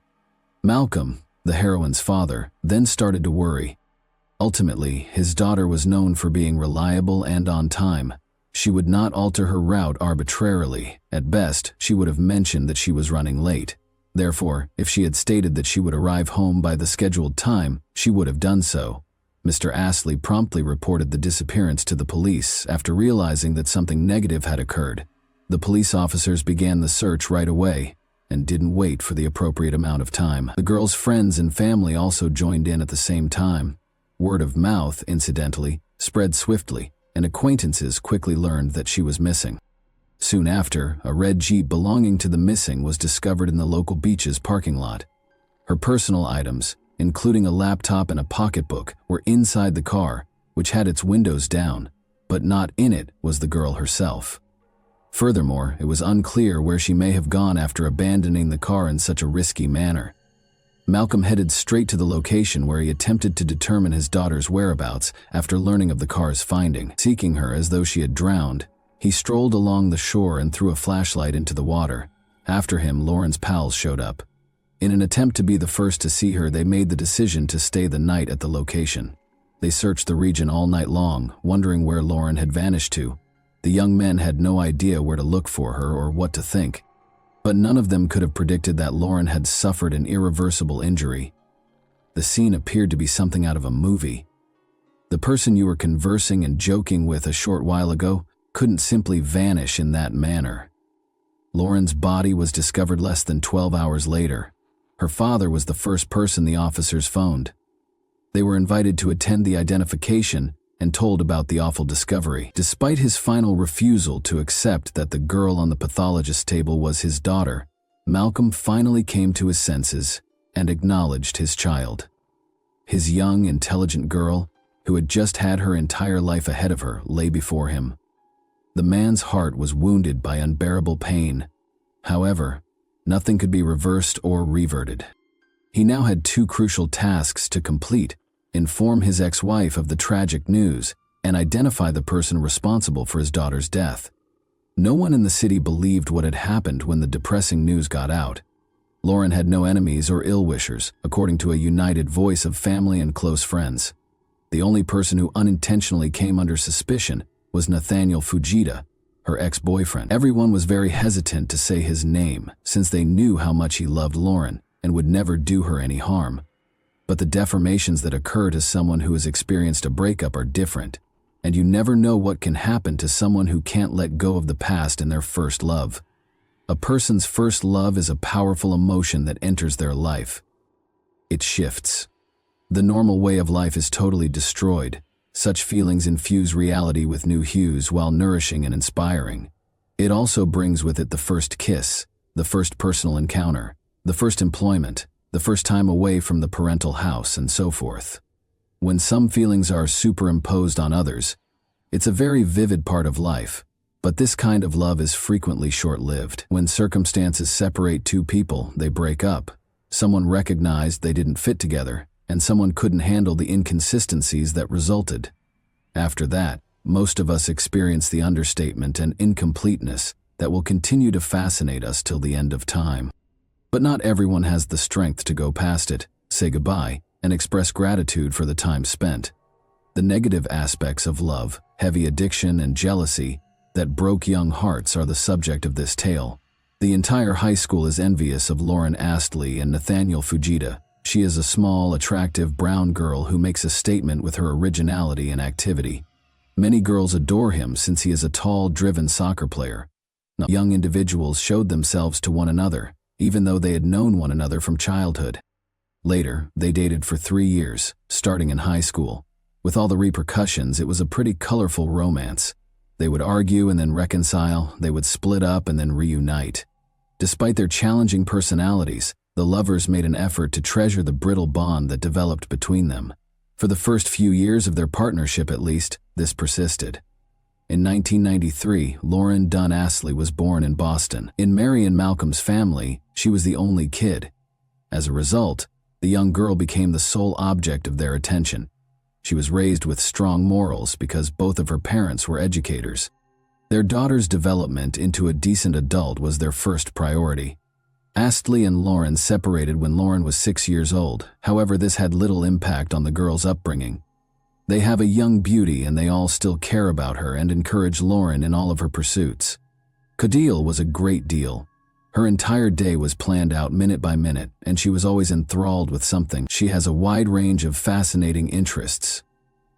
Malcolm, the heroine's father, then started to worry. Ultimately, his daughter was known for being reliable and on time. She would not alter her route arbitrarily. At best, she would have mentioned that she was running late. Therefore, if she had stated that she would arrive home by the scheduled time, she would have done so. Mr. Astley promptly reported the disappearance to the police after realizing that something negative had occurred. The police officers began the search right away and didn't wait for the appropriate amount of time. The girl's friends and family also joined in at the same time. Word of mouth, incidentally, spread swiftly, and acquaintances quickly learned that she was missing. Soon after, a red Jeep belonging to the missing was discovered in the local beach's parking lot. Her personal items, including a laptop and a pocketbook, were inside the car, which had its windows down, but not in it was the girl herself. Furthermore, it was unclear where she may have gone after abandoning the car in such a risky manner. Malcolm headed straight to the location where he attempted to determine his daughter's whereabouts after learning of the car's finding. Seeking her as though she had drowned, he strolled along the shore and threw a flashlight into the water. After him, Lauren's pals showed up. In an attempt to be the first to see her, they made the decision to stay the night at the location. They searched the region all night long, wondering where Lauren had vanished to. The young men had no idea where to look for her or what to think. But none of them could have predicted that Lauren had suffered an irreversible injury. The scene appeared to be something out of a movie. The person you were conversing and joking with a short while ago couldn't simply vanish in that manner. Lauren's body was discovered less than 12 hours later. Her father was the first person the officers phoned. They were invited to attend the identification and told about the awful discovery. Despite his final refusal to accept that the girl on the pathologist's table was his daughter, Malcolm finally came to his senses and acknowledged his child. His young, intelligent girl, who had just had her entire life ahead of her, lay before him. The man's heart was wounded by unbearable pain. However, nothing could be reversed or reverted. He now had two crucial tasks to complete: inform his ex-wife of the tragic news and identify the person responsible for his daughter's death. No one in the city believed what had happened when the depressing news got out. Lauren had no enemies or ill-wishers, according to a united voice of family and close friends. The only person who unintentionally came under suspicion was Nathaniel Fujita, her ex-boyfriend. Everyone was very hesitant to say his name, since they knew how much he loved Lauren and would never do her any harm. But the deformations that occur to someone who has experienced a breakup are different, and you never know what can happen to someone who can't let go of the past and their first love. A person's first love is a powerful emotion that enters their life. It shifts. The normal way of life is totally destroyed. Such feelings infuse reality with new hues while nourishing and inspiring. It also brings with it the first kiss, the first personal encounter, the first employment, the first time away from the parental house, and so forth. When some feelings are superimposed on others, it's a very vivid part of life. But this kind of love is frequently short-lived. When circumstances separate two people, they break up. Someone recognized they didn't fit together, and someone couldn't handle the inconsistencies that resulted. After that, most of us experience the understatement and incompleteness that will continue to fascinate us till the end of time. But not everyone has the strength to go past it, say goodbye, and express gratitude for the time spent. The negative aspects of love, heavy addiction, and jealousy that broke young hearts are the subject of this tale. The entire high school is envious of Lauren Astley and Nathaniel Fujita. She is a small, attractive brown girl who makes a statement with her originality and activity. Many girls adore him since he is a tall, driven soccer player. Young individuals showed themselves to one another, even though they had known one another from childhood. Later, they dated for 3 years, starting in high school. With all the repercussions, it was a pretty colorful romance. They would argue and then reconcile, they would split up and then reunite. Despite their challenging personalities, the lovers made an effort to treasure the brittle bond that developed between them. For the first few years of their partnership at least, this persisted. In 1993, Lauren Dunn Astley was born in Boston. In Mary and Malcolm's family, she was the only kid. As a result, the young girl became the sole object of their attention. She was raised with strong morals because both of her parents were educators. Their daughter's development into a decent adult was their first priority. Astley and Lauren separated when Lauren was 6 years old. However, this had little impact on the girl's upbringing. They have a young beauty and they all still care about her and encourage Lauren in all of her pursuits. Cadile was a great deal. Her entire day was planned out minute by minute, and she was always enthralled with something. She has a wide range of fascinating interests.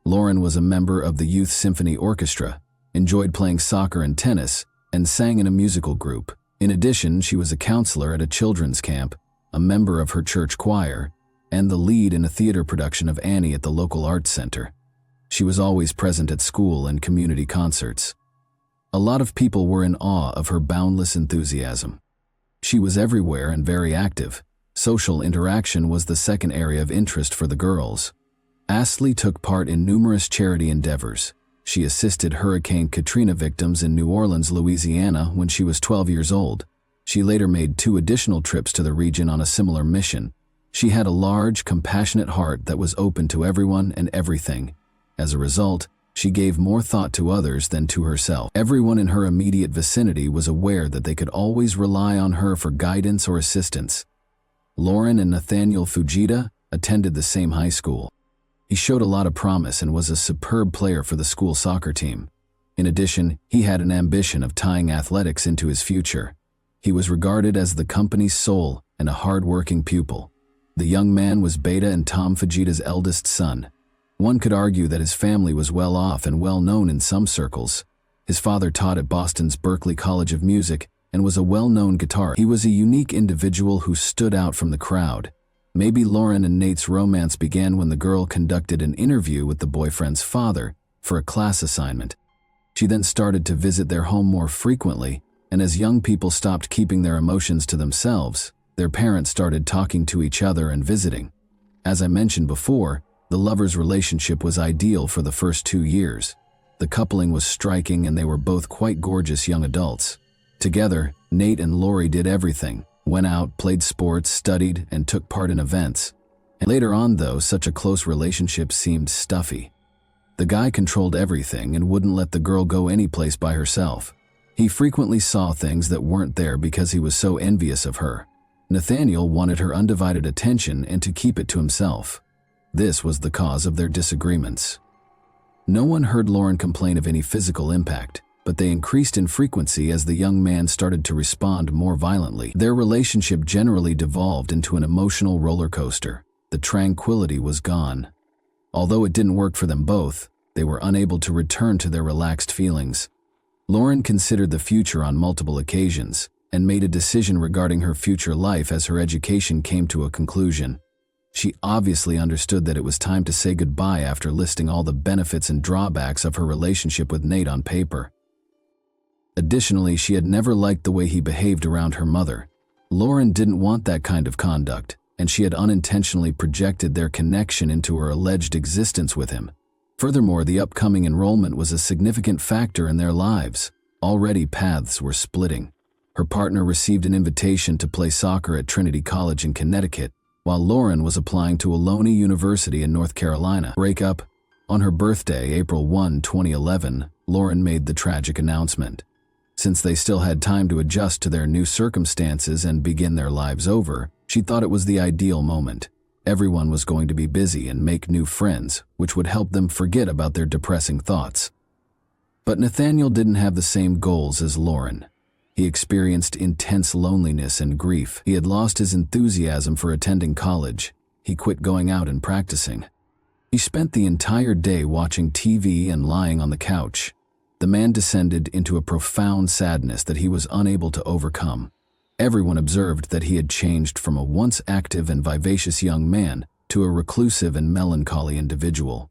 Lauren was a member of the Youth Symphony Orchestra, enjoyed playing soccer and tennis, and sang in a musical group. In addition, she was a counselor at a children's camp, a member of her church choir, and the lead in a theater production of Annie at the local arts center. She was always present at school and community concerts. A lot of people were in awe of her boundless enthusiasm. She was everywhere and very active. Social interaction was the second area of interest for the girls. Astley took part in numerous charity endeavors. She assisted Hurricane Katrina victims in New Orleans, Louisiana when she was 12 years old. She later made 2 additional trips to the region on a similar mission. She had a large, compassionate heart that was open to everyone and everything. As a result, she gave more thought to others than to herself. Everyone in her immediate vicinity was aware that they could always rely on her for guidance or assistance. Lauren and Nathaniel Fujita attended the same high school. He showed a lot of promise and was a superb player for the school soccer team. In addition, he had an ambition of tying athletics into his future. He was regarded as the company's soul and a hard-working pupil. The young man was Beta and Tom Fujita's eldest son. One could argue that his family was well off and well known in some circles. His father taught at Boston's Berklee College of Music and was a well-known guitarist. He was a unique individual who stood out from the crowd. Maybe Lauren and Nate's romance began when the girl conducted an interview with the boyfriend's father for a class assignment. She then started to visit their home more frequently, and as young people stopped keeping their emotions to themselves, their parents started talking to each other and visiting. As I mentioned before, the lovers' relationship was ideal for the first 2 years. The coupling was striking and they were both quite gorgeous young adults. Together, Nate and Lori did everything, went out, played sports, studied, and took part in events. And later on though, such a close relationship seemed stuffy. The guy controlled everything and wouldn't let the girl go anyplace by herself. He frequently saw things that weren't there because he was so envious of her. Nathaniel wanted her undivided attention and to keep it to himself. This was the cause of their disagreements. No one heard Lauren complain of any physical impact, but they increased in frequency as the young man started to respond more violently. Their relationship generally devolved into an emotional roller coaster. The tranquility was gone. Although it didn't work for them both, they were unable to return to their relaxed feelings. Lauren considered the future on multiple occasions and made a decision regarding her future life as her education came to a conclusion. She obviously understood that it was time to say goodbye after listing all the benefits and drawbacks of her relationship with Nate on paper. Additionally, she had never liked the way he behaved around her mother. Lauren didn't want that kind of conduct, and she had unintentionally projected their connection into her alleged existence with him. Furthermore, the upcoming enrollment was a significant factor in their lives. Already paths were splitting. Her partner received an invitation to play soccer at Trinity College in Connecticut, while Lauren was applying to Ohlone University in North Carolina. Breakup. On her birthday, April 1, 2011, Lauren made the tragic announcement. Since they still had time to adjust to their new circumstances and begin their lives over, she thought it was the ideal moment. Everyone was going to be busy and make new friends, which would help them forget about their depressing thoughts. But Nathaniel didn't have the same goals as Lauren. He experienced intense loneliness and grief. He had lost his enthusiasm for attending college. He quit going out and practicing. He spent the entire day watching TV and lying on the couch. The man descended into a profound sadness that he was unable to overcome. Everyone observed that he had changed from a once active and vivacious young man to a reclusive and melancholy individual.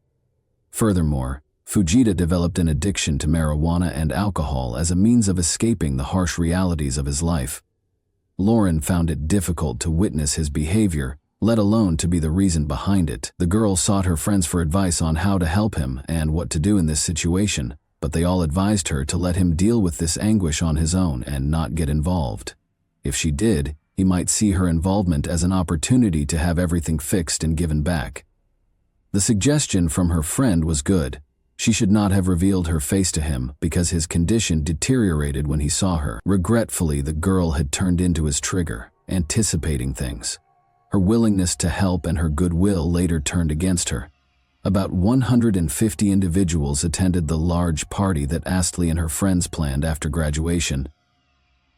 Furthermore, Fujita developed an addiction to marijuana and alcohol as a means of escaping the harsh realities of his life. Lauren found it difficult to witness his behavior, let alone to be the reason behind it. The girl sought her friends for advice on how to help him and what to do in this situation, but they all advised her to let him deal with this anguish on his own and not get involved. If she did, he might see her involvement as an opportunity to have everything fixed and given back. The suggestion from her friend was good. She should not have revealed her face to him because his condition deteriorated when he saw her. Regretfully, the girl had turned into his trigger, anticipating things. Her willingness to help and her goodwill later turned against her. About 150 individuals attended the large party that Astley and her friends planned after graduation.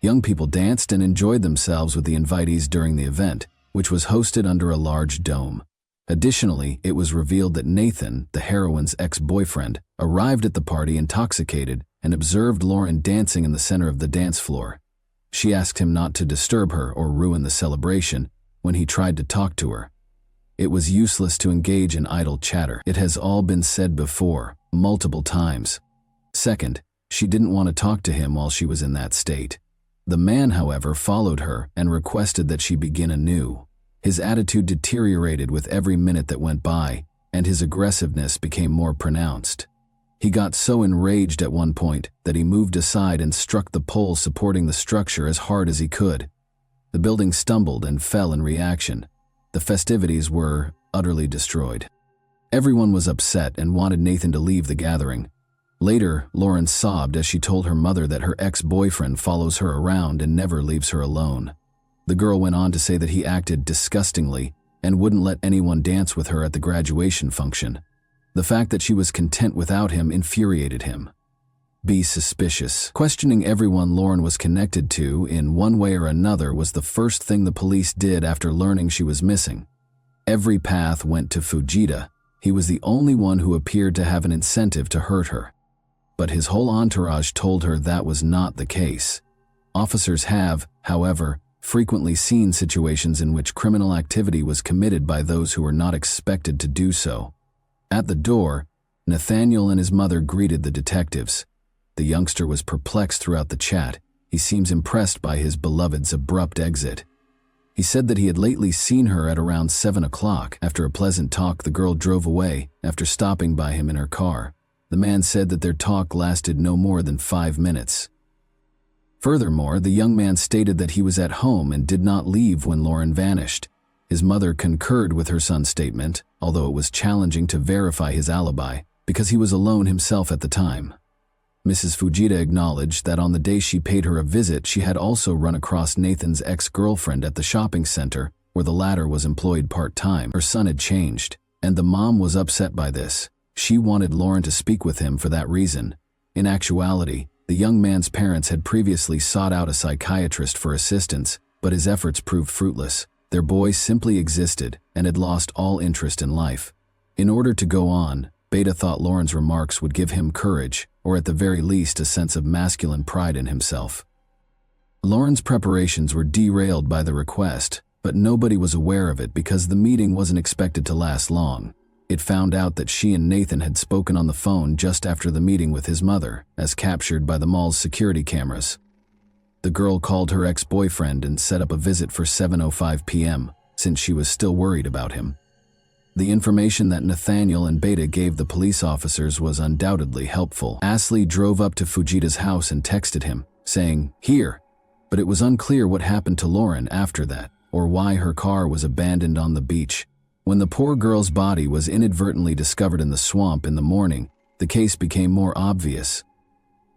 Young people danced and enjoyed themselves with the invitees during the event, which was hosted under a large dome. Additionally, it was revealed that Nathan, the heroine's ex-boyfriend, arrived at the party intoxicated and observed Lauren dancing in the center of the dance floor. She asked him not to disturb her or ruin the celebration when he tried to talk to her. It was useless to engage in idle chatter. It has all been said before, multiple times. Second, she didn't want to talk to him while she was in that state. The man, however, followed her and requested that she begin anew. His attitude deteriorated with every minute that went by, and his aggressiveness became more pronounced. He got so enraged at one point that he moved aside and struck the pole supporting the structure as hard as he could. The building stumbled and fell in reaction. The festivities were utterly destroyed. Everyone was upset and wanted Nathan to leave the gathering. Later, Lauren sobbed as she told her mother that her ex-boyfriend follows her around and never leaves her alone. The girl went on to say that he acted disgustingly and wouldn't let anyone dance with her at the graduation function. The fact that she was content without him infuriated him. Be suspicious. Questioning everyone Lauren was connected to in one way or another was the first thing the police did after learning she was missing. Every path went to Fujita. He was the only one who appeared to have an incentive to hurt her. But his whole entourage told her that was not the case. Officers have, however, frequently seen situations in which criminal activity was committed by those who were not expected to do so. At the door, Nathaniel and his mother greeted the detectives. The youngster was perplexed throughout the chat. He seems impressed by his beloved's abrupt exit. He said that he had lately seen her at around 7 o'clock. After a pleasant talk, the girl drove away after stopping by him in her car. The man said that their talk lasted no more than 5 minutes. Furthermore, the young man stated that he was at home and did not leave when Lauren vanished. His mother concurred with her son's statement, although it was challenging to verify his alibi, because he was alone himself at the time. Mrs. Fujita acknowledged that on the day she paid her a visit, she had also run across Nathan's ex-girlfriend at the shopping center, where the latter was employed part-time. Her son had changed, and the mom was upset by this. She wanted Lauren to speak with him for that reason. In actuality, the young man's parents had previously sought out a psychiatrist for assistance, but his efforts proved fruitless. Their boy simply existed and had lost all interest in life. In order to go on, Beta thought Lauren's remarks would give him courage, or at the very least a sense of masculine pride in himself. Lauren's preparations were derailed by the request, but nobody was aware of it because the meeting wasn't expected to last long. It found out that she and Nathan had spoken on the phone just after the meeting with his mother, as captured by the mall's security cameras. The girl called her ex-boyfriend and set up a visit for 7:05 p.m. since she was still worried about him. The information that Nathaniel and Beta gave the police officers was undoubtedly helpful. Astley drove up to Fujita's house and texted him, saying, "Here," but it was unclear what happened to Lauren after that, or why her car was abandoned on the beach. When the poor girl's body was inadvertently discovered in the swamp in the morning, the case became more obvious.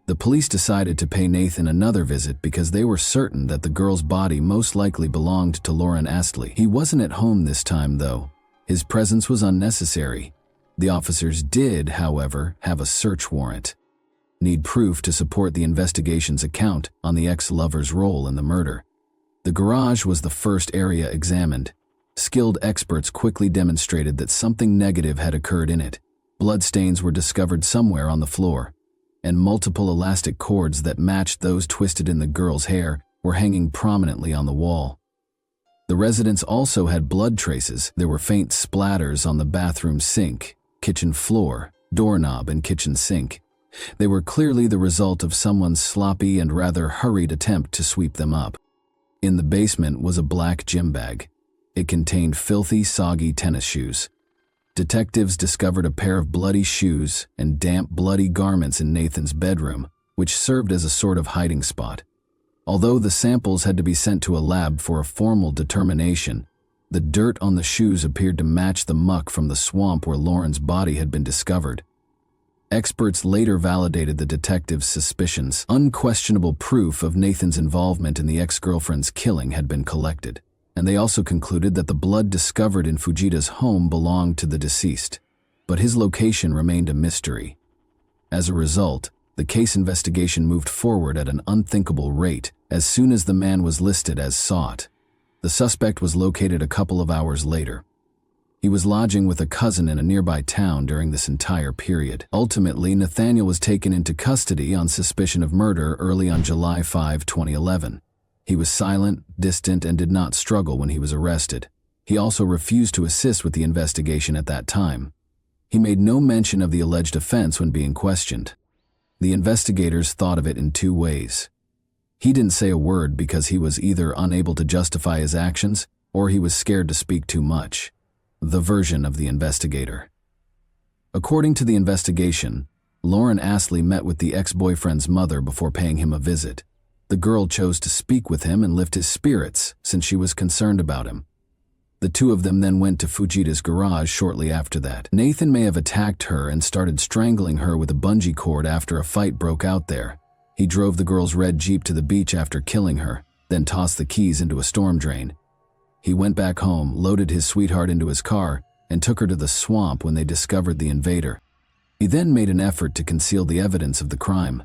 The police decided to pay Nathan another visit because they were certain that the girl's body most likely belonged to Lauren Astley. He wasn't at home this time, though. His presence was unnecessary. The officers did, however, have a search warrant. Need proof to support the investigation's account on the ex-lover's role in the murder. The garage was the first area examined. Skilled experts quickly demonstrated that something negative had occurred in it. Bloodstains were discovered somewhere on the floor, and multiple elastic cords that matched those twisted in the girl's hair were hanging prominently on the wall. The residence also had blood traces. There were faint splatters on the bathroom sink, kitchen floor, doorknob, and kitchen sink. They were clearly the result of someone's sloppy and rather hurried attempt to sweep them up. In the basement was a black gym bag. It contained filthy, soggy tennis shoes. Detectives discovered a pair of bloody shoes and damp, bloody garments in Nathan's bedroom, which served as a sort of hiding spot. Although the samples had to be sent to a lab for a formal determination, the dirt on the shoes appeared to match the muck from the swamp where Lauren's body had been discovered. Experts later validated the detectives' suspicions. Unquestionable proof of Nathan's involvement in the ex-girlfriend's killing had been collected, and they also concluded that the blood discovered in Fujita's home belonged to the deceased, but his location remained a mystery. As a result, the case investigation moved forward at an unthinkable rate as soon as the man was listed as sought. The suspect was located a couple of hours later. He was lodging with a cousin in a nearby town during this entire period. Ultimately, Nathaniel was taken into custody on suspicion of murder early on July 5, 2011. He was silent, distant, and did not struggle when he was arrested. He also refused to assist with the investigation at that time. He made no mention of the alleged offense when being questioned. The investigators thought of it in two ways. He didn't say a word because he was either unable to justify his actions or he was scared to speak too much. The version of the investigator. According to the investigation, Lauren Astley met with the ex-boyfriend's mother before paying him a visit. The girl chose to speak with him and lift his spirits since she was concerned about him. The two of them then went to Fujita's garage shortly after that. Nathan may have attacked her and started strangling her with a bungee cord after a fight broke out there. He drove the girl's red Jeep to the beach after killing her, then tossed the keys into a storm drain. He went back home, loaded his sweetheart into his car, and took her to the swamp when they discovered the invader. He then made an effort to conceal the evidence of the crime.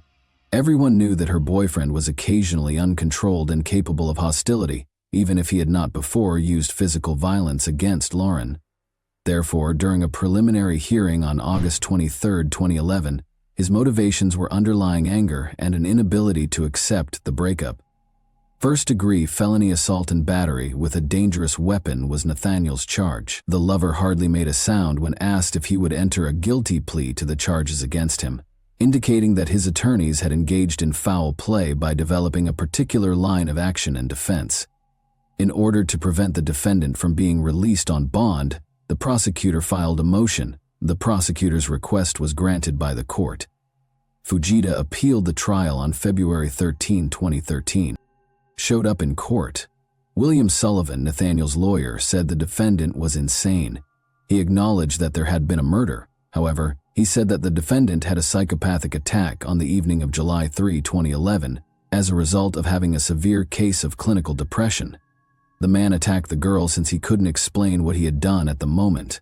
Everyone knew that her boyfriend was occasionally uncontrolled and capable of hostility, even if he had not before used physical violence against Lauren. Therefore, during a preliminary hearing on August 23, 2011, his motivations were underlying anger and an inability to accept the breakup. First-degree felony assault and battery with a dangerous weapon was Nathaniel's charge. The lover hardly made a sound when asked if he would enter a guilty plea to the charges against him, indicating that his attorneys had engaged in foul play by developing a particular line of action and defense. In order to prevent the defendant from being released on bond, the prosecutor filed a motion. The prosecutor's request was granted by the court. Fujita appealed the trial on February 13, 2013. Showed up in court. William Sullivan, Nathaniel's lawyer, said the defendant was insane. He acknowledged that there had been a murder. However, he said that the defendant had a psychopathic attack on the evening of July 3, 2011, as a result of having a severe case of clinical depression. The man attacked the girl since he couldn't explain what he had done at the moment.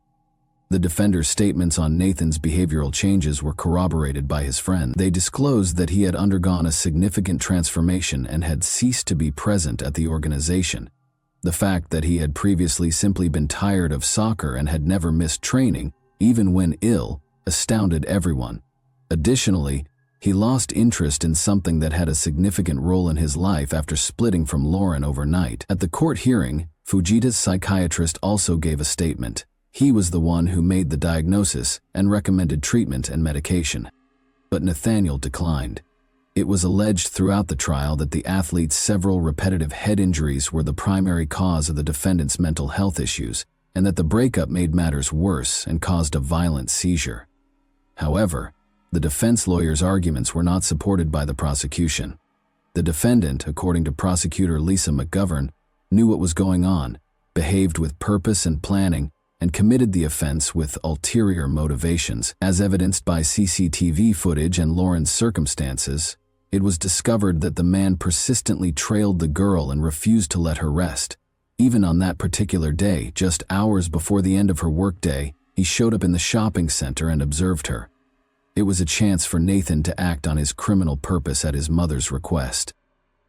The defender's statements on Nathan's behavioral changes were corroborated by his friend. They disclosed that he had undergone a significant transformation and had ceased to be present at the organization. The fact that he had previously simply been tired of soccer and had never missed training, even when ill, astounded everyone. Additionally, he lost interest in something that had a significant role in his life after splitting from Lauren overnight. At the court hearing, Fujita's psychiatrist also gave a statement. He was the one who made the diagnosis and recommended treatment and medication. But Nathaniel declined. It was alleged throughout the trial that the athlete's several repetitive head injuries were the primary cause of the defendant's mental health issues, and that the breakup made matters worse and caused a violent seizure. However, the defense lawyer's arguments were not supported by the prosecution. The defendant, according to prosecutor Lisa McGovern, knew what was going on, behaved with purpose and planning, and committed the offense with ulterior motivations. As evidenced by CCTV footage and Lauren's circumstances, it was discovered that the man persistently trailed the girl and refused to let her rest. Even on that particular day, just hours before the end of her workday, he showed up in the shopping center and observed her. It was a chance for Nathan to act on his criminal purpose at his mother's request.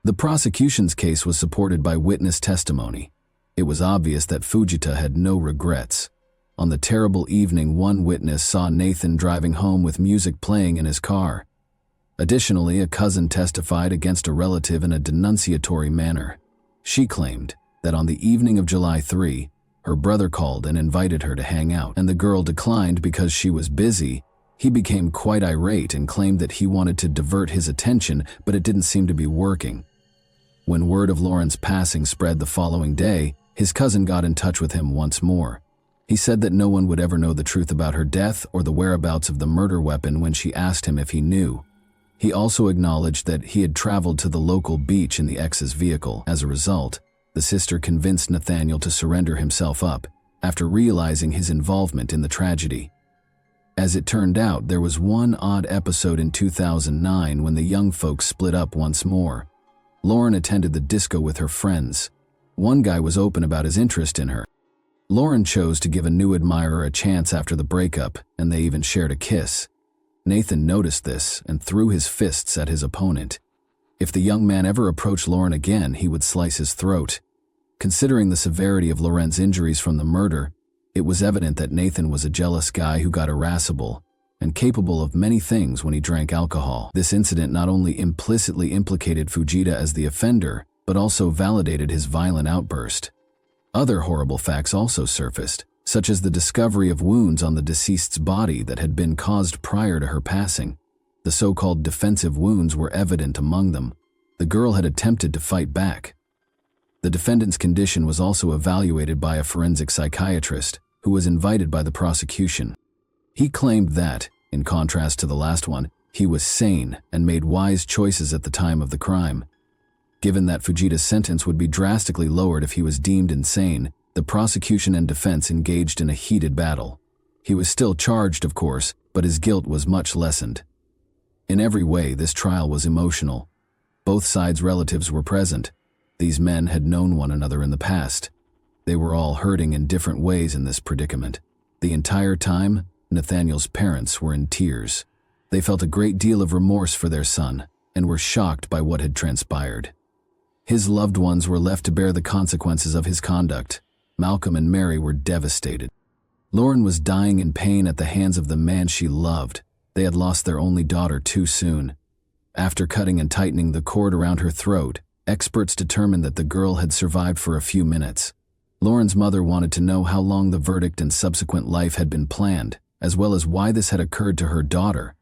The prosecution's case was supported by witness testimony. It was obvious that Fujita had no regrets. On the terrible evening, one witness saw Nathan driving home with music playing in his car. Additionally, a cousin testified against a relative in a denunciatory manner. She claimed that on the evening of July 3, her brother called and invited her to hang out, and the girl declined because she was busy. He became quite irate and claimed that he wanted to divert his attention, but it didn't seem to be working. When word of Lauren's passing spread the following day, his cousin got in touch with him once more. He said that no one would ever know the truth about her death or the whereabouts of the murder weapon when she asked him if he knew. He also acknowledged that he had traveled to the local beach in the ex's vehicle. As a result, the sister convinced Nathaniel to surrender himself up after realizing his involvement in the tragedy. As it turned out, there was one odd episode in 2009 when the young folks split up once more. Lauren attended the disco with her friends. One guy was open about his interest in her. Lauren chose to give a new admirer a chance after the breakup, and they even shared a kiss. Nathan noticed this and threw his fists at his opponent. If the young man ever approached Lauren again, he would slice his throat. Considering the severity of Lauren's injuries from the murder, it was evident that Nathan was a jealous guy who got irascible and capable of many things when he drank alcohol. This incident not only implicitly implicated Fujita as the offender, but also validated his violent outburst. Other horrible facts also surfaced, such as the discovery of wounds on the deceased's body that had been caused prior to her passing. The so-called defensive wounds were evident among them. The girl had attempted to fight back. The defendant's condition was also evaluated by a forensic psychiatrist who was invited by the prosecution. He claimed that, in contrast to the last one, he was sane and made wise choices at the time of the crime. Given that Fujita's sentence would be drastically lowered if he was deemed insane, the prosecution and defense engaged in a heated battle. He was still charged, of course, but his guilt was much lessened. In every way, this trial was emotional. Both sides' relatives were present. These men had known one another in the past. They were all hurting in different ways in this predicament. The entire time, Nathaniel's parents were in tears. They felt a great deal of remorse for their son and were shocked by what had transpired. His loved ones were left to bear the consequences of his conduct. Malcolm and Mary were devastated. Lauren was dying in pain at the hands of the man she loved. They had lost their only daughter too soon. After cutting and tightening the cord around her throat, experts determined that the girl had survived for a few minutes. Lauren's mother wanted to know how long the verdict and subsequent life had been planned, as well as why this had occurred to her daughter.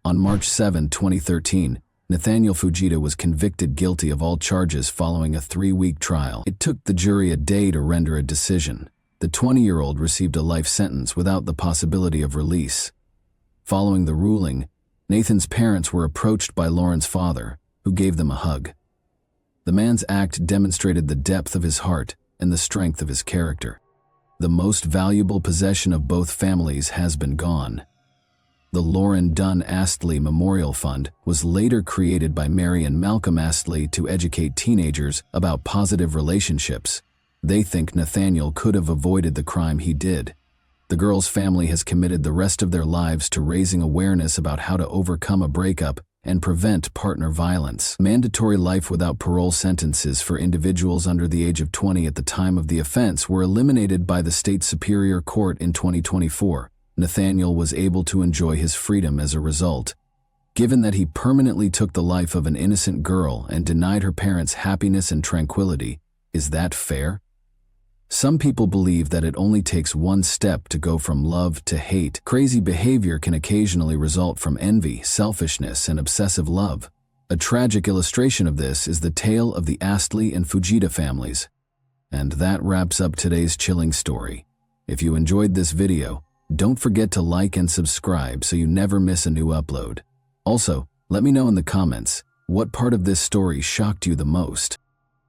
On March 7, 2013, Nathaniel Fujita was convicted guilty of all charges following a 3-week trial. It took the jury a day to render a decision. The 20-year-old received a life sentence without the possibility of release. Following the ruling, Nathan's parents were approached by Lauren's father, who gave them a hug. The man's act demonstrated the depth of his heart and the strength of his character. The most valuable possession of both families has been gone. The Lauren Dunn Astley Memorial Fund was later created by Mary and Malcolm Astley to educate teenagers about positive relationships. They think Nathaniel could have avoided the crime he did. The girl's family has committed the rest of their lives to raising awareness about how to overcome a breakup and prevent partner violence. Mandatory life without parole sentences for individuals under the age of 20 at the time of the offense were eliminated by the state superior court in 2024. Nathaniel was able to enjoy his freedom as a result. Given that he permanently took the life of an innocent girl and denied her parents happiness and tranquility, is that fair? Some people believe that it only takes one step to go from love to hate. Crazy behavior can occasionally result from envy, selfishness, and obsessive love. A tragic illustration of this is the tale of the Astley and Fujita families. And that wraps up today's chilling story. If you enjoyed this video, don't forget to like and subscribe so you never miss a new upload. Also, let me know in the comments, what part of this story shocked you the most?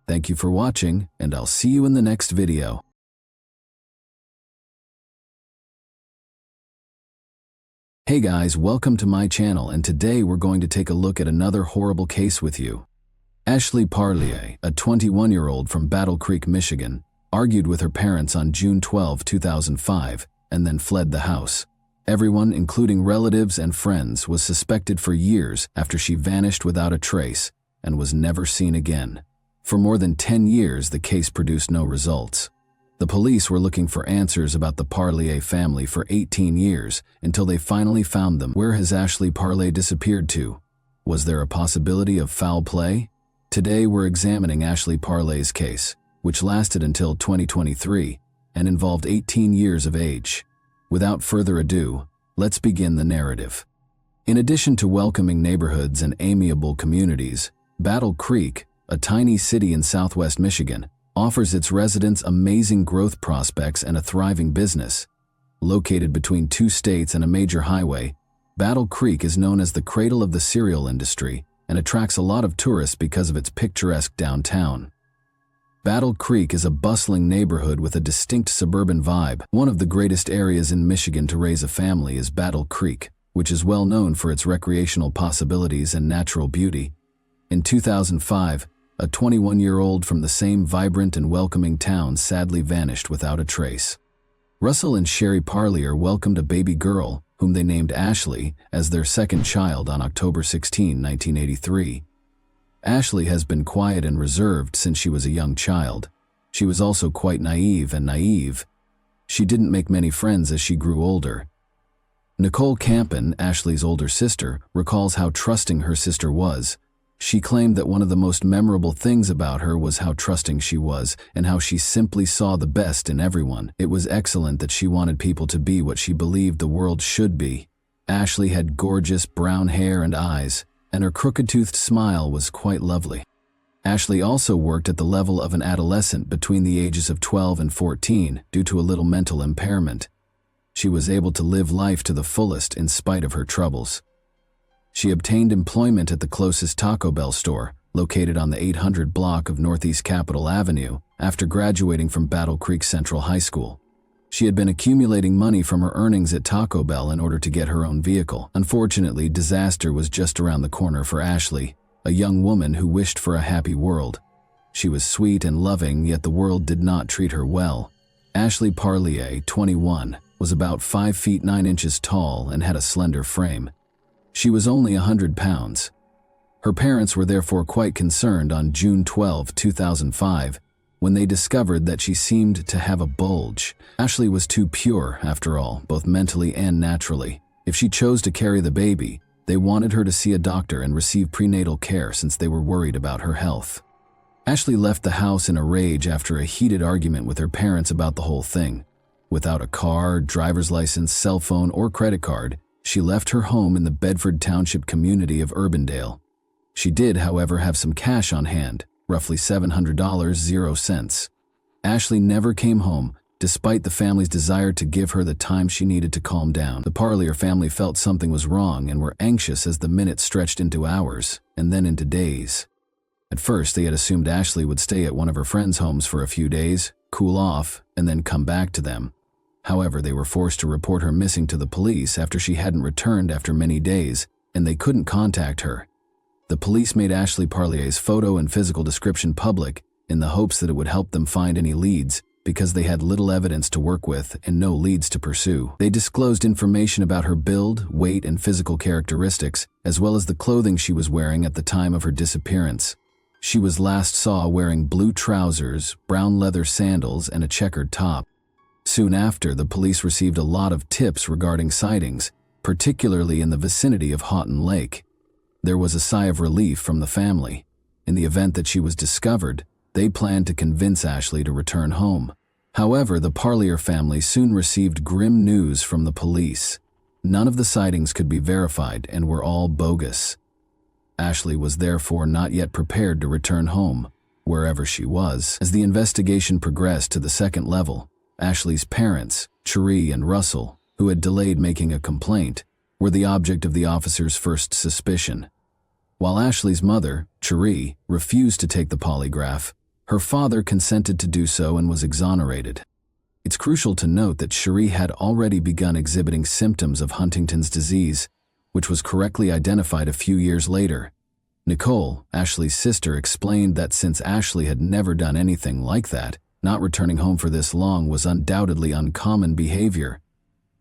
Thank you for watching, and I'll see you in the next video. Hey guys, welcome to my channel, and today we're going to take a look at another horrible case with you. Ashley Parlier, a 21-year-old from Battle Creek, Michigan, argued with her parents on June 12, 2005, and then fled the house. Everyone, including relatives and friends, was suspected for years after she vanished without a trace and was never seen again. For more than 10 years, the case produced no results. The police were looking for answers about the Parlier family for 18 years until they finally found them. Where has Ashley Parlier disappeared to? Was there a possibility of foul play? Today we're examining Ashley Parlier's case, which lasted until 2023 and involved 18 years of age. Without further ado, let's begin the narrative. In addition to welcoming neighborhoods and amiable communities, Battle Creek, a tiny city in southwest Michigan, offers its residents amazing growth prospects and a thriving business. Located between two states and a major highway, Battle Creek is known as the cradle of the cereal industry and attracts a lot of tourists because of its picturesque downtown. Battle Creek is a bustling neighborhood with a distinct suburban vibe. One of the greatest areas in Michigan to raise a family is Battle Creek, which is well known for its recreational possibilities and natural beauty. In 2005, a 21-year-old from the same vibrant and welcoming town sadly vanished without a trace. Russell and Sherry Parlier welcomed a baby girl, whom they named Ashley, as their second child on October 16, 1983. Ashley has been quiet and reserved since she was a young child. She was also quite naive. She didn't make many friends as she grew older. Nicole Campen, Ashley's older sister, recalls how trusting her sister was. She claimed that one of the most memorable things about her was how trusting she was and how she simply saw the best in everyone. It was excellent that she wanted people to be what she believed the world should be. Ashley had gorgeous brown hair and eyes, and her crooked-toothed smile was quite lovely. Ashley also worked at the level of an adolescent between the ages of 12 and 14 due to a little mental impairment. She was able to live life to the fullest in spite of her troubles. She obtained employment at the closest Taco Bell store, located on the 800 block of Northeast Capitol Avenue, after graduating from Battle Creek Central High School. She had been accumulating money from her earnings at Taco Bell in order to get her own vehicle. Unfortunately, disaster was just around the corner for Ashley, a young woman who wished for a happy world. She was sweet and loving, yet the world did not treat her well. Ashley Parlier, 21, was about 5 feet 9 inches tall and had a slender frame. She was only 100 pounds. Her parents were therefore quite concerned on June 12, 2005, when they discovered that she seemed to have a bulge. Ashley was too pure, after all, both mentally and naturally. If she chose to carry the baby, they wanted her to see a doctor and receive prenatal care since they were worried about her health. Ashley left the house in a rage after a heated argument with her parents about the whole thing. Without a car, driver's license, cell phone, or credit card, she left her home in the Bedford Township community of Urbandale. She did, however, have some cash on hand, roughly $700.00. Ashley never came home, despite the family's desire to give her the time she needed to calm down. The Parlier family felt something was wrong and were anxious as the minutes stretched into hours, and then into days. At first, they had assumed Ashley would stay at one of her friends' homes for a few days, cool off, and then come back to them. However, they were forced to report her missing to the police after she hadn't returned after many days, and they couldn't contact her. The police made Ashley Parlier's photo and physical description public in the hopes that it would help them find any leads, because they had little evidence to work with and no leads to pursue. They disclosed information about her build, weight, and physical characteristics, as well as the clothing she was wearing at the time of her disappearance. She was last saw wearing blue trousers, brown leather sandals, and a checkered top. Soon after, the police received a lot of tips regarding sightings, particularly in the vicinity of Houghton Lake. There was a sigh of relief from the family. In the event that she was discovered, they planned to convince Ashley to return home. However, the Parlier family soon received grim news from the police. None of the sightings could be verified and were all bogus. Ashley was therefore not yet prepared to return home, wherever she was. As the investigation progressed to the second level, Ashley's parents, Cherie and Russell, who had delayed making a complaint, were the object of the officers' first suspicion. While Ashley's mother, Cherie, refused to take the polygraph, her father consented to do so and was exonerated. It's crucial to note that Cherie had already begun exhibiting symptoms of Huntington's disease, which was correctly identified a few years later. Nicole, Ashley's sister, explained that since Ashley had never done anything like that, not returning home for this long was undoubtedly uncommon behavior.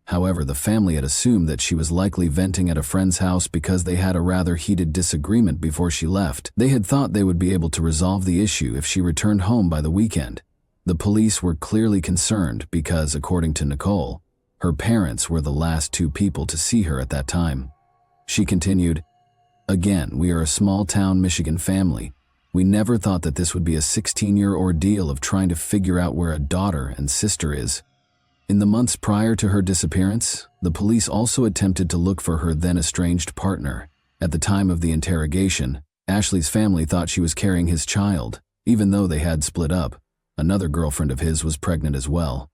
However, the family had assumed that she was likely venting at a friend's house because they had a rather heated disagreement before she left. They had thought they would be able to resolve the issue if she returned home by the weekend. The police were clearly concerned because, according to Nicole, her parents were the last two people to see her at that time. She continued, "Again, we are a small-town Michigan family. We never thought that this would be a 16-year ordeal of trying to figure out where a daughter and sister is." In the months prior to her disappearance, the police also attempted to look for her then-estranged partner. At the time of the interrogation, Ashley's family thought she was carrying his child, even though they had split up. Another girlfriend of his was pregnant as well.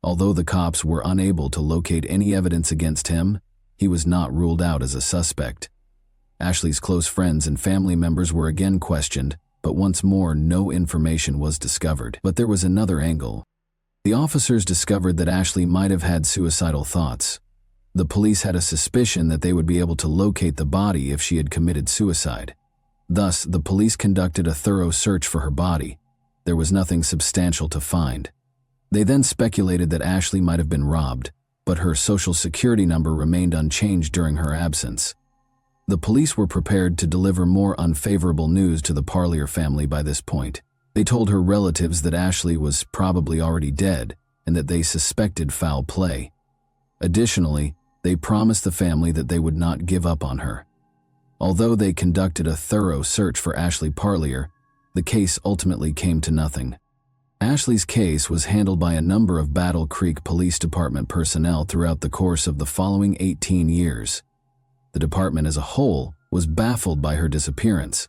Although the cops were unable to locate any evidence against him, he was not ruled out as a suspect. Ashley's close friends and family members were again questioned, but once more no information was discovered. But there was another angle. The officers discovered that Ashley might have had suicidal thoughts. The police had a suspicion that they would be able to locate the body if she had committed suicide. Thus, the police conducted a thorough search for her body. There was nothing substantial to find. They then speculated that Ashley might have been robbed, but her social security number remained unchanged during her absence. The police were prepared to deliver more unfavorable news to the Parlier family by this point. They told her relatives that Ashley was probably already dead and that they suspected foul play. Additionally, they promised the family that they would not give up on her. Although they conducted a thorough search for Ashley Parlier, the case ultimately came to nothing. Ashley's case was handled by a number of Battle Creek Police Department personnel throughout the course of the following 18 years. The department as a whole was baffled by her disappearance,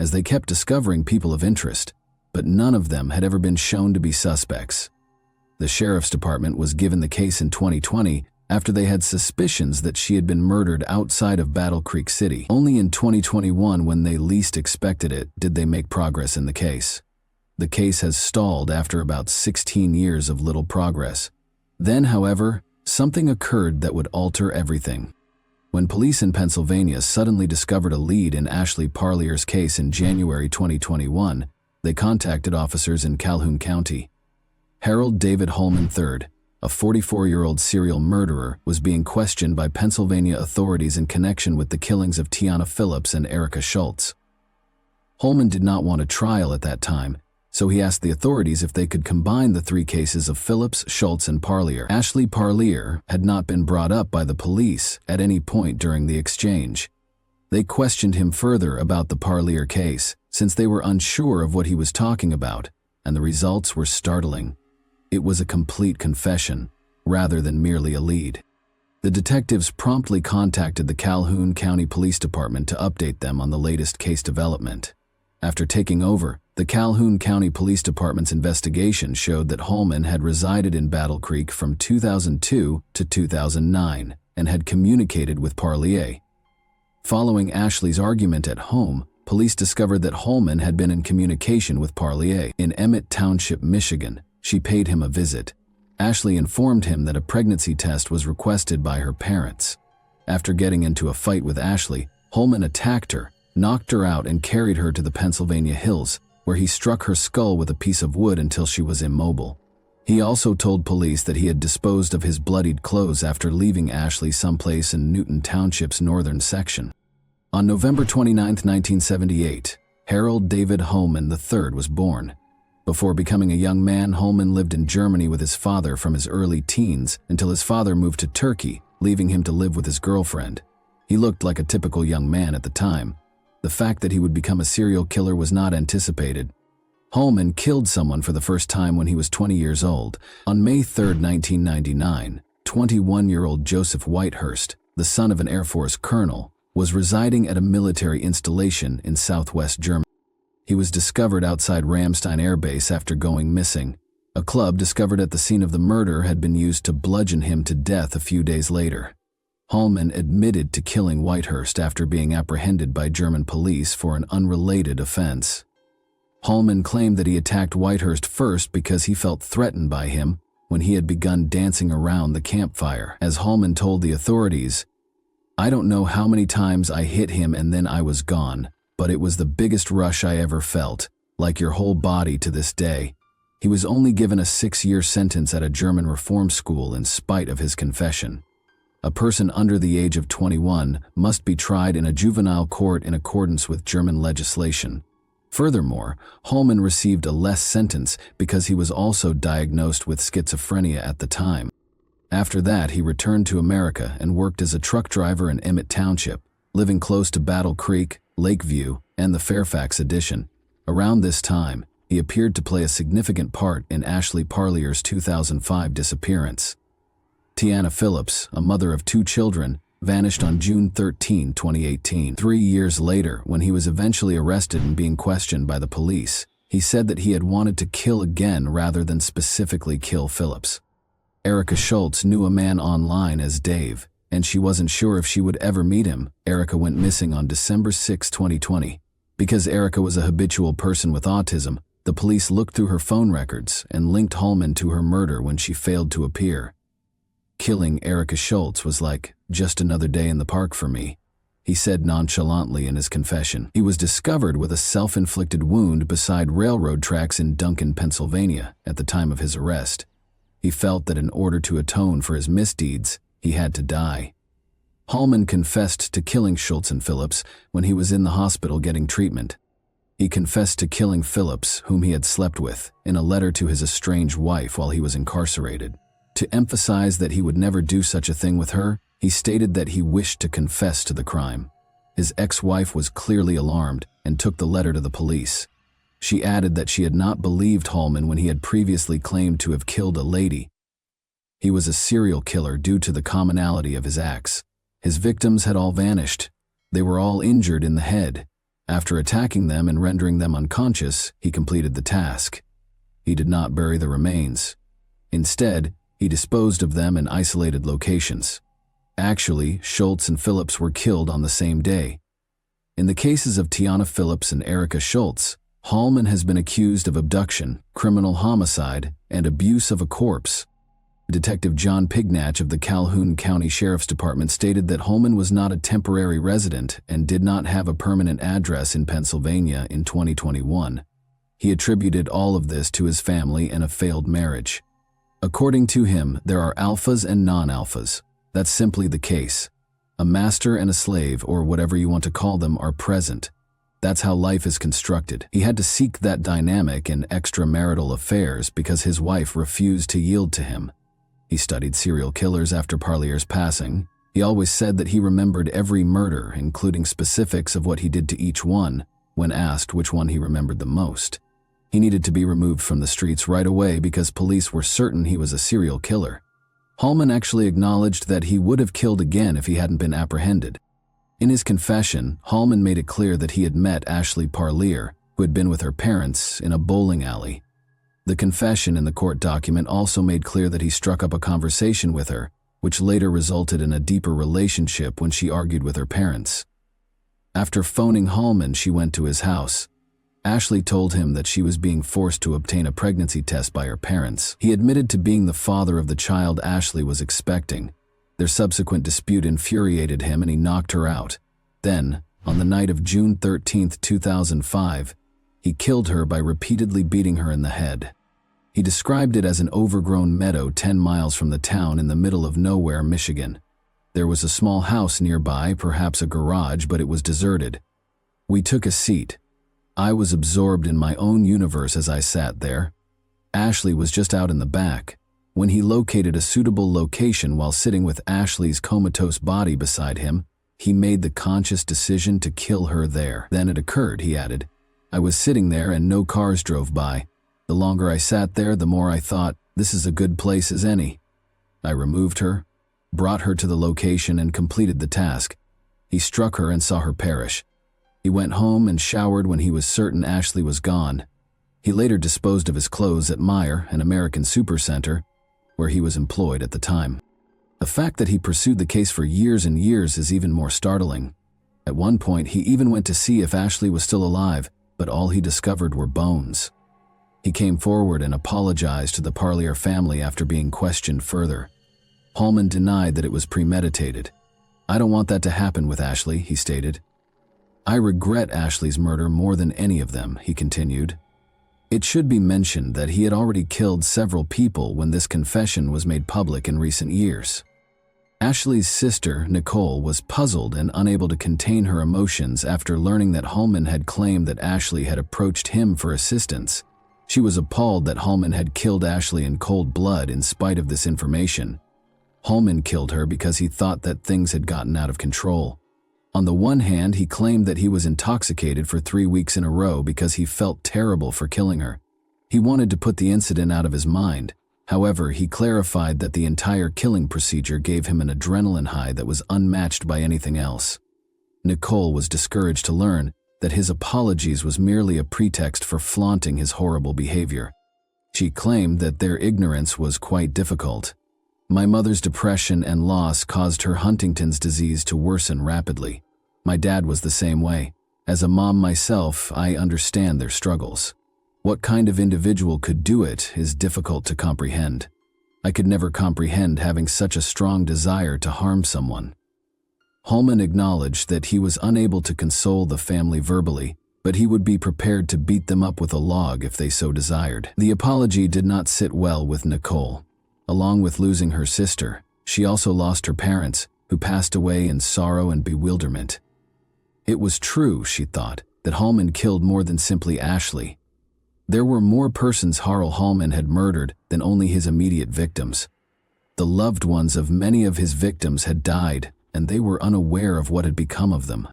as they kept discovering people of interest, but none of them had ever been shown to be suspects. The sheriff's department was given the case in 2020 after they had suspicions that she had been murdered outside of Battle Creek City. Only in 2021, when they least expected it, did they make progress in the case. The case has stalled after about 16 years of little progress. Then, however, something occurred that would alter everything. When police in Pennsylvania suddenly discovered a lead in Ashley Parlier's case in January 2021, they contacted officers in Calhoun County. Harold David Holman III, a 44-year-old serial murderer, was being questioned by Pennsylvania authorities in connection with the killings of Tiana Phillips and Erica Schultz. Holman did not want a trial at that time, so he asked the authorities if they could combine the three cases of Phillips, Schultz, and Parlier. Ashley Parlier had not been brought up by the police at any point during the exchange. They questioned him further about the Parlier case, since they were unsure of what he was talking about, and the results were startling. It was a complete confession, rather than merely a lead. The detectives promptly contacted the Calhoun County Police Department to update them on the latest case development. After taking over, the Calhoun County Police Department's investigation showed that Holman had resided in Battle Creek from 2002 to 2009 and had communicated with Parlier. Following Ashley's argument at home, police discovered that Holman had been in communication with Parlier. In Emmett Township, Michigan, she paid him a visit. Ashley informed him that a pregnancy test was requested by her parents. After getting into a fight with Ashley, Holman attacked her, knocked her out, and carried her to the Pennsylvania hills, where he struck her skull with a piece of wood until she was immobile. He also told police that he had disposed of his bloodied clothes after leaving Ashley someplace in Newton Township's northern section. On November 29, 1978, Harold David Holman III was born. Before becoming a young man, Holman lived in Germany with his father from his early teens until his father moved to Turkey, leaving him to live with his girlfriend. He looked like a typical young man at the time. The fact that he would become a serial killer was not anticipated. Holman killed someone for the first time when he was 20 years old. On May 3, 1999, 21-year-old Joseph Whitehurst, the son of an Air Force colonel, was residing at a military installation in southwest Germany. He was discovered outside Ramstein Air Base after going missing. A club discovered at the scene of the murder had been used to bludgeon him to death a few days later. Hallman admitted to killing Whitehurst after being apprehended by German police for an unrelated offense. Hallman claimed that he attacked Whitehurst first because he felt threatened by him when he had begun dancing around the campfire. As Hallman told the authorities, "I don't know how many times I hit him and then I was gone, but it was the biggest rush I ever felt, like your whole body to this day." He was only given a 6-year sentence at a German reform school in spite of his confession. A person under the age of 21 must be tried in a juvenile court in accordance with German legislation. Furthermore, Hallman received a less sentence because he was also diagnosed with schizophrenia at the time. After that, he returned to America and worked as a truck driver in Emmett Township, living close to Battle Creek, Lakeview, and the Fairfax Addition. Around this time, he appeared to play a significant part in Ashley Parlier's 2005 disappearance. Tiana Phillips, a mother of 2 children, vanished on June 13, 2018. 3 years later, when he was eventually arrested and being questioned by the police, he said that he had wanted to kill again rather than specifically kill Phillips. Erica Schultz knew a man online as Dave, and she wasn't sure if she would ever meet him. Erica went missing on December 6, 2020. Because Erica was a habitual person with autism, the police looked through her phone records and linked Hallman to her murder when she failed to appear. "Killing Erica Schultz was like just another day in the park for me," he said nonchalantly in his confession. He was discovered with a self-inflicted wound beside railroad tracks in Duncan, Pennsylvania, at the time of his arrest. He felt that in order to atone for his misdeeds, he had to die. Hallman confessed to killing Schultz and Phillips when he was in the hospital getting treatment. He confessed to killing Phillips, whom he had slept with, in a letter to his estranged wife while he was incarcerated. To emphasize that he would never do such a thing with her, he stated that he wished to confess to the crime. His ex-wife was clearly alarmed and took the letter to the police. She added that she had not believed Hallman when he had previously claimed to have killed a lady. He was a serial killer due to the commonality of his acts. His victims had all vanished. They were all injured in the head. After attacking them and rendering them unconscious, he completed the task. He did not bury the remains. Instead, he disposed of them in isolated locations. Actually, Schultz and Phillips were killed on the same day. In the cases of Tiana Phillips and Erica Schultz, Hallman has been accused of abduction, criminal homicide, and abuse of a corpse. Detective John Pignatch of the Calhoun County Sheriff's Department stated that Hallman was not a temporary resident and did not have a permanent address in Pennsylvania in 2021. He attributed all of this to his family and a failed marriage. According to him, there are alphas and non-alphas. That's simply the case. A master and a slave, or whatever you want to call them, are present. That's how life is constructed. He had to seek that dynamic in extramarital affairs because his wife refused to yield to him. He studied serial killers after Parlier's passing. He always said that he remembered every murder, including specifics of what he did to each one, when asked which one he remembered the most. He needed to be removed from the streets right away because police were certain he was a serial killer. Hallman actually acknowledged that he would have killed again if he hadn't been apprehended. In his confession, Hallman made it clear that he had met Ashley Parlier, who had been with her parents, in a bowling alley. The confession in the court document also made clear that he struck up a conversation with her, which later resulted in a deeper relationship when she argued with her parents. After phoning Hallman, she went to his house. Ashley told him that she was being forced to obtain a pregnancy test by her parents. He admitted to being the father of the child Ashley was expecting. Their subsequent dispute infuriated him and he knocked her out. Then, on the night of June 13, 2005, he killed her by repeatedly beating her in the head. He described it as an overgrown meadow 10 miles from the town in the middle of nowhere, Michigan. There was a small house nearby, perhaps a garage, but it was deserted. We took a seat. I was absorbed in my own universe as I sat there. Ashley was just out in the back. When he located a suitable location while sitting with Ashley's comatose body beside him, he made the conscious decision to kill her there. Then it occurred, he added. I was sitting there and no cars drove by. The longer I sat there, the more I thought, this is a good place as any. I removed her, brought her to the location and completed the task. He struck her and saw her perish. He went home and showered when he was certain Ashley was gone. He later disposed of his clothes at Meijer, an American supercenter, where he was employed at the time. The fact that he pursued the case for years and years is even more startling. At one point, he even went to see if Ashley was still alive, but all he discovered were bones. He came forward and apologized to the Parlier family after being questioned further. Hallman denied that it was premeditated. "I don't want that to happen with Ashley," he stated. "I regret Ashley's murder more than any of them," he continued. It should be mentioned that he had already killed several people when this confession was made public in recent years. Ashley's sister, Nicole, was puzzled and unable to contain her emotions after learning that Hallman had claimed that Ashley had approached him for assistance. She was appalled that Hallman had killed Ashley in cold blood in spite of this information. Hallman killed her because he thought that things had gotten out of control. On the one hand, he claimed that he was intoxicated for 3 weeks in a row because he felt terrible for killing her. He wanted to put the incident out of his mind. However, he clarified that the entire killing procedure gave him an adrenaline high that was unmatched by anything else. Nicole was discouraged to learn that his apologies was merely a pretext for flaunting his horrible behavior. She claimed that their ignorance was quite difficult. "My mother's depression and loss caused her Huntington's disease to worsen rapidly. My dad was the same way. As a mom myself, I understand their struggles. What kind of individual could do it is difficult to comprehend. I could never comprehend having such a strong desire to harm someone." Hallman acknowledged that he was unable to console the family verbally, but he would be prepared to beat them up with a log if they so desired. The apology did not sit well with Nicole. Along with losing her sister, she also lost her parents, who passed away in sorrow and bewilderment. It was true, she thought, that Hallman killed more than simply Ashley. There were more persons Harl Hallman had murdered than only his immediate victims. The loved ones of many of his victims had died, and they were unaware of what had become of them.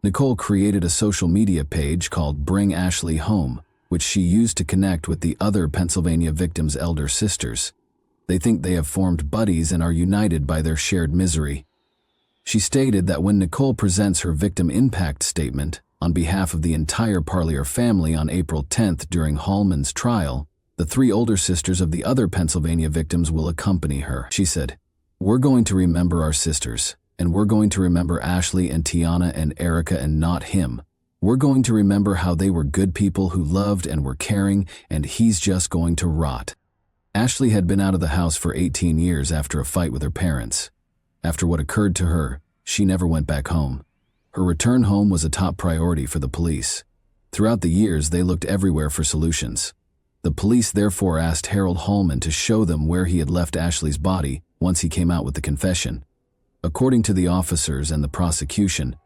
Nicole created a social media page called Bring Ashley Home, which she used to connect with the other Pennsylvania victims' elder sisters. They think they have formed buddies and are united by their shared misery. She stated that when Nicole presents her victim impact statement on behalf of the entire Parlier family on April 10th during Hallman's trial, the 3 older sisters of the other Pennsylvania victims will accompany her. She said, "We're going to remember our sisters, and we're going to remember Ashley and Tiana and Erica and not him. We're going to remember how they were good people who loved and were caring, and he's just going to rot." Ashley had been out of the house for 18 years after a fight with her parents. After what occurred to her, she never went back home. Her return home was a top priority for the police. Throughout the years, they looked everywhere for solutions. The police therefore asked Harold Hallman to show them where he had left Ashley's body once he came out with the confession. According to the officers and the prosecution,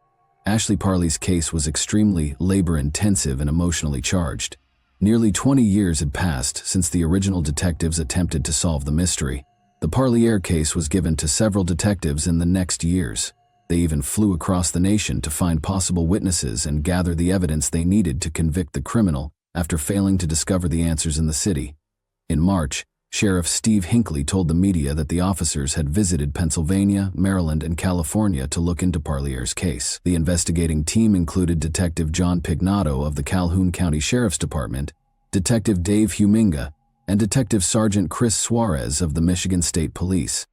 Ashley Parley's case was extremely labor-intensive and emotionally charged. Nearly 20 years had passed since the original detectives attempted to solve the mystery. The Parlier case was given to several detectives in the next years. They even flew across the nation to find possible witnesses and gather the evidence they needed to convict the criminal after failing to discover the answers in the city. In March, Sheriff Steve Hinckley told the media that the officers had visited Pennsylvania, Maryland, and California to look into Parlier's case. The investigating team included Detective John Pignato of the Calhoun County Sheriff's Department, Detective Dave Huminga, and Detective Sergeant Chris Suarez of the Michigan State Police.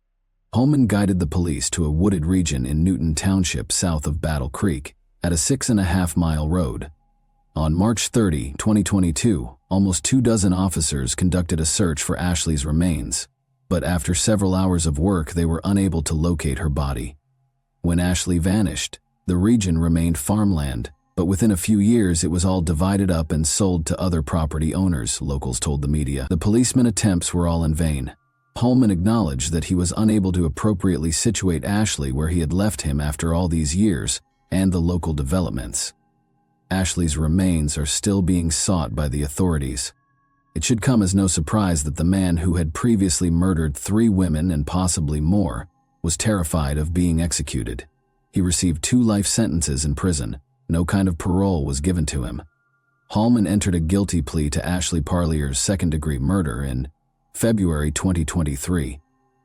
Hallman guided the police to a wooded region in Newton Township south of Battle Creek, at a 6.5-mile road. On March 30, 2022, almost 24 officers conducted a search for Ashley's remains, but after several hours of work they were unable to locate her body. When Ashley vanished, the region remained farmland, but within a few years it was all divided up and sold to other property owners, locals told the media. The policemen's attempts were all in vain. Hallman acknowledged that he was unable to appropriately situate Ashley where he had left him after all these years and the local developments. Ashley's remains are still being sought by the authorities. It should come as no surprise that the man who had previously murdered 3 women and possibly more was terrified of being executed. He received 2 life sentences in prison. No kind of parole was given to him. Hallman entered a guilty plea to Ashley Parlier's second-degree murder in February 2023.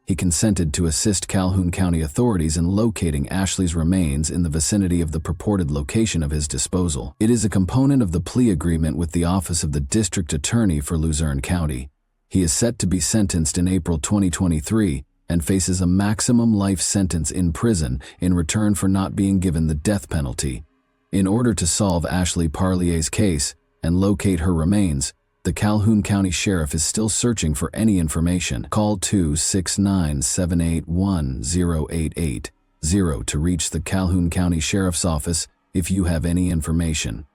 he consented to assist Calhoun County authorities in locating Ashley's remains in the vicinity of the purported location of his disposal. It is a component of the plea agreement with the Office of the District Attorney for Luzerne County. He is set to be sentenced in April 2023 and faces a maximum life sentence in prison in return for not being given the death penalty. In order to solve Ashley Parlier's case and locate her remains, the Calhoun County Sheriff is still searching for any information. Call 269-781-0880 to reach the Calhoun County Sheriff's Office if you have any information.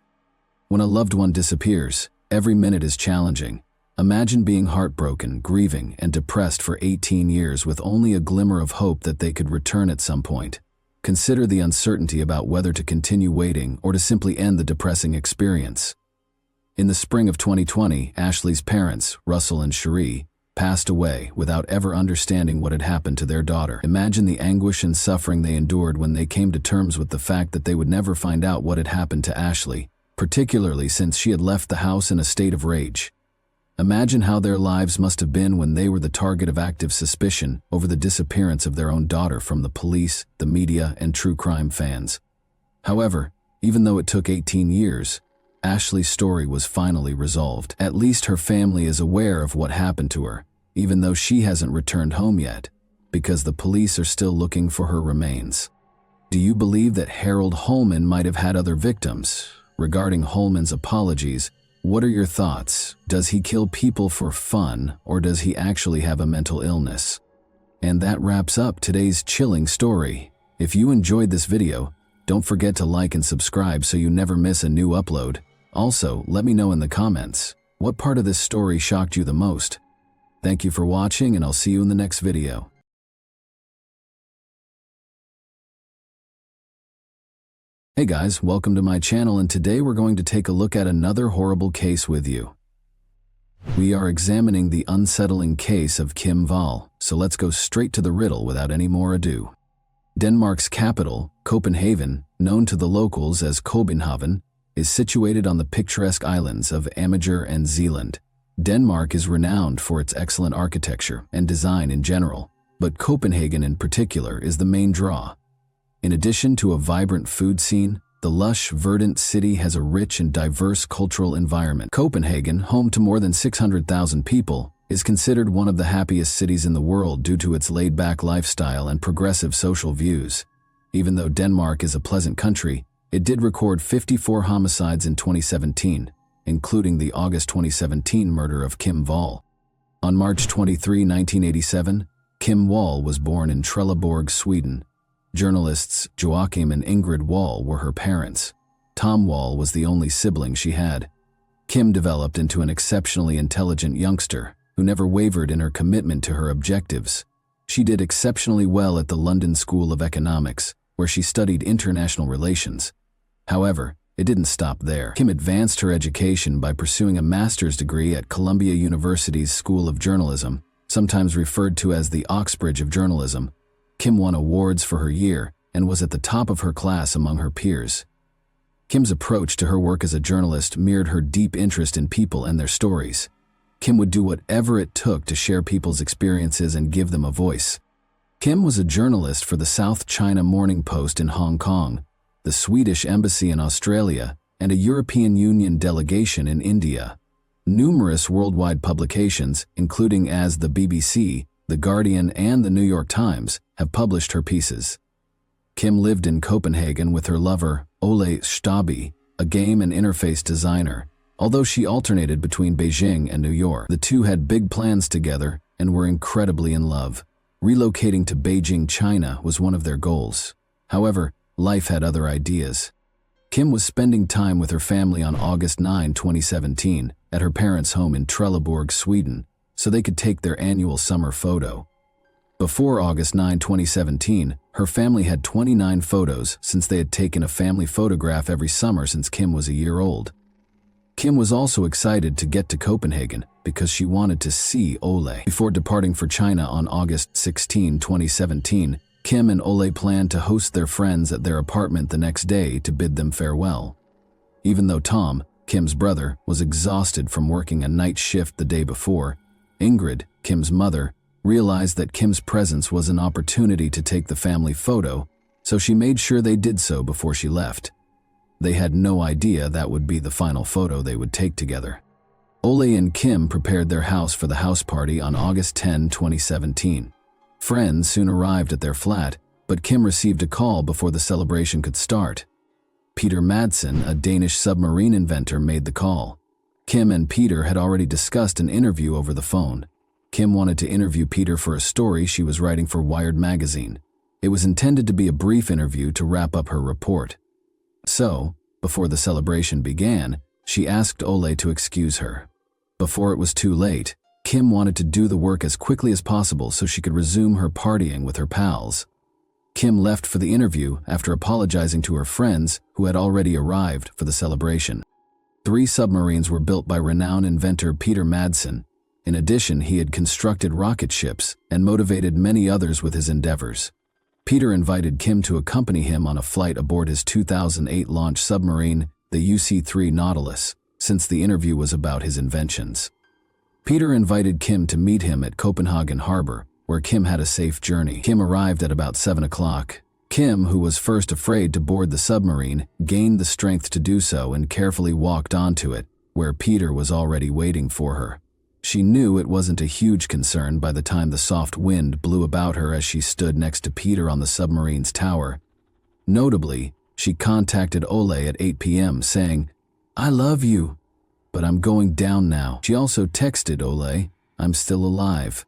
When a loved one disappears, every minute is challenging. Imagine being heartbroken, grieving, and depressed for 18 years with only a glimmer of hope that they could return at some point. Consider the uncertainty about whether to continue waiting or to simply end the depressing experience. In the spring of 2020, Ashley's parents, Russell and Cherie, passed away without ever understanding what had happened to their daughter. Imagine the anguish and suffering they endured when they came to terms with the fact that they would never find out what had happened to Ashley, particularly since she had left the house in a state of rage. Imagine how their lives must have been when they were the target of active suspicion over the disappearance of their own daughter from the police, the media, and true crime fans. However, even though it took 18 years, Ashley's story was finally resolved. At least her family is aware of what happened to her, even though she hasn't returned home yet, because the police are still looking for her remains. Do you believe that Harold Holman might have had other victims? Regarding Holman's apologies, what are your thoughts? Does he kill people for fun, or does he actually have a mental illness? And that wraps up today's chilling story. If you enjoyed this video, don't forget to like and subscribe so you never miss a new upload. Also, let me know in the comments, what part of this story shocked you the most? Thank you for watching, and I'll see you in the next video. Hey guys, welcome to my channel, and today we're going to take a look at another horrible case with you. We are examining the unsettling case of Kim Wall, so let's go straight to the riddle without any more ado. Denmark's capital, Copenhagen, known to the locals as Copenhagen, is situated on the picturesque islands of Amager and Zealand. Denmark is renowned for its excellent architecture and design in general, but Copenhagen in particular is the main draw. In addition to a vibrant food scene, the lush, verdant city has a rich and diverse cultural environment. Copenhagen, home to more than 600,000 people, is considered one of the happiest cities in the world due to its laid-back lifestyle and progressive social views. Even though Denmark is a pleasant country, it did record 54 homicides in 2017, including the August 2017 murder of Kim Wall. On March 23, 1987, Kim Wall was born in Trelleborg, Sweden. Journalists Joachim and Ingrid Wall were her parents. Tom Wall was the only sibling she had. Kim developed into an exceptionally intelligent youngster who never wavered in her commitment to her objectives. She did exceptionally well at the London School of Economics, where she studied international relations. However, it didn't stop there. Kim advanced her education by pursuing a master's degree at Columbia University's School of Journalism, sometimes referred to as the Oxbridge of Journalism. Kim won awards for her year and was at the top of her class among her peers. Kim's approach to her work as a journalist mirrored her deep interest in people and their stories. Kim would do whatever it took to share people's experiences and give them a voice. Kim was a journalist for the South China Morning Post in Hong Kong, the Swedish Embassy in Australia, and a European Union delegation in India. Numerous worldwide publications, including as the BBC, The Guardian, and the New York Times, have published her pieces. Kim lived in Copenhagen with her lover, Ole Stabi, a game and interface designer. Although she alternated between Beijing and New York, the two had big plans together and were incredibly in love. Relocating to Beijing, China was one of their goals. However, life had other ideas. Kim was spending time with her family on August 9, 2017, at her parents' home in Trelleborg, Sweden, so they could take their annual summer photo. Before August 9, 2017, her family had 29 photos since they had taken a family photograph every summer since Kim was a year old. Kim was also excited to get to Copenhagen because she wanted to see Ole. Before departing for China on August 16, 2017, Kim and Ole planned to host their friends at their apartment the next day to bid them farewell. Even though Tom, Kim's brother, was exhausted from working a night shift the day before, Ingrid, Kim's mother, realized that Kim's presence was an opportunity to take the family photo, so she made sure they did so before she left. They had no idea that would be the final photo they would take together. Ole and Kim prepared their house for the house party on August 10, 2017. Friends soon arrived at their flat, but Kim received a call before the celebration could start. Peter Madsen, a Danish submarine inventor, made the call. Kim and Peter had already discussed an interview over the phone. Kim wanted to interview Peter for a story she was writing for Wired magazine. It was intended to be a brief interview to wrap up her report. So, before the celebration began, she asked Ole to excuse her. Before it was too late, Kim wanted to do the work as quickly as possible so she could resume her partying with her pals. Kim left for the interview after apologizing to her friends who had already arrived for the celebration. 3 submarines were built by renowned inventor Peter Madsen. In addition, he had constructed rocket ships and motivated many others with his endeavors. Peter invited Kim to accompany him on a flight aboard his 2008 launch submarine, the UC-3 Nautilus, since the interview was about his inventions. Peter invited Kim to meet him at Copenhagen Harbor, where Kim had a safe journey. Kim arrived at about 7 o'clock. Kim, who was first afraid to board the submarine, gained the strength to do so and carefully walked onto it, where Peter was already waiting for her. She knew it wasn't a huge concern by the time the soft wind blew about her as she stood next to Peter on the submarine's tower. Notably, she contacted Ole at 8 p.m. saying, "I love you, but I'm going down now." She also texted Ole, "I'm still alive."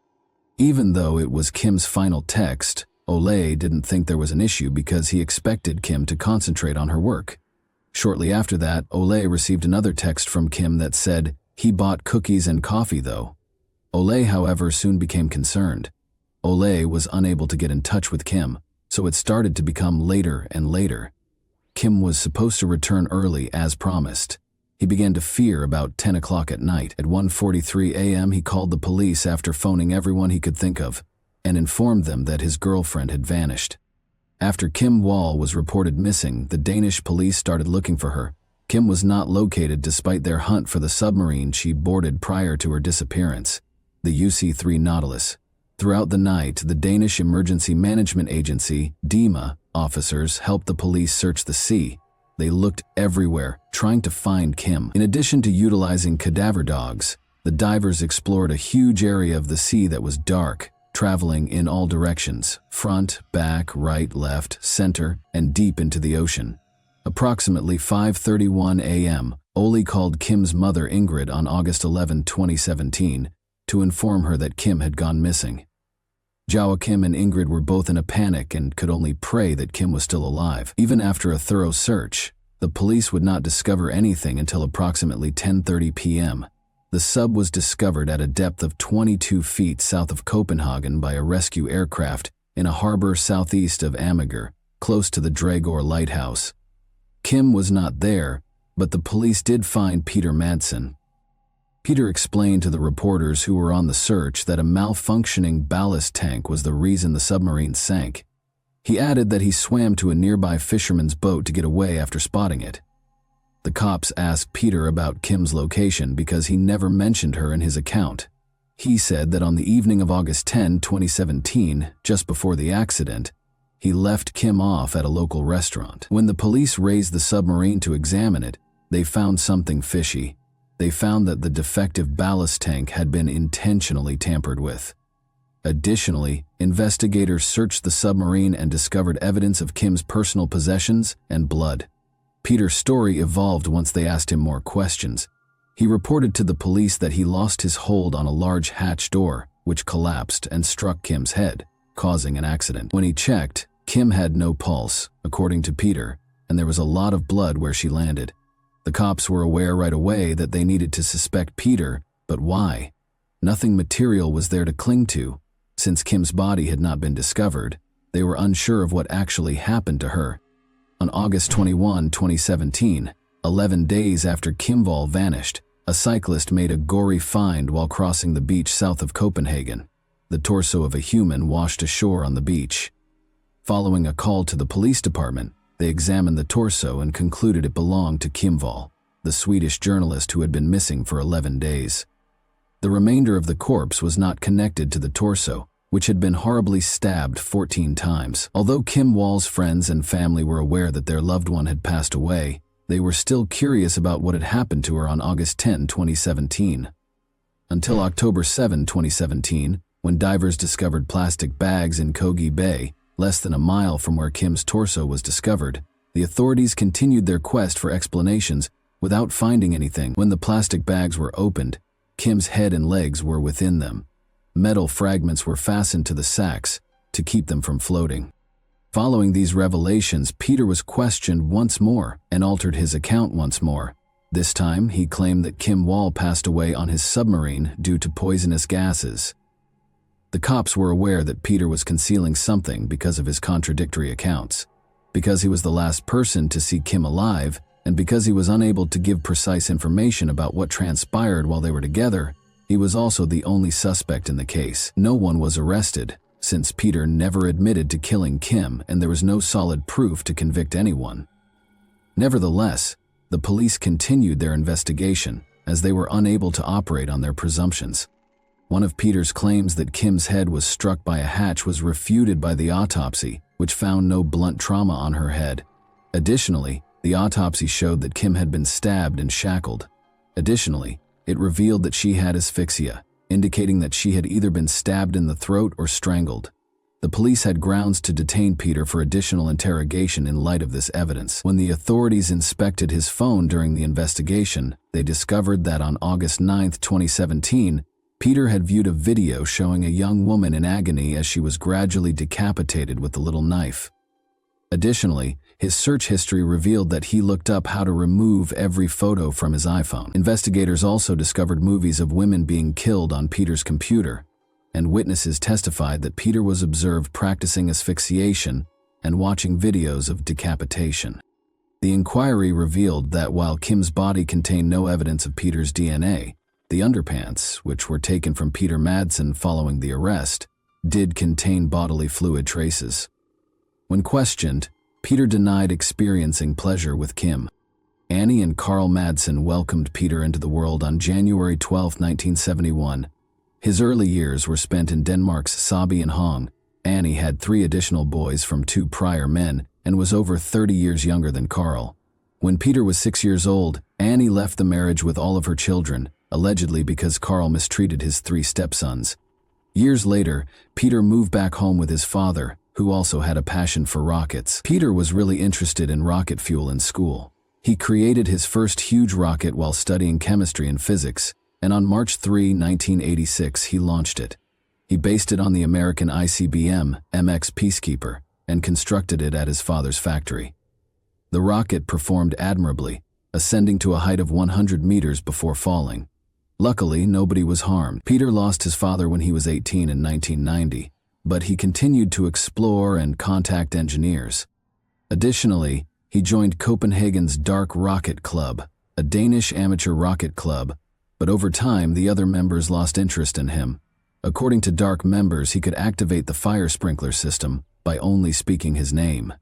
Even though it was Kim's final text, Ole didn't think there was an issue because he expected Kim to concentrate on her work. Shortly after that, Ole received another text from Kim that said, "He bought cookies and coffee though." Ole, however, soon became concerned. Ole was unable to get in touch with Kim, so it started to become later and later. Kim was supposed to return early as promised. He began to fear about 10 o'clock at night. At 1:43 a.m. he called the police after phoning everyone he could think of and informed them that his girlfriend had vanished. After Kim Wall was reported missing, the Danish police started looking for her. Kim was not located despite their hunt for the submarine she boarded prior to her disappearance, the UC-3 Nautilus. Throughout the night, the Danish Emergency Management Agency, DEMA, officers helped the police search the sea. They looked everywhere, trying to find Kim. In addition to utilizing cadaver dogs, the divers explored a huge area of the sea that was dark, traveling in all directions, front, back, right, left, center, and deep into the ocean. Approximately 5:31 a.m., Ole called Kim's mother Ingrid on August 11, 2017, to inform her that Kim had gone missing. Joachim and Ingrid were both in a panic and could only pray that Kim was still alive. Even after a thorough search, the police would not discover anything until approximately 10:30 p.m. The sub was discovered at a depth of 22 feet south of Copenhagen by a rescue aircraft in a harbor southeast of Amager, close to the Dragør lighthouse. Kim was not there, but the police did find Peter Madsen. Peter explained to the reporters who were on the search that a malfunctioning ballast tank was the reason the submarine sank. He added that he swam to a nearby fisherman's boat to get away after spotting it. The cops asked Peter about Kim's location because he never mentioned her in his account. He said that on the evening of August 10, 2017, just before the accident, he left Kim off at a local restaurant. When the police raised the submarine to examine it, they found something fishy. They found that the defective ballast tank had been intentionally tampered with. Additionally, investigators searched the submarine and discovered evidence of Kim's personal possessions and blood. Peter's story evolved once they asked him more questions. He reported to the police that he lost his hold on a large hatch door, which collapsed and struck Kim's head, causing an accident. When he checked, Kim had no pulse, according to Peter, and there was a lot of blood where she landed. The cops were aware right away that they needed to suspect Peter, but why? Nothing material was there to cling to. Since Kim's body had not been discovered, they were unsure of what actually happened to her. On August 21, 2017, 11 days after Kim Wall vanished, a cyclist made a gory find while crossing the beach south of Copenhagen. The torso of a human washed ashore on the beach. Following a call to the police department, they examined the torso and concluded it belonged to Kim Wall, the Swedish journalist who had been missing for 11 days. The remainder of the corpse was not connected to the torso, which had been horribly stabbed 14 times. Although Kim Wall's friends and family were aware that their loved one had passed away, they were still curious about what had happened to her on August 10, 2017. Until October 7, 2017, when divers discovered plastic bags in Kogi Bay, less than a mile from where Kim's torso was discovered, the authorities continued their quest for explanations without finding anything. When the plastic bags were opened, Kim's head and legs were within them. Metal fragments were fastened to the sacks to keep them from floating. Following these revelations, Peter was questioned once more and altered his account once more. This time, he claimed that Kim Wall passed away on his submarine due to poisonous gases. The cops were aware that Peter was concealing something because of his contradictory accounts. Because he was the last person to see Kim alive, and because he was unable to give precise information about what transpired while they were together, he was also the only suspect in the case. No one was arrested, since Peter never admitted to killing Kim and there was no solid proof to convict anyone. Nevertheless, the police continued their investigation, as they were unable to operate on their presumptions. One of Peter's claims that Kim's head was struck by a hatch was refuted by the autopsy, which found no blunt trauma on her head. Additionally, the autopsy showed that Kim had been stabbed and shackled. Additionally, it revealed that she had asphyxia, indicating that she had either been stabbed in the throat or strangled. The police had grounds to detain Peter for additional interrogation in light of this evidence. When the authorities inspected his phone during the investigation, they discovered that on August 9, 2017, Peter had viewed a video showing a young woman in agony as she was gradually decapitated with a little knife. Additionally, his search history revealed that he looked up how to remove every photo from his iPhone. Investigators also discovered movies of women being killed on Peter's computer, and witnesses testified that Peter was observed practicing asphyxiation and watching videos of decapitation. The inquiry revealed that while Kim's body contained no evidence of Peter's DNA, the underpants, which were taken from Peter Madsen following the arrest, did contain bodily fluid traces. When questioned, Peter denied experiencing pleasure with Kim. Annie and Carl Madsen welcomed Peter into the world on January 12, 1971. His early years were spent in Denmark's Sabi and Hong. Annie had 3 additional boys from 2 prior men and was over 30 years younger than Carl. When Peter was 6 years old, Annie left the marriage with all of her children, allegedly because Carl mistreated his 3 stepsons. Years later, Peter moved back home with his father, who also had a passion for rockets. Peter was really interested in rocket fuel in school. He created his first huge rocket while studying chemistry and physics, and on March 3, 1986, he launched it. He based it on the American ICBM MX Peacekeeper and constructed it at his father's factory. The rocket performed admirably, ascending to a height of 100 meters before falling. Luckily, nobody was harmed. Peter lost his father when he was 18 in 1990, but he continued to explore and contact engineers. Additionally, he joined Copenhagen's Dark Rocket Club, a Danish amateur rocket club, but over time the other members lost interest in him. According to Dark members, he could activate the fire sprinkler system by only speaking his name.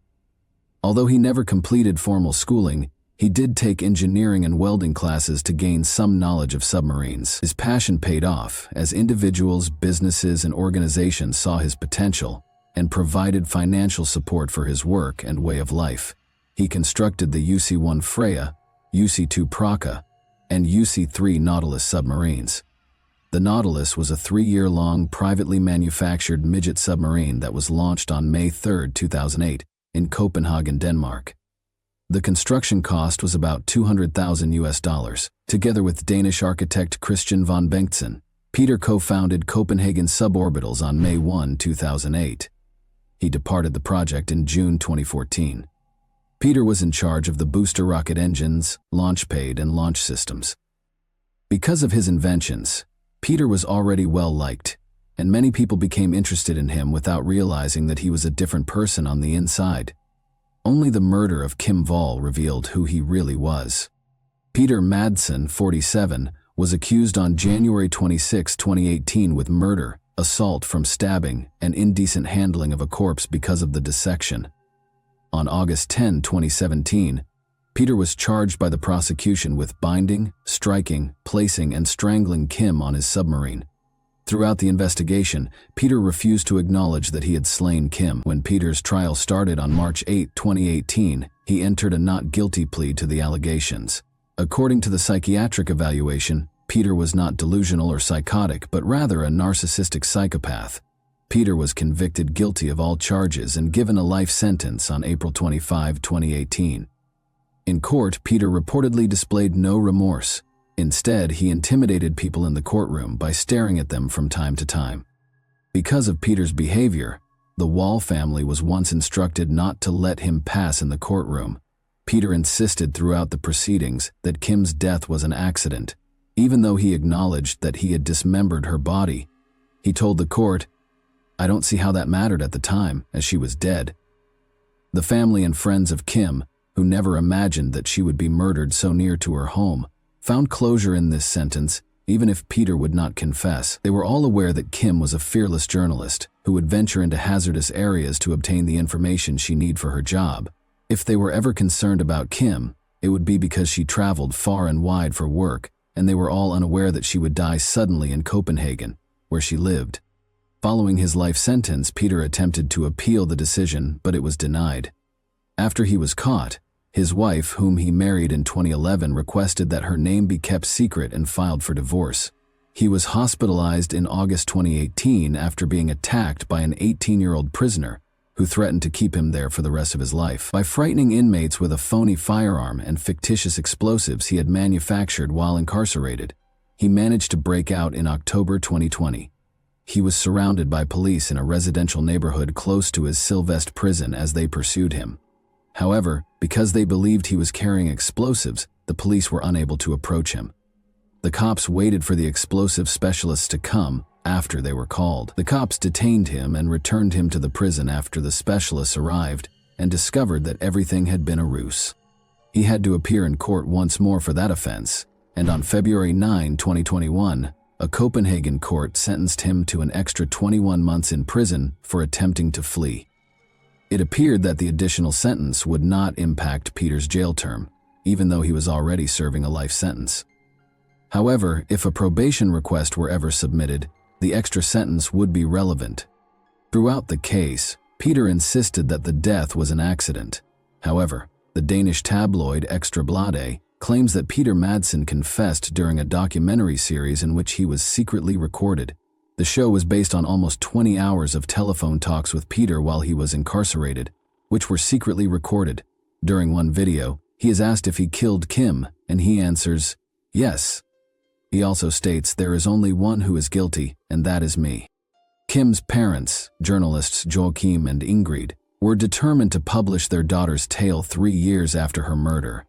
Although he never completed formal schooling, he did take engineering and welding classes to gain some knowledge of submarines. His passion paid off as individuals, businesses, and organizations saw his potential and provided financial support for his work and way of life. He constructed the UC-1 Freya, UC-2 Praka, and UC-3 Nautilus submarines. The Nautilus was a 3-year-long privately manufactured midget submarine that was launched on May 3, 2008, in Copenhagen, Denmark. The construction cost was about 200,000 US. Together with Danish architect Christian von Bengtsen, Peter co-founded Copenhagen Suborbitals on May 1, 2008. He departed the project in June 2014. Peter was in charge of the booster rocket engines, launch pad, and launch systems. Because of his inventions, Peter was already well-liked, and many people became interested in him without realizing that he was a different person on the inside. Only the murder of Kim Wall revealed who he really was. Peter Madsen, 47, was accused on January 26, 2018 with murder, assault from stabbing, and indecent handling of a corpse because of the dissection. On August 10, 2017, Peter was charged by the prosecution with binding, striking, placing, and strangling Kim on his submarine. Throughout the investigation, Peter refused to acknowledge that he had slain Kim. When Peter's trial started on March 8, 2018, he entered a not guilty plea to the allegations. According to the psychiatric evaluation, Peter was not delusional or psychotic, but rather a narcissistic psychopath. Peter was convicted guilty of all charges and given a life sentence on April 25, 2018. In court, Peter reportedly displayed no remorse. Instead, he intimidated people in the courtroom by staring at them from time to time. Because of Peter's behavior, the Wall family was once instructed not to let him pass in the courtroom. Peter insisted throughout the proceedings that Kim's death was an accident, even though he acknowledged that he had dismembered her body. He told the court, "I don't see how that mattered at the time, as she was dead." The family and friends of Kim, who never imagined that she would be murdered so near to her home, found closure in this sentence, even if Peter would not confess. They were all aware that Kim was a fearless journalist who would venture into hazardous areas to obtain the information she needed for her job. If they were ever concerned about Kim, it would be because she traveled far and wide for work, and they were all unaware that she would die suddenly in Copenhagen, where she lived. Following his life sentence, Peter attempted to appeal the decision, but it was denied. After he was caught, his wife, whom he married in 2011, requested that her name be kept secret and filed for divorce. He was hospitalized in August 2018 after being attacked by an 18-year-old prisoner who threatened to keep him there for the rest of his life. By frightening inmates with a phony firearm and fictitious explosives he had manufactured while incarcerated, he managed to break out in October 2020. He was surrounded by police in a residential neighborhood close to his Sylvester prison as they pursued him. However, because they believed he was carrying explosives, the police were unable to approach him. The cops waited for the explosive specialists to come after they were called. The cops detained him and returned him to the prison after the specialists arrived and discovered that everything had been a ruse. He had to appear in court once more for that offense, and on February 9, 2021, a Copenhagen court sentenced him to an extra 21 months in prison for attempting to flee. It appeared that the additional sentence would not impact Peter's jail term, even though he was already serving a life sentence. However, if a probation request were ever submitted, the extra sentence would be relevant. Throughout the case, Peter insisted that the death was an accident. However, the Danish tabloid Ekstra Bladet claims that Peter Madsen confessed during a documentary series in which he was secretly recorded. The show was based on almost 20 hours of telephone talks with Peter while he was incarcerated, which were secretly recorded. During one video, he is asked if he killed Kim, and he answers, "Yes." He also states, "There is only one who is guilty, and that is me." Kim's parents, journalists Joachim and Ingrid, were determined to publish their daughter's tale 3 years after her murder.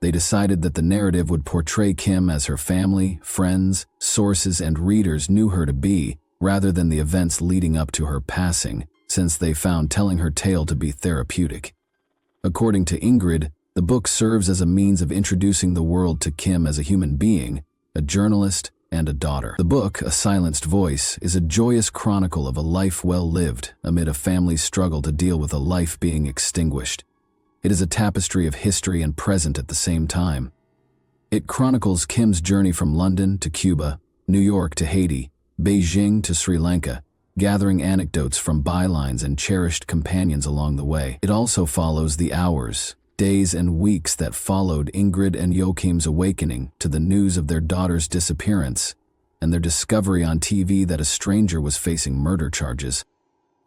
They decided that the narrative would portray Kim as her family, friends, sources, and readers knew her to be, rather than the events leading up to her passing, since they found telling her tale to be therapeutic. According to Ingrid, the book serves as a means of introducing the world to Kim as a human being, a journalist, and a daughter. The book, A Silenced Voice, is a joyous chronicle of a life well lived amid a family's struggle to deal with a life being extinguished. It is a tapestry of history and present at the same time. It chronicles Kim's journey from London to Cuba, New York to Haiti, Beijing to Sri Lanka, gathering anecdotes from bylines and cherished companions along the way. It also follows the hours, days, and weeks that followed Ingrid and Joachim's awakening to the news of their daughter's disappearance and their discovery on TV that a stranger was facing murder charges.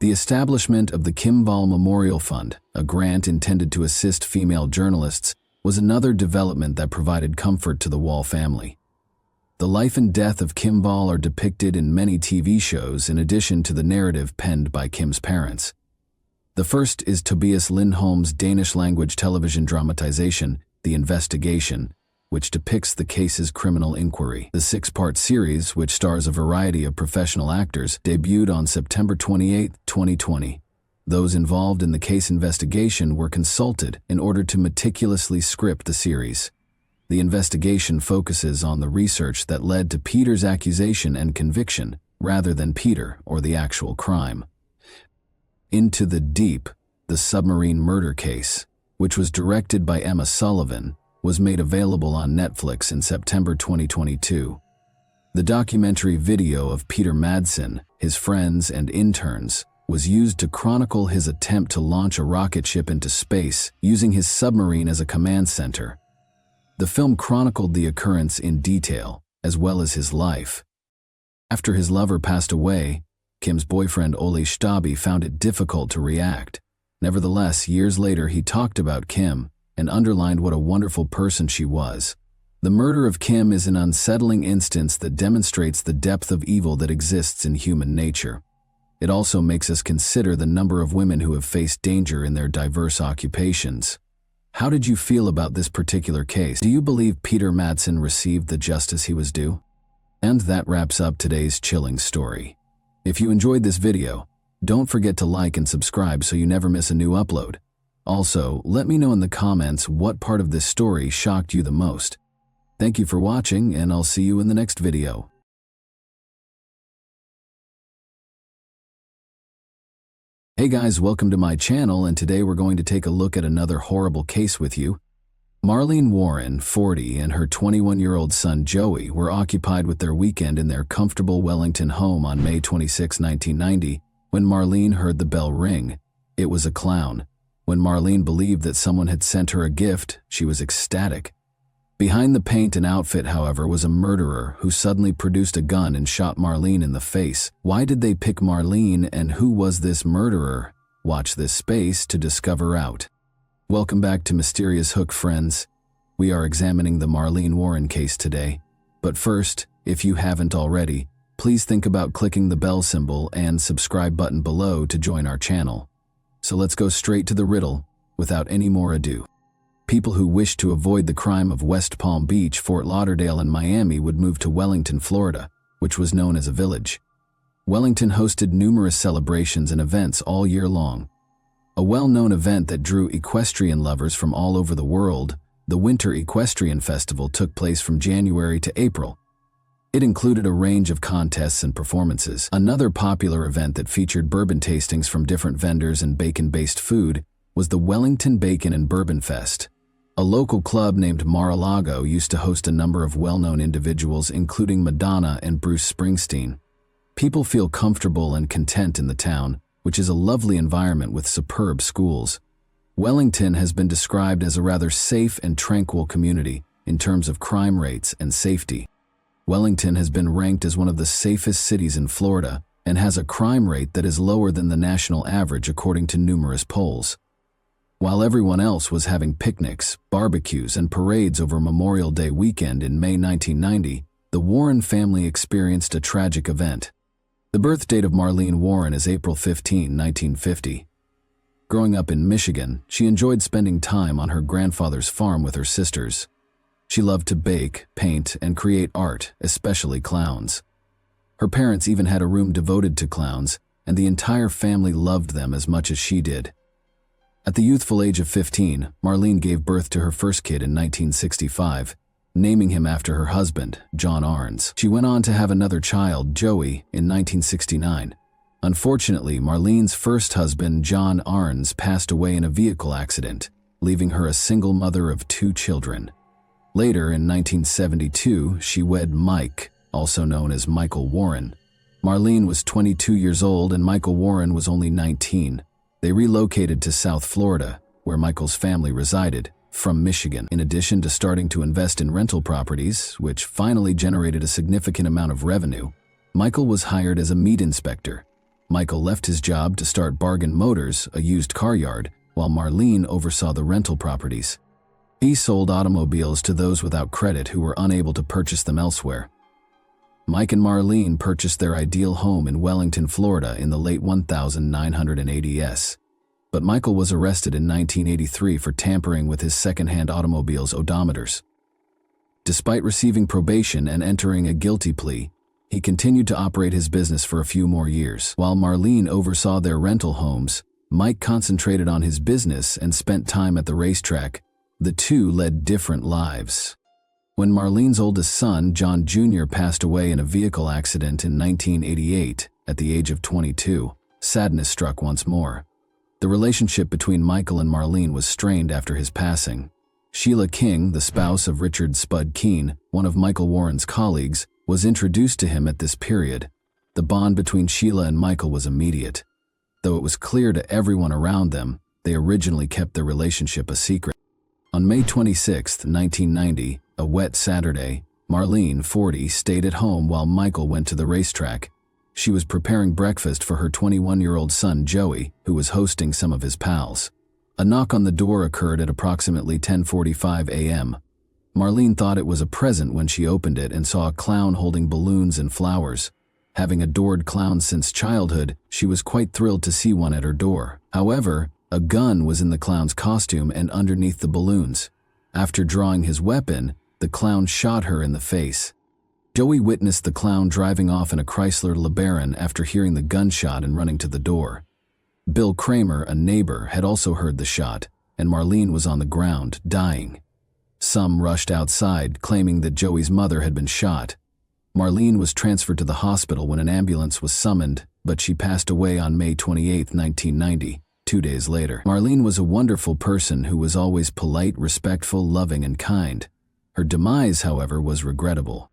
The establishment of the Kim Wall Memorial Fund, a grant intended to assist female journalists, was another development that provided comfort to the Wall family. The life and death of Kim Wall are depicted in many TV shows in addition to the narrative penned by Kim's parents. The first is Tobias Lindholm's Danish-language television dramatization, The Investigation, which depicts the case's criminal inquiry. The 6-part series, which stars a variety of professional actors, debuted on September 28, 2020. Those involved in the case investigation were consulted in order to meticulously script the series. The investigation focuses on the research that led to Peter's accusation and conviction, rather than Peter or the actual crime. Into the Deep, the submarine murder case. which was directed by Emma Sullivan, was made available on Netflix in September 2022. The documentary video of Peter Madsen, his friends, and interns was used to chronicle his attempt to launch a rocket ship into space using his submarine as a command center. The film chronicled the occurrence in detail, as well as his life. After his lover passed away, Kim's boyfriend Ole Stabi found it difficult to react. Nevertheless, years later he talked about Kim and underlined what a wonderful person she was. The murder of Kim is an unsettling instance that demonstrates the depth of evil that exists in human nature. It also makes us consider the number of women who have faced danger in their diverse occupations. How did you feel about this particular case? Do you believe Peter Madsen received the justice he was due? And that wraps up today's chilling story. If you enjoyed this video, don't forget to like and subscribe so you never miss a new upload. Also, let me know in the comments what part of this story shocked you the most. Thank you for watching, and I'll see you in the next video. Hey guys, welcome to my channel, and today we're going to take a look at another horrible case with you. Marlene Warren, 40, and her 21-year-old son Joey were occupied with their weekend in their comfortable Wellington home on May 26, 1990, when Marlene heard the bell ring. It was a clown. When Marlene believed that someone had sent her a gift, she was ecstatic. Behind the paint and outfit, however, was a murderer who suddenly produced a gun and shot Marlene in the face. Why did they pick Marlene, and who was this murderer? Watch this space to discover out. Welcome back to Mysterious Hook, friends. We are examining the Marlene Warren case today. But first, if you haven't already, please think about clicking the bell symbol and subscribe button below to join our channel. So let's go straight to the riddle, without any more ado. People who wished to avoid the crime of West Palm Beach, Fort Lauderdale, and Miami would move to Wellington, Florida, which was known as a village. Wellington hosted numerous celebrations and events all year long. A well-known event that drew equestrian lovers from all over the world, the Winter Equestrian Festival, took place from January to April. It included a range of contests and performances. Another popular event that featured bourbon tastings from different vendors and bacon-based food was the Wellington Bacon and Bourbon Fest. A local club named Mar-a-Lago used to host a number of well-known individuals, including Madonna and Bruce Springsteen. People feel comfortable and content in the town, which is a lovely environment with superb schools. Wellington has been described as a rather safe and tranquil community in terms of crime rates and safety. Wellington has been ranked as one of the safest cities in Florida and has a crime rate that is lower than the national average according to numerous polls. While everyone else was having picnics, barbecues, and parades over Memorial Day weekend in May 1990, the Warren family experienced a tragic event. The birth date of Marlene Warren is April 15, 1950. Growing up in Michigan, she enjoyed spending time on her grandfather's farm with her sisters. She loved to bake, paint, and create art, especially clowns. Her parents even had a room devoted to clowns, and the entire family loved them as much as she did. At the youthful age of 15, Marlene gave birth to her first kid in 1965, naming him after her husband, John Arns. She went on to have another child, Joey, in 1969. Unfortunately, Marlene's first husband, John Arns, passed away in a vehicle accident, leaving her a single mother of 2 children. Later, in 1972, she wed Mike, also known as Michael Warren. Marlene was 22 years old and Michael Warren was only 19. They relocated to South Florida, where Michael's family resided, from Michigan. In addition to starting to invest in rental properties, which finally generated a significant amount of revenue, Michael was hired as a meat inspector. Michael left his job to start Bargain Motors, a used car yard, while Marlene oversaw the rental properties. He sold automobiles to those without credit who were unable to purchase them elsewhere. Mike and Marlene purchased their ideal home in Wellington, Florida in the late 1980s. But Michael was arrested in 1983 for tampering with his second-hand automobile's odometers. Despite receiving probation and entering a guilty plea, he continued to operate his business for a few more years. While Marlene oversaw their rental homes, Mike concentrated on his business and spent time at the racetrack. The two led different lives. When Marlene's oldest son, John Jr., passed away in a vehicle accident in 1988 at the age of 22, sadness struck once more. The relationship between Michael and Marlene was strained after his passing. Sheila King, the spouse of Richard Spud Keene, one of Michael Warren's colleagues, was introduced to him at this period. The bond between Sheila and Michael was immediate. Though it was clear to everyone around them, they originally kept their relationship a secret. On May 26, 1990, a wet Saturday, Marlene, 40, stayed at home while Michael went to the racetrack. She was preparing breakfast for her 21-year-old son Joey, who was hosting some of his pals. A knock on the door occurred at approximately 10:45 a.m. Marlene thought it was a present when she opened it and saw a clown holding balloons and flowers. Having adored clowns since childhood, she was quite thrilled to see one at her door. However, a gun was in the clown's costume and underneath the balloons. After drawing his weapon, the clown shot her in the face. Joey witnessed the clown driving off in a Chrysler LeBaron after hearing the gunshot and running to the door. Bill Kramer, a neighbor, had also heard the shot, and Marlene was on the ground, dying. Some rushed outside, claiming that Joey's mother had been shot. Marlene was transferred to the hospital when an ambulance was summoned, but she passed away on May 28, 1990, 2 days later. Marlene was a wonderful person who was always polite, respectful, loving, and kind. Her demise, however, was regrettable.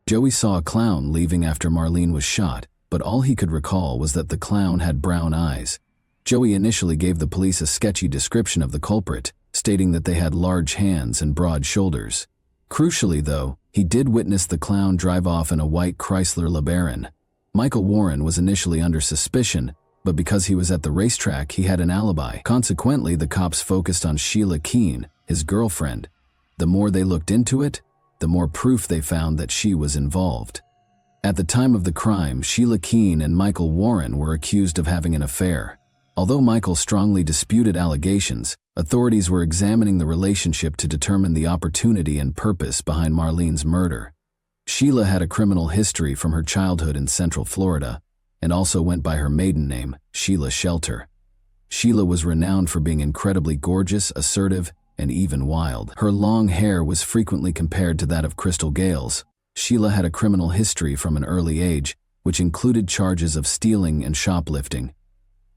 Joey saw a clown leaving after Marlene was shot, but all he could recall was that the clown had brown eyes. Joey initially gave the police a sketchy description of the culprit, stating that they had large hands and broad shoulders. Crucially, though, he did witness the clown drive off in a white Chrysler LeBaron. Michael Warren was initially under suspicion, but because he was at the racetrack, he had an alibi. Consequently, the cops focused on Sheila Keene, his girlfriend. The more they looked into it, the more proof they found that she was involved. At the time of the crime, Sheila Keene and Michael Warren were accused of having an affair. Although Michael strongly disputed allegations, authorities were examining the relationship to determine the opportunity and purpose behind Marlene's murder. Sheila had a criminal history from her childhood in Central Florida, and also went by her maiden name, Sheila Shelter. Sheila was renowned for being incredibly gorgeous, assertive, and even wild. Her long hair was frequently compared to that of Crystal Gale's. Sheila had a criminal history from an early age, which included charges of stealing and shoplifting.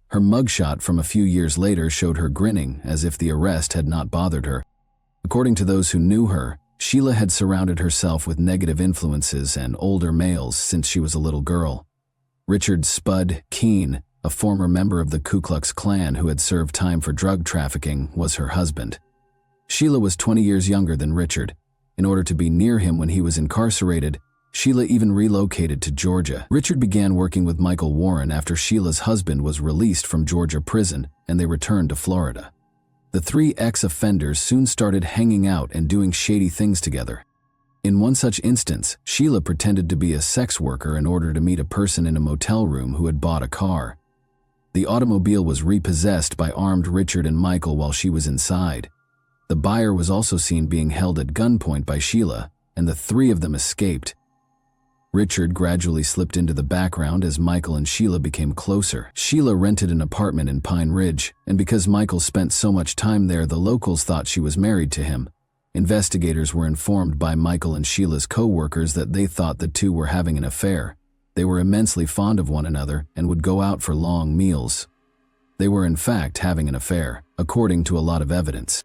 Her mugshot from a few years later showed her grinning as if the arrest had not bothered her. According to those who knew her, Sheila had surrounded herself with negative influences and older males since she was a little girl. Richard Spud Keene, a former member of the Ku Klux Klan who had served time for drug trafficking, was her husband. Sheila was 20 years younger than Richard. In order to be near him when he was incarcerated, Sheila even relocated to Georgia. Richard began working with Michael Warren after Sheila's husband was released from Georgia prison and they returned to Florida. The three ex-offenders soon started hanging out and doing shady things together. In one such instance, Sheila pretended to be a sex worker in order to meet a person in a motel room who had bought a car. The automobile was repossessed by armed Richard and Michael while she was inside. The buyer was also seen being held at gunpoint by Sheila, and the three of them escaped. Richard gradually slipped into the background as Michael and Sheila became closer. Sheila rented an apartment in Pine Ridge, and because Michael spent so much time there, the locals thought she was married to him. Investigators were informed by Michael and Sheila's co-workers that they thought the two were having an affair. They were immensely fond of one another and would go out for long meals. They were in fact having an affair, according to a lot of evidence.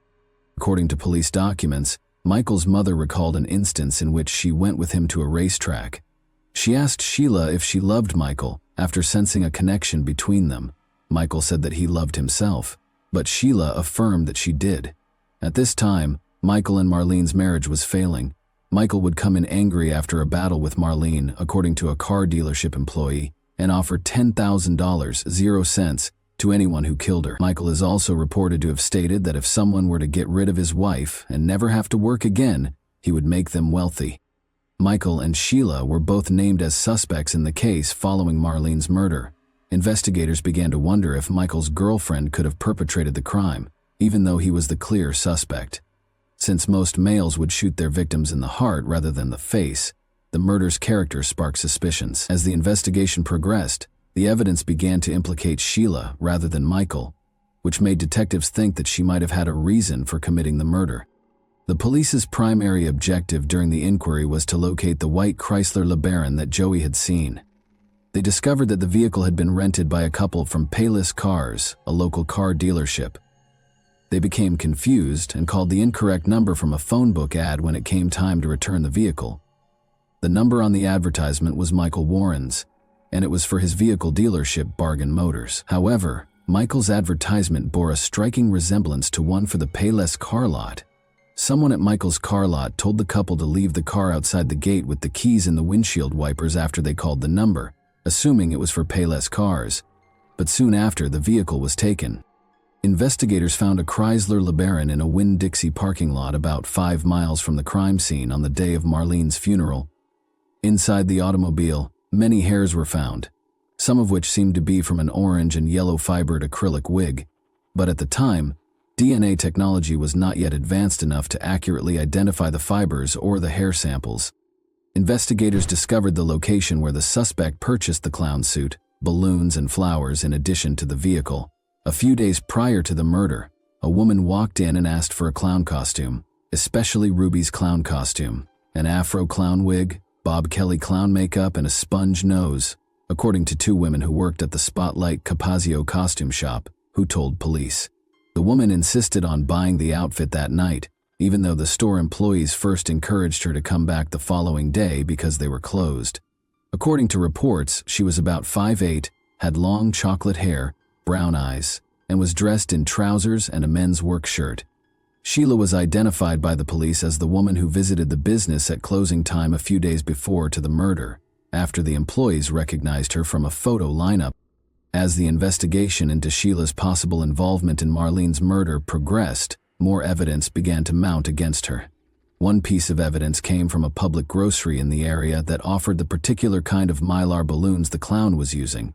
According to police documents, Michael's mother recalled an instance in which she went with him to a racetrack. She asked Sheila if she loved Michael after sensing a connection between them. Michael said that he loved himself, but Sheila affirmed that she did. At this time, Michael and Marlene's marriage was failing. Michael would come in angry after a battle with Marlene, according to a car dealership employee, and offer $10,000, 0 cents, to anyone who killed her. Michael is also reported to have stated that if someone were to get rid of his wife and never have to work again, he would make them wealthy. Michael and Sheila were both named as suspects in the case following Marlene's murder. Investigators began to wonder if Michael's girlfriend could have perpetrated the crime, even though he was the clear suspect. Since most males would shoot their victims in the heart rather than the face, the murder's character sparked suspicions. As the investigation progressed, the evidence began to implicate Sheila rather than Michael, which made detectives think that she might have had a reason for committing the murder. The police's primary objective during the inquiry was to locate the white Chrysler LeBaron that Joey had seen. They discovered that the vehicle had been rented by a couple from Payless Cars, a local car dealership. They became confused and called the incorrect number from a phone book ad when it came time to return the vehicle. The number on the advertisement was Michael Warren's, and it was for his vehicle dealership, Bargain Motors. However, Michael's advertisement bore a striking resemblance to one for the Payless car lot. Someone at Michael's car lot told the couple to leave the car outside the gate with the keys in the windshield wipers after they called the number, assuming it was for Payless Cars. But soon after, the vehicle was taken. Investigators found a Chrysler LeBaron in a Winn-Dixie parking lot about 5 miles from the crime scene on the day of Marlene's funeral. Inside the automobile, many hairs were found, some of which seemed to be from an orange and yellow fibered acrylic wig. But at the time, DNA technology was not yet advanced enough to accurately identify the fibers or the hair samples. Investigators discovered the location where the suspect purchased the clown suit, balloons, and flowers in addition to the vehicle. A few days prior to the murder, a woman walked in and asked for a clown costume, especially Ruby's clown costume, an afro clown wig, Bob Kelly clown makeup, and a sponge nose, according to 2 women who worked at the Spotlight Capazio costume shop, who told police. The woman insisted on buying the outfit that night, even though the store employees first encouraged her to come back the following day because they were closed. According to reports, she was about 5'8", had long chocolate hair, brown eyes, and was dressed in trousers and a men's work shirt. Sheila was identified by the police as the woman who visited the business at closing time a few days before to the murder, after the employees recognized her from a photo lineup. As the investigation into Sheila's possible involvement in Marlene's murder progressed, more evidence began to mount against her. One piece of evidence came from a public grocery in the area that offered the particular kind of mylar balloons the clown was using.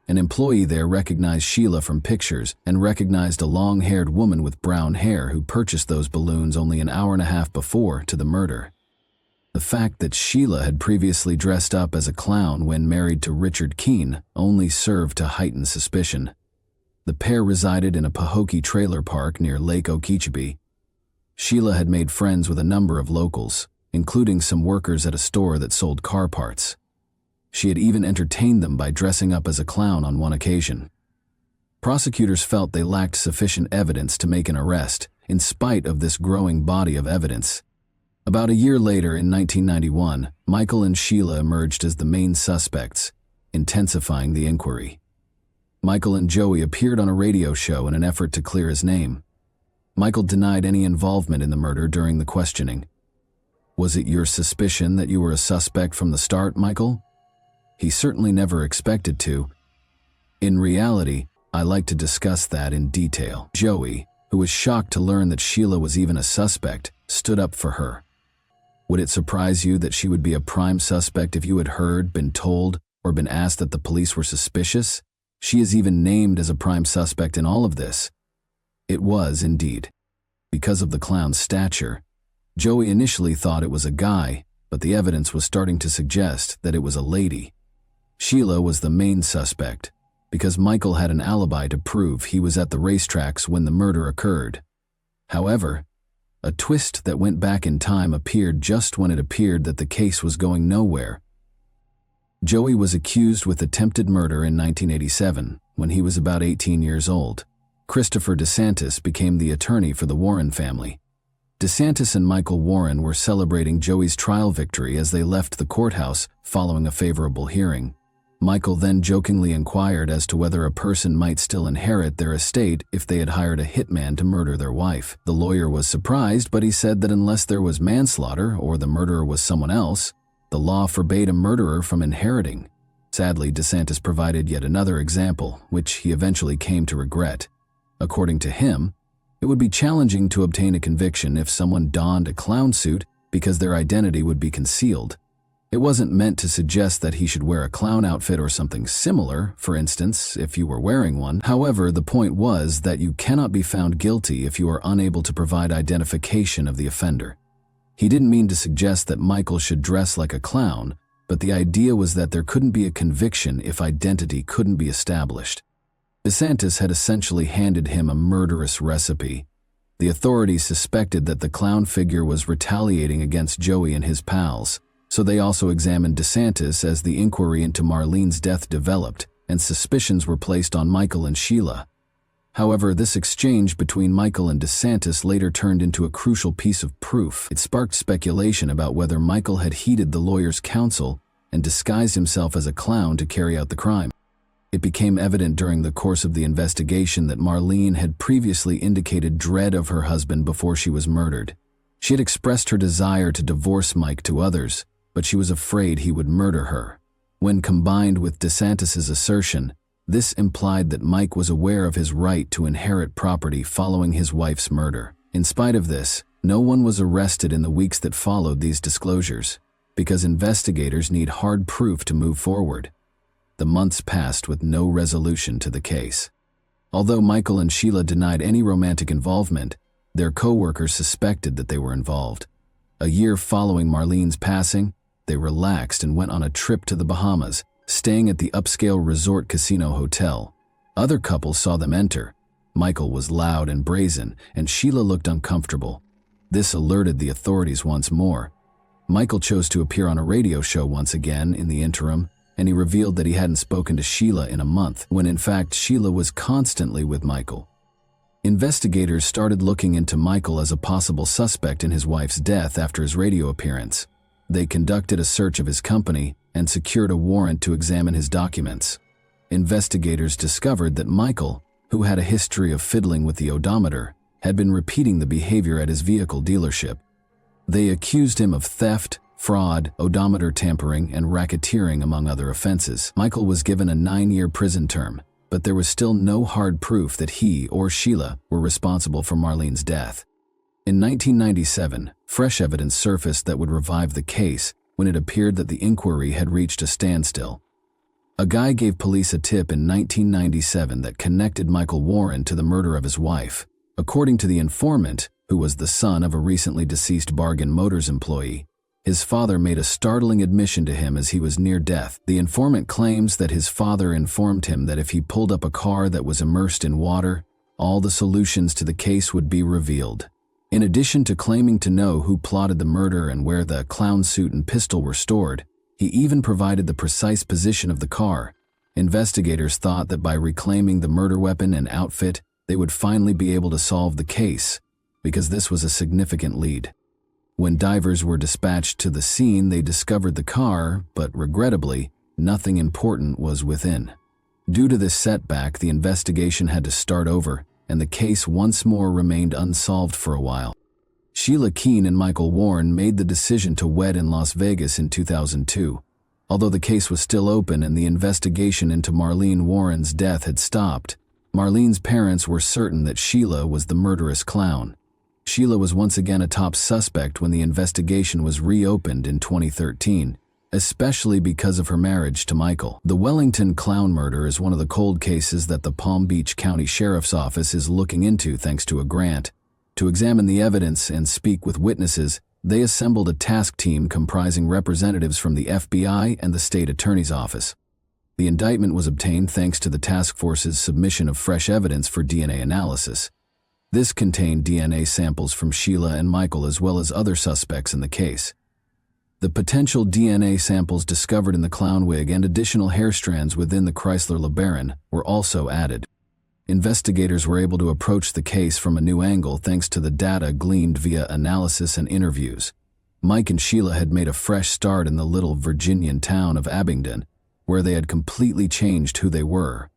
An employee there recognized Sheila from pictures and recognized a long-haired woman with brown hair who purchased those balloons only an hour and a half before to the murder. The fact that Sheila had previously dressed up as a clown when married to Richard Keene only served to heighten suspicion. The pair resided in a Pahokee trailer park near Lake Okeechobee. Sheila had made friends with a number of locals, including some workers at a store that sold car parts. She had even entertained them by dressing up as a clown on one occasion. Prosecutors felt they lacked sufficient evidence to make an arrest, in spite of this growing body of evidence. About a year later, in 1991, Michael and Sheila emerged as the main suspects, intensifying the inquiry. Michael and Joey appeared on a radio show in an effort to clear his name. Michael denied any involvement in the murder during the questioning. "Was it your suspicion that you were a suspect from the start, Michael?" He certainly never expected to. "In reality, I like to discuss that in detail." Joey, who was shocked to learn that Sheila was even a suspect, stood up for her. "Would it surprise you that she would be a prime suspect if you had heard, been told, or been asked that the police were suspicious? She is even named as a prime suspect in all of this." It was, indeed. Because of the clown's stature, Joey initially thought it was a guy, but the evidence was starting to suggest that it was a lady. Sheila was the main suspect, because Michael had an alibi to prove he was at the racetracks when the murder occurred. However, a twist that went back in time appeared just when it appeared that the case was going nowhere. Joey was accused with attempted murder in 1987, when he was about 18 years old. Christopher DeSantis became the attorney for the Warren family. DeSantis and Michael Warren were celebrating Joey's trial victory as they left the courthouse following a favorable hearing. Michael then jokingly inquired as to whether a person might still inherit their estate if they had hired a hitman to murder their wife. The lawyer was surprised, but he said that unless there was manslaughter or the murderer was someone else, the law forbade a murderer from inheriting. Sadly, DeSantis provided yet another example, which he eventually came to regret. According to him, it would be challenging to obtain a conviction if someone donned a clown suit because their identity would be concealed. It wasn't meant to suggest that he should wear a clown outfit or something similar, for instance, if you were wearing one. However, the point was that you cannot be found guilty if you are unable to provide identification of the offender. He didn't mean to suggest that Michael should dress like a clown, but the idea was that there couldn't be a conviction if identity couldn't be established. DeSantis had essentially handed him a murderous recipe. The authorities suspected that the clown figure was retaliating against Joey and his pals, So they also examined DeSantis as the inquiry into Marlene's death developed, and suspicions were placed on Michael and Sheila. However, this exchange between Michael and DeSantis later turned into a crucial piece of proof. It sparked speculation about whether Michael had heeded the lawyer's counsel and disguised himself as a clown to carry out the crime. It became evident during the course of the investigation that Marlene had previously indicated dread of her husband before she was murdered. She had expressed her desire to divorce Mike to others, but she was afraid he would murder her. When combined with DeSantis's assertion, this implied that Mike was aware of his right to inherit property following his wife's murder. In spite of this, no one was arrested in the weeks that followed these disclosures, because investigators need hard proof to move forward. The months passed with no resolution to the case. Although Michael and Sheila denied any romantic involvement, their co-workers suspected that they were involved. A year following Marlene's passing, they relaxed and went on a trip to the Bahamas, staying at the upscale resort casino hotel. Other couples saw them enter. Michael was loud and brazen, and Sheila looked uncomfortable. This alerted the authorities once more. Michael chose to appear on a radio show once again in the interim, and he revealed that he hadn't spoken to Sheila in a month, when in fact Sheila was constantly with Michael. Investigators started looking into Michael as a possible suspect in his wife's death after his radio appearance. They conducted a search of his company and secured a warrant to examine his documents. Investigators discovered that Michael, who had a history of fiddling with the odometer, had been repeating the behavior at his vehicle dealership. They accused him of theft, fraud, odometer tampering, and racketeering, among other offenses. Michael was given a 9-year prison term, but there was still no hard proof that he or Sheila were responsible for Marlene's death. In 1997, fresh evidence surfaced that would revive the case when it appeared that the inquiry had reached a standstill. A guy gave police a tip in 1997 that connected Michael Warren to the murder of his wife. According to the informant, who was the son of a recently deceased Bargain Motors employee, his father made a startling admission to him as he was near death. The informant claims that his father informed him that if he pulled up a car that was immersed in water, all the solutions to the case would be revealed. In addition to claiming to know who plotted the murder and where the clown suit and pistol were stored, he even provided the precise position of the car. Investigators thought that by reclaiming the murder weapon and outfit, they would finally be able to solve the case, because this was a significant lead. When divers were dispatched to the scene, they discovered the car, but regrettably, nothing important was within. Due to this setback, the investigation had to start over, and the case once more remained unsolved for a while. Sheila Keene and Michael Warren made the decision to wed in Las Vegas in 2002. Although the case was still open and the investigation into Marlene Warren's death had stopped, Marlene's parents were certain that Sheila was the murderous clown. Sheila was once again a top suspect when the investigation was reopened in 2013, especially because of her marriage to Michael. The Wellington clown murder is one of the cold cases that the Palm Beach County Sheriff's Office is looking into thanks to a grant. To examine the evidence and speak with witnesses, they assembled a task team comprising representatives from the FBI and the state attorney's office. The indictment was obtained thanks to the task force's submission of fresh evidence for DNA analysis. This contained DNA samples from Sheila and Michael as well as other suspects in the case. The potential DNA samples discovered in the clown wig and additional hair strands within the Chrysler LeBaron were also added. Investigators were able to approach the case from a new angle thanks to the data gleaned via analysis and interviews. Mike and Sheila had made a fresh start in the little Virginian town of Abingdon, where they had completely changed who they were.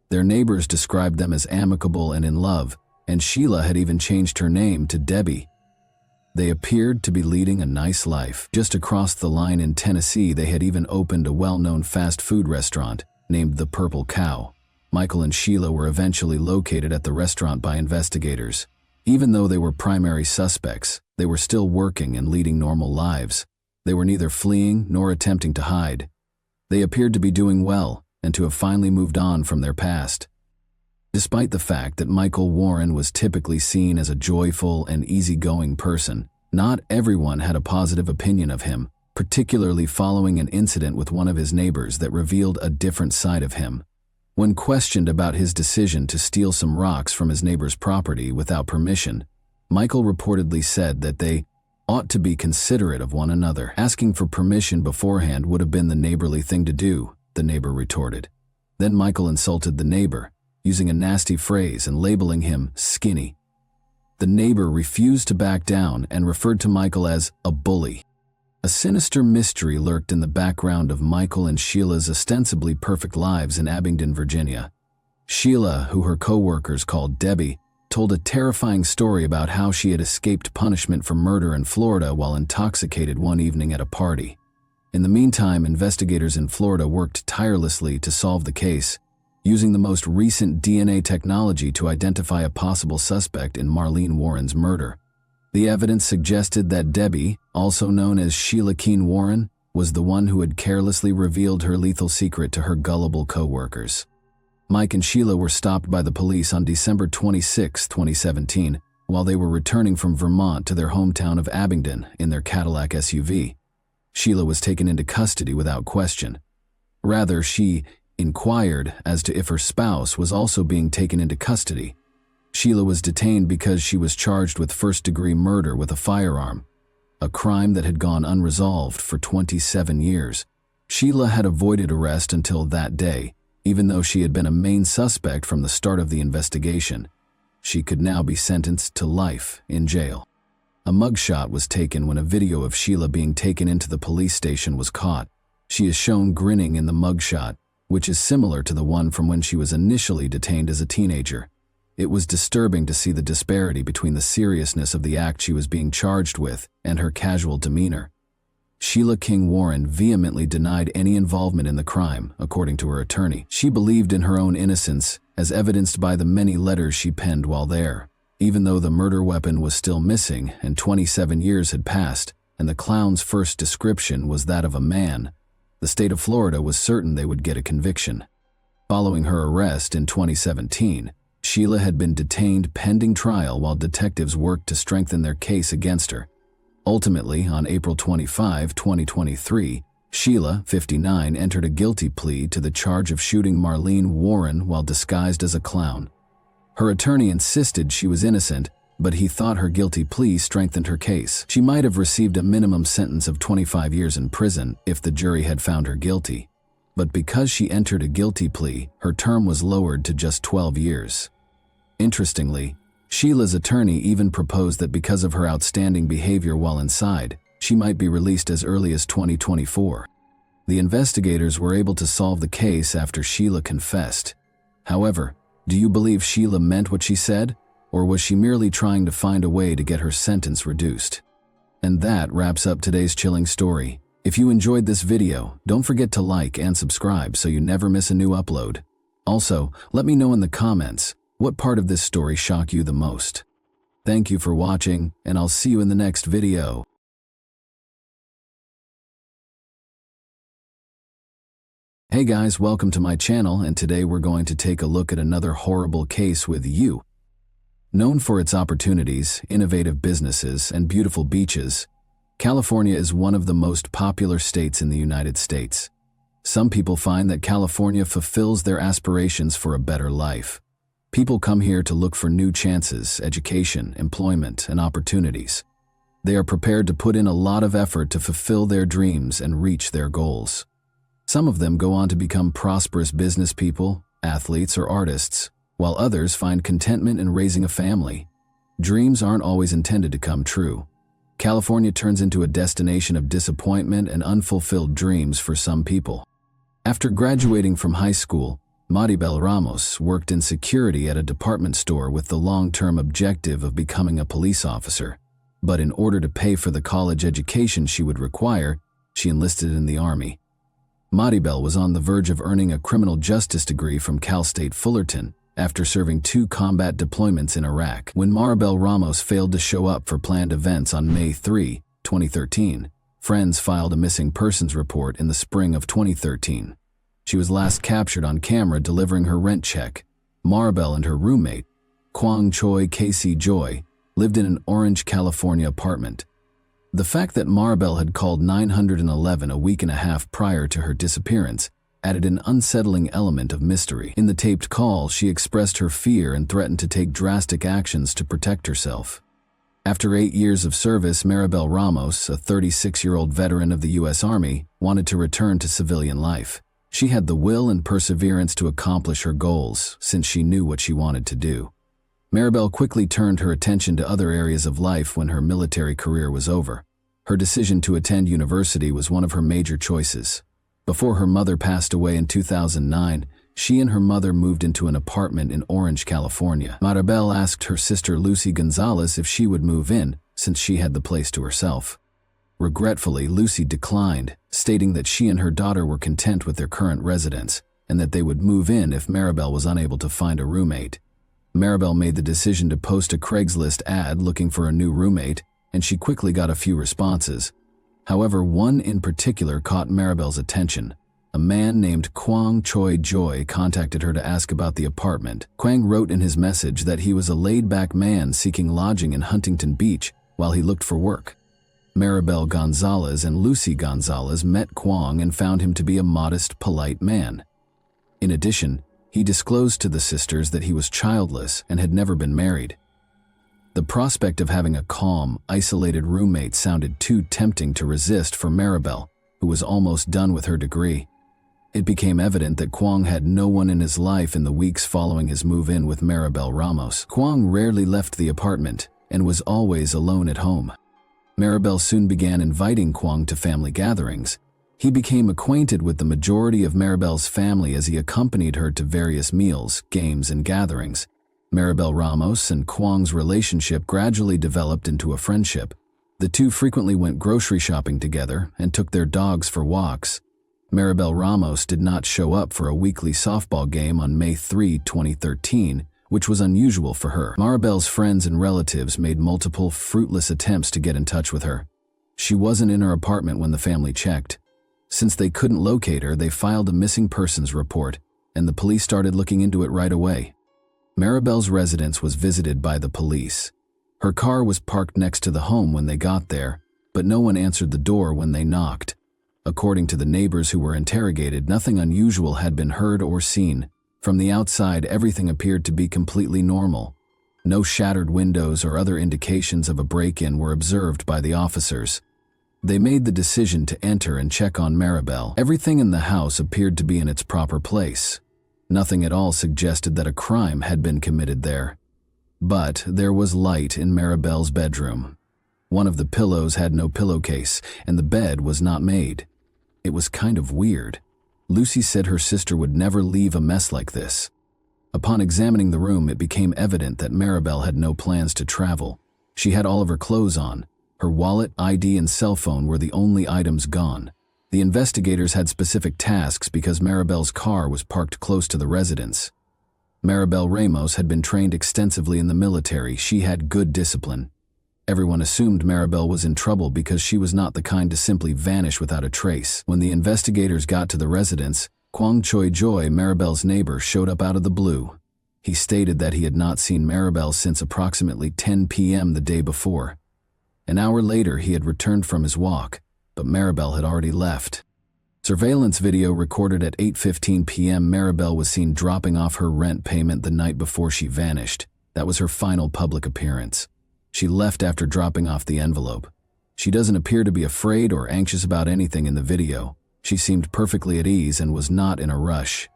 Their neighbors described them as amicable and in love, and Sheila had even changed her name to Debbie. They appeared to be leading a nice life. Just across the line in Tennessee, they had even opened a well-known fast food restaurant named the Purple Cow. Michael and Sheila were eventually located at the restaurant by investigators. Even though they were primary suspects, they were still working and leading normal lives. They were neither fleeing nor attempting to hide. They appeared to be doing well and to have finally moved on from their past. Despite the fact that Michael Warren was typically seen as a joyful and easygoing person, not everyone had a positive opinion of him, particularly following an incident with one of his neighbors that revealed a different side of him. When questioned about his decision to steal some rocks from his neighbor's property without permission, Michael reportedly said that they ought to be considerate of one another. Asking for permission beforehand would have been the neighborly thing to do, the neighbor retorted. Then Michael insulted the neighbor, using a nasty phrase and labeling him skinny. The neighbor refused to back down and referred to Michael as a bully. A sinister mystery lurked in the background of Michael and Sheila's ostensibly perfect lives in Abingdon, Virginia. Sheila, who her co-workers called Debbie, told a terrifying story about how she had escaped punishment for murder in Florida while intoxicated one evening at a party. In the meantime, investigators in Florida worked tirelessly to solve the case, using the most recent DNA technology to identify a possible suspect in Marlene Warren's murder. The evidence suggested that Debbie, also known as Sheila Keene Warren, was the one who had carelessly revealed her lethal secret to her gullible co-workers. Mike and Sheila were stopped by the police on December 26, 2017, while they were returning from Vermont to their hometown of Abingdon in their Cadillac SUV. Sheila was taken into custody without question. Rather, she inquired as to if her spouse was also being taken into custody. Sheila was detained because she was charged with first-degree murder with a firearm, a crime that had gone unresolved for 27 years. Sheila had avoided arrest until that day, even though she had been a main suspect from the start of the investigation. She could now be sentenced to life in jail. A mugshot was taken when a video of Sheila being taken into the police station was caught. She is shown grinning in the mugshot, which is similar to the one from when she was initially detained as a teenager. It was disturbing to see the disparity between the seriousness of the act she was being charged with and her casual demeanor. Sheila King Warren vehemently denied any involvement in the crime, according to her attorney. She believed in her own innocence, as evidenced by the many letters she penned while there. Even though the murder weapon was still missing and 27 years had passed, and the clown's first description was that of a man, the state of Florida was certain they would get a conviction. Following her arrest in 2017, Sheila had been detained pending trial while detectives worked to strengthen their case against her. Ultimately, on April 25, 2023, Sheila, 59, entered a guilty plea to the charge of shooting Marlene Warren while disguised as a clown. Her attorney insisted she was innocent, but he thought her guilty plea strengthened her case. She might have received a minimum sentence of 25 years in prison if the jury had found her guilty. But because she entered a guilty plea, her term was lowered to just 12 years. Interestingly, Sheila's attorney even proposed that because of her outstanding behavior while inside, she might be released as early as 2024. The investigators were able to solve the case after Sheila confessed. However, do you believe Sheila meant what she said, or was she merely trying to find a way to get her sentence reduced? And that wraps up today's chilling story. If you enjoyed this video, don't forget to like and subscribe so you never miss a new upload. Also, let me know in the comments, what part of this story shocked you the most? Thank you for watching, and I'll see you in the next video. Hey guys, welcome to my channel, and today we're going to take a look at another horrible case with you. Known for its opportunities, innovative businesses, and beautiful beaches, California is one of the most popular states in the United States. Some people find that California fulfills their aspirations for a better life. People come here to look for new chances, education, employment, and opportunities. They are prepared to put in a lot of effort to fulfill their dreams and reach their goals. Some of them go on to become prosperous business people, athletes, or artists, while others find contentment in raising a family. Dreams aren't always intended to come true. California turns into a destination of disappointment and unfulfilled dreams for some people. After graduating from high school, Maribel Ramos worked in security at a department store with the long-term objective of becoming a police officer. But in order to pay for the college education she would require, she enlisted in the Army. Maribel was on the verge of earning a criminal justice degree from Cal State Fullerton after serving 2 combat deployments in Iraq. When Maribel Ramos failed to show up for planned events on May 3, 2013, friends filed a missing persons report in the spring of 2013. She was last captured on camera delivering her rent check. Maribel and her roommate, Kwang Choi Casey Joy, lived in an Orange, California apartment. The fact that Maribel had called 911 a week and a half prior to her disappearance added an unsettling element of mystery. In the taped call, she expressed her fear and threatened to take drastic actions to protect herself. After 8 years of service, Maribel Ramos, a 36-year-old veteran of the U.S. Army, wanted to return to civilian life. She had the will and perseverance to accomplish her goals, since she knew what she wanted to do. Maribel quickly turned her attention to other areas of life when her military career was over. Her decision to attend university was one of her major choices. Before her mother passed away in 2009, she and her mother moved into an apartment in Orange, California. Maribel asked her sister Lucy Gonzalez if she would move in, since she had the place to herself. Regretfully, Lucy declined, stating that she and her daughter were content with their current residence, and that they would move in if Maribel was unable to find a roommate. Maribel made the decision to post a Craigslist ad looking for a new roommate, and she quickly got a few responses. However, one in particular caught Maribel's attention. A man named Kwang Choi Joy contacted her to ask about the apartment. Kwang wrote in his message that he was a laid-back man seeking lodging in Huntington Beach while he looked for work. Maribel Gonzalez and Lucy Gonzalez met Kwang and found him to be a modest, polite man. In addition, he disclosed to the sisters that he was childless and had never been married. The prospect of having a calm, isolated roommate sounded too tempting to resist for Maribel, who was almost done with her degree. It became evident that Kwang had no one in his life in the weeks following his move-in with Maribel Ramos. Kwang rarely left the apartment and was always alone at home. Maribel soon began inviting Kwang to family gatherings. He became acquainted with the majority of Maribel's family as he accompanied her to various meals, games, and gatherings. Maribel Ramos and Kwang's relationship gradually developed into a friendship. The two frequently went grocery shopping together and took their dogs for walks. Maribel Ramos did not show up for a weekly softball game on May 3, 2013, which was unusual for her. Maribel's friends and relatives made multiple fruitless attempts to get in touch with her. She wasn't in her apartment when the family checked. Since they couldn't locate her, they filed a missing persons report, and the police started looking into it right away. Maribel's residence was visited by the police. Her car was parked next to the home when they got there, but no one answered the door when they knocked. According to the neighbors who were interrogated, nothing unusual had been heard or seen. From the outside, everything appeared to be completely normal. No shattered windows or other indications of a break-in were observed by the officers. They made the decision to enter and check on Maribel. Everything in the house appeared to be in its proper place. Nothing at all suggested that a crime had been committed there. But there was light in Maribel's bedroom. One of the pillows had no pillowcase, and the bed was not made. It was kind of weird. Lucy said her sister would never leave a mess like this. Upon examining the room, it became evident that Maribel had no plans to travel. She had all of her clothes on. Her wallet, ID, and cell phone were the only items gone. The investigators had specific tasks because Maribel's car was parked close to the residence. Maribel Ramos had been trained extensively in the military. She had good discipline. Everyone assumed Maribel was in trouble because she was not the kind to simply vanish without a trace. When the investigators got to the residence, Kwang Choi Joy, Maribel's neighbor, showed up out of the blue. He stated that he had not seen Maribel since approximately 10 p.m. the day before. An hour later, he had returned from his walk, but Maribel had already left. Surveillance video recorded at 8:15 p.m. Maribel was seen dropping off her rent payment the night before she vanished. That was her final public appearance. She left after dropping off the envelope. She doesn't appear to be afraid or anxious about anything in the video. She seemed perfectly at ease and was not in a rush.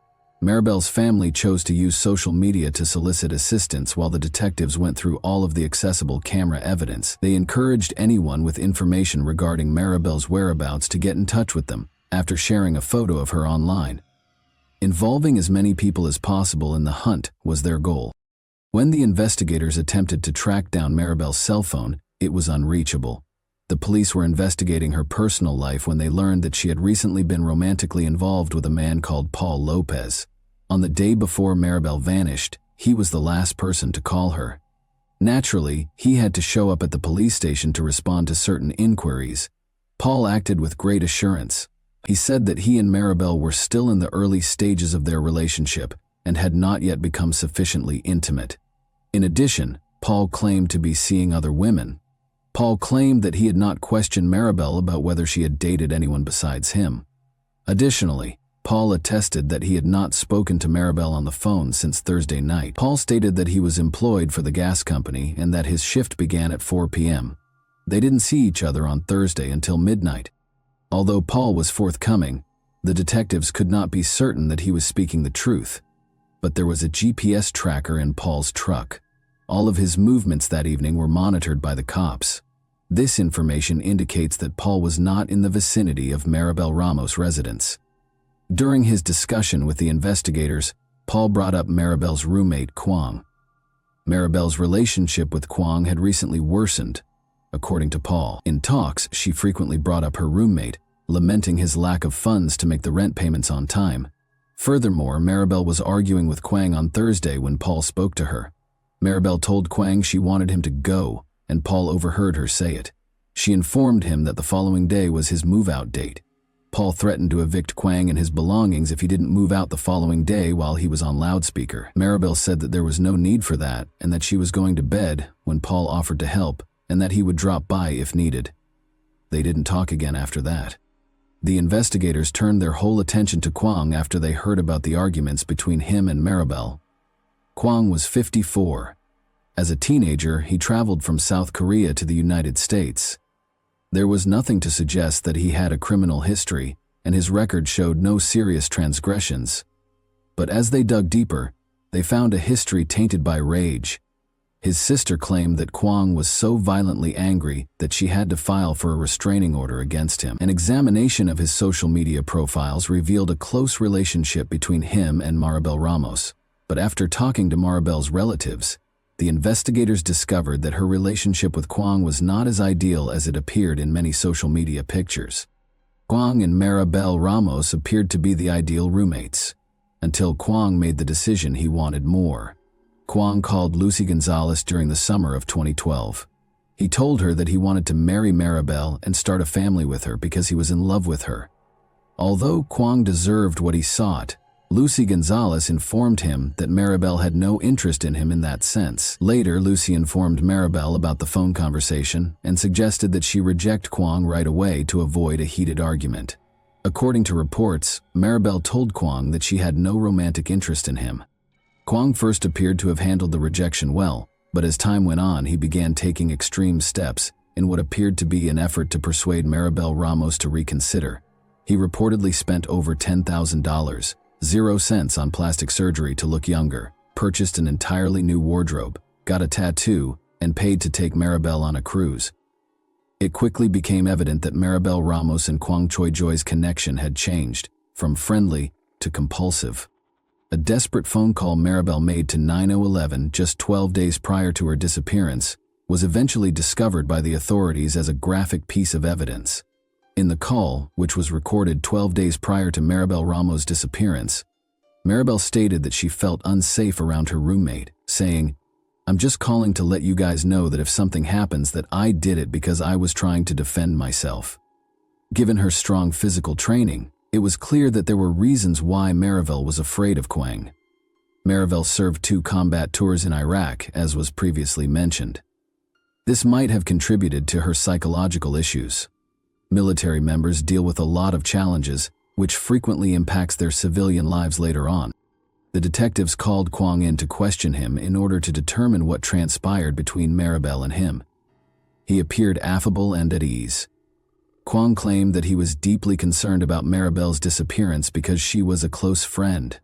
Maribel's family chose to use social media to solicit assistance while the detectives went through all of the accessible camera evidence. They encouraged anyone with information regarding Maribel's whereabouts to get in touch with them after sharing a photo of her online. Involving as many people as possible in the hunt was their goal. When the investigators attempted to track down Maribel's cell phone, it was unreachable. The police were investigating her personal life when they learned that she had recently been romantically involved with a man called Paul Lopez. On the day before Maribel vanished, he was the last person to call her. Naturally, he had to show up at the police station to respond to certain inquiries. Paul acted with great assurance. He said that he and Maribel were still in the early stages of their relationship and had not yet become sufficiently intimate. In addition, Paul claimed to be seeing other women. Paul claimed that he had not questioned Maribel about whether she had dated anyone besides him. Additionally, Paul attested that he had not spoken to Maribel on the phone since Thursday night. Paul stated that he was employed for the gas company and that his shift began at 4 p.m. They didn't see each other on Thursday until midnight. Although Paul was forthcoming, the detectives could not be certain that he was speaking the truth. But there was a GPS tracker in Paul's truck. All of his movements that evening were monitored by the cops. This information indicates that Paul was not in the vicinity of Maribel Ramos' residence. During his discussion with the investigators, Paul brought up Maribel's roommate, Kwang. Maribel's relationship with Kwang had recently worsened, according to Paul. In talks, she frequently brought up her roommate, lamenting his lack of funds to make the rent payments on time. Furthermore, Maribel was arguing with Kwang on Thursday when Paul spoke to her. Maribel told Kwang she wanted him to go, and Paul overheard her say it. She informed him that the following day was his move-out date. Paul threatened to evict Kwang and his belongings if he didn't move out the following day while he was on loudspeaker. Maribel said that there was no need for that and that she was going to bed when Paul offered to help and that he would drop by if needed. They didn't talk again after that. The investigators turned their whole attention to Kwang after they heard about the arguments between him and Maribel. Kwang was 54. As a teenager, he traveled from South Korea to the United States. There was nothing to suggest that he had a criminal history, and his record showed no serious transgressions. But as they dug deeper, they found a history tainted by rage. His sister claimed that Kwang was so violently angry that she had to file for a restraining order against him. An examination of his social media profiles revealed a close relationship between him and Maribel Ramos. But after talking to Maribel's relatives, the investigators discovered that her relationship with Kwang was not as ideal as it appeared in many social media pictures. Kwang and Maribel Ramos appeared to be the ideal roommates, until Kwang made the decision he wanted more. Kwang called Lucy Gonzalez during the summer of 2012. He told her that he wanted to marry Maribel and start a family with her because he was in love with her. Although Kwang deserved what he sought, Lucy Gonzalez informed him that Maribel had no interest in him in that sense. Later, Lucy informed Maribel about the phone conversation and suggested that she reject Kwang right away to avoid a heated argument. According to reports, Maribel told Kwang that she had no romantic interest in him. Kwang first appeared to have handled the rejection well, but as time went on, he began taking extreme steps in what appeared to be an effort to persuade Maribel Ramos to reconsider. He reportedly spent over $10,000, 0 cents on plastic surgery to look younger, purchased an entirely new wardrobe, got a tattoo, and paid to take Maribel on a cruise. It quickly became evident that Maribel Ramos and Kwang Choi-joy's connection had changed, from friendly to compulsive. A desperate phone call Maribel made to 9011 just 12 days prior to her disappearance was eventually discovered by the authorities as a graphic piece of evidence. In the call, which was recorded 12 days prior to Maribel Ramos' disappearance, Maribel stated that she felt unsafe around her roommate, saying, "I'm just calling to let you guys know that if something happens that I did it because I was trying to defend myself." Given her strong physical training, it was clear that there were reasons why Maribel was afraid of Kwang. Maribel served 2 combat tours in Iraq, as was previously mentioned. This might have contributed to her psychological issues. Military members deal with a lot of challenges, which frequently impacts their civilian lives later on. The detectives called Kwang in to question him in order to determine what transpired between Maribel and him. He appeared affable and at ease. Kwang claimed that he was deeply concerned about Maribel's disappearance because she was a close friend.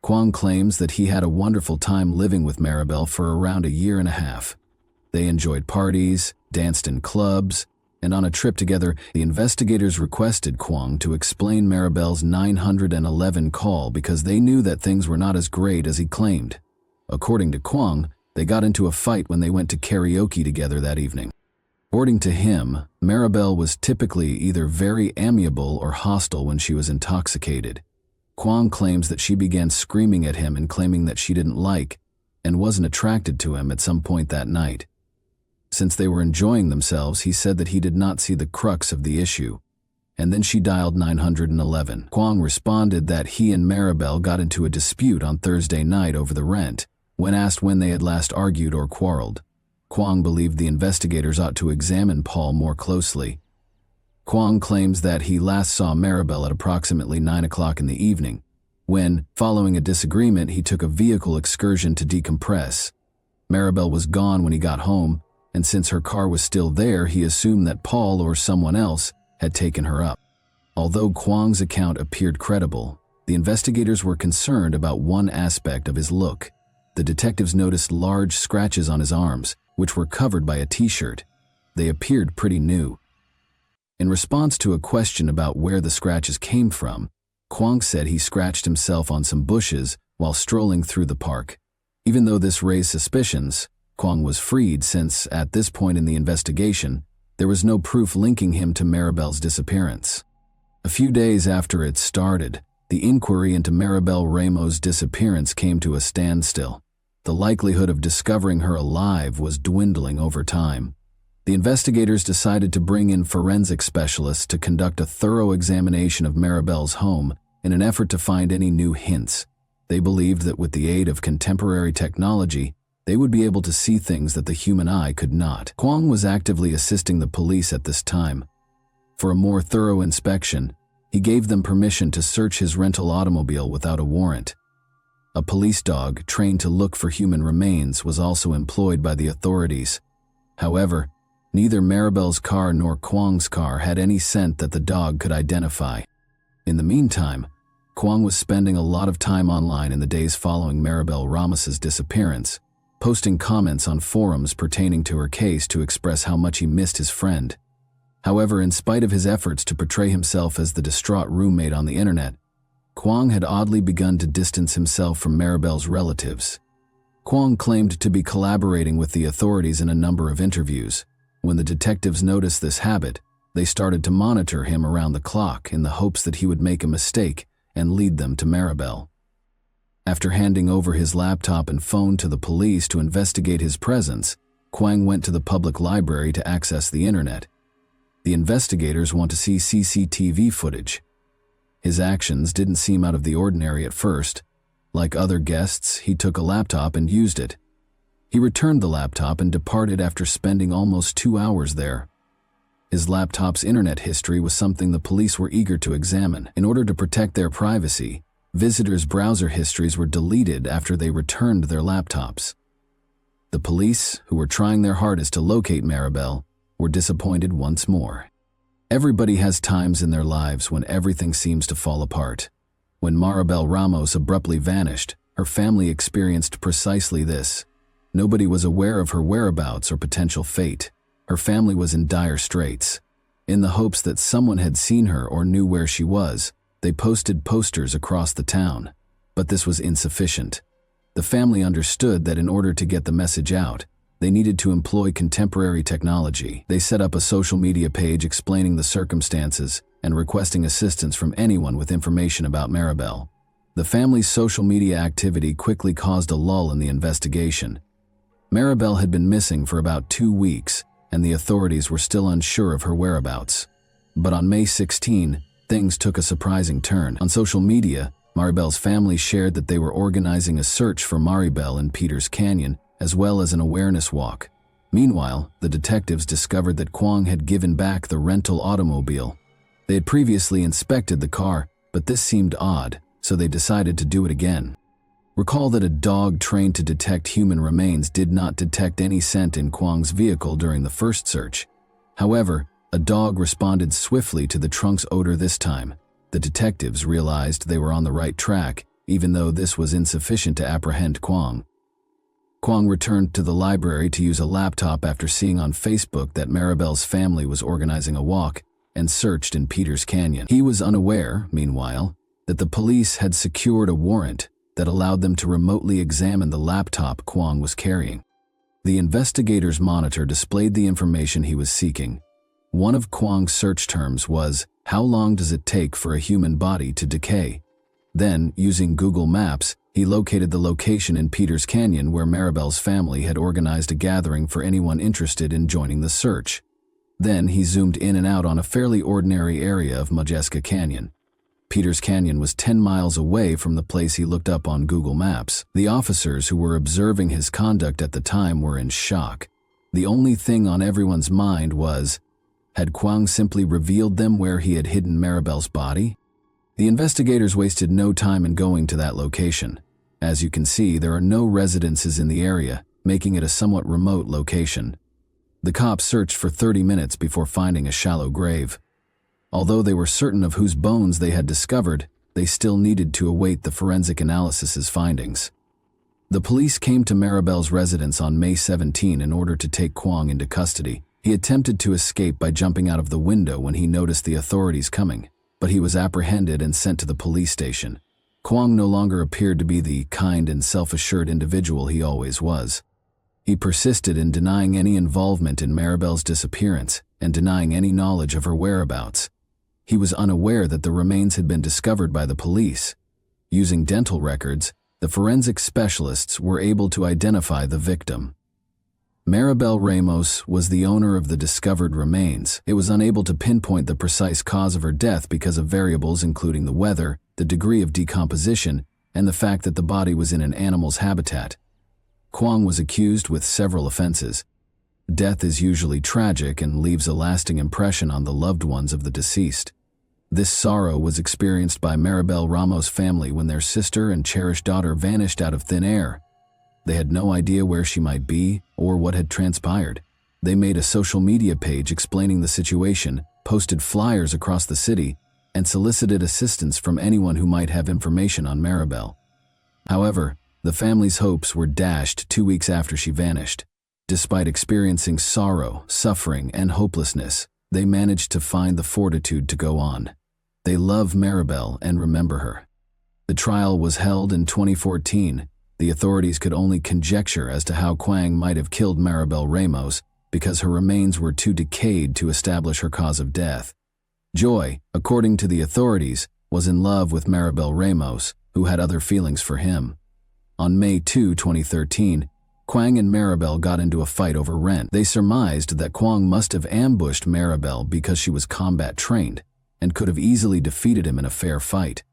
Kwang claims that he had a wonderful time living with Maribel for around a year and a half. They enjoyed parties, danced in clubs, and on a trip together, the investigators requested Kwang to explain Maribel's 911 call because they knew that things were not as great as he claimed. According to Kwang, they got into a fight when they went to karaoke together that evening. According to him, Maribel was typically either very amiable or hostile when she was intoxicated. Kwang claims that she began screaming at him and claiming that she didn't like and wasn't attracted to him at some point that night. Since they were enjoying themselves, he said that he did not see the crux of the issue, and then she dialed 911. Kwang responded that he and Maribel got into a dispute on Thursday night over the rent. When asked when they had last argued or quarreled, Kwang believed the investigators ought to examine Paul more closely. Kwong claims that he last saw Maribel at approximately 9 o'clock in the evening, when, following a disagreement, he took a vehicle excursion to decompress. Maribel was gone when he got home, and since her car was still there, he assumed that Paul or someone else had taken her up. Although Kwong's account appeared credible, the investigators were concerned about one aspect of his look. The detectives noticed large scratches on his arms, which were covered by a t-shirt. They appeared pretty new. In response to a question about where the scratches came from, Kwong said he scratched himself on some bushes while strolling through the park. Even though this raised suspicions, Kwong was freed since, at this point in the investigation, there was no proof linking him to Maribel's disappearance. A few days after it started, the inquiry into Maribel Ramos' disappearance came to a standstill. The likelihood of discovering her alive was dwindling over time. The investigators decided to bring in forensic specialists to conduct a thorough examination of Maribel's home in an effort to find any new hints. They believed that with the aid of contemporary technology, they would be able to see things that the human eye could not. Kwong was actively assisting the police at this time. For a more thorough inspection, he gave them permission to search his rental automobile without a warrant. A police dog trained to look for human remains was also employed by the authorities. However, neither Maribel's car nor Kwong's car had any scent that the dog could identify. In the meantime, Kwong was spending a lot of time online in the days following Maribel Ramos's disappearance, posting comments on forums pertaining to her case to express how much he missed his friend. However, in spite of his efforts to portray himself as the distraught roommate on the internet, Kwong had oddly begun to distance himself from Maribel's relatives. Kwong claimed to be collaborating with the authorities in a number of interviews. When the detectives noticed this habit, they started to monitor him around the clock in the hopes that he would make a mistake and lead them to Maribel. After handing over his laptop and phone to the police to investigate his presence, Kwong went to the public library to access the internet. The investigators want to see CCTV footage. His actions didn't seem out of the ordinary at first. Like other guests, he took a laptop and used it. He returned the laptop and departed after spending almost 2 hours there. His laptop's internet history was something the police were eager to examine. In order to protect their privacy, visitors' browser histories were deleted after they returned their laptops. The police, who were trying their hardest to locate Maribel, were disappointed once more. Everybody has times in their lives when everything seems to fall apart. When Maribel Ramos abruptly vanished, her family experienced precisely this. Nobody was aware of her whereabouts or potential fate. Her family was in dire straits. In the hopes that someone had seen her or knew where she was, they posted posters across the town. But this was insufficient. The family understood that in order to get the message out, they needed to employ contemporary technology. They set up a social media page explaining the circumstances and requesting assistance from anyone with information about Maribel. The family's social media activity quickly caused a lull in the investigation. Maribel had been missing for about 2 weeks, and the authorities were still unsure of her whereabouts. But on May 16, things took a surprising turn. On social media, Maribel's family shared that they were organizing a search for Maribel in Peters Canyon, as well as an awareness walk. Meanwhile, the detectives discovered that Kwong had given back the rental automobile. They had previously inspected the car, but this seemed odd, so they decided to do it again. Recall that a dog trained to detect human remains did not detect any scent in Kwong's vehicle during the first search. However, a dog responded swiftly to the trunk's odor this time. The detectives realized they were on the right track, even though this was insufficient to apprehend Kwong. Kwong returned to the library to use a laptop after seeing on Facebook that Maribel's family was organizing a walk and searched in Peters Canyon. He was unaware, meanwhile, that the police had secured a warrant that allowed them to remotely examine the laptop Kwong was carrying. The investigator's monitor displayed the information he was seeking. One of Kwong's search terms was, "How long does it take for a human body to decay?" Then, using Google Maps, he located the location in Peters Canyon where Maribel's family had organized a gathering for anyone interested in joining the search. Then he zoomed in and out on a fairly ordinary area of Modjeska Canyon. Peters Canyon was 10 miles away from the place he looked up on Google Maps. The officers who were observing his conduct at the time were in shock. The only thing on everyone's mind was, Had Kwang simply revealed them where he had hidden Maribel's body? The investigators wasted no time in going to that location. As you can see, there are no residences in the area, making it a somewhat remote location. The cops searched for 30 minutes before finding a shallow grave. Although they were certain of whose bones they had discovered, they still needed to await the forensic analysis's findings. The police came to Maribel's residence on May 17 in order to take Kwang into custody. He attempted to escape by jumping out of the window when he noticed the authorities coming, but he was apprehended and sent to the police station. Kwang no longer appeared to be the kind and self-assured individual he always was. He persisted in denying any involvement in Maribel's disappearance and denying any knowledge of her whereabouts. He was unaware that the remains had been discovered by the police. Using dental records, the forensic specialists were able to identify the victim. Maribel Ramos was the owner of the discovered remains. It was unable to pinpoint the precise cause of her death because of variables including the weather, the degree of decomposition, and the fact that the body was in an animal's habitat. Kwang was accused with several offenses. Death is usually tragic and leaves a lasting impression on the loved ones of the deceased. This sorrow was experienced by Maribel Ramos' family when their sister and cherished daughter vanished out of thin air. They had no idea where she might be or what had transpired. They made a social media page explaining the situation, posted flyers across the city, and solicited assistance from anyone who might have information on Maribel. However, the family's hopes were dashed 2 weeks after she vanished. Despite experiencing sorrow, suffering, and hopelessness, they managed to find the fortitude to go on. They love Maribel and remember her. The trial was held in 2014. The authorities could only conjecture as to how Kwang might have killed Maribel Ramos because her remains were too decayed to establish her cause of death. Joy, according to the authorities, was in love with Maribel Ramos, who had other feelings for him. On May 2, 2013, Kwang and Maribel got into a fight over rent. They surmised that Kwang must have ambushed Maribel because she was combat trained and could have easily defeated him in a fair fight.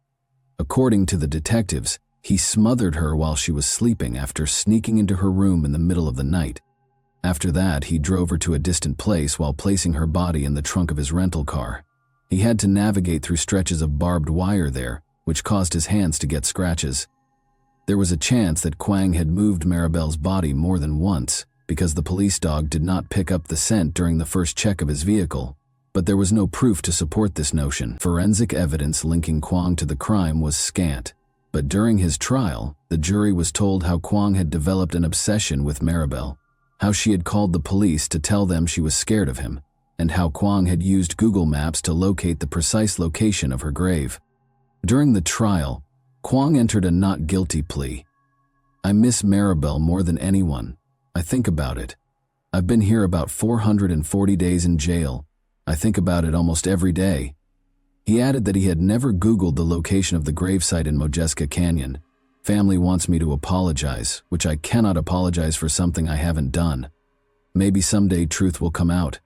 According to the detectives, he smothered her while she was sleeping after sneaking into her room in the middle of the night. After that, he drove her to a distant place while placing her body in the trunk of his rental car. He had to navigate through stretches of barbed wire there, which caused his hands to get scratches. There was a chance that Kwang had moved Maribel's body more than once because the police dog did not pick up the scent during the first check of his vehicle. But there was no proof to support this notion. Forensic evidence linking Kwang to the crime was scant. But during his trial, the jury was told how Kwang had developed an obsession with Maribel, how she had called the police to tell them she was scared of him, and how Kwang had used Google Maps to locate the precise location of her grave. During the trial, Kwang entered a not guilty plea. "I miss Maribel more than anyone. I think about it. I've been here about 440 days in jail. I think about it almost every day." He added that he had never Googled the location of the gravesite in Mojeska Canyon. "Family wants me to apologize, which I cannot apologize for something I haven't done. Maybe someday truth will come out.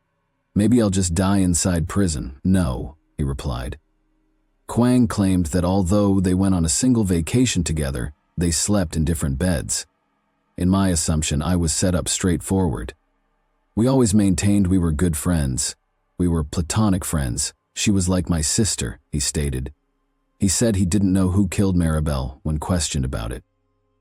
Maybe I'll just die inside prison." "No," he replied. Kwang claimed that although they went on a single vacation together, they slept in different beds. "In my assumption, I was set up straightforward. We always maintained we were good friends. We were platonic friends. She was like my sister," he stated. He said he didn't know who killed Maribel when questioned about it.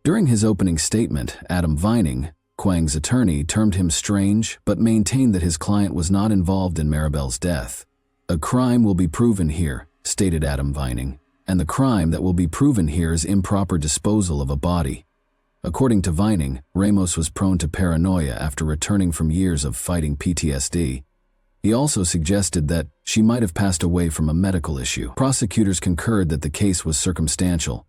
During his opening statement, Adam Vining, Kwang's attorney, termed him strange but maintained that his client was not involved in Maribel's death. "A crime will be proven here," stated Adam Vining, "and the crime that will be proven here is improper disposal of a body." According to Vining, Ramos was prone to paranoia after returning from years of fighting PTSD. He also suggested that she might have passed away from a medical issue. Prosecutors concurred that the case was circumstantial.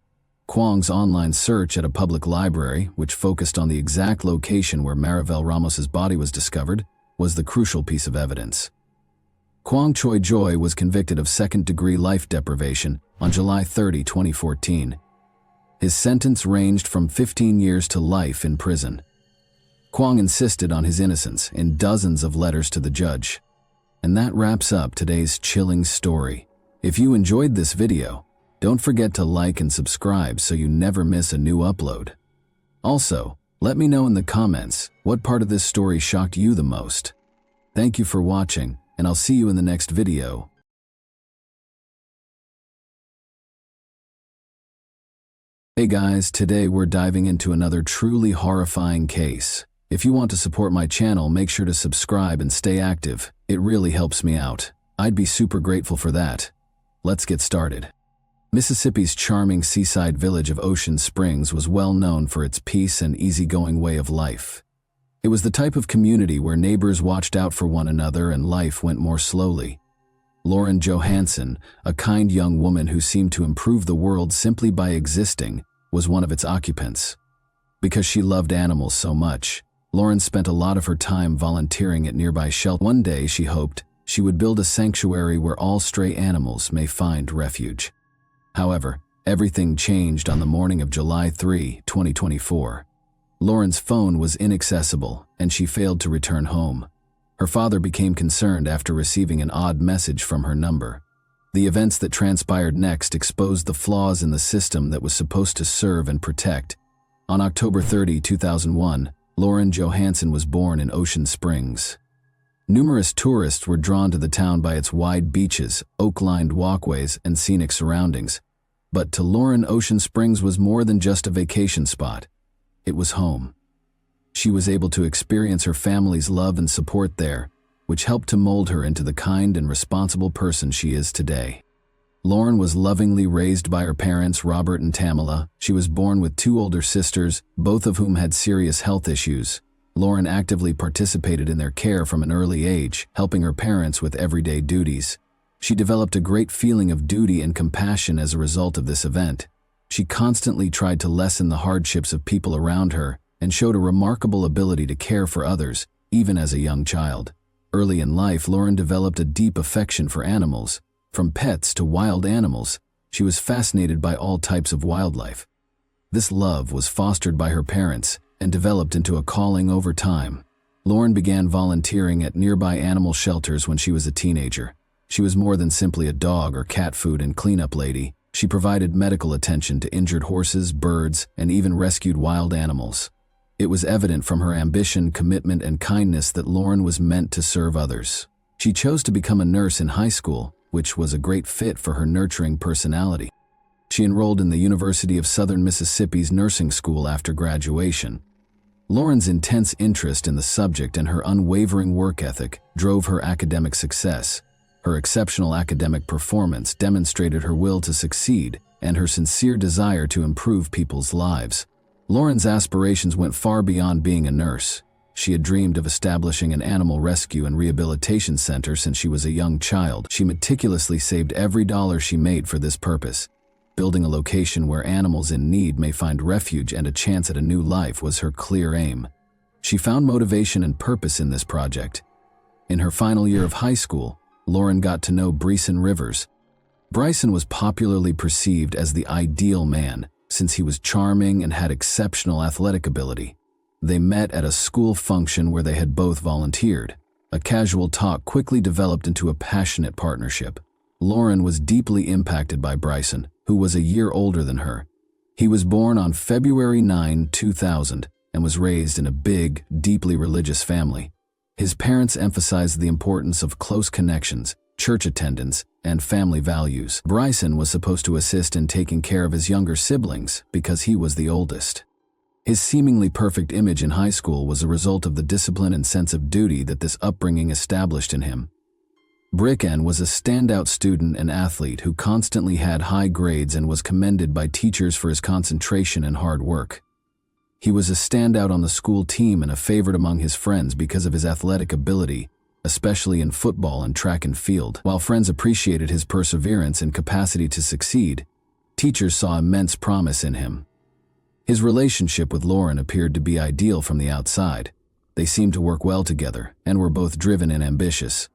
Kwang's online search at a public library, which focused on the exact location where Maribel Ramos's body was discovered, was the crucial piece of evidence. Kwang Choi Joy was convicted of second-degree life deprivation on July 30, 2014. His sentence ranged from 15 years to life in prison. Kwang insisted on his innocence in dozens of letters to the judge. And that wraps up today's chilling story. If you enjoyed this video, don't forget to like and subscribe so you never miss a new upload. Also, let me know in the comments what part of this story shocked you the most. Thank you for watching, and I'll see you in the next video. Hey guys, today we're diving into another truly horrifying case. If you want to support my channel, make sure to subscribe and stay active. It really helps me out. I'd be super grateful for that. Let's get started. Mississippi's charming seaside village of Ocean Springs was well known for its peace and easygoing way of life. It was the type of community where neighbors watched out for one another and life went more slowly. Lauren Johansson, a kind young woman who seemed to improve the world simply by existing, was one of its occupants. Because she loved animals so much, Lauren spent a lot of her time volunteering at nearby shelters. One day, she hoped she would build a sanctuary where all stray animals may find refuge. However, everything changed on the morning of July 3, 2024. Lauren's phone was inaccessible, and she failed to return home. Her father became concerned after receiving an odd message from her number. The events that transpired next exposed the flaws in the system that was supposed to serve and protect. On October 30, 2001, Lauren Johansson was born in Ocean Springs. Numerous tourists were drawn to the town by its wide beaches, oak-lined walkways, and scenic surroundings. But to Lauren, Ocean Springs was more than just a vacation spot. It was home. She was able to experience her family's love and support there, which helped to mold her into the kind and responsible person she is today. Lauren was lovingly raised by her parents, Robert and Tamala. She was born with two older sisters, both of whom had serious health issues. Lauren actively participated in their care from an early age, helping her parents with everyday duties. She developed a great feeling of duty and compassion as a result of this event. She constantly tried to lessen the hardships of people around her and showed a remarkable ability to care for others, even as a young child. Early in life, Lauren developed a deep affection for animals. From pets to wild animals, she was fascinated by all types of wildlife. This love was fostered by her parents and developed into a calling over time. Lauren began volunteering at nearby animal shelters when she was a teenager. She was more than simply a dog or cat food and cleanup lady. She provided medical attention to injured horses, birds, and even rescued wild animals. It was evident from her ambition, commitment, and kindness that Lauren was meant to serve others. She chose to become a nurse in high school, which was a great fit for her nurturing personality. She enrolled in the University of Southern Mississippi's nursing school after graduation. Lauren's intense interest in the subject and her unwavering work ethic drove her academic success. Her exceptional academic performance demonstrated her will to succeed and her sincere desire to improve people's lives. Lauren's aspirations went far beyond being a nurse. She had dreamed of establishing an animal rescue and rehabilitation center since she was a young child. She meticulously saved every dollar she made for this purpose. Building a location where animals in need may find refuge and a chance at a new life was her clear aim. She found motivation and purpose in this project. In her final year of high school, Lauren got to know Bryson Rivers. Bryson was popularly perceived as the ideal man, since he was charming and had exceptional athletic ability. They met at a school function where they had both volunteered. A casual talk quickly developed into a passionate partnership. Lauren was deeply impacted by Bryson, who was a year older than her. He was born on February 9, 2000, and was raised in a big, deeply religious family. His parents emphasized the importance of close connections, church attendance, and family values. Bryson was supposed to assist in taking care of his younger siblings because he was the oldest. His seemingly perfect image in high school was a result of the discipline and sense of duty that this upbringing established in him. Bryson was a standout student and athlete who constantly had high grades and was commended by teachers for his concentration and hard work. He was a standout on the school team and a favorite among his friends because of his athletic ability, especially in football and track and field. While friends appreciated his perseverance and capacity to succeed, teachers saw immense promise in him. His relationship with Lauren appeared to be ideal from the outside. They seemed to work well together and were both driven and ambitious.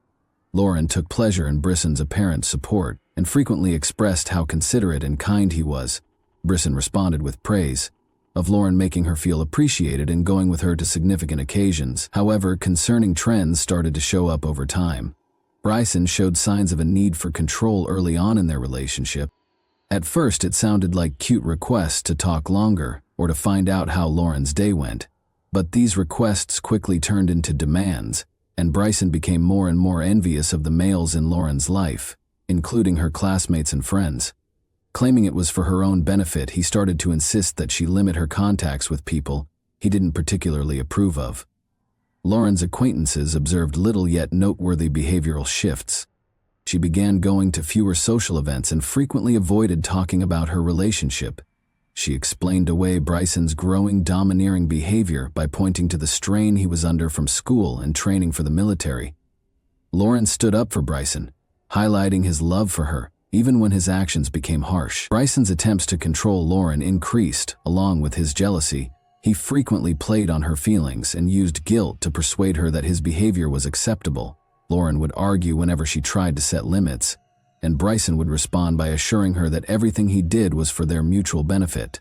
Lauren took pleasure in Bryson's apparent support and frequently expressed how considerate and kind he was. Bryson responded with praise of Lauren, making her feel appreciated and going with her to significant occasions. However, concerning trends started to show up over time. Bryson showed signs of a need for control early on in their relationship. At first, it sounded like cute requests to talk longer or to find out how Lauren's day went. But these requests quickly turned into demands, and Bryson became more and more envious of the males in Lauren's life, including her classmates and friends. Claiming it was for her own benefit, he started to insist that she limit her contacts with people he didn't particularly approve of. Lauren's acquaintances observed little yet noteworthy behavioral shifts. She began going to fewer social events and frequently avoided talking about her relationship. She explained away Bryson's growing domineering behavior by pointing to the strain he was under from school and training for the military. Lauren stood up for Bryson, highlighting his love for her, even when his actions became harsh. Bryson's attempts to control Lauren increased, along with his jealousy. He frequently played on her feelings and used guilt to persuade her that his behavior was acceptable. Lauren would argue whenever she tried to set limits, and Bryson would respond by assuring her that everything he did was for their mutual benefit.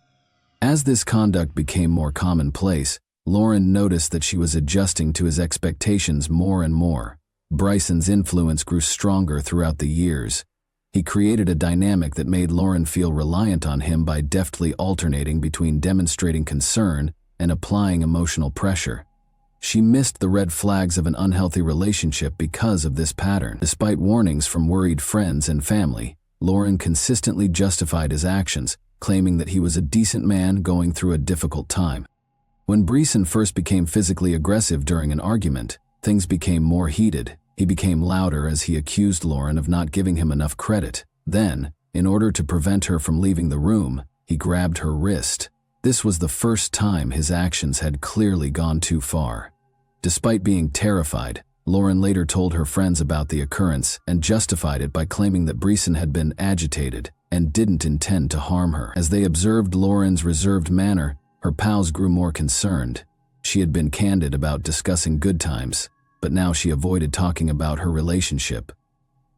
As this conduct became more commonplace, Lauren noticed that she was adjusting to his expectations more and more. Bryson's influence grew stronger throughout the years. He created a dynamic that made Lauren feel reliant on him by deftly alternating between demonstrating concern and applying emotional pressure. She missed the red flags of an unhealthy relationship because of this pattern. Despite warnings from worried friends and family, Lauren consistently justified his actions, claiming that he was a decent man going through a difficult time. When Bryson first became physically aggressive during an argument, things became more heated. He became louder as he accused Lauren of not giving him enough credit. Then, in order to prevent her from leaving the room, he grabbed her wrist. This was the first time his actions had clearly gone too far. Despite being terrified, Lauren later told her friends about the occurrence and justified it by claiming that Bryson had been agitated and didn't intend to harm her. As they observed Lauren's reserved manner, her pals grew more concerned. She had been candid about discussing good times, but now she avoided talking about her relationship.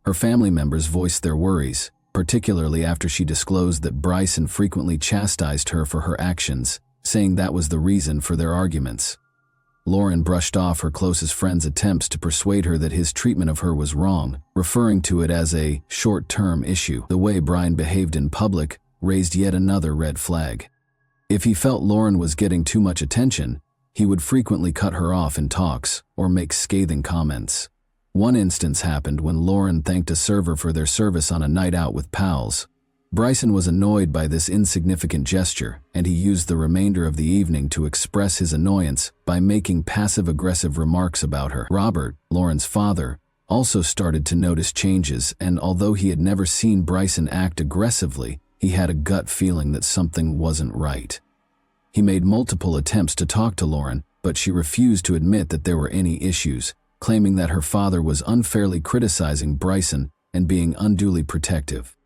Her family members voiced their worries, particularly after she disclosed that Bryson frequently chastised her for her actions, saying that was the reason for their arguments. Lauren brushed off her closest friend's attempts to persuade her that his treatment of her was wrong, referring to it as a short-term issue. The way Brian behaved in public raised yet another red flag. If he felt Lauren was getting too much attention, he would frequently cut her off in talks or make scathing comments. One instance happened when Lauren thanked a server for their service on a night out with pals. Bryson was annoyed by this insignificant gesture, and he used the remainder of the evening to express his annoyance by making passive-aggressive remarks about her. Robert, Lauren's father, also started to notice changes, and although he had never seen Bryson act aggressively, he had a gut feeling that something wasn't right. He made multiple attempts to talk to Lauren, but she refused to admit that there were any issues, claiming that her father was unfairly criticizing Bryson and being unduly protective.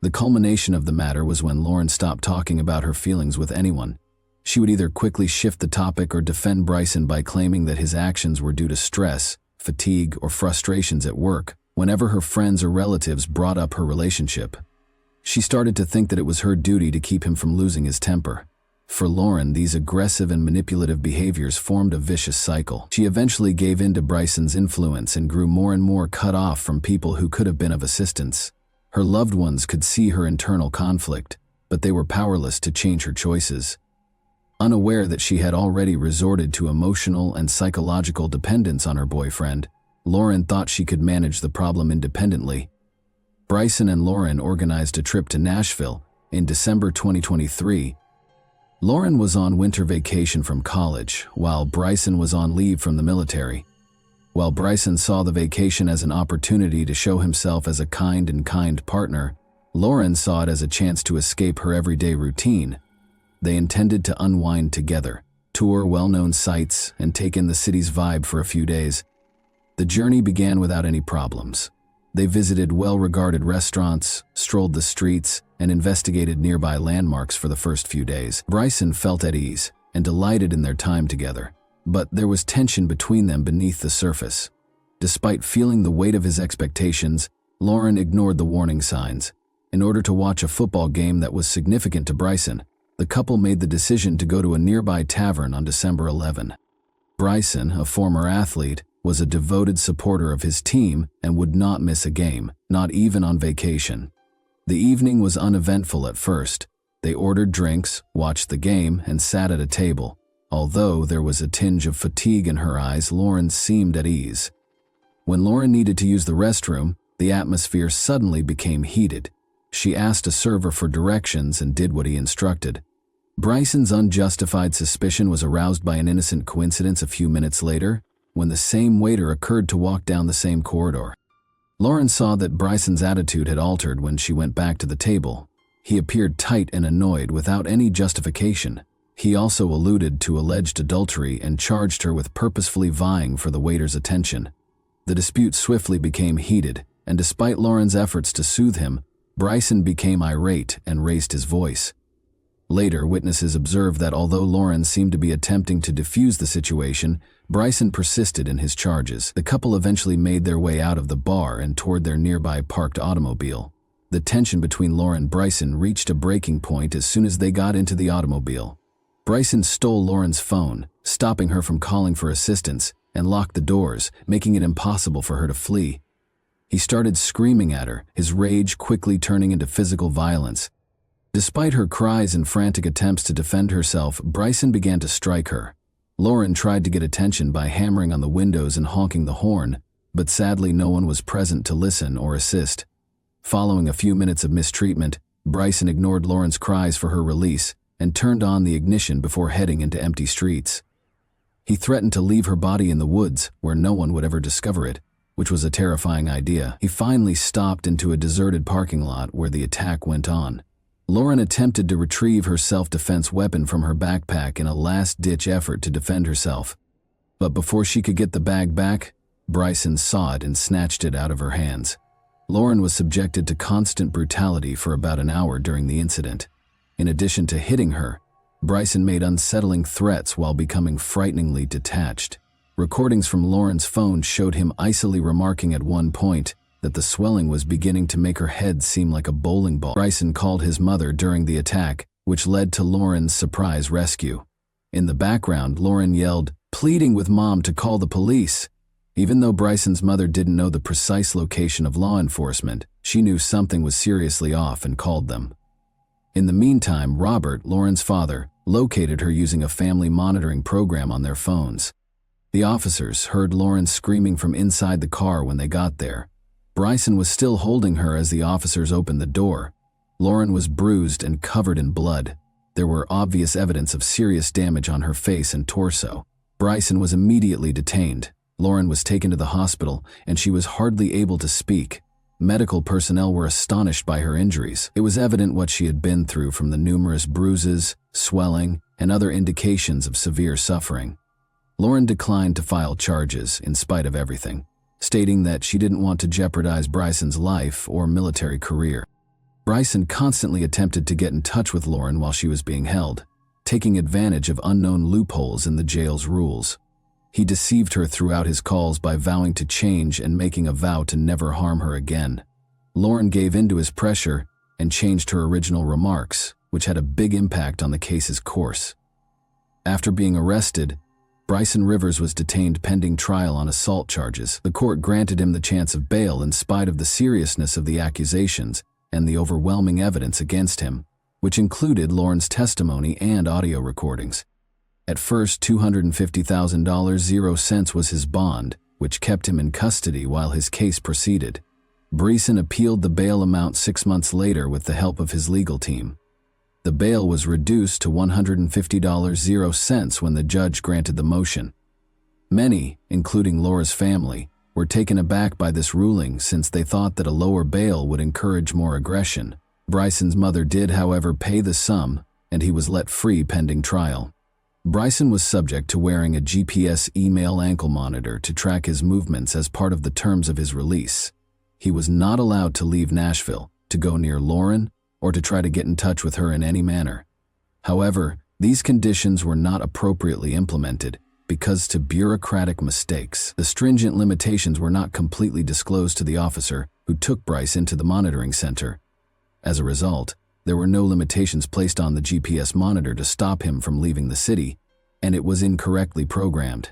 The culmination of the matter was when Lauren stopped talking about her feelings with anyone. She would either quickly shift the topic or defend Bryson by claiming that his actions were due to stress, fatigue, or frustrations at work whenever her friends or relatives brought up her relationship. She started to think that it was her duty to keep him from losing his temper. For Lauren, these aggressive and manipulative behaviors formed a vicious cycle. She eventually gave in to Bryson's influence and grew more and more cut off from people who could have been of assistance. Her loved ones could see her internal conflict, but they were powerless to change her choices. Unaware that she had already resorted to emotional and psychological dependence on her boyfriend, Lauren thought she could manage the problem independently. Bryson and Lauren organized a trip to Nashville in December 2023. Lauren was on winter vacation from college, while Bryson was on leave from the military. While Bryson saw the vacation as an opportunity to show himself as a kind partner, Lauren saw it as a chance to escape her everyday routine. They intended to unwind together, tour well-known sites, and take in the city's vibe for a few days. The journey began without any problems. They visited well-regarded restaurants, strolled the streets, and investigated nearby landmarks for the first few days. Bryson felt at ease and delighted in their time together, but there was tension between them beneath the surface. Despite feeling the weight of his expectations, Lauren ignored the warning signs. In order to watch a football game that was significant to Bryson, the couple made the decision to go to a nearby tavern on December 11. Bryson, a former athlete, was a devoted supporter of his team and would not miss a game, not even on vacation. The evening was uneventful at first. They ordered drinks, watched the game, and sat at a table. Although there was a tinge of fatigue in her eyes, Lauren seemed at ease. When Lauren needed to use the restroom, the atmosphere suddenly became heated. She asked a server for directions and did what he instructed. Bryson's unjustified suspicion was aroused by an innocent coincidence a few minutes later, when the same waiter occurred to walk down the same corridor. Lauren saw that Bryson's attitude had altered when she went back to the table. He appeared tight and annoyed without any justification. He also alluded to alleged adultery and charged her with purposefully vying for the waiter's attention. The dispute swiftly became heated, and despite Lauren's efforts to soothe him, Bryson became irate and raised his voice. Later, witnesses observed that although Lauren seemed to be attempting to defuse the situation, Bryson persisted in his charges. The couple eventually made their way out of the bar and toward their nearby parked automobile. The tension between Lauren and Bryson reached a breaking point as soon as they got into the automobile. Bryson stole Lauren's phone, stopping her from calling for assistance, and locked the doors, making it impossible for her to flee. He started screaming at her, his rage quickly turning into physical violence. Despite her cries and frantic attempts to defend herself, Bryson began to strike her. Lauren tried to get attention by hammering on the windows and honking the horn, but sadly no one was present to listen or assist. Following a few minutes of mistreatment, Bryson ignored Lauren's cries for her release and turned on the ignition before heading into empty streets. He threatened to leave her body in the woods where no one would ever discover it, which was a terrifying idea. He finally stopped into a deserted parking lot where the attack went on. Lauren attempted to retrieve her self-defense weapon from her backpack in a last-ditch effort to defend herself. But before she could get the bag back, Bryson saw it and snatched it out of her hands. Lauren was subjected to constant brutality for about an hour during the incident. In addition to hitting her, Bryson made unsettling threats while becoming frighteningly detached. Recordings from Lauren's phone showed him icily remarking at one point that the swelling was beginning to make her head seem like a bowling ball. Bryson called his mother during the attack, which led to Lauren's surprise rescue. In the background, Lauren yelled, pleading with Mom to call the police. Even though Bryson's mother didn't know the precise location of law enforcement, she knew something was seriously off and called them. In the meantime, Robert, Lauren's father, located her using a family monitoring program on their phones. The officers heard Lauren screaming from inside the car when they got there. Bryson was still holding her as the officers opened the door. Lauren was bruised and covered in blood. There were obvious evidence of serious damage on her face and torso. Bryson was immediately detained. Lauren was taken to the hospital, and she was hardly able to speak. Medical personnel were astonished by her injuries. It was evident what she had been through from the numerous bruises, swelling, and other indications of severe suffering. Lauren declined to file charges in spite of everything, stating that she didn't want to jeopardize Bryson's life or military career. Bryson constantly attempted to get in touch with Lauren while she was being held, taking advantage of unknown loopholes in the jail's rules. He deceived her throughout his calls by vowing to change and making a vow to never harm her again. Lauren gave in to his pressure and changed her original remarks, which had a big impact on the case's course. After being arrested, Bryson Rivers was detained pending trial on assault charges. The court granted him the chance of bail in spite of the seriousness of the accusations and the overwhelming evidence against him, which included Lauren's testimony and audio recordings. At first, $250,000 0 cents was his bond, which kept him in custody while his case proceeded. Bryson appealed the bail amount 6 months later with the help of his legal team. The bail was reduced to $150 0 cents when the judge granted the motion. Many, including Laura's family, were taken aback by this ruling since they thought that a lower bail would encourage more aggression. Bryson's mother did, however, pay the sum, and he was let free pending trial. Bryson was subject to wearing a GPS email ankle monitor to track his movements as part of the terms of his release. He was not allowed to leave Nashville, to go near Lauren, or to try to get in touch with her in any manner. However, these conditions were not appropriately implemented because to bureaucratic mistakes. The stringent limitations were not completely disclosed to the officer who took Bryson to the monitoring center. As a result, there were no limitations placed on the GPS monitor to stop him from leaving the city, and it was incorrectly programmed.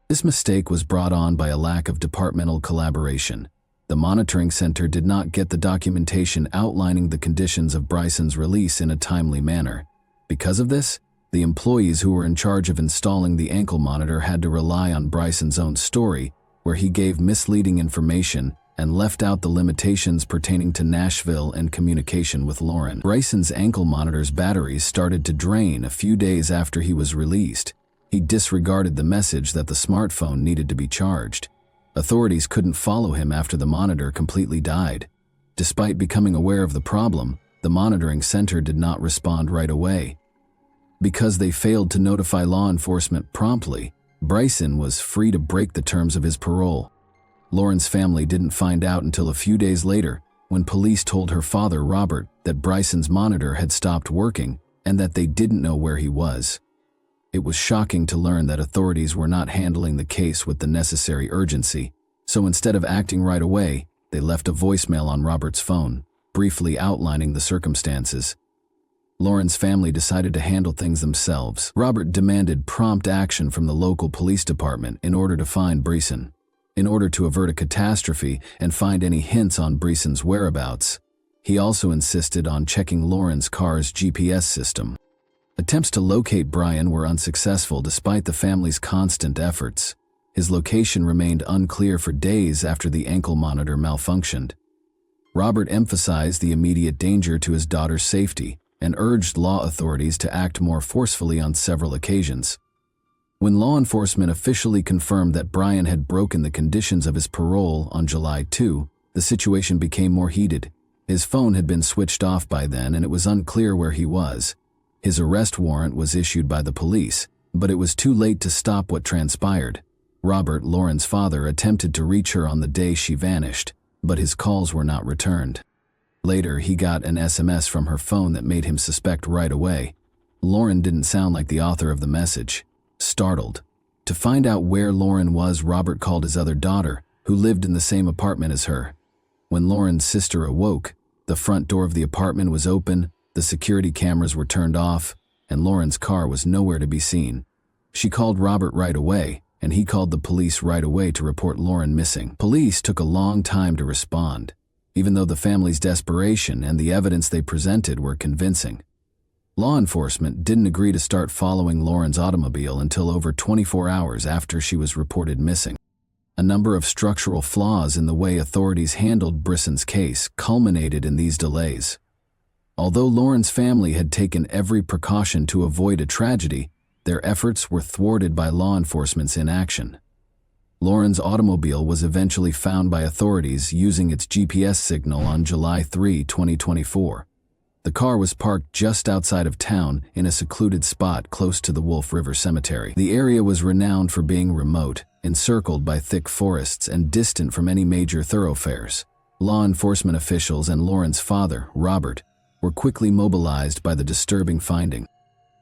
This mistake was brought on by a lack of departmental collaboration. The monitoring center did not get the documentation outlining the conditions of Bryson's release in a timely manner. Because of this, the employees who were in charge of installing the ankle monitor had to rely on Bryson's own story where he gave misleading information and left out the limitations pertaining to Nashville and communication with Lauren. Bryson's ankle monitor's batteries started to drain a few days after he was released. He disregarded the message that the smartphone needed to be charged. Authorities couldn't follow him after the monitor completely died. Despite becoming aware of the problem, the monitoring center did not respond right away. Because they failed to notify law enforcement promptly, Bryson was free to break the terms of his parole. Lauren's family didn't find out until a few days later, when police told her father, Robert, that Bryson's monitor had stopped working and that they didn't know where he was. It was shocking to learn that authorities were not handling the case with the necessary urgency, so instead of acting right away, they left a voicemail on Robert's phone, briefly outlining the circumstances. Lauren's family decided to handle things themselves. Robert demanded prompt action from the local police department in order to find Bryson. In order to avert a catastrophe and find any hints on Bryson's whereabouts, he also insisted on checking Lauren's car's GPS system. Attempts to locate Brian were unsuccessful despite the family's constant efforts. His location remained unclear for days after the ankle monitor malfunctioned. Robert emphasized the immediate danger to his daughter's safety and urged law authorities to act more forcefully on several occasions. When law enforcement officially confirmed that Brian had broken the conditions of his parole on July 2, the situation became more heated. His phone had been switched off by then and it was unclear where he was. His arrest warrant was issued by the police, but it was too late to stop what transpired. Robert, Lauren's father, attempted to reach her on the day she vanished, but his calls were not returned. Later, he got an SMS from her phone that made him suspect right away. Lauren didn't sound like the author of the message. Startled to find out where Lauren was, Robert called his other daughter, who lived in the same apartment as her. When Lauren's sister awoke, the front door of the apartment was open, the security cameras were turned off, and Lauren's car was nowhere to be seen. She called Robert right away, and he called the police right away to report Lauren missing. Police took a long time to respond, even though the family's desperation and the evidence they presented were convincing. Law enforcement didn't agree to start following Lauren's automobile until over 24 hours after she was reported missing. A number of structural flaws in the way authorities handled Bryson's case culminated in these delays. Although Lauren's family had taken every precaution to avoid a tragedy, their efforts were thwarted by law enforcement's inaction. Lauren's automobile was eventually found by authorities using its GPS signal on July 3, 2024. The car was parked just outside of town in a secluded spot close to the Wolf River Cemetery. The area was renowned for being remote, encircled by thick forests and distant from any major thoroughfares. Law enforcement officials and Lauren's father, Robert, were quickly mobilized by the disturbing finding.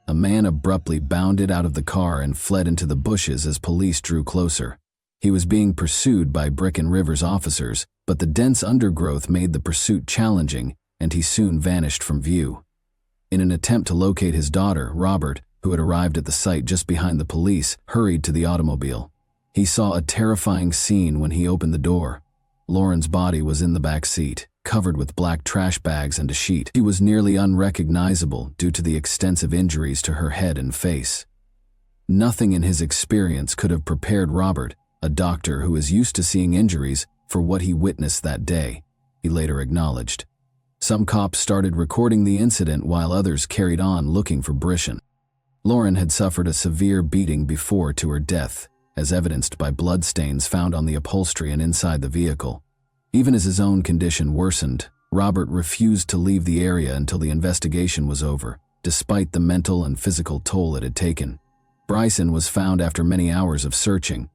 A man abruptly bounded out of the car and fled into the bushes as police drew closer. He was being pursued by Bricken River's officers, but the dense undergrowth made the pursuit challenging, and he soon vanished from view. In an attempt to locate his daughter, Robert, who had arrived at the site just behind the police, hurried to the automobile. He saw a terrifying scene when he opened the door. Lauren's body was in the back seat, covered with black trash bags and a sheet. She was nearly unrecognizable due to the extensive injuries to her head and face. Nothing in his experience could have prepared Robert, a doctor who is used to seeing injuries, for what he witnessed that day, he later acknowledged. Some cops started recording the incident while others carried on looking for Bryson. Lauren had suffered a severe beating before to her death, as evidenced by bloodstains found on the upholstery and inside the vehicle. Even as his own condition worsened, Robert refused to leave the area until the investigation was over, despite the mental and physical toll it had taken. Bryson was found after many hours of searching.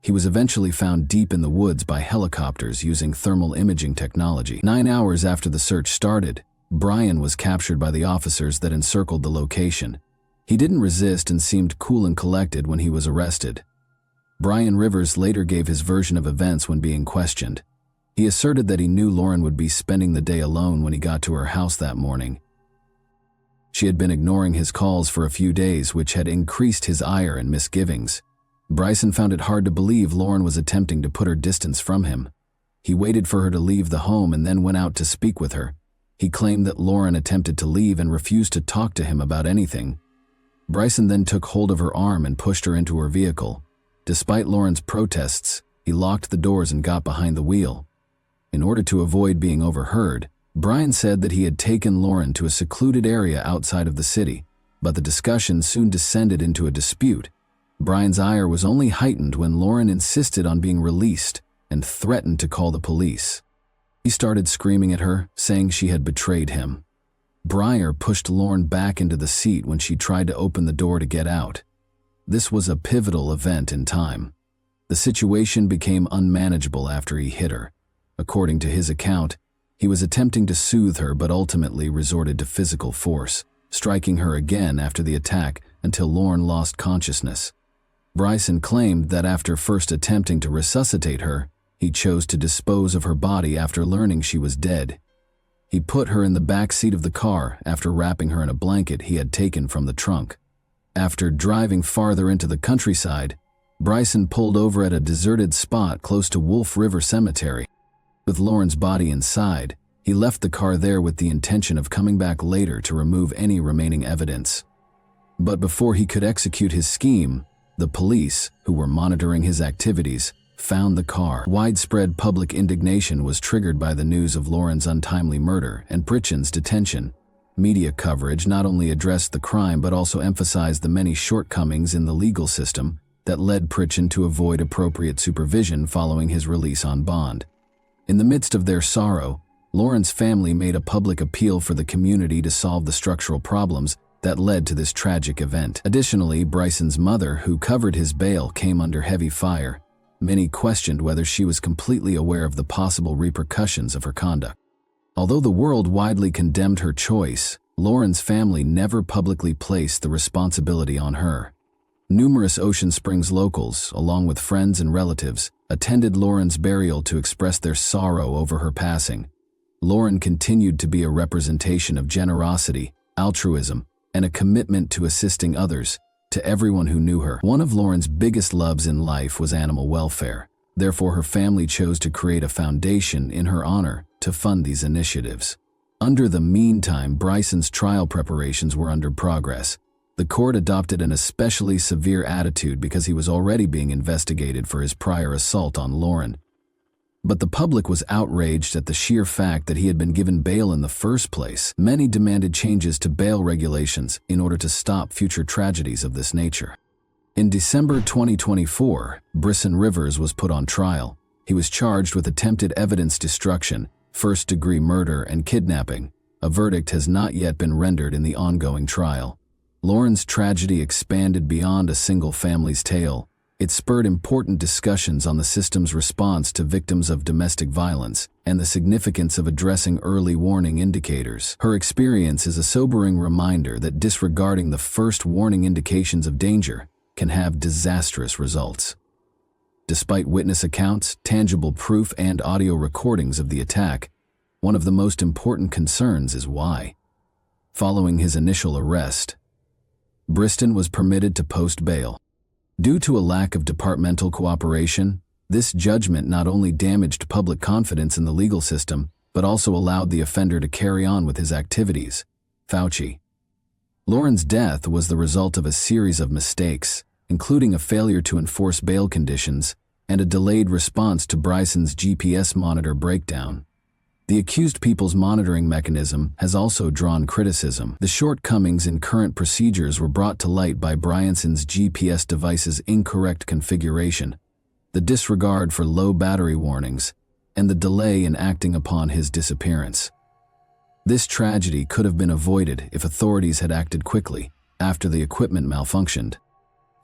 He was eventually found deep in the woods by helicopters using thermal imaging technology. 9 hours after the search started, Brian was captured by the officers that encircled the location. He didn't resist and seemed cool and collected when he was arrested. Brian Rivers later gave his version of events when being questioned. He asserted that he knew Lauren would be spending the day alone when he got to her house that morning. She had been ignoring his calls for a few days, which had increased his ire and misgivings. Bryson found it hard to believe Lauren was attempting to put her distance from him. He waited for her to leave the home and then went out to speak with her. He claimed that Lauren attempted to leave and refused to talk to him about anything. Bryson then took hold of her arm and pushed her into her vehicle. Despite Lauren's protests, He locked the doors and got behind the wheel. In order to avoid being overheard, Brian said that he had taken Lauren to a secluded area outside of the city, but the discussion soon descended into a dispute. Brian's ire was only heightened when Lauren insisted on being released and threatened to call the police. He started screaming at her, saying she had betrayed him. Brian pushed Lauren back into the seat when she tried to open the door to get out. This was a pivotal event in time. The situation became unmanageable after he hit her. According to his account, he was attempting to soothe her but ultimately resorted to physical force, striking her again after the attack until Lauren lost consciousness. Bryson claimed that after first attempting to resuscitate her, he chose to dispose of her body after learning she was dead. He put her in the back seat of the car after wrapping her in a blanket he had taken from the trunk. After driving farther into the countryside, Bryson pulled over at a deserted spot close to Wolf River Cemetery. With Lauren's body inside, he left the car there with the intention of coming back later to remove any remaining evidence. But before he could execute his scheme, the police, who were monitoring his activities, found the car. Widespread public indignation was triggered by the news of Lauren's untimely murder and Pritchen's detention. Media coverage not only addressed the crime but also emphasized the many shortcomings in the legal system that led Pritchen to avoid appropriate supervision following his release on bond. In the midst of their sorrow, Lauren's family made a public appeal for the community to solve the structural problems that led to this tragic event. Additionally, Bryson's mother, who covered his bail, came under heavy fire. Many questioned whether she was completely aware of the possible repercussions of her conduct. Although the world widely condemned her choice, Lauren's family never publicly placed the responsibility on her. Numerous Ocean Springs locals, along with friends and relatives, attended Lauren's burial to express their sorrow over her passing. Lauren continued to be a representation of generosity, altruism, and a commitment to assisting others, to everyone who knew her. One of Lauren's biggest loves in life was animal welfare. Therefore, her family chose to create a foundation in her honor to fund these initiatives. Under the meantime, Bryson's trial preparations were under progress. The court adopted an especially severe attitude because he was already being investigated for his prior assault on Lauren. But the public was outraged at the sheer fact that he had been given bail in the first place. Many demanded changes to bail regulations in order to stop future tragedies of this nature. In December 2024, Bryson Rivers was put on trial. He was charged with attempted evidence destruction, first-degree murder, and kidnapping. A verdict has not yet been rendered in the ongoing trial. Lauren's tragedy expanded beyond a single family's tale. It spurred important discussions on the system's response to victims of domestic violence and the significance of addressing early warning indicators. Her experience is a sobering reminder that disregarding the first warning indications of danger can have disastrous results. Despite witness accounts, tangible proof, and audio recordings of the attack, one of the most important concerns is why. Following his initial arrest, Briston was permitted to post bail. Due to a lack of departmental cooperation, this judgment not only damaged public confidence in the legal system, but also allowed the offender to carry on with his activities. Fauci. Lauren's death was the result of a series of mistakes, including a failure to enforce bail conditions and a delayed response to Bryson's GPS monitor breakdown. The accused people's monitoring mechanism has also drawn criticism. The shortcomings in current procedures were brought to light by Bryson's GPS device's incorrect configuration, the disregard for low battery warnings, and the delay in acting upon his disappearance. This tragedy could have been avoided if authorities had acted quickly after the equipment malfunctioned.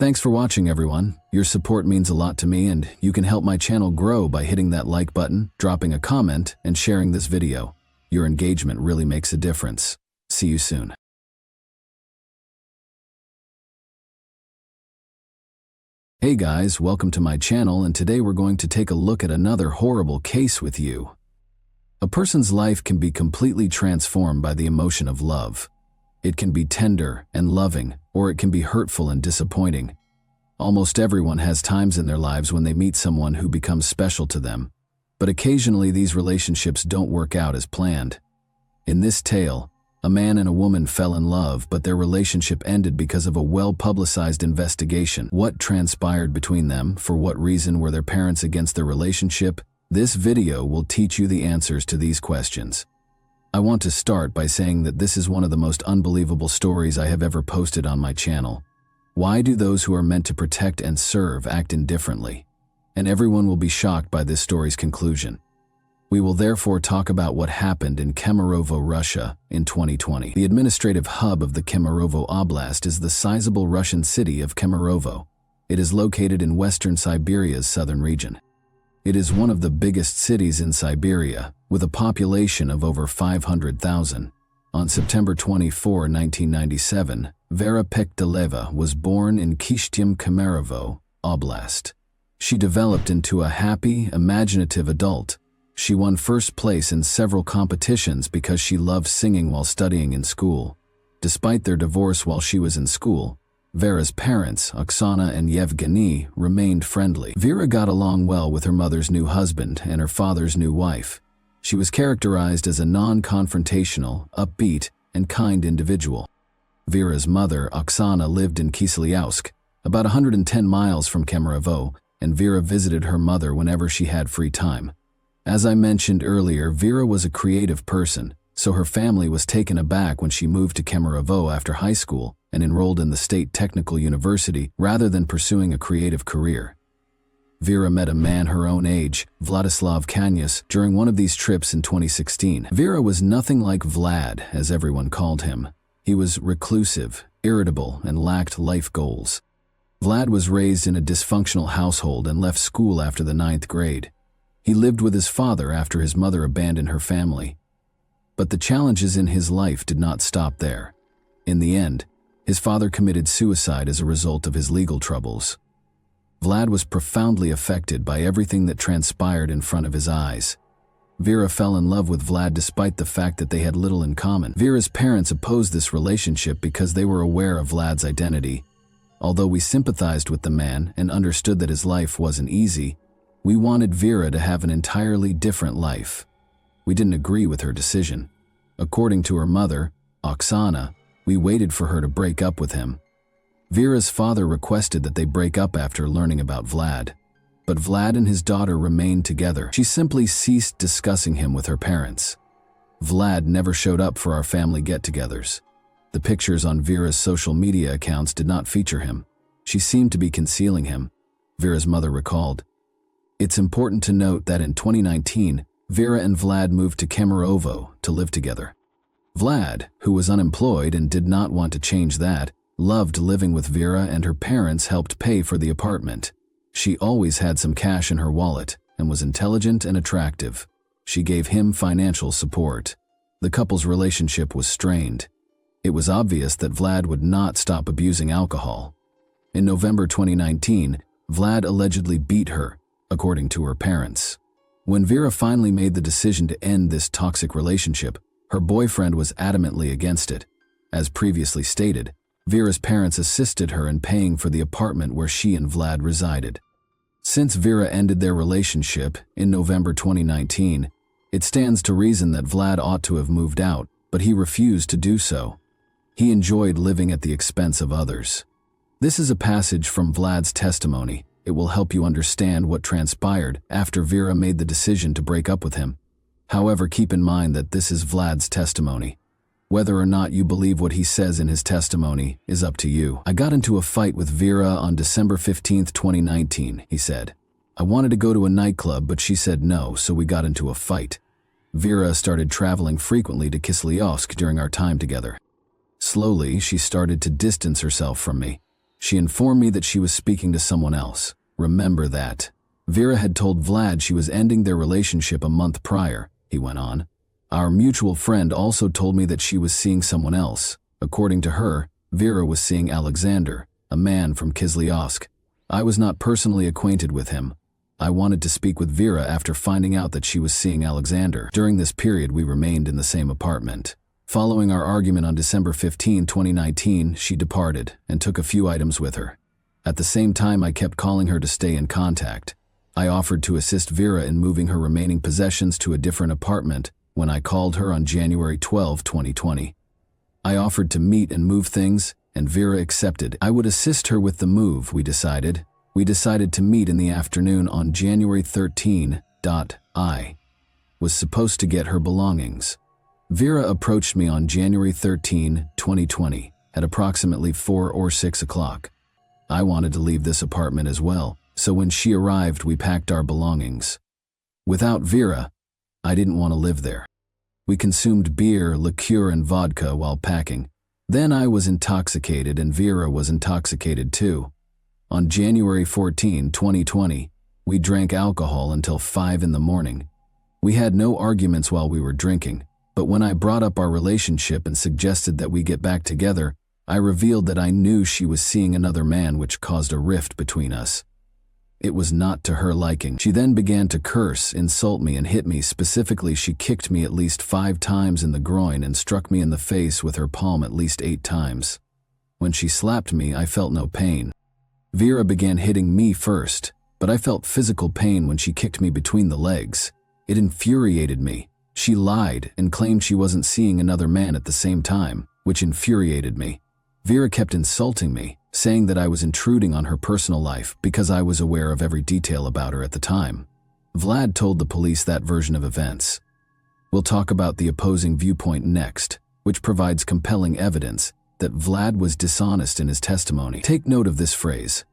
Thanks for watching, everyone. Your support means a lot to me, and you can help my channel grow by hitting that like button, dropping a comment, and sharing this video. Your engagement really makes a difference. See you soon. Hey guys, welcome to my channel, and today we're going to take a look at another horrible case with you. A person's life can be completely transformed by the emotion of love. It can be tender and loving, or it can be hurtful and disappointing. Almost everyone has times in their lives when they meet someone who becomes special to them, but occasionally these relationships don't work out as planned. In this tale, A man and a woman fell in love, but their relationship ended because of a well-publicized investigation. What transpired between them? For what reason were their parents against their relationship? This video will teach you the answers to these questions. I want to start by saying that this is one of the most unbelievable stories I have ever posted on my channel. Why do those who are meant to protect and serve act indifferently? And everyone will be shocked by this story's conclusion. We will therefore talk about what happened in Kemerovo, Russia, in 2020. The administrative hub of the Kemerovo Oblast is the sizable Russian city of Kemerovo. It is located in western Siberia's southern region. It is one of the biggest cities in Siberia, with a population of over 500,000. On September 24, 1997, Vera Pekdeleva was born in Kishtym, Kemerovo Oblast. She developed into a happy, imaginative adult. She won first place in several competitions because she loved singing while studying in school. Despite their divorce while she was in school, Vera's parents, Oksana and Yevgeny, remained friendly. Vera got along well with her mother's new husband and her father's new wife. She was characterized as a non-confrontational, upbeat, and kind individual. Vera's mother, Oksana, lived in Kislyovsk, about 110 miles from Kemerovo, and Vera visited her mother whenever she had free time. As I mentioned earlier, Vera was a creative person, so her family was taken aback when she moved to Kemerovo after high school and enrolled in the State Technical University rather than pursuing a creative career. Vera met a man her own age, Vladislav Kanyas, during one of these trips in 2016. Vera was nothing like Vlad, as everyone called him. He was reclusive, irritable, and lacked life goals. Vlad was raised in a dysfunctional household and left school after the 9th grade. He lived with his father after his mother abandoned her family. But the challenges in his life did not stop there. In the end, his father committed suicide as a result of his legal troubles. Vlad was profoundly affected by everything that transpired in front of his eyes. Vera fell in love with Vlad despite the fact that they had little in common. Vera's parents opposed this relationship because they were aware of Vlad's identity. Although we sympathized with the man and understood that his life wasn't easy, we wanted Vera to have an entirely different life. We didn't agree with her decision. According to her mother, Oksana, we waited for her to break up with him. Vera's father requested that they break up after learning about Vlad. But Vlad and his daughter remained together. She simply ceased discussing him with her parents. Vlad never showed up for our family get-togethers. The pictures on Vera's social media accounts did not feature him. She seemed to be concealing him, Vera's mother recalled. It's important to note that in 2019, Vera and Vlad moved to Kemerovo to live together. Vlad, who was unemployed and did not want to change that, loved living with Vera, and her parents helped pay for the apartment. She always had some cash in her wallet and was intelligent and attractive. She gave him financial support. The couple's relationship was strained. It was obvious that Vlad would not stop abusing alcohol. In November 2019, Vlad allegedly beat her, according to her parents. When Vera finally made the decision to end this toxic relationship, her boyfriend was adamantly against it. As previously stated, Vera's parents assisted her in paying for the apartment where she and Vlad resided. Since Vera ended their relationship in November 2019, it stands to reason that Vlad ought to have moved out, but he refused to do so. He enjoyed living at the expense of others. This is a passage from Vlad's testimony. It will help you understand what transpired after Vera made the decision to break up with him. However, keep in mind that this is Vlad's testimony. Whether or not you believe what he says in his testimony is up to you. I got into a fight with Vera on December 15, 2019, he said. I wanted to go to a nightclub, but she said no, so we got into a fight. Vera started traveling frequently to Kislyovsk during our time together. Slowly, she started to distance herself from me. She informed me that she was speaking to someone else. Remember that. Vera had told Vlad she was ending their relationship a month prior, he went on. Our mutual friend also told me that she was seeing someone else. According to her, Vera was seeing Alexander, a man from Kislyovsk. I was not personally acquainted with him. I wanted to speak with Vera after finding out that she was seeing Alexander. During this period, we remained in the same apartment. Following our argument on December 15, 2019, she departed and took a few items with her. At the same time, I kept calling her to stay in contact. I offered to assist Vera in moving her remaining possessions to a different apartment when I called her on January 12, 2020. I offered to meet and move things, and Vera accepted. I would assist her with the move, we decided. We decided to meet in the afternoon on January 13. I was supposed to get her belongings. Vera approached me on January 13, 2020, at approximately 4 or 6 o'clock. I wanted to leave this apartment as well, so when she arrived, we packed our belongings. Without Vera, I didn't want to live there. We consumed beer, liqueur, and vodka while packing. Then I was intoxicated and Vera was intoxicated too. On January 14, 2020, we drank alcohol until 5 in the morning. We had no arguments while we were drinking, but when I brought up our relationship and suggested that we get back together, I revealed that I knew she was seeing another man, which caused a rift between us. It was not to her liking. She then began to curse, insult me, and hit me. Specifically, she kicked me at least 5 times in the groin and struck me in the face with her palm at least 8 times. When she slapped me, I felt no pain. Vera began hitting me first, but I felt physical pain when she kicked me between the legs. It infuriated me. She lied and claimed she wasn't seeing another man at the same time, which infuriated me. Vera kept insulting me, saying that I was intruding on her personal life because I was aware of every detail about her at the time. Vlad told the police that version of events. We'll talk about the opposing viewpoint next, which provides compelling evidence that Vlad was dishonest in his testimony. Take note of this phrase.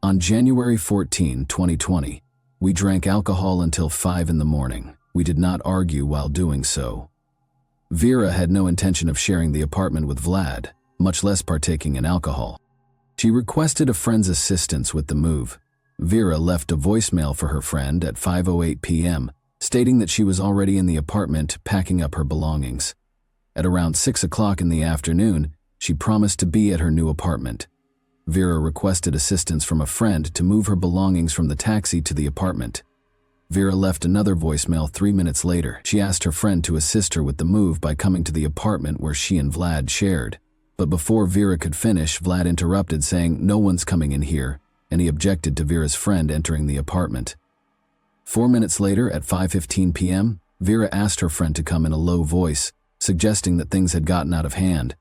On January 14, 2020, we drank alcohol until 5 in the morning. We did not argue while doing so. Vera had no intention of sharing the apartment with Vlad, much less partaking in alcohol. She requested a friend's assistance with the move. Vera left a voicemail for her friend at 5:08 p.m., stating that she was already in the apartment packing up her belongings. At around 6 o'clock in the afternoon, she promised to be at her new apartment. Vera requested assistance from a friend to move her belongings from the taxi to the apartment. Vera left another voicemail 3 minutes later. She asked her friend to assist her with the move by coming to the apartment where she and Vlad shared. But before Vera could finish, Vlad interrupted, saying, "No one's coming in here," and he objected to Vera's friend entering the apartment. 4 minutes later, at 5:15 p.m., Vera asked her friend to come in a low voice, suggesting that things had gotten out of hand.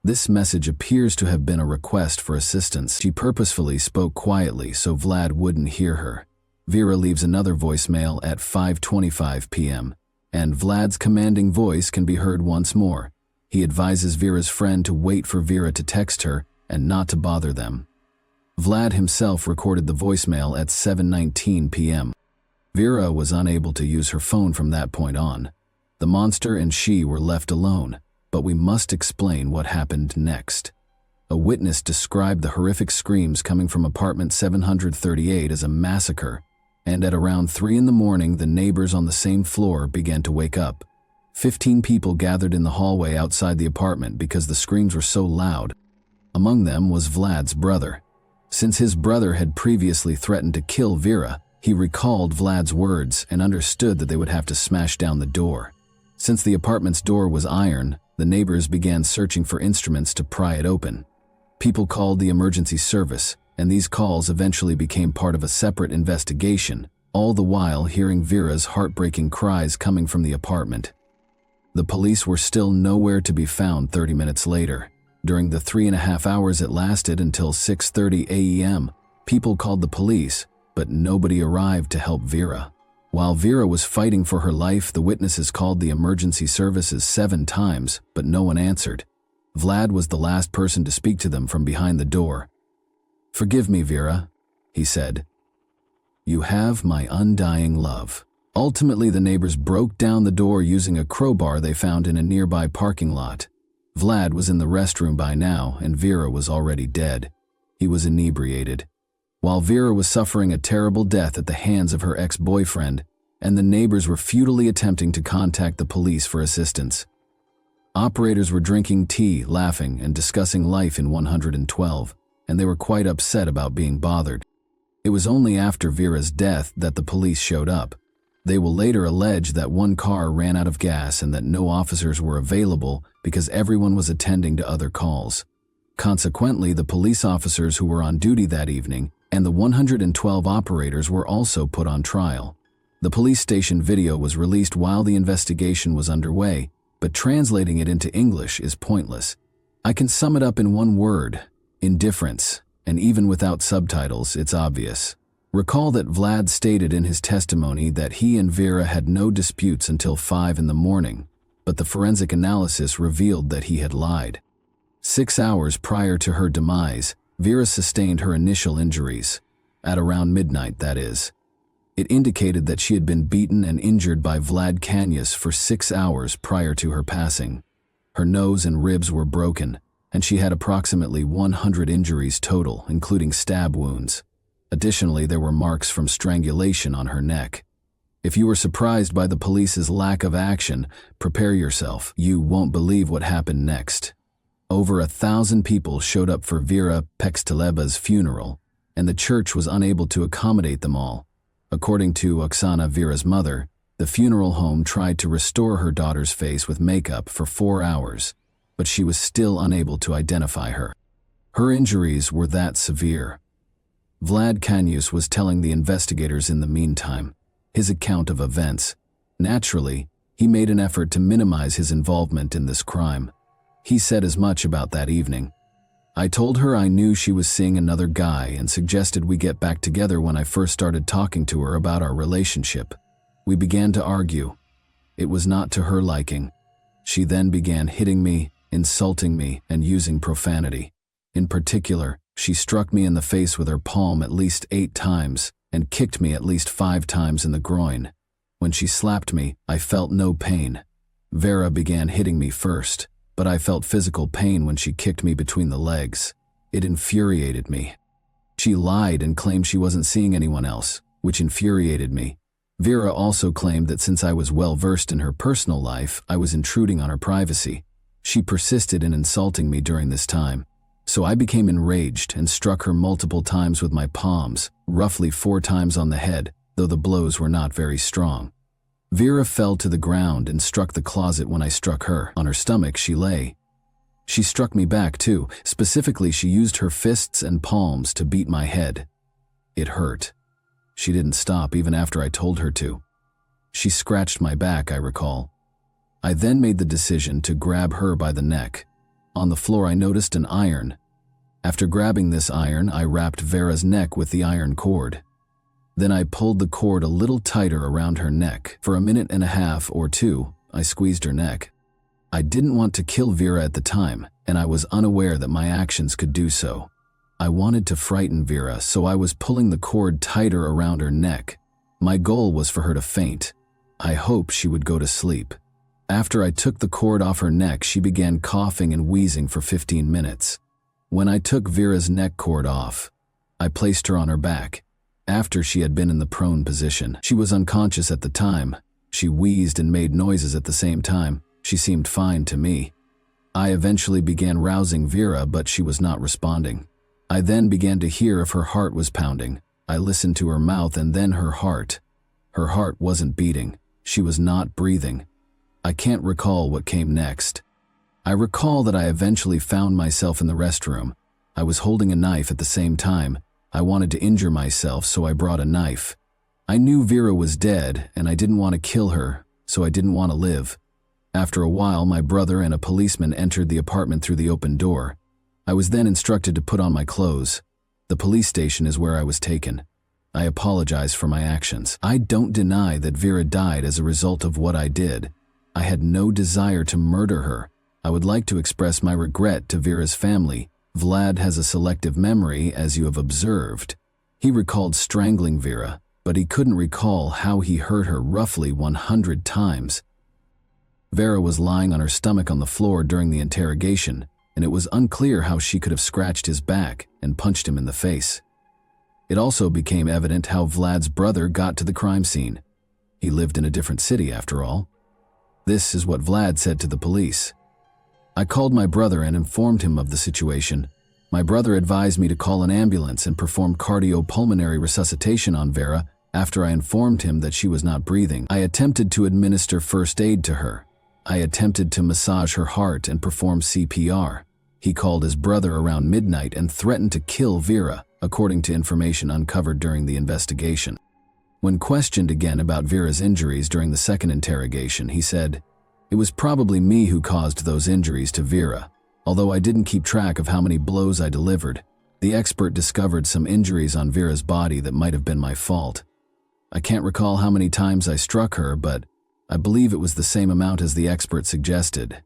This message appears to have been a request for assistance. She purposefully spoke quietly so Vlad wouldn't hear her. Vera leaves another voicemail at 5:25 p.m., and Vlad's commanding voice can be heard once more. He advises Vera's friend to wait for Vera to text her and not to bother them. Vlad himself recorded the voicemail at 7:19 p.m. Vera was unable to use her phone from that point on. The monster and she were left alone, but we must explain what happened next. A witness described the horrific screams coming from apartment 738 as a massacre, and at around 3 in the morning, the neighbors on the same floor began to wake up. 15 people gathered in the hallway outside the apartment because the screams were so loud. Among them was Vlad's brother. Since his brother had previously threatened to kill Vera, he recalled Vlad's words and understood that they would have to smash down the door. Since the apartment's door was iron, the neighbors began searching for instruments to pry it open. People called the emergency service, and these calls eventually became part of a separate investigation, all the while hearing Vera's heartbreaking cries coming from the apartment. The police were still nowhere to be found 30 minutes later. During the 3.5 hours it lasted until 6:30 a.m., people called the police, but nobody arrived to help Vera. While Vera was fighting for her life, the witnesses called the emergency services 7 times, but no one answered. Vlad was the last person to speak to them from behind the door. "Forgive me, Vera," he said. "You have my undying love." Ultimately, the neighbors broke down the door using a crowbar they found in a nearby parking lot. Vlad was in the restroom by now, and Vera was already dead. He was inebriated. While Vera was suffering a terrible death at the hands of her ex-boyfriend, and the neighbors were futilely attempting to contact the police for assistance. Operators were drinking tea, laughing, and discussing life in 112, and they were quite upset about being bothered. It was only after Vera's death that the police showed up. They will later allege that one car ran out of gas and that no officers were available because everyone was attending to other calls. Consequently, the police officers who were on duty that evening and the 112 operators were also put on trial. The police station video was released while the investigation was underway, but translating it into English is pointless. I can sum it up in one word: indifference, and even without subtitles, it's obvious. Recall that Vlad stated in his testimony that he and Vera had no disputes until 5 in the morning, but the forensic analysis revealed that he had lied. 6 hours prior to her demise, Vera sustained her initial injuries, at around midnight, that is. It indicated that she had been beaten and injured by Vlad Cañas for 6 hours prior to her passing. Her nose and ribs were broken, and she had approximately 100 injuries total, including stab wounds. Additionally, there were marks from strangulation on her neck. If you were surprised by the police's lack of action, prepare yourself. You won't believe what happened next. Over 1,000 people showed up for Vera Pexteleba's funeral, and the church was unable to accommodate them all. According to Oksana, Vera's mother, the funeral home tried to restore her daughter's face with makeup for 4 hours, but she was still unable to identify her. Her injuries were that severe. Vlad Cañas was telling the investigators in the meantime his account of events. Naturally, he made an effort to minimize his involvement in this crime. He said as much about that evening. I told her I knew she was seeing another guy and suggested we get back together when I first started talking to her about our relationship. We began to argue. It was not to her liking. She then began hitting me, insulting me, and using profanity. In particular, she struck me in the face with her palm at least 8 times and kicked me at least 5 times in the groin. When she slapped me, I felt no pain. Vera began hitting me first, but I felt physical pain when she kicked me between the legs. It infuriated me. She lied and claimed she wasn't seeing anyone else, which infuriated me. Vera also claimed that since I was well versed in her personal life, I was intruding on her privacy. She persisted in insulting me during this time. So I became enraged and struck her multiple times with my palms, roughly 4 times on the head, though the blows were not very strong. Vera fell to the ground and struck the closet when I struck her. On her stomach, she lay. She struck me back too. Specifically, she used her fists and palms to beat my head. It hurt. She didn't stop even after I told her to. She scratched my back, I recall. I then made the decision to grab her by the neck. On the floor, I noticed an iron. After grabbing this iron, I wrapped Vera's neck with the iron cord. Then I pulled the cord a little tighter around her neck. For a minute and a half or 2, I squeezed her neck. I didn't want to kill Vera at the time, and I was unaware that my actions could do so. I wanted to frighten Vera, so I was pulling the cord tighter around her neck. My goal was for her to faint. I hoped she would go to sleep. After I took the cord off her neck, she began coughing and wheezing for 15 minutes. When I took Vera's neck cord off, I placed her on her back. After she had been in the prone position, she was unconscious at the time. She wheezed and made noises at the same time. She seemed fine to me. I eventually began rousing Vera, but she was not responding. I then began to hear if her heart was pounding. I listened to her mouth and then her heart. Her heart wasn't beating. She was not breathing. I can't recall what came next. I recall that I eventually found myself in the restroom. I was holding a knife at the same time. I wanted to injure myself, so I brought a knife. I knew Vera was dead, and I didn't want to kill her, so I didn't want to live. After a while, my brother and a policeman entered the apartment through the open door. I was then instructed to put on my clothes. The police station is where I was taken. I apologize for my actions. I don't deny that Vera died as a result of what I did. I had no desire to murder her. I would like to express my regret to Vera's family. Vlad has a selective memory, as you have observed. He recalled strangling Vera, but he couldn't recall how he hurt her roughly 100 times. Vera was lying on her stomach on the floor during the interrogation, and it was unclear how she could have scratched his back and punched him in the face. It also became evident how Vlad's brother got to the crime scene. He lived in a different city, after all. This is what Vlad said to the police. I called my brother and informed him of the situation. My brother advised me to call an ambulance and perform cardiopulmonary resuscitation on Vera. After I informed him that she was not breathing, I attempted to administer first aid to her. I attempted to massage her heart and perform CPR. He called his brother around midnight and threatened to kill Vera, according to information uncovered during the investigation. When questioned again about Vera's injuries during the second interrogation, he said, "It was probably me who caused those injuries to Vera. Although I didn't keep track of how many blows I delivered, the expert discovered some injuries on Vera's body that might have been my fault. I can't recall how many times I struck her, but I believe it was the same amount as the expert suggested.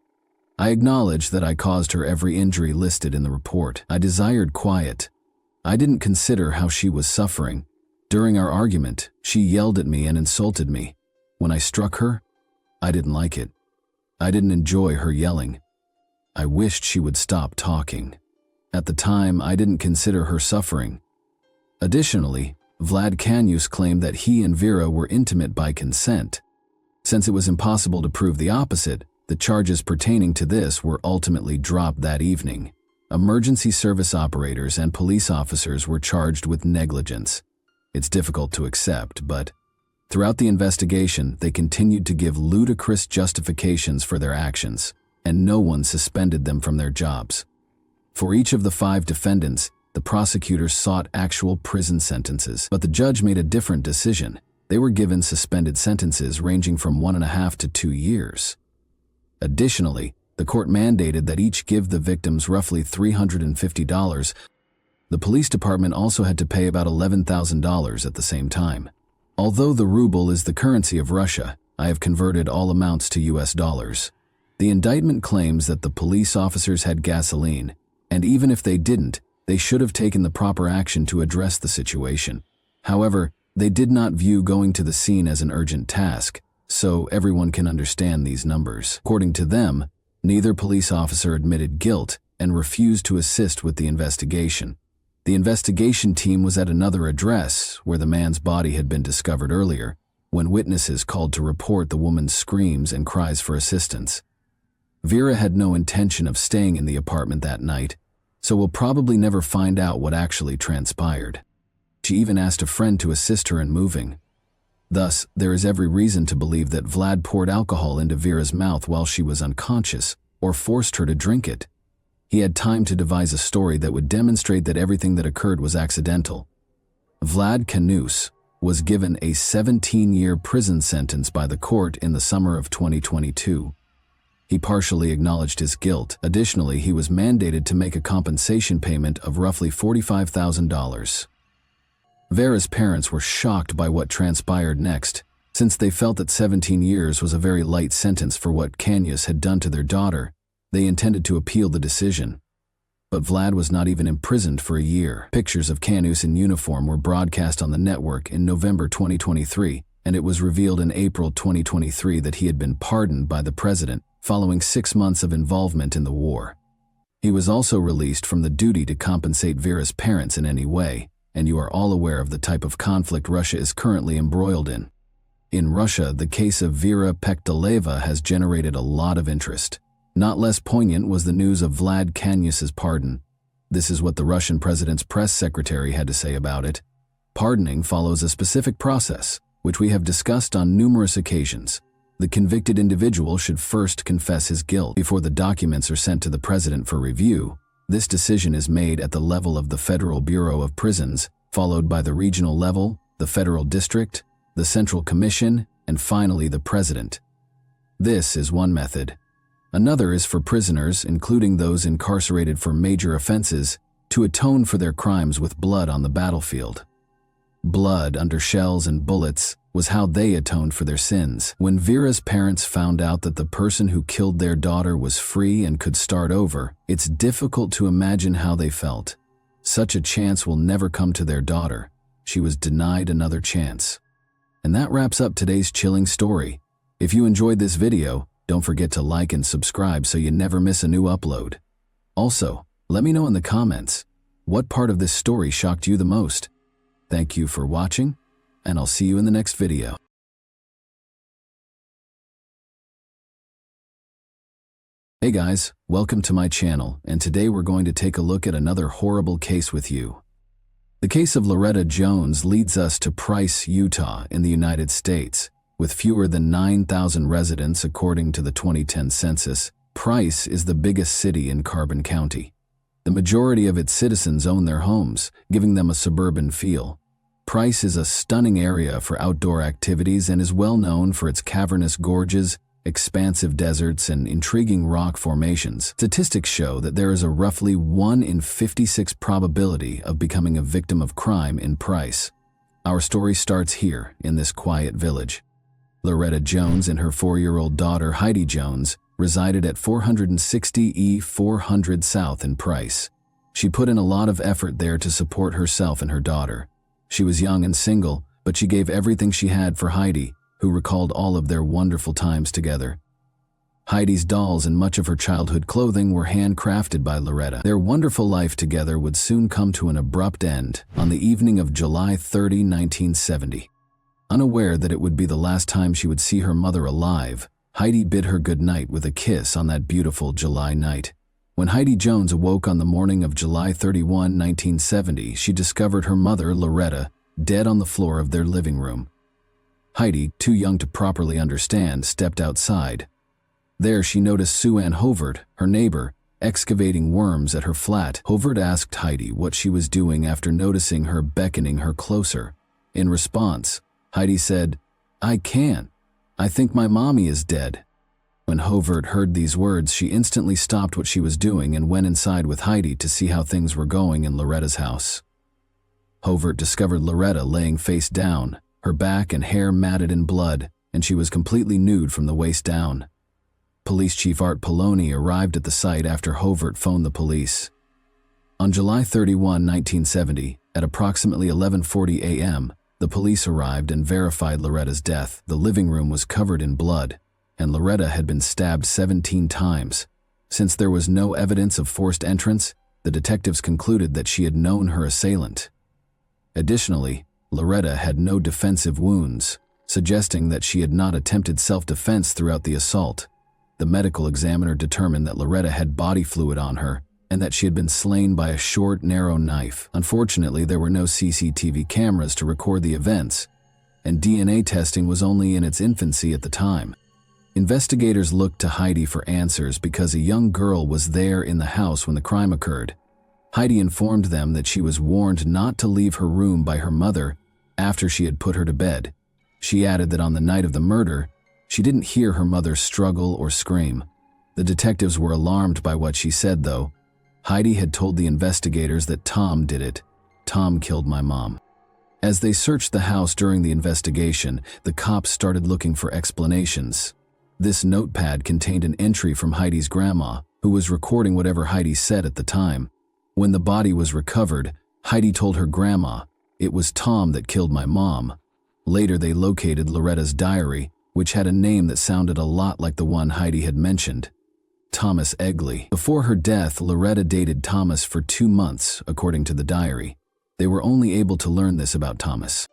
I acknowledge that I caused her every injury listed in the report. I desired quiet. I didn't consider how she was suffering. During our argument, she yelled at me and insulted me. When I struck her, I didn't like it. I didn't enjoy her yelling. I wished she would stop talking. At the time, I didn't consider her suffering. Additionally, Vlad Canius claimed that he and Vera were intimate by consent. Since it was impossible to prove the opposite, the charges pertaining to this were ultimately dropped that evening. Emergency service operators and police officers were charged with negligence. It's difficult to accept, but throughout the investigation, they continued to give ludicrous justifications for their actions, and no one suspended them from their jobs. For each of the 5 defendants, the prosecutors sought actual prison sentences, but the judge made a different decision. They were given suspended sentences ranging from 1.5 to 2 years. Additionally, the court mandated that each give the victims roughly $350. The police department also had to pay about $11,000 at the same time. Although the ruble is the currency of Russia, I have converted all amounts to US dollars. The indictment claims that the police officers had gasoline, and even if they didn't, they should have taken the proper action to address the situation. However, they did not view going to the scene as an urgent task, so everyone can understand these numbers. According to them, neither police officer admitted guilt and refused to assist with the investigation. The investigation team was at another address where the man's body had been discovered earlier, when witnesses called to report the woman's screams and cries for assistance. Vera had no intention of staying in the apartment that night, so we'll probably never find out what actually transpired. She even asked a friend to assist her in moving. Thus, there is every reason to believe that Vlad poured alcohol into Vera's mouth while she was unconscious, or forced her to drink it. He had time to devise a story that would demonstrate that everything that occurred was accidental. Vlad Canius was given a 17-year prison sentence by the court in the summer of 2022. He partially acknowledged his guilt. Additionally, he was mandated to make a compensation payment of roughly $45,000. Vera's parents were shocked by what transpired next, since they felt that 17 years was a very light sentence for what Canius had done to their daughter. They intended to appeal the decision. But Vlad was not even imprisoned for a year. Pictures of Canius in uniform were broadcast on the network in November 2023, and it was revealed in April 2023 that he had been pardoned by the president following 6 months of involvement in the war. He was also released from the duty to compensate Vera's parents in any way, and you are all aware of the type of conflict Russia is currently embroiled in. In Russia, the case of Vera Pekteleva has generated a lot of interest. Not less poignant was the news of Vlad Canius's pardon. This is what the Russian president's press secretary had to say about it. Pardoning follows a specific process, which we have discussed on numerous occasions. The convicted individual should first confess his guilt before the documents are sent to the president for review. This decision is made at the level of the Federal Bureau of Prisons, followed by the regional level, the federal district, the Central Commission, and finally the president. This is one method. Another is for prisoners, including those incarcerated for major offenses, to atone for their crimes with blood on the battlefield. Blood under shells and bullets was how they atoned for their sins. When Vera's parents found out that the person who killed their daughter was free and could start over, it's difficult to imagine how they felt. Such a chance will never come to their daughter. She was denied another chance. And that wraps up today's chilling story. If you enjoyed this video, don't forget to like and subscribe so you never miss a new upload. Also, let me know in the comments, what part of this story shocked you the most? Thank you for watching, and I'll see you in the next video. Hey guys, welcome to my channel, and today we're going to take a look at another horrible case with you. The case of Loretta Jones leads us to Price, Utah in the United States. With fewer than 9,000 residents according to the 2010 census, Price is the biggest city in Carbon County. The majority of its citizens own their homes, giving them a suburban feel. Price is a stunning area for outdoor activities and is well known for its cavernous gorges, expansive deserts, and intriguing rock formations. Statistics show that there is a roughly 1 in 56 probability of becoming a victim of crime in Price. Our story starts here, in this quiet village. Loretta Jones and her 4-year-old daughter Heidi Jones resided at 460 E 400 South in Price. She put in a lot of effort there to support herself and her daughter. She was young and single, but she gave everything she had for Heidi, who recalled all of their wonderful times together. Heidi's dolls and much of her childhood clothing were handcrafted by Loretta. Their wonderful life together would soon come to an abrupt end on the evening of July 30, 1970. Unaware that it would be the last time she would see her mother alive, Heidi bid her goodnight with a kiss on that beautiful July night. When Heidi Jones awoke on the morning of July 31, 1970, she discovered her mother, Loretta, dead on the floor of their living room. Heidi, too young to properly understand, stepped outside. There she noticed Sue Ann Hovert, her neighbor, excavating worms at her flat. Hovert asked Heidi what she was doing after noticing her beckoning her closer. In response, Heidi said, "I can't. I think my mommy is dead." When Hovert heard these words, she instantly stopped what she was doing and went inside with Heidi to see how things were going in Loretta's house. Hovert discovered Loretta laying face down, her back and hair matted in blood, and she was completely nude from the waist down. Police Chief Art Poloni arrived at the site after Hovert phoned the police. On July 31, 1970, at approximately 11:40 a.m., the police arrived and verified Loretta's death. The living room was covered in blood, and Loretta had been stabbed 17 times. Since there was no evidence of forced entrance, the detectives concluded that she had known her assailant. Additionally, Loretta had no defensive wounds, suggesting that she had not attempted self-defense throughout the assault. The medical examiner determined that Loretta had body fluid on her and that she had been slain by a short, narrow knife. Unfortunately, there were no CCTV cameras to record the events, and DNA testing was only in its infancy at the time. Investigators looked to Heidi for answers because a young girl was there in the house when the crime occurred. Heidi informed them that she was warned not to leave her room by her mother after she had put her to bed. She added that on the night of the murder, she didn't hear her mother struggle or scream. The detectives were alarmed by what she said, though. Heidi had told the investigators that Tom did it. "Tom killed my mom." As they searched the house during the investigation, the cops started looking for explanations. This notepad contained an entry from Heidi's grandma, who was recording whatever Heidi said at the time. When the body was recovered, Heidi told her grandma, "It was Tom that killed my mom." Later, they located Loretta's diary, which had a name that sounded a lot like the one Heidi had mentioned. Thomas Egley. Before her death, Loretta dated Thomas for 2 months, according to the diary. They were only able to learn this about Thomas.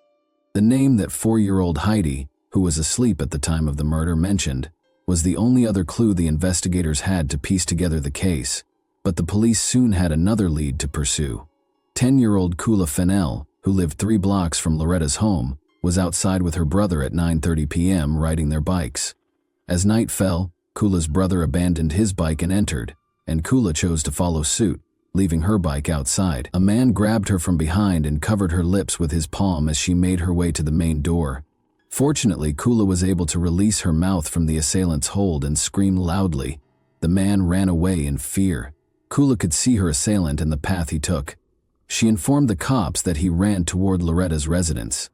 The name that 4-year-old Heidi, who was asleep at the time of the murder, mentioned was the only other clue the investigators had to piece together the case, but the police soon had another lead to pursue. 10-year-old Kula Fennell, who lived 3 blocks from Loretta's home, was outside with her brother at 9:30 p.m. riding their bikes. As night fell, Kula's brother abandoned his bike and entered, and Kula chose to follow suit, leaving her bike outside. A man grabbed her from behind and covered her lips with his palm as she made her way to the main door. Fortunately, Kula was able to release her mouth from the assailant's hold and scream loudly. The man ran away in fear. Kula could see her assailant and the path he took. She informed the cops that he ran toward Loretta's residence.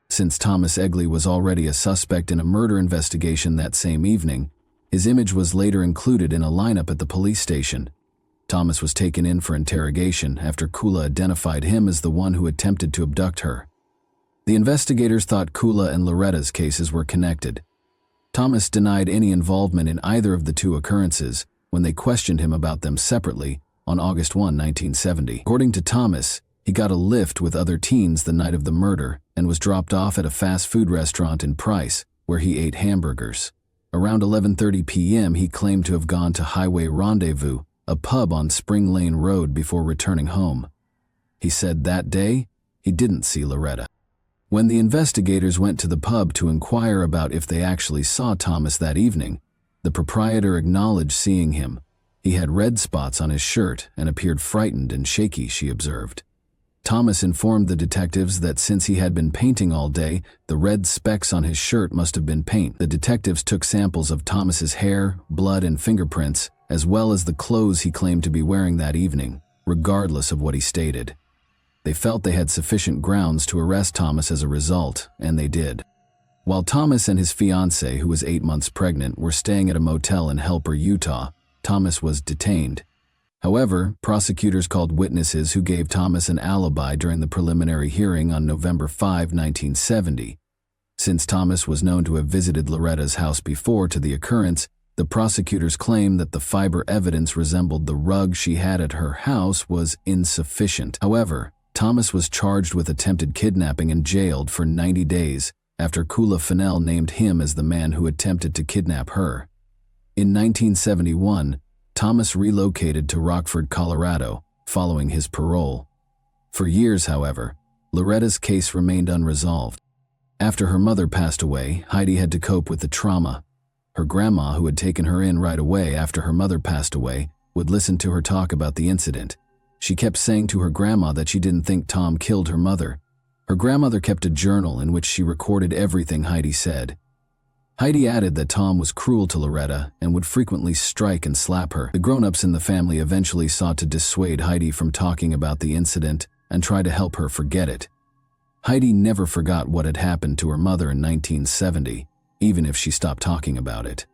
Since Thomas Egley was already a suspect in a murder investigation that same evening, his image was later included in a lineup at the police station. Thomas was taken in for interrogation after Kula identified him as the one who attempted to abduct her. The investigators thought Kula and Loretta's cases were connected. Thomas denied any involvement in either of the 2 occurrences when they questioned him about them separately on August 1, 1970. According to Thomas, he got a lift with other teens the night of the murder and was dropped off at a fast food restaurant in Price, where he ate hamburgers. Around 11:30 p.m., he claimed to have gone to Highway Rendezvous, a pub on Spring Lane Road, before returning home. He said that day, he didn't see Loretta. When the investigators went to the pub to inquire about if they actually saw Thomas that evening, the proprietor acknowledged seeing him. He had red spots on his shirt and appeared frightened and shaky, she observed. Thomas informed the detectives that since he had been painting all day, the red specks on his shirt must have been paint. The detectives took samples of Thomas's hair, blood, and fingerprints, as well as the clothes he claimed to be wearing that evening, regardless of what he stated. They felt they had sufficient grounds to arrest Thomas as a result, and they did. While Thomas and his fiancée, who was 8 months pregnant, were staying at a motel in Helper, Utah, Thomas was detained. However, prosecutors called witnesses who gave Thomas an alibi during the preliminary hearing on November 5, 1970. Since Thomas was known to have visited Loretta's house before to the occurrence, the prosecutors claimed that the fiber evidence resembled the rug she had at her house was insufficient. However, Thomas was charged with attempted kidnapping and jailed for 90 days after Kula Fennell named him as the man who attempted to kidnap her. In 1971, Thomas relocated to Rockford, Colorado, following his parole. For years, however, Loretta's case remained unresolved. After her mother passed away, Heidi had to cope with the trauma. Her grandma, who had taken her in right away after her mother passed away, would listen to her talk about the incident. She kept saying to her grandma that she didn't think Tom killed her mother. Her grandmother kept a journal in which she recorded everything Heidi said. Heidi added that Tom was cruel to Loretta and would frequently strike and slap her. The grown-ups in the family eventually sought to dissuade Heidi from talking about the incident and try to help her forget it. Heidi never forgot what had happened to her mother in 1970, even if she stopped talking about it.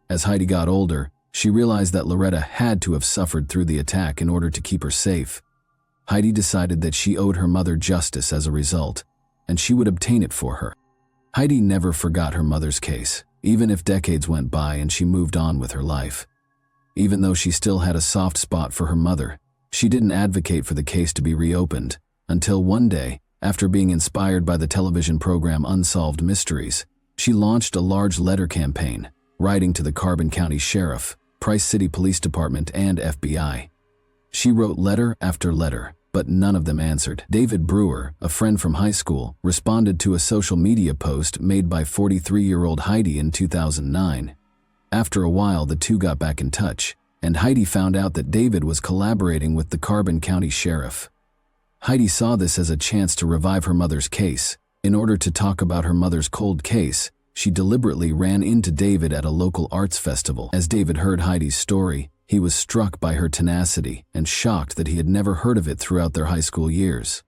As Heidi got older, she realized that Loretta had to have suffered through the attack in order to keep her safe. Heidi decided that she owed her mother justice as a result, and she would obtain it for her. Heidi never forgot her mother's case, even if decades went by and she moved on with her life. Even though she still had a soft spot for her mother, she didn't advocate for the case to be reopened, until one day, after being inspired by the television program Unsolved Mysteries, she launched a large letter campaign, writing to the Carbon County Sheriff, Price City Police Department, and FBI. She wrote letter after letter, but none of them answered. David Brewer, a friend from high school, responded to a social media post made by 43-year-old Heidi in 2009. After a while, the two got back in touch, and Heidi found out that David was collaborating with the Carbon County Sheriff. Heidi saw this as a chance to revive her mother's case. In order to talk about her mother's cold case, she deliberately ran into David at a local arts festival. As David heard Heidi's story, he was struck by her tenacity and shocked that he had never heard of it throughout their high school years.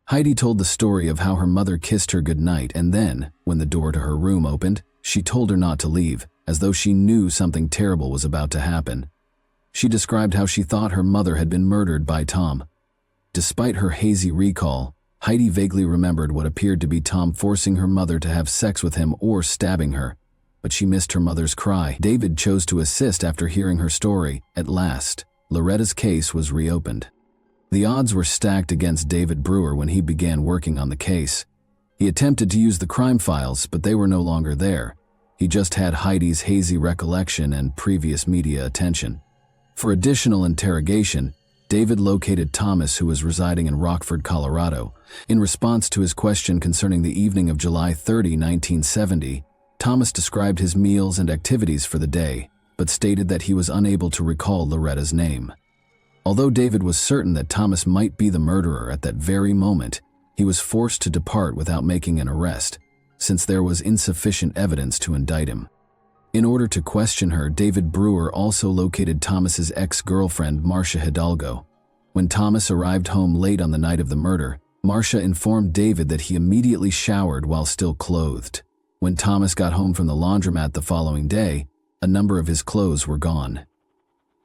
Heidi told the story of how her mother kissed her goodnight, and then, when the door to her room opened, she told her not to leave, as though she knew something terrible was about to happen. She described how she thought her mother had been murdered by Tom. Despite her hazy recall, Heidi vaguely remembered what appeared to be Tom forcing her mother to have sex with him or stabbing her, but she missed her mother's cry. David chose to assist after hearing her story. At last, Loretta's case was reopened. The odds were stacked against David Brewer when he began working on the case. He attempted to use the crime files, but they were no longer there. He just had Heidi's hazy recollection and previous media attention. For additional interrogation, David located Thomas, who was residing in Rockford, Colorado. In response to his question concerning the evening of July 30, 1970, Thomas described his meals and activities for the day, but stated that he was unable to recall Loretta's name. Although David was certain that Thomas might be the murderer at that very moment, he was forced to depart without making an arrest, since there was insufficient evidence to indict him. In order to question her, David Brewer also located Thomas's ex-girlfriend, Marcia Hidalgo. When Thomas arrived home late on the night of the murder, Marcia informed David that he immediately showered while still clothed. When Thomas got home from the laundromat the following day, a number of his clothes were gone.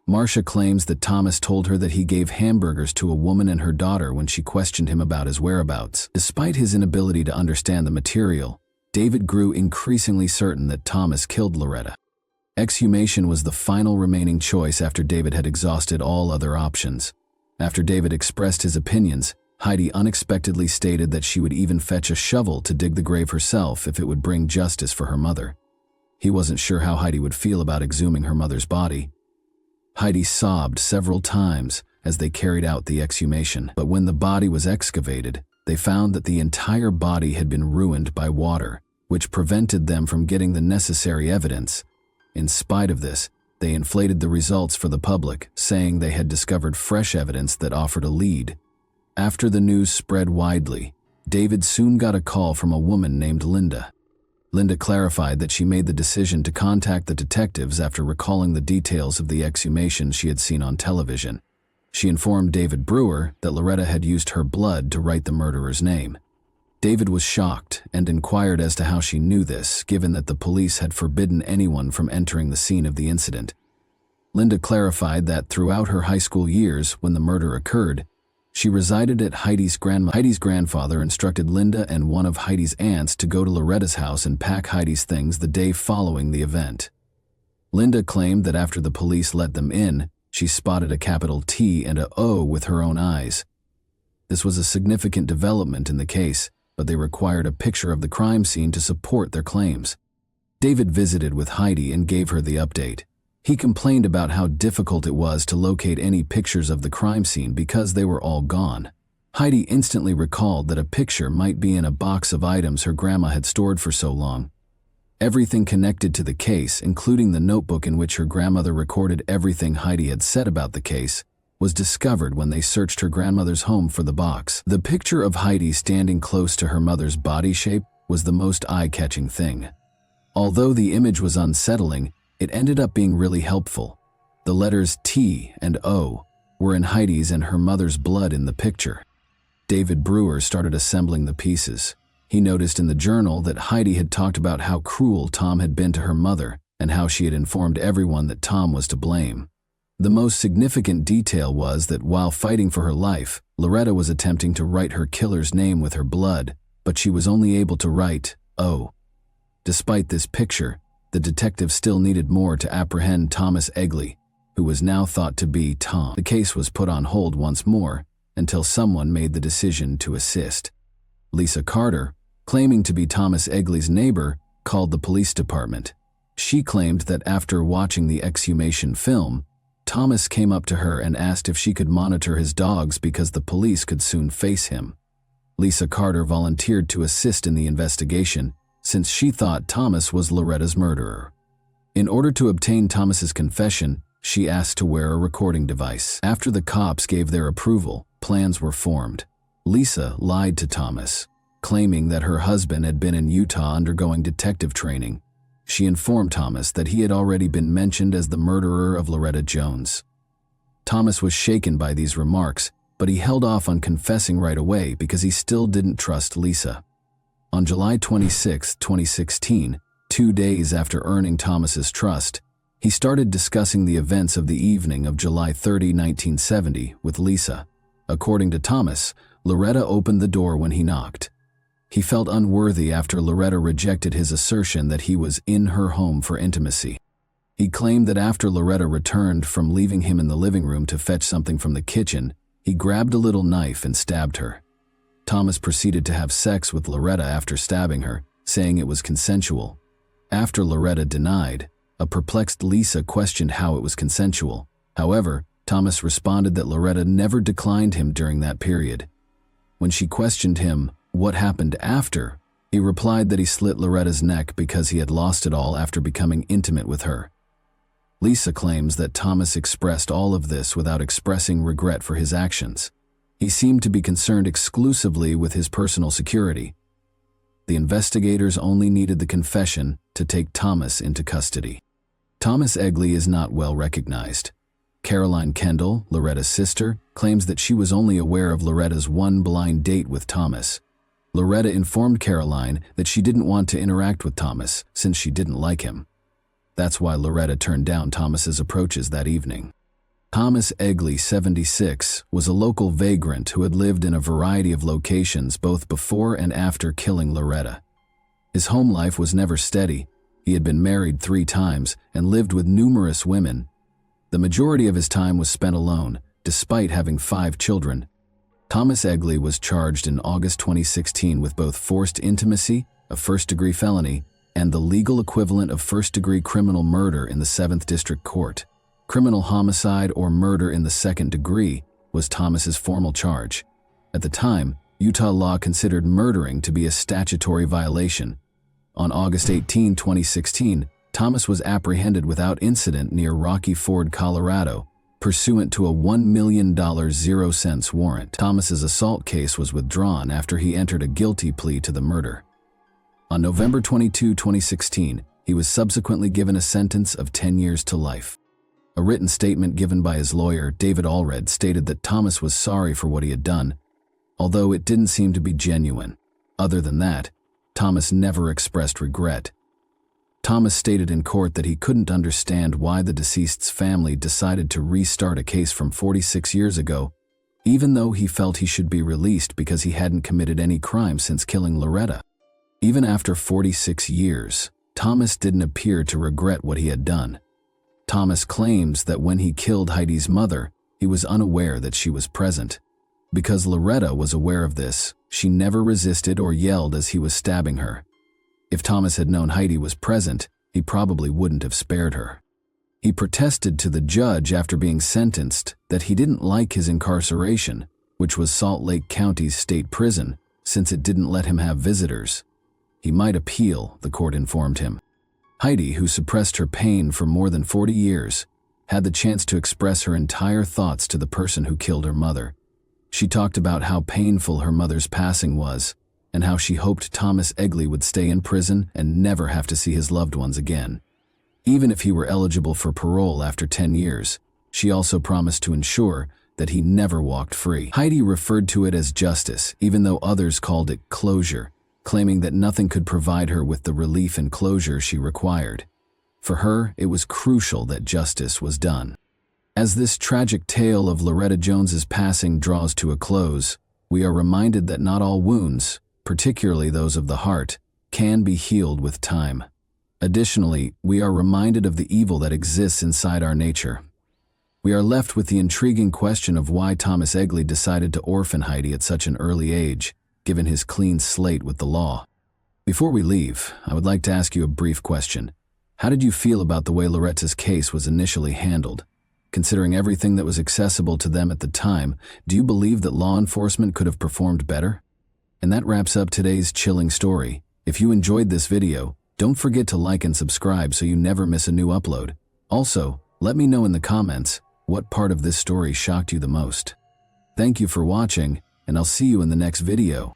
Marcia claims that Thomas told her that he gave hamburgers to a woman and her daughter when she questioned him about his whereabouts. Despite his inability to understand the material, David grew increasingly certain that Thomas killed Loretta. Exhumation was the final remaining choice after David had exhausted all other options. After David expressed his opinions, Heidi unexpectedly stated that she would even fetch a shovel to dig the grave herself if it would bring justice for her mother. He wasn't sure how Heidi would feel about exhuming her mother's body. Heidi sobbed several times as they carried out the exhumation, but when the body was excavated, they found that the entire body had been ruined by water, which prevented them from getting the necessary evidence. In spite of this, they inflated the results for the public, saying they had discovered fresh evidence that offered a lead. After the news spread widely, David soon got a call from a woman named Linda. Linda clarified that she made the decision to contact the detectives after recalling the details of the exhumation she had seen on television. She informed David Brewer that Loretta had used her blood to write the murderer's name. David was shocked and inquired as to how she knew this, given that the police had forbidden anyone from entering the scene of the incident. Linda clarified that throughout her high school years, when the murder occurred, she resided at Heidi's grandmother. Heidi's grandfather instructed Linda and one of Heidi's aunts to go to Loretta's house and pack Heidi's things the day following the event. Linda claimed that after the police let them in, she spotted a capital T and a O with her own eyes. This was a significant development in the case, but they required a picture of the crime scene to support their claims. David visited with Heidi and gave her the update. He complained about how difficult it was to locate any pictures of the crime scene because they were all gone. Heidi instantly recalled that a picture might be in a box of items her grandma had stored for so long. Everything connected to the case, including the notebook in which her grandmother recorded everything Heidi had said about the case, was discovered when they searched her grandmother's home for the box. The picture of Heidi standing close to her mother's body shape was the most eye-catching thing. Although the image was unsettling, it ended up being really helpful. The letters T and O were in Heidi's and her mother's blood in the picture. David Brewer started assembling the pieces. He noticed in the journal that Heidi had talked about how cruel Tom had been to her mother and how she had informed everyone that Tom was to blame. The most significant detail was that while fighting for her life, Loretta was attempting to write her killer's name with her blood, but she was only able to write O. Despite this picture, the detective still needed more to apprehend Thomas Egley, who was now thought to be Tom. The case was put on hold once more until someone made the decision to assist. Lisa Carter, claiming to be Thomas Egley's neighbor, called the police department. She claimed that after watching the exhumation film, Thomas came up to her and asked if she could monitor his dogs because the police could soon face him. Lisa Carter volunteered to assist in the investigation, since she thought Thomas was Loretta's murderer. In order to obtain Thomas's confession, she asked to wear a recording device. After the cops gave their approval, plans were formed. Lisa lied to Thomas, claiming that her husband had been in Utah undergoing detective training. She informed Thomas that he had already been mentioned as the murderer of Loretta Jones. Thomas was shaken by these remarks, but he held off on confessing right away because he still didn't trust Lisa. On July 26, 2016, 2 days after earning Thomas's trust, he started discussing the events of the evening of July 30, 1970, with Lisa. According to Thomas, Loretta opened the door when he knocked. He felt unworthy after Loretta rejected his assertion that he was in her home for intimacy. He claimed that after Loretta returned from leaving him in the living room to fetch something from the kitchen, he grabbed a little knife and stabbed her. Thomas proceeded to have sex with Loretta after stabbing her, saying it was consensual. After Loretta denied, a perplexed Lisa questioned how it was consensual. However, Thomas responded that Loretta never declined him during that period. When she questioned him what happened after, he replied that he slit Loretta's neck because he had lost it all after becoming intimate with her. Lisa claims that Thomas expressed all of this without expressing regret for his actions. He seemed to be concerned exclusively with his personal security. The investigators only needed the confession to take Thomas into custody. Thomas Egley is not well recognized. Caroline Kendall, Loretta's sister, claims that she was only aware of Loretta's one blind date with Thomas. Loretta informed Caroline that she didn't want to interact with Thomas since she didn't like him. That's why Loretta turned down Thomas's approaches that evening. Thomas Egley, 76, was a local vagrant who had lived in a variety of locations both before and after killing Loretta. His home life was never steady. He had been married 3 times and lived with numerous women. The majority of his time was spent alone, despite having 5 children. Thomas Egley was charged in August 2016 with both forced intimacy, a first-degree felony, and the legal equivalent of first-degree criminal murder in the 7th District Court. Criminal homicide or murder in the 2nd degree was Thomas's formal charge. At the time, Utah law considered murdering to be a statutory violation. On August 18, 2016, Thomas was apprehended without incident near Rocky Ford, Colorado, pursuant to a $1 million 0-cent warrant. Thomas's assault case was withdrawn after he entered a guilty plea to the murder. On November 22, 2016, he was subsequently given a sentence of 10 years to life. A written statement given by his lawyer, David Allred, stated that Thomas was sorry for what he had done, although it didn't seem to be genuine. Other than that, Thomas never expressed regret. Thomas stated in court that he couldn't understand why the deceased's family decided to restart a case from 46 years ago, even though he felt he should be released because he hadn't committed any crime since killing Loretta. Even after 46 years, Thomas didn't appear to regret what he had done. Thomas claims that when he killed Heidi's mother, he was unaware that she was present. Because Loretta was aware of this, she never resisted or yelled as he was stabbing her. If Thomas had known Heidi was present, he probably wouldn't have spared her. He protested to the judge after being sentenced that he didn't like his incarceration, which was Salt Lake County's state prison, since it didn't let him have visitors. He might appeal, the court informed him. Heidi, who suppressed her pain for more than 40 years, had the chance to express her entire thoughts to the person who killed her mother. She talked about how painful her mother's passing was, and how she hoped Thomas Egley would stay in prison and never have to see his loved ones again. Even if he were eligible for parole after 10 years, she also promised to ensure that he never walked free. Heidi referred to it as justice, even though others called it closure, claiming that nothing could provide her with the relief and closure she required. For her, it was crucial that justice was done. As this tragic tale of Loretta Jones's passing draws to a close, we are reminded that not all wounds, particularly those of the heart, can be healed with time. Additionally, we are reminded of the evil that exists inside our nature. We are left with the intriguing question of why Thomas Egley decided to orphan Heidi at such an early age, given his clean slate with the law. Before we leave, I would like to ask you a brief question. How did you feel about the way Loretta's case was initially handled? Considering everything that was accessible to them at the time, do you believe that law enforcement could have performed better? And that wraps up today's chilling story. If you enjoyed this video, don't forget to like and subscribe so you never miss a new upload. Also, let me know in the comments what part of this story shocked you the most. Thank you for watching, and I'll see you in the next video.